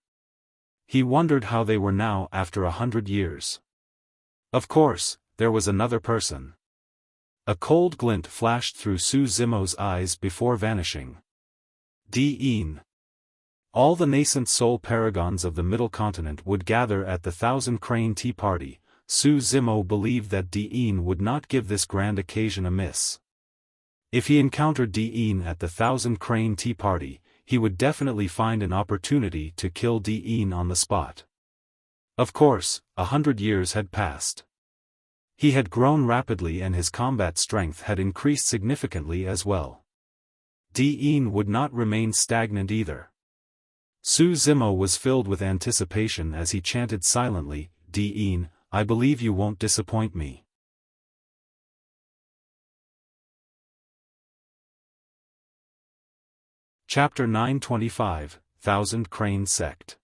He wondered how they were now after 100 years. Of course, there was another person. A cold glint flashed through Su Zimo's eyes before vanishing. Dian. All the nascent soul paragons of the Middle Continent would gather at the 1,000 Crane Tea Party. Su Zimo believed that Dian would not give this grand occasion a miss. If he encountered Dian at the 1,000 Crane Tea Party, he would definitely find an opportunity to kill Dian on the spot. Of course, 100 years had passed. He had grown rapidly and his combat strength had increased significantly as well. Dian would not remain stagnant either. Su Zimo was filled with anticipation as he chanted silently, Dian, I believe you won't disappoint me. Chapter 925, 1,000 Crane Sect.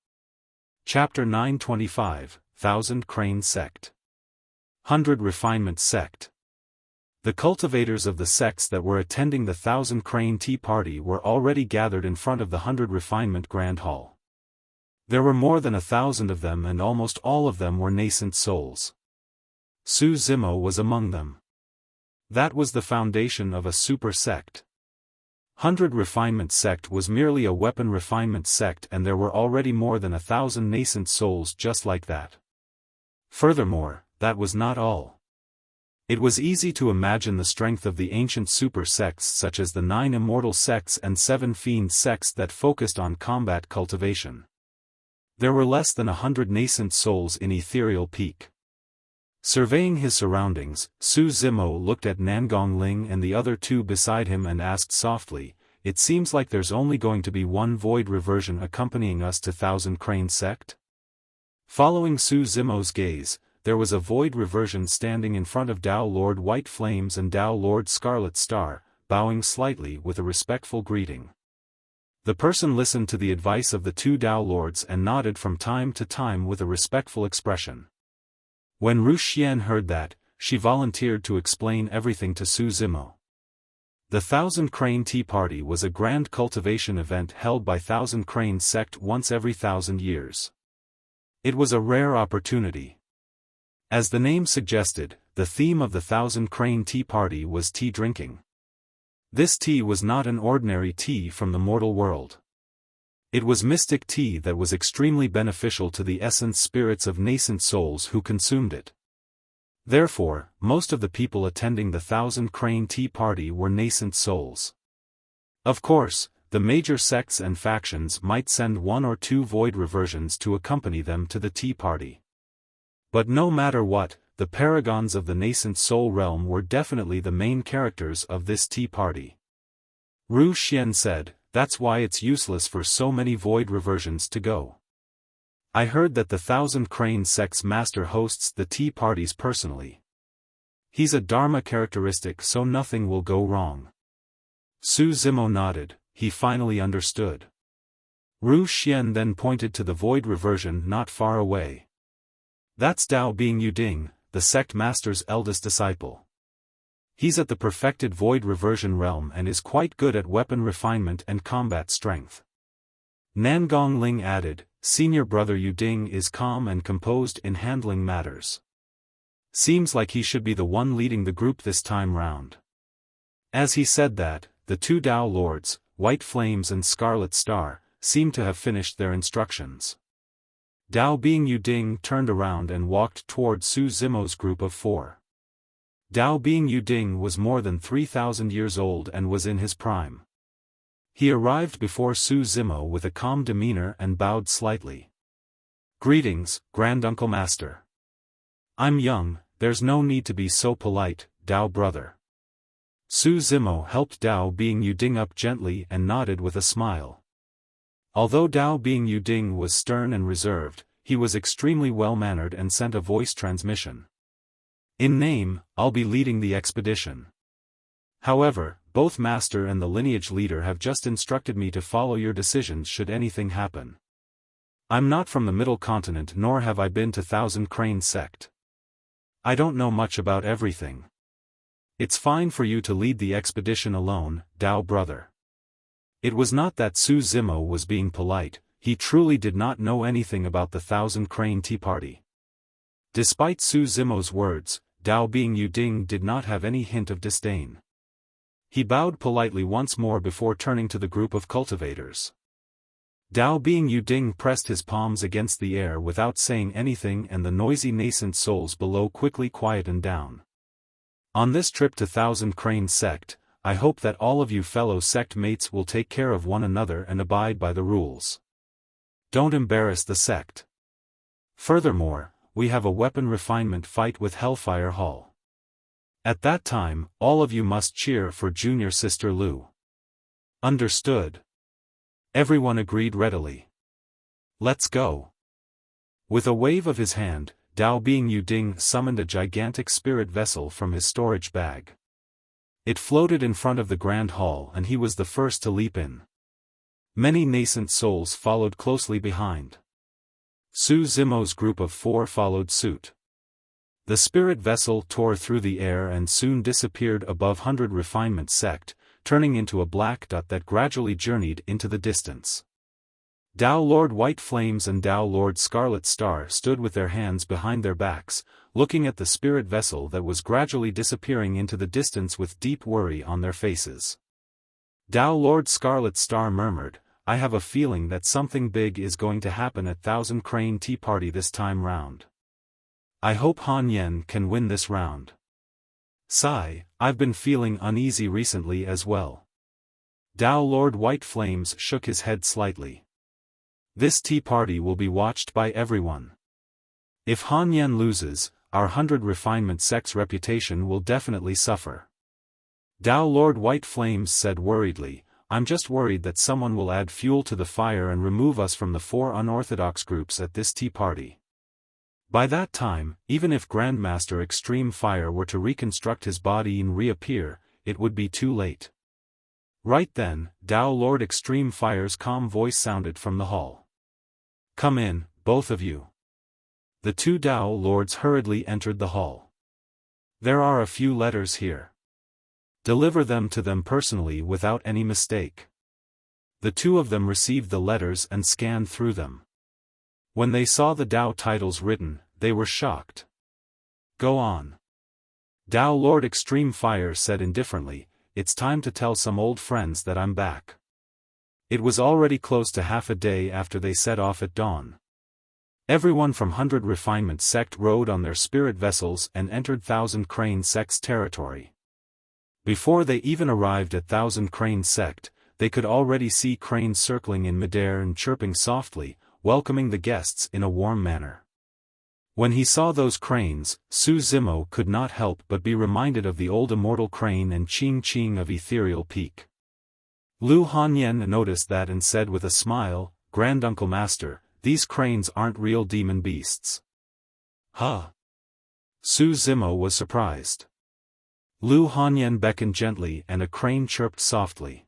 Chapter 925, 1,000 Crane Sect. 100 Refinement Sect. The cultivators of the sects that were attending the 1,000 Crane Tea Party were already gathered in front of the 100 Refinement Grand Hall. There were more than 1,000 of them and almost all of them were nascent souls. Su Zimo was among them. That was the foundation of a super sect. 100 Refinement Sect was merely a weapon refinement sect and there were already more than 1,000 nascent souls just like that. Furthermore, that was not all. It was easy to imagine the strength of the ancient super sects such as the 9 Immortal Sects and 7 Fiend Sects that focused on combat cultivation. There were less than 100 nascent souls in Ethereal Peak. Surveying his surroundings, Su Zimo looked at Nangong Ling and the other two beside him and asked softly, it seems like there's only going to be one void reversion accompanying us to 1,000 Crane Sect? Following Su Zimo's gaze, there was a void reversion standing in front of Dao Lord White Flames and Dao Lord Scarlet Star, bowing slightly with a respectful greeting. The person listened to the advice of the two Dao Lords and nodded from time to time with a respectful expression. When Ru Xian heard that, she volunteered to explain everything to Su Zimo. The 1,000 Crane Tea Party was a grand cultivation event held by 1,000 Crane Sect once every 1,000 years. It was a rare opportunity. As the name suggested, the theme of the Thousand Crane Tea Party was tea drinking. This tea was not an ordinary tea from the mortal world. It was mystic tea that was extremely beneficial to the essence spirits of nascent souls who consumed it. Therefore, most of the people attending the Thousand Crane Tea Party were nascent souls. Of course, the major sects and factions might send one or two void reversions to accompany them to the tea party. But no matter what, the paragons of the nascent soul realm were definitely the main characters of this tea party. Ru Xian said, "That's why it's useless for so many void reversions to go. I heard that the Thousand Crane Sect's master hosts the tea parties personally. He's a dharma characteristic, so nothing will go wrong." Su Zimo nodded, he finally understood. Ru Xian then pointed to the void reversion not far away. "That's Dao Bing Yuding, the sect master's eldest disciple. He's at the perfected void reversion realm and is quite good at weapon refinement and combat strength." Nangong Ling added, "Senior brother Yuding is calm and composed in handling matters. Seems like he should be the one leading the group this time round." As he said that, the two Dao Lords, White Flames and Scarlet Star, seemed to have finished their instructions. Dao Bing Yuding turned around and walked toward Su Zimo's group of 4. Dao Bing Yuding was more than 3,000 years old and was in his prime. He arrived before Su Zimo with a calm demeanor and bowed slightly. "Greetings, Granduncle Master. I'm young, there's no need to be so polite, Dao brother." Su Zimo helped Dao Bing Yuding up gently and nodded with a smile. Although Dao Bing Yuding was stern and reserved, he was extremely well-mannered and sent a voice transmission. "In name, I'll be leading the expedition. However, both Master and the lineage leader have just instructed me to follow your decisions should anything happen. I'm not from the Middle Continent nor have I been to Thousand Crane Sect. I don't know much about everything. It's fine for you to lead the expedition alone, Dao brother." It was not that Su Zimo was being polite, he truly did not know anything about the Thousand Crane Tea Party. Despite Su Zimo's words, Dao Bing Yuding did not have any hint of disdain. He bowed politely once more before turning to the group of cultivators. Dao Bing Yuding pressed his palms against the air without saying anything, and the noisy nascent souls below quickly quietened down. "On this trip to Thousand Crane Sect, I hope that all of you fellow sect mates will take care of one another and abide by the rules. Don't embarrass the sect. Furthermore, we have a weapon refinement fight with Hellfire Hall. At that time, all of you must cheer for junior sister Lu." "Understood." Everyone agreed readily. "Let's go." With a wave of his hand, Dao Bing Yuding summoned a gigantic spirit vessel from his storage bag. It floated in front of the Grand Hall and he was the first to leap in. Many nascent souls followed closely behind. Su Zimo's group of 4 followed suit. The spirit vessel tore through the air and soon disappeared above 100 Refinement Sect, turning into a black dot that gradually journeyed into the distance. Dao Lord White Flames and Dao Lord Scarlet Star stood with their hands behind their backs, looking at the spirit vessel that was gradually disappearing into the distance with deep worry on their faces. Dao Lord Scarlet Star murmured, "I have a feeling that something big is going to happen at Thousand Crane Tea Party this time round. I hope Han Yen can win this round. Sigh, I've been feeling uneasy recently as well." Dao Lord White Flames shook his head slightly. "This tea party will be watched by everyone. If Han Yen loses, our 100 Refinement Sect's reputation will definitely suffer." Dao Lord White Flames said worriedly, "I'm just worried that someone will add fuel to the fire and remove us from the 4 unorthodox groups at this tea party. By that time, even if Grandmaster Extreme Fire were to reconstruct his body and reappear, it would be too late." Right then, Dao Lord Extreme Fire's calm voice sounded from the hall. "Come in, both of you." The 2 Dao Lords hurriedly entered the hall. "There are a few letters here. Deliver them to them personally without any mistake." The 2 of them received the letters and scanned through them. When they saw the Dao titles written, they were shocked. Go on. Dao Lord Extreme Fire said indifferently, it's time to tell some old friends that I'm back. It was already close to half a day after they set off at dawn. Everyone from 100 Refinement Sect rode on their spirit vessels and entered 1,000 Crane Sect's territory. Before they even arrived at 1,000 Crane Sect, they could already see cranes circling in midair and chirping softly, welcoming the guests in a warm manner. When he saw those cranes, Su Zimo could not help but be reminded of the old immortal crane and Ching Ching of Ethereal Peak. Lu Hanyan noticed that and said with a smile, Granduncle Master, these cranes aren't real demon beasts. Huh? Su Zimo was surprised. Lu Hanyan beckoned gently and a crane chirped softly.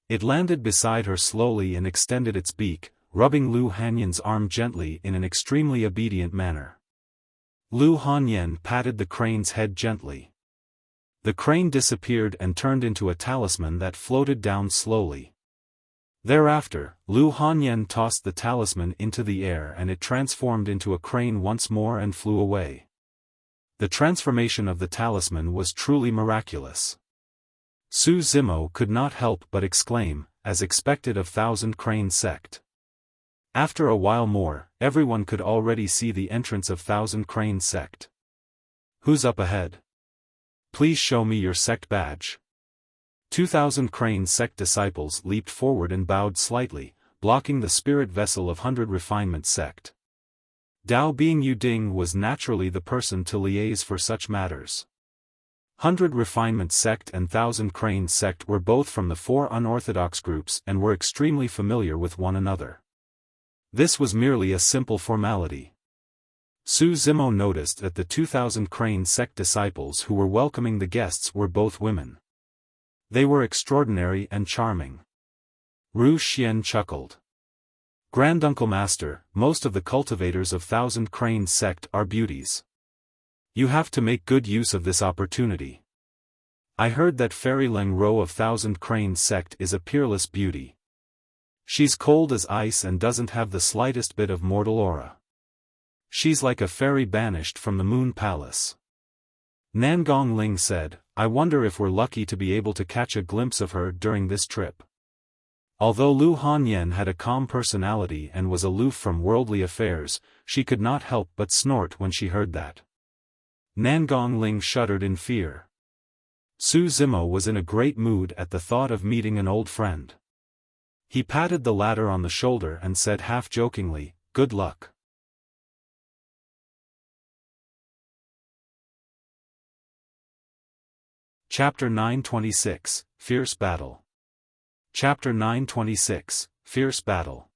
It landed beside her slowly and extended its beak, rubbing Lu Hanyan's arm gently in an extremely obedient manner. Lu Hanyan patted the crane's head gently. The crane disappeared and turned into a talisman that floated down slowly. Thereafter, Lu Hanyan tossed the talisman into the air and it transformed into a crane once more and flew away. The transformation of the talisman was truly miraculous. Su Zimo could not help but exclaim, as expected of 1,000 Crane Sect. After a while more, everyone could already see the entrance of 1,000 Crane Sect. Who's up ahead? Please show me your sect badge. 2,000 Crane Sect disciples leaped forward and bowed slightly, blocking the spirit vessel of 100 Refinement Sect. Dao Bing Yuding was naturally the person to liaise for such matters. 100 Refinement Sect and 1,000 Crane Sect were both from the 4 unorthodox groups and were extremely familiar with one another. This was merely a simple formality. Su Zimo noticed that the 2,000 Crane Sect disciples who were welcoming the guests were both women. They were extraordinary and charming. Ru Xian chuckled. Granduncle Master, most of the cultivators of 1,000 Crane Sect are beauties. You have to make good use of this opportunity. I heard that Fairy Leng Ro of 1,000 Crane Sect is a peerless beauty. She's cold as ice and doesn't have the slightest bit of mortal aura. She's like a fairy banished from the Moon Palace. Nangong Ling said, I wonder if we're lucky to be able to catch a glimpse of her during this trip. Although Lu Hanyan had a calm personality and was aloof from worldly affairs, she could not help but snort when she heard that. Nangong Ling shuddered in fear. Su Zimo was in a great mood at the thought of meeting an old friend. He patted the latter on the shoulder and said half-jokingly, good luck. Chapter 926, Fierce Battle. Chapter 926, Fierce Battle.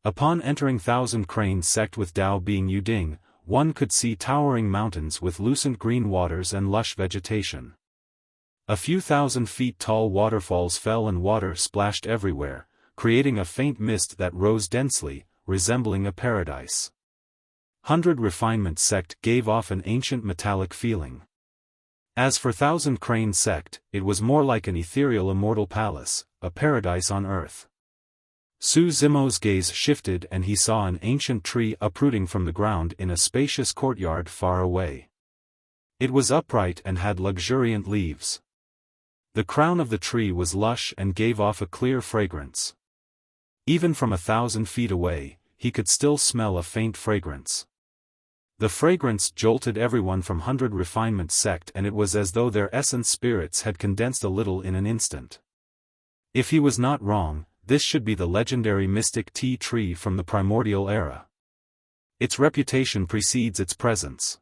Upon entering 1,000 Crane Sect with Dao Bing Yuding, one could see towering mountains with lucent green waters and lush vegetation. A few thousand feet tall waterfalls fell and water splashed everywhere, creating a faint mist that rose densely, resembling a paradise. 100 Refinement Sect gave off an ancient metallic feeling. As for 1,000 Crane Sect, it was more like an ethereal immortal palace, a paradise on earth. Su Zimo's gaze shifted and he saw an ancient tree uprooting from the ground in a spacious courtyard far away. It was upright and had luxuriant leaves. The crown of the tree was lush and gave off a clear fragrance. Even from 1,000 feet away, he could still smell a faint fragrance. The fragrance jolted everyone from 100 Refinement Sect and it was as though their essence spirits had condensed a little in an instant. If he was not wrong, this should be the legendary mystic tea tree from the primordial era. Its reputation precedes its presence.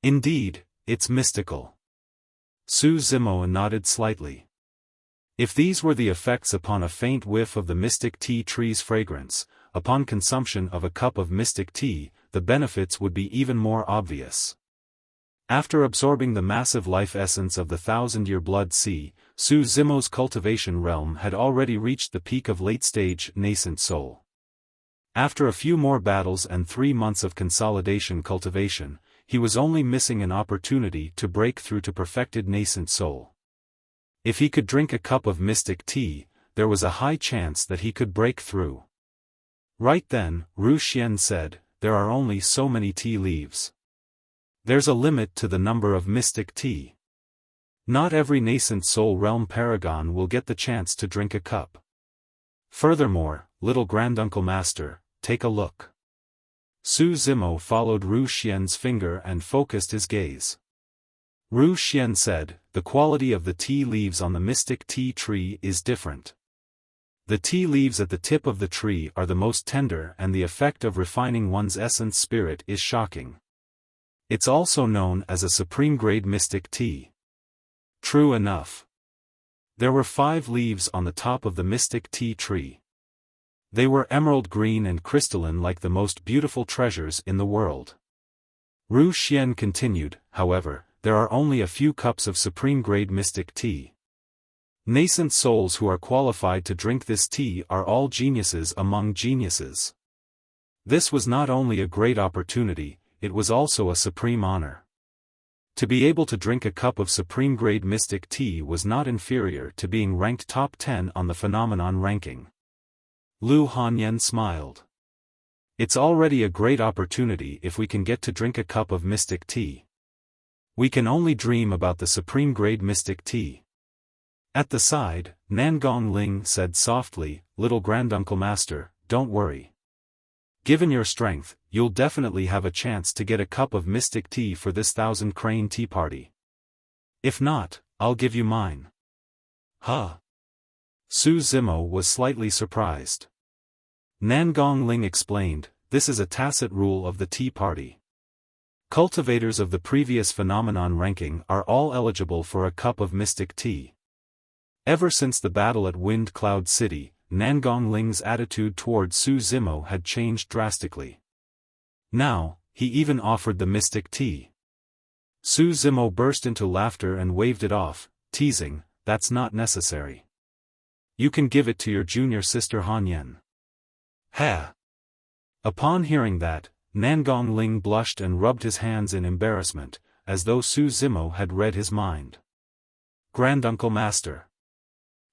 Indeed, it's mystical. Su Zimo nodded slightly. If these were the effects upon a faint whiff of the mystic tea tree's fragrance, upon consumption of a cup of mystic tea, the benefits would be even more obvious. After absorbing the massive life essence of the 1,000-year blood sea, Su Zimo's cultivation realm had already reached the peak of late-stage nascent soul. After a few more battles and 3 months of consolidation cultivation, he was only missing an opportunity to break through to perfected nascent soul. If he could drink a cup of mystic tea, there was a high chance that he could break through. Right then, Ru Xian said, there are only so many tea leaves. There's a limit to the number of mystic tea. Not every nascent soul realm paragon will get the chance to drink a cup. Furthermore, little Granduncle Master, take a look. Su Zimo followed Ru Xian's finger and focused his gaze. Ru Xian said, the quality of the tea leaves on the mystic tea tree is different. The tea leaves at the tip of the tree are the most tender, and the effect of refining one's essence spirit is shocking. It's also known as a supreme-grade mystic tea. True enough. There were 5 leaves on the top of the mystic tea tree. They were emerald green and crystalline like the most beautiful treasures in the world. Ru Xian continued, however, there are only a few cups of supreme-grade mystic tea. Nascent souls who are qualified to drink this tea are all geniuses among geniuses. This was not only a great opportunity, it was also a supreme honor. To be able to drink a cup of supreme-grade mystic tea was not inferior to being ranked top 10 on the phenomenon ranking. Lu Hanyan smiled. It's already a great opportunity if we can get to drink a cup of mystic tea. We can only dream about the supreme-grade mystic tea. At the side, Nangong Ling said softly, little Granduncle Master, don't worry. Given your strength, you'll definitely have a chance to get a cup of mystic tea for this 1,000 crane tea party. If not, I'll give you mine. Huh? Su Zimo was slightly surprised. Nangong Ling explained, this is a tacit rule of the tea party. Cultivators of the previous phenomenon ranking are all eligible for a cup of mystic tea. Ever since the battle at Wind Cloud City, Nangong Ling's attitude toward Su Zimo had changed drastically. Now, he even offered the mystic tea. Su Zimo burst into laughter and waved it off, teasing, that's not necessary. You can give it to your junior sister Hanyan. Ha! Upon hearing that, Nangong Ling blushed and rubbed his hands in embarrassment, as though Su Zimo had read his mind. Granduncle Master.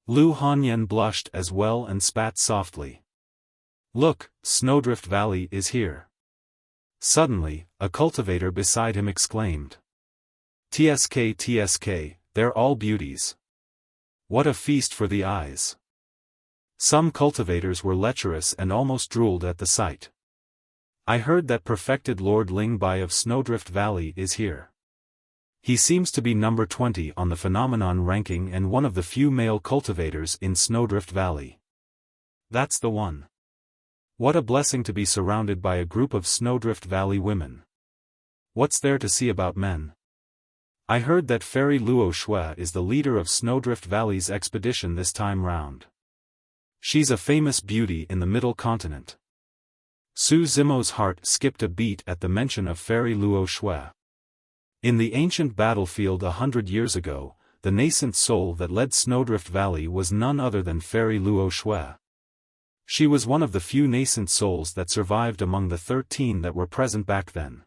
Lu Hanyan blushed as well and spat softly. Look, Snowdrift Valley is here. Suddenly, a cultivator beside him exclaimed. TSK TSK, they're all beauties. What a feast for the eyes. Some cultivators were lecherous and almost drooled at the sight. I heard that perfected Lord Lingbai of Snowdrift Valley is here. He seems to be number 20 on the phenomenon ranking and one of the few male cultivators in Snowdrift Valley. That's the one. What a blessing to be surrounded by a group of Snowdrift Valley women. What's there to see about men? I heard that Fairy Luo Shui is the leader of Snowdrift Valley's expedition this time round. She's a famous beauty in the Middle Continent. Su Zimo's heart skipped a beat at the mention of Fairy Luo Shui. In the ancient battlefield 100 years ago, the nascent soul that led Snowdrift Valley was none other than Fairy Luo Shui. She was one of the few nascent souls that survived among the 13 that were present back then.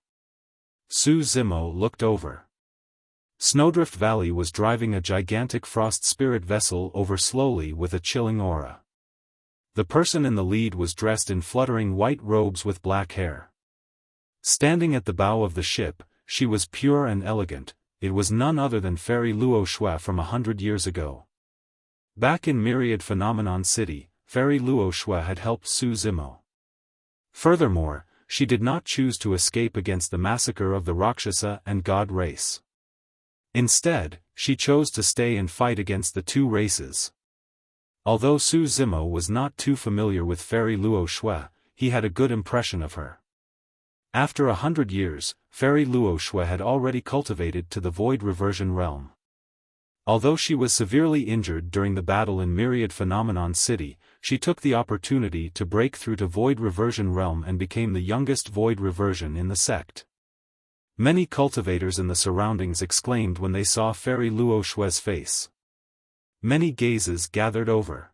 Su Zimo looked over. Snowdrift Valley was driving a gigantic frost spirit vessel over slowly with a chilling aura. The person in the lead was dressed in fluttering white robes with black hair. Standing at the bow of the ship, she was pure and elegant. It was none other than Fairy Luo Shui from 100 years ago. Back in Myriad Phenomenon City, Fairy Luo Shui had helped Su Zimo. Furthermore, she did not choose to escape against the massacre of the Rakshasa and God race. Instead, she chose to stay and fight against the two races. Although Su Zimo was not too familiar with Fairy Luo Shui, he had a good impression of her. After 100 years, Fairy Luo Shui had already cultivated to the Void Reversion realm. Although she was severely injured during the battle in Myriad Phenomenon City, she took the opportunity to break through to Void Reversion realm and became the youngest Void Reversion in the Sect. Many cultivators in the surroundings exclaimed when they saw Fairy Luo Shui's face. Many gazes gathered over.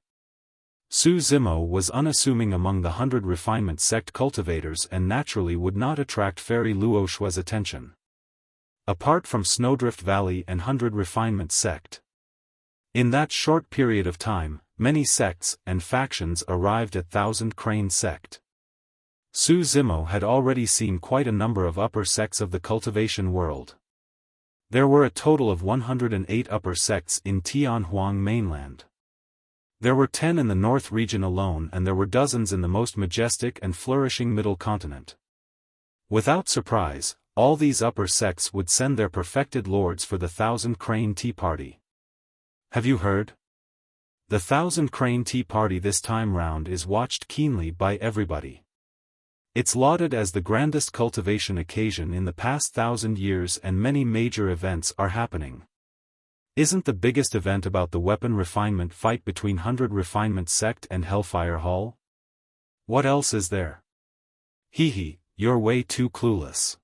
Su Zimo was unassuming among the 100 Refinement Sect cultivators and naturally would not attract Fairy Luo Shui's attention. Apart from Snowdrift Valley and 100 Refinement Sect. In that short period of time, many sects and factions arrived at 1,000 Crane Sect. Su Zimo had already seen quite a number of upper sects of the cultivation world. There were a total of 108 upper sects in Tianhuang mainland. There were 10 in the north region alone, and there were dozens in the most majestic and flourishing middle continent. Without surprise, all these upper sects would send their perfected lords for the Thousand Crane Tea Party. Have you heard? The Thousand Crane Tea Party this time round is watched keenly by everybody. It's lauded as the grandest cultivation occasion in the past 1,000 years, and many major events are happening. Isn't the biggest event about the weapon refinement fight between 100 Refinement Sect and Hellfire Hall? What else is there? Hee, you're way too clueless.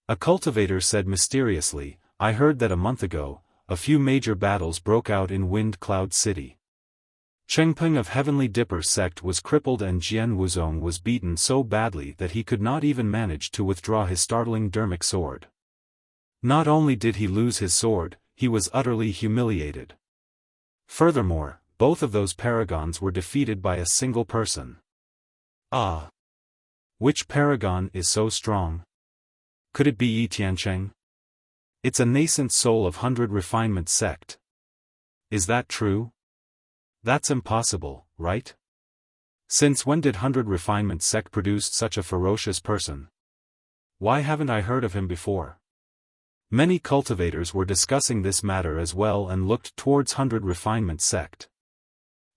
A cultivator said mysteriously, I heard that a month ago, a few major battles broke out in Wind Cloud City. Chengpeng of Heavenly Dipper Sect was crippled, and Jian Wuzong was beaten so badly that he could not even manage to withdraw his startling dermic sword. Not only did he lose his sword, he was utterly humiliated. Furthermore, both of those paragons were defeated by a single person. Ah! Which paragon is so strong? Could it be Yi Tiancheng? It's a nascent soul of 100 Refinement Sect. Is that true? That's impossible, right? Since when did 100 Refinement Sect produce such a ferocious person? Why haven't I heard of him before? Many cultivators were discussing this matter as well and looked towards 100 Refinement Sect.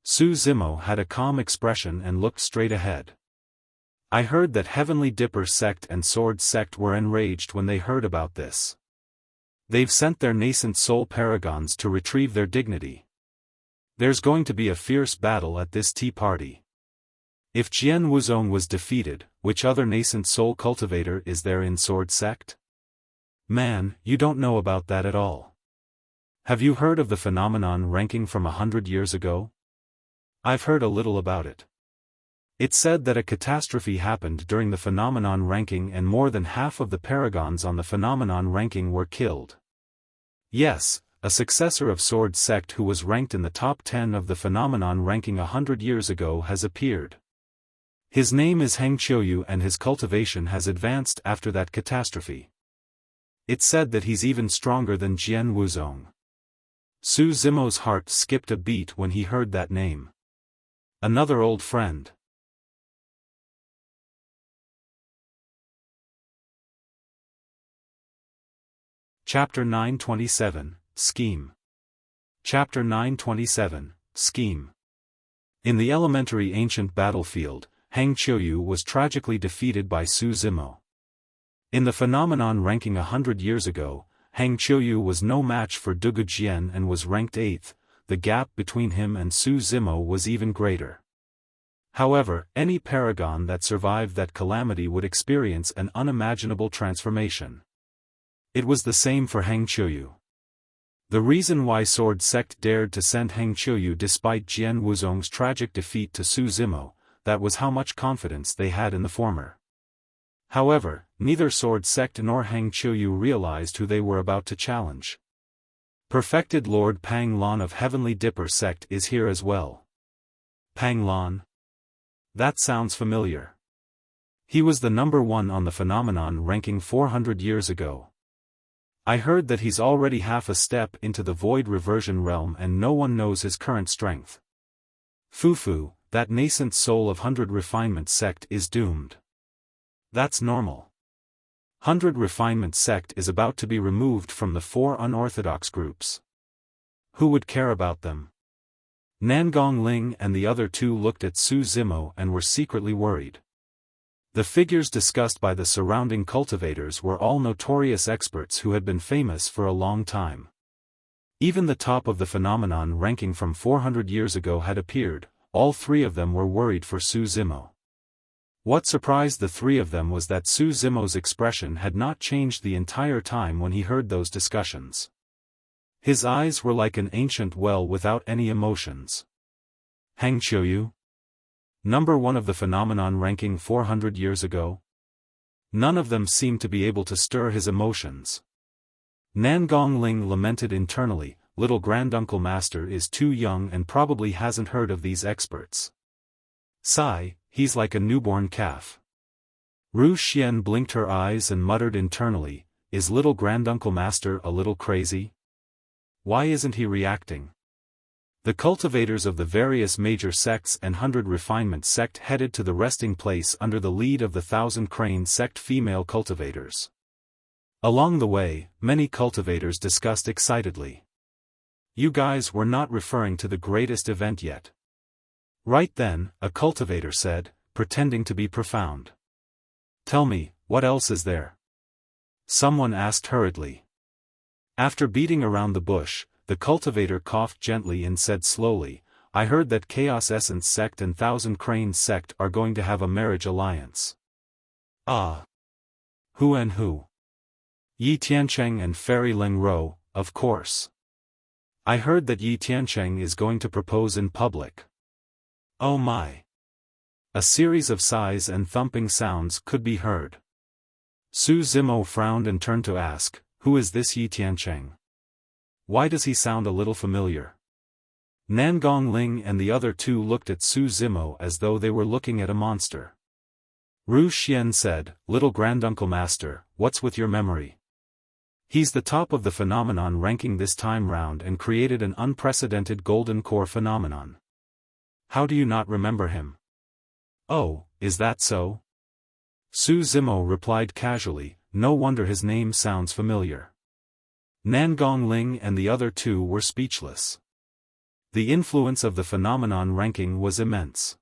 Su Zimo had a calm expression and looked straight ahead. I heard that Heavenly Dipper Sect and Sword Sect were enraged when they heard about this. They've sent their nascent soul paragons to retrieve their dignity. There's going to be a fierce battle at this tea party. If Jian Wuzong was defeated, which other nascent soul cultivator is there in Sword Sect? Man, you don't know about that at all. Have you heard of the phenomenon ranking from 100 years ago? I've heard a little about it. It's said that a catastrophe happened during the phenomenon ranking, and more than half of the paragons on the phenomenon ranking were killed. Yes, a successor of Sword Sect who was ranked in the top 10 of the phenomenon ranking 100 years ago has appeared. His name is Heng Qiuyu, and his cultivation has advanced after that catastrophe. It's said that he's even stronger than Jian Wuzong. Su Zimo's heart skipped a beat when he heard that name. Another old friend. Chapter 927, Scheme. Chapter 927, Scheme. In the elementary ancient battlefield, Heng Qiuyu was tragically defeated by Su Zimo. In the phenomenon ranking 100 years ago, Heng Qiuyu was no match for Dugu Jian and was ranked 8th. The gap between him and Su Zimo was even greater. However, any paragon that survived that calamity would experience an unimaginable transformation. It was the same for Heng Qiuyu. The reason why Sword Sect dared to send Heng Qiuyu despite Jian Wuzong's tragic defeat to Su Zimo, that was how much confidence they had in the former. However, neither Sword Sect nor Heng Qiuyu realized who they were about to challenge. Perfected Lord Pang Lan of Heavenly Dipper Sect is here as well. Pang Lan? That sounds familiar. He was the number 1 on the phenomenon ranking 400 years ago. I heard that he's already half a step into the void reversion realm and no one knows his current strength. Fufu, that nascent soul of 100 Refinement Sect is doomed. That's normal. 100 Refinement Sect is about to be removed from the 4 unorthodox groups. Who would care about them? Nangong Ling and the other 2 looked at Su Zimo and were secretly worried. The figures discussed by the surrounding cultivators were all notorious experts who had been famous for a long time. Even the top of the phenomenon ranking from 400 years ago had appeared. All 3 of them were worried for Su Zimo. What surprised the 3 of them was that Su Zimo's expression had not changed the entire time when he heard those discussions. His eyes were like an ancient well without any emotions. Heng Qiuyu? Number 1 of the phenomenon ranking 400 years ago? None of them seemed to be able to stir his emotions. Nangong Ling lamented internally, little Granduncle Master is too young and probably hasn't heard of these experts. Sigh, he's like a newborn calf. Ru Xian blinked her eyes and muttered internally, is little Granduncle Master a little crazy? Why isn't he reacting? The cultivators of the various major sects and 100 Refinement sect headed to the resting place under the lead of the 1,000 Crane sect female cultivators. Along the way, many cultivators discussed excitedly. You guys were not referring to the greatest event yet. Right then, a cultivator said, pretending to be profound. Tell me, what else is there? Someone asked hurriedly. After beating around the bush, the cultivator coughed gently and said slowly, I heard that Chaos Essence sect and 1,000 Crane sect are going to have a marriage alliance. Ah. Who and who? Yi Tiancheng and Fairy Ling Ro, of course. I heard that Yi Tiancheng is going to propose in public. Oh my. A series of sighs and thumping sounds could be heard. Su Zimo frowned and turned to ask, who is this Yi Tiancheng? Why does he sound a little familiar? Nangong Ling and the other two looked at Su Zimo as though they were looking at a monster. Ru Xian said, Little Granduncle Master, what's with your memory? He's the top of the phenomenon ranking this time round and created an unprecedented golden core phenomenon. How do you not remember him? Oh, is that so? Su Zimo replied casually, no wonder his name sounds familiar. Nangong Ling and the other two were speechless. The influence of the phenomenon ranking was immense.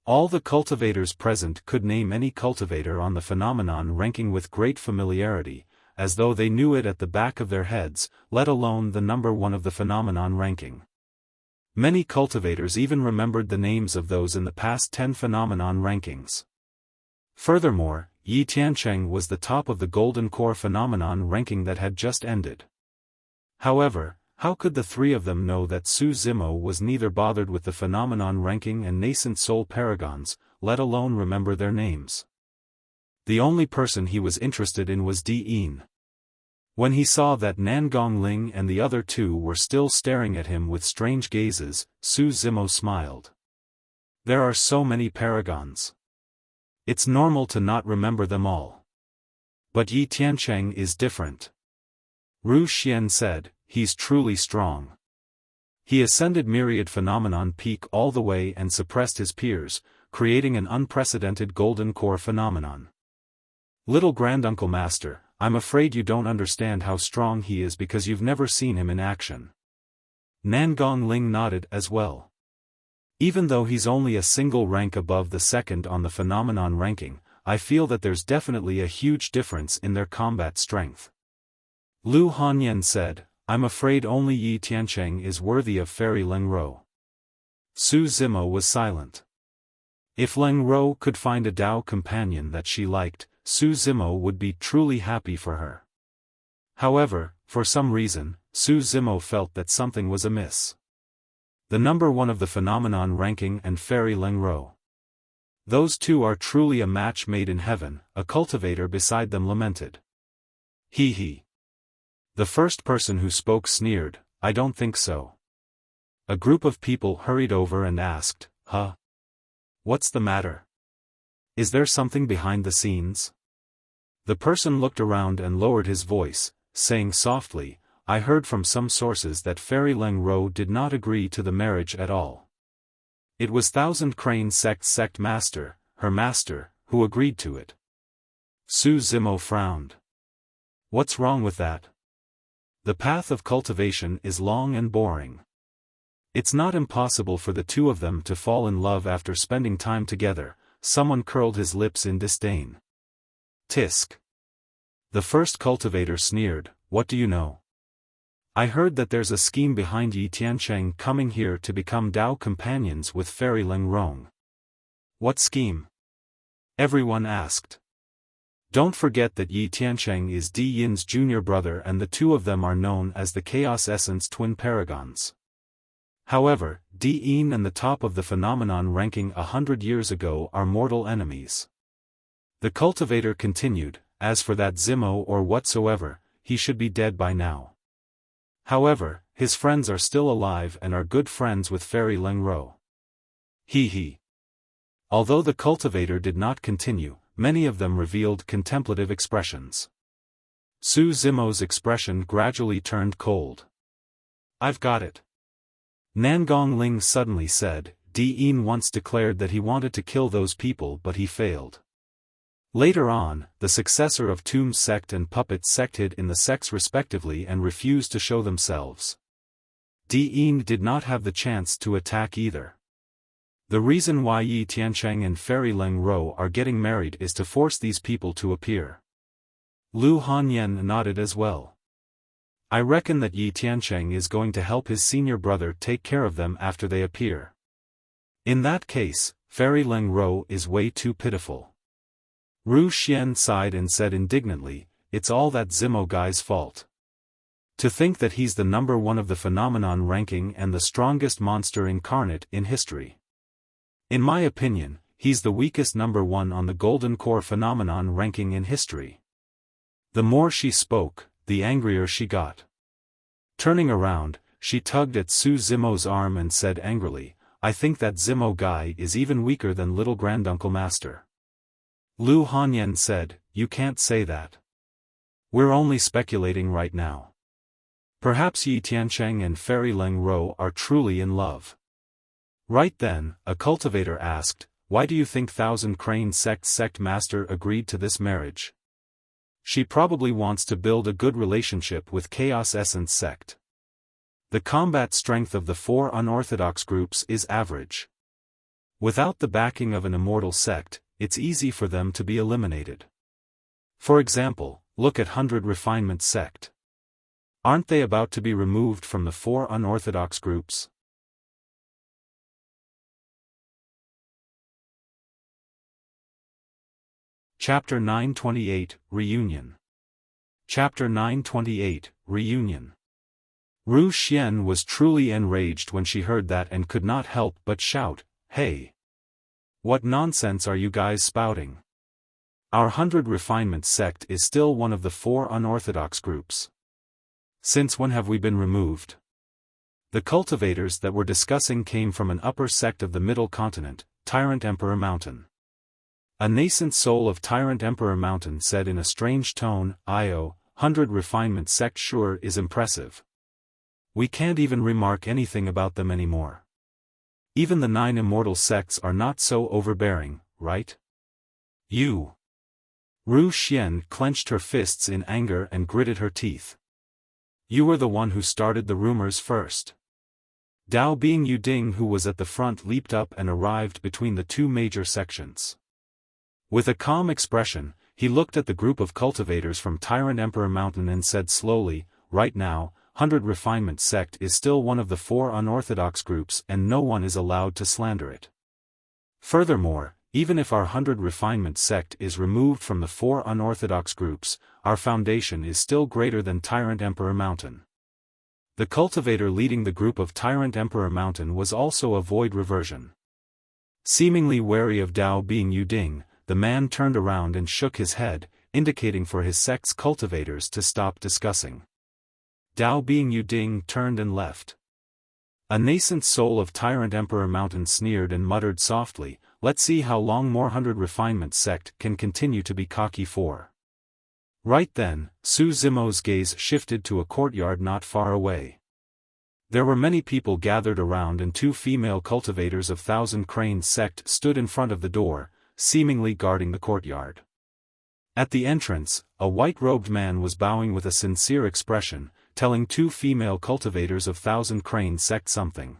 All the cultivators present could name any cultivator on the phenomenon ranking with great familiarity, as though they knew it at the back of their heads, let alone the number one of the phenomenon ranking. Many cultivators even remembered the names of those in the past 10 phenomenon rankings. Furthermore, Yi Tiancheng was the top of the Golden Core phenomenon ranking that had just ended. However, how could the three of them know that Su Zimo was neither bothered with the phenomenon ranking and nascent soul paragons, let alone remember their names? The only person he was interested in was Jian. When he saw that Nangong Ling and the other two were still staring at him with strange gazes, Su Zimo smiled. There are so many paragons. It's normal to not remember them all. But Yi Tiancheng is different. Ru Xian said, he's truly strong. He ascended Myriad Phenomenon Peak all the way and suppressed his peers, creating an unprecedented Golden Core phenomenon. Little Granduncle Master, I'm afraid you don't understand how strong he is because you've never seen him in action. Nangong Ling nodded as well. Even though he's only a single rank above the second on the phenomenon ranking, I feel that there's definitely a huge difference in their combat strength. Lu Hanyan said, I'm afraid only Yi Tiancheng is worthy of Fairy Ling Ro. Su Zimo was silent. If Ling Ro could find a Dao companion that she liked, Su Zimo would be truly happy for her. However, for some reason, Su Zimo felt that something was amiss. The number one of the phenomenon ranking and Fairy Ling Ro. Those two are truly a match made in heaven, a cultivator beside them lamented. He. The first person who spoke sneered, I don't think so. A group of people hurried over and asked, Huh? What's the matter? Is there something behind the scenes? The person looked around and lowered his voice, saying softly, I heard from some sources that Fairy Ling Ro did not agree to the marriage at all. It was 1,000 Crane Sect Master, her master, who agreed to it. Su Zimo frowned. What's wrong with that? The path of cultivation is long and boring. It's not impossible for the two of them to fall in love after spending time together. Someone curled his lips in disdain. Tisk. The first cultivator sneered, what do you know? I heard that there's a scheme behind Yi Tiancheng coming here to become Dao companions with Fairy Ling Ro. What scheme? Everyone asked. Don't forget that Yi Tiancheng is Di Yin's junior brother and the two of them are known as the Chaos Essence Twin Paragons. However, Di Yin and the top of the phenomenon ranking 100 years ago are mortal enemies. The cultivator continued, as for that Zimo or whatsoever, he should be dead by now. However, his friends are still alive and are good friends with Fairy Ling Ro. He. Although the cultivator did not continue, many of them revealed contemplative expressions. Su Zimo's expression gradually turned cold. "I've got it," Nangong Ling suddenly said. Dian once declared that he wanted to kill those people but he failed. Later on, the successor of Tomb's sect and Puppet sect hid in the sects respectively and refused to show themselves. Dian did not have the chance to attack either. The reason why Yi Tiancheng and Fairy Leng Ro are getting married is to force these people to appear. Lu Hanyan nodded as well. "I reckon that Yi Tiancheng is going to help his senior brother take care of them after they appear. In that case, Fairy Leng Ro is way too pitiful." Ru Xian sighed and said indignantly, "It's all that Zimo guy's fault. To think that he's the number one of the phenomenon ranking and the strongest monster incarnate in history. In my opinion, he's the weakest number one on the Golden Core phenomenon ranking in history." The more she spoke, the angrier she got. Turning around, she tugged at Su Zimo's arm and said angrily, "I think that Zimo guy is even weaker than little Granduncle Master." Lu Hanyan said, "You can't say that. We're only speculating right now. Perhaps Yi Tiancheng and Fairy Leng Ro are truly in love." Right then, a cultivator asked, "Why do you think Thousand Crane Sect Master agreed to this marriage?" "She probably wants to build a good relationship with Chaos Essence Sect. The combat strength of the four unorthodox groups is average. Without the backing of an immortal sect, it's easy for them to be eliminated. For example, look at 100 Refinement Sect. Aren't they about to be removed from the four unorthodox groups?" Chapter 928, Reunion. Chapter 928, Reunion. Ru Xian was truly enraged when she heard that and could not help but shout, "Hey! What nonsense are you guys spouting? Our 100 Refinement Sect is still one of the four unorthodox groups. Since when have we been removed?" The cultivators that were discussing came from an upper sect of the Middle Continent, Tyrant Emperor Mountain. A nascent soul of Tyrant Emperor Mountain said in a strange tone, "Io, 100 Refinement Sect sure is impressive. We can't even remark anything about them anymore. Even the 9 immortal sects are not so overbearing, right? You." Ru Xian clenched her fists in anger and gritted her teeth. "You were the one who started the rumors first." Dao Bing Yuding, who was at the front, leaped up and arrived between the two major sections. With a calm expression, he looked at the group of cultivators from Tyrant Emperor Mountain and said slowly, "Right now, 100 Refinement Sect is still one of the four unorthodox groups and no one is allowed to slander it. Furthermore, even if our 100 Refinement Sect is removed from the four unorthodox groups, our foundation is still greater than Tyrant Emperor Mountain." The cultivator leading the group of Tyrant Emperor Mountain was also a void reversion. Seemingly wary of Dao Bing Yuding, the man turned around and shook his head, indicating for his sect's cultivators to stop discussing. Dao Bing Yuding turned and left. A nascent soul of Tyrant Emperor Mountain sneered and muttered softly, "Let's see how long more 100 Refinement Sect can continue to be cocky for." Right then, Su Zimo's gaze shifted to a courtyard not far away. There were many people gathered around and two female cultivators of Thousand Crane Sect stood in front of the door, seemingly guarding the courtyard. At the entrance, a white-robed man was bowing with a sincere expression, telling two female cultivators of Thousand Crane Sect something.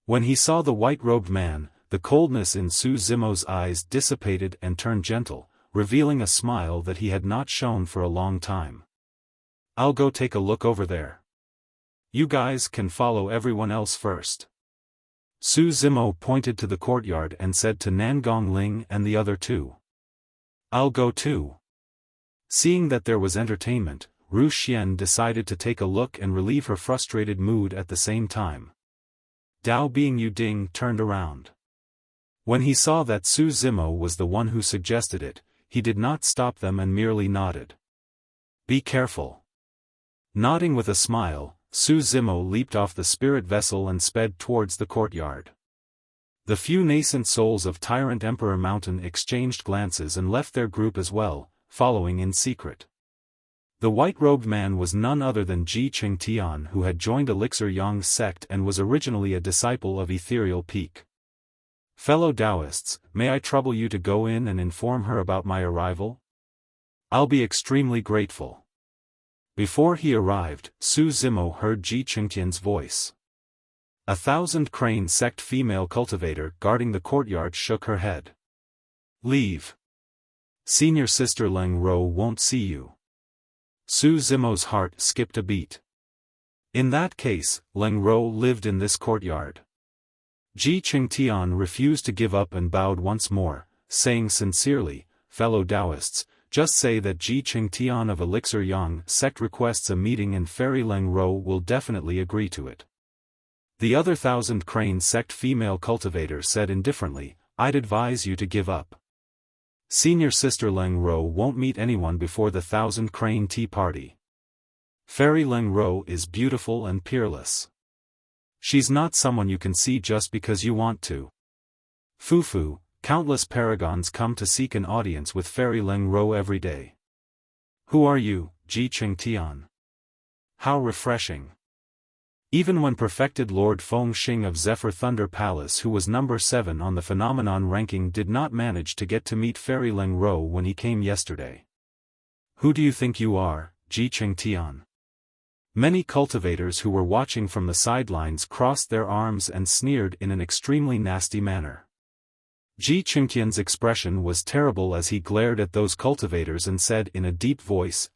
When he saw the white-robed man, the coldness in Su Zimo's eyes dissipated and turned gentle, revealing a smile that he had not shown for a long time. "I'll go take a look over there. You guys can follow everyone else first." Su Zimo pointed to the courtyard and said to Nangong Ling and the other two, "I'll go too." Seeing that there was entertainment, Ru Xian decided to take a look and relieve her frustrated mood at the same time. Dao Bing Yuding turned around. When he saw that Su Zimo was the one who suggested it, he did not stop them and merely nodded. "Be careful." Nodding with a smile, Su Zimo leaped off the spirit vessel and sped towards the courtyard. The few nascent souls of Tyrant Emperor Mountain exchanged glances and left their group as well, following in secret. The white-robed man was none other than Ji Qingtian, who had joined Elixir Yang's sect and was originally a disciple of Ethereal Peak. Fellow Taoists, may I trouble you to go in and inform her about my arrival? I'll be extremely grateful. Before he arrived, Su Zimo heard Ji Qingtian's voice. 1,000 Crane Sect female cultivator guarding the courtyard shook her head. Leave. Senior Sister Leng Ro won't see you. Su Zimo's heart skipped a beat. In that case, Leng Ro lived in this courtyard. Ji Qingtian refused to give up and bowed once more, saying sincerely, fellow Taoists, just say that Ji Qingtian of Elixir Yang sect requests a meeting and Fairy Leng Ro will definitely agree to it. The other 1,000 Crane Sect female cultivator said indifferently, I'd advise you to give up. Senior Sister Leng Ro won't meet anyone before the 1,000 Crane Tea Party. Fairy Leng Ro is beautiful and peerless. She's not someone you can see just because you want to. Fufu, countless paragons come to seek an audience with Fairy Leng Ro every day. Who are you, Ji Qingtian? How refreshing. Even when perfected Lord Feng Xing of Zephyr Thunder Palace, who was number 7 on the phenomenon ranking, did not manage to get to meet Fairy Leng Ro when he came yesterday. Who do you think you are, Ji Qingtian? Many cultivators who were watching from the sidelines crossed their arms and sneered in an extremely nasty manner. Ji Qingtian's expression was terrible as he glared at those cultivators and said in a deep voice,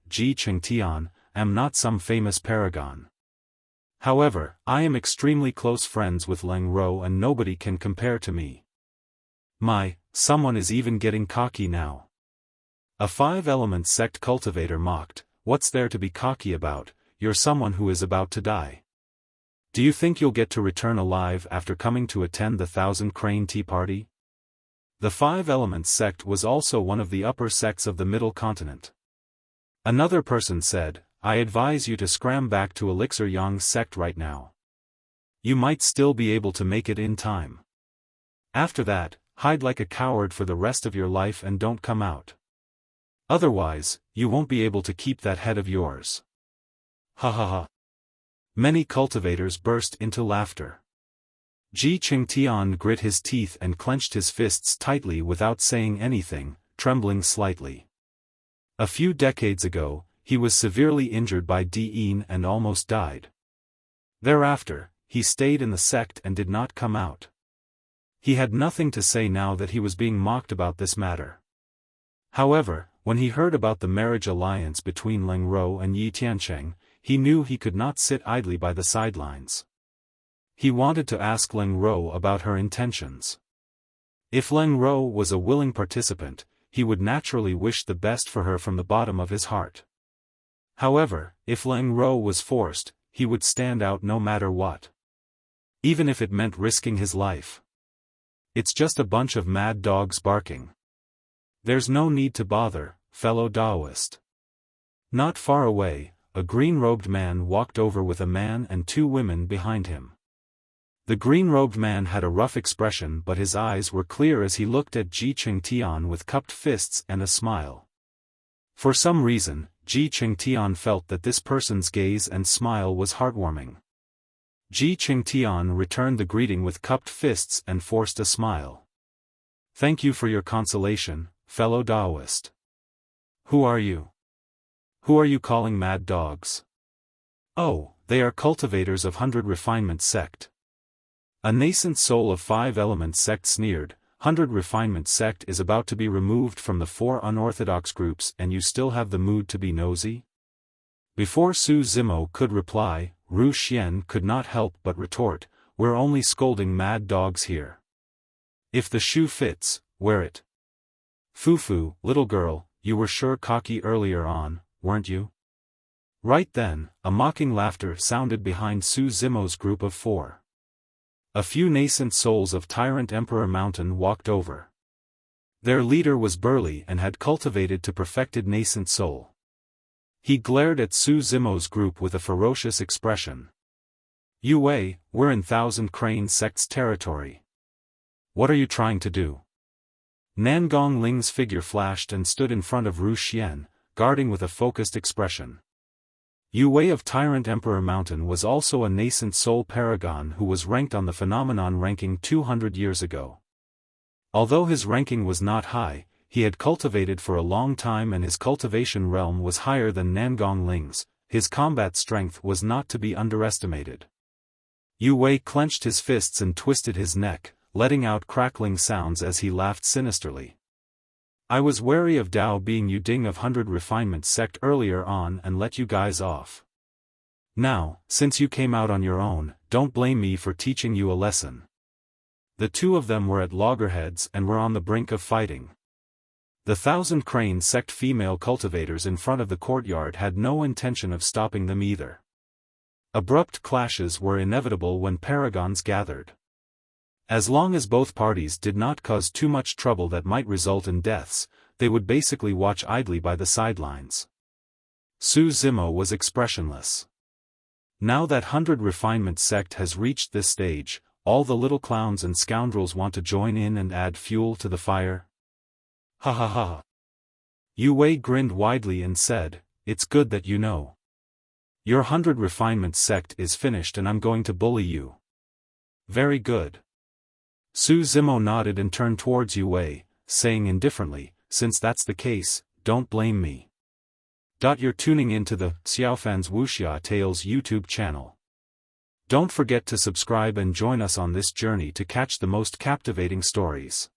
Ji Qingtian, am not some famous paragon. However, I am extremely close friends with Leng Ro and nobody can compare to me. Someone is even getting cocky now. A 5-element sect cultivator mocked, what's there to be cocky about, you're someone who is about to die. Do you think you'll get to return alive after coming to attend the 1,000 Crane Tea Party? The 5-element sect was also one of the upper sects of the Middle Continent. Another person said, I advise you to scram back to Elixir Yang's sect right now. You might still be able to make it in time. After that, hide like a coward for the rest of your life and don't come out. Otherwise, you won't be able to keep that head of yours. Ha ha ha. Many cultivators burst into laughter. Ji Qingtian grit his teeth and clenched his fists tightly without saying anything, trembling slightly. A few decades ago, he was severely injured by Dian and almost died. Thereafter, he stayed in the sect and did not come out. He had nothing to say now that he was being mocked about this matter. However, when he heard about the marriage alliance between Leng Ro and Yi Tiancheng, he knew he could not sit idly by the sidelines. He wanted to ask Leng Ro about her intentions. If Leng Ro was a willing participant, he would naturally wish the best for her from the bottom of his heart. However, if Leng Ro was forced, he would stand out no matter what. Even if it meant risking his life. It's just a bunch of mad dogs barking. There's no need to bother, fellow Taoist. Not far away, a green-robed man walked over with a man and 2 women behind him. The green-robed man had a rough expression, but his eyes were clear as he looked at Ji Qingtian with cupped fists and a smile. For some reason, Ji Qingtian felt that this person's gaze and smile was heartwarming. Ji Qingtian returned the greeting with cupped fists and forced a smile. Thank you for your consolation, fellow Taoist. Who are you? Who are you calling mad dogs? Oh, they are cultivators of 100 Refinement Sect. A nascent soul of 5-element sect sneered, 100 Refinement Sect is about to be removed from the 4 unorthodox groups and you still have the mood to be nosy? Before Su Zimo could reply, Ru Xian could not help but retort, we're only scolding mad dogs here. If the shoe fits, wear it. Fufu, little girl, you were sure cocky earlier on, weren't you? Right then, a mocking laughter sounded behind Su Zimo's group of 4. A few nascent souls of Tyrant Emperor Mountain walked over. Their leader was burly and had cultivated to perfected nascent soul. He glared at Su Zimo's group with a ferocious expression. Yue, we're in 1,000 Crane Sect's territory. What are you trying to do? Nangong Ling's figure flashed and stood in front of Ru Xian, guarding with a focused expression. Yu Wei of Tyrant Emperor Mountain was also a nascent soul paragon who was ranked on the phenomenon ranking 200 years ago. Although his ranking was not high, he had cultivated for a long time and his cultivation realm was higher than Nangong Ling's. His combat strength was not to be underestimated. Yu Wei clenched his fists and twisted his neck, letting out crackling sounds as he laughed sinisterly. I was wary of Dao being Yuding of 100 Refinement Sect earlier on and let you guys off. Now, since you came out on your own, don't blame me for teaching you a lesson. The two of them were at loggerheads and were on the brink of fighting. The Thousand Crane Sect female cultivators in front of the courtyard had no intention of stopping them either. Abrupt clashes were inevitable when paragons gathered. As long as both parties did not cause too much trouble that might result in deaths, they would basically watch idly by the sidelines. Su Zimo was expressionless. Now that 100 Refinement Sect has reached this stage, all the little clowns and scoundrels want to join in and add fuel to the fire? Ha ha ha. Yu Wei grinned widely and said, "It's good that you know. Your 100 Refinement Sect is finished and I'm going to bully you." Very good. Su Zimo nodded and turned towards Yu Wei, saying indifferently, "Since that's the case, don't blame me." You're tuning into the Xiaofan's Wuxia Tales YouTube channel. Don't forget to subscribe and join us on this journey to catch the most captivating stories.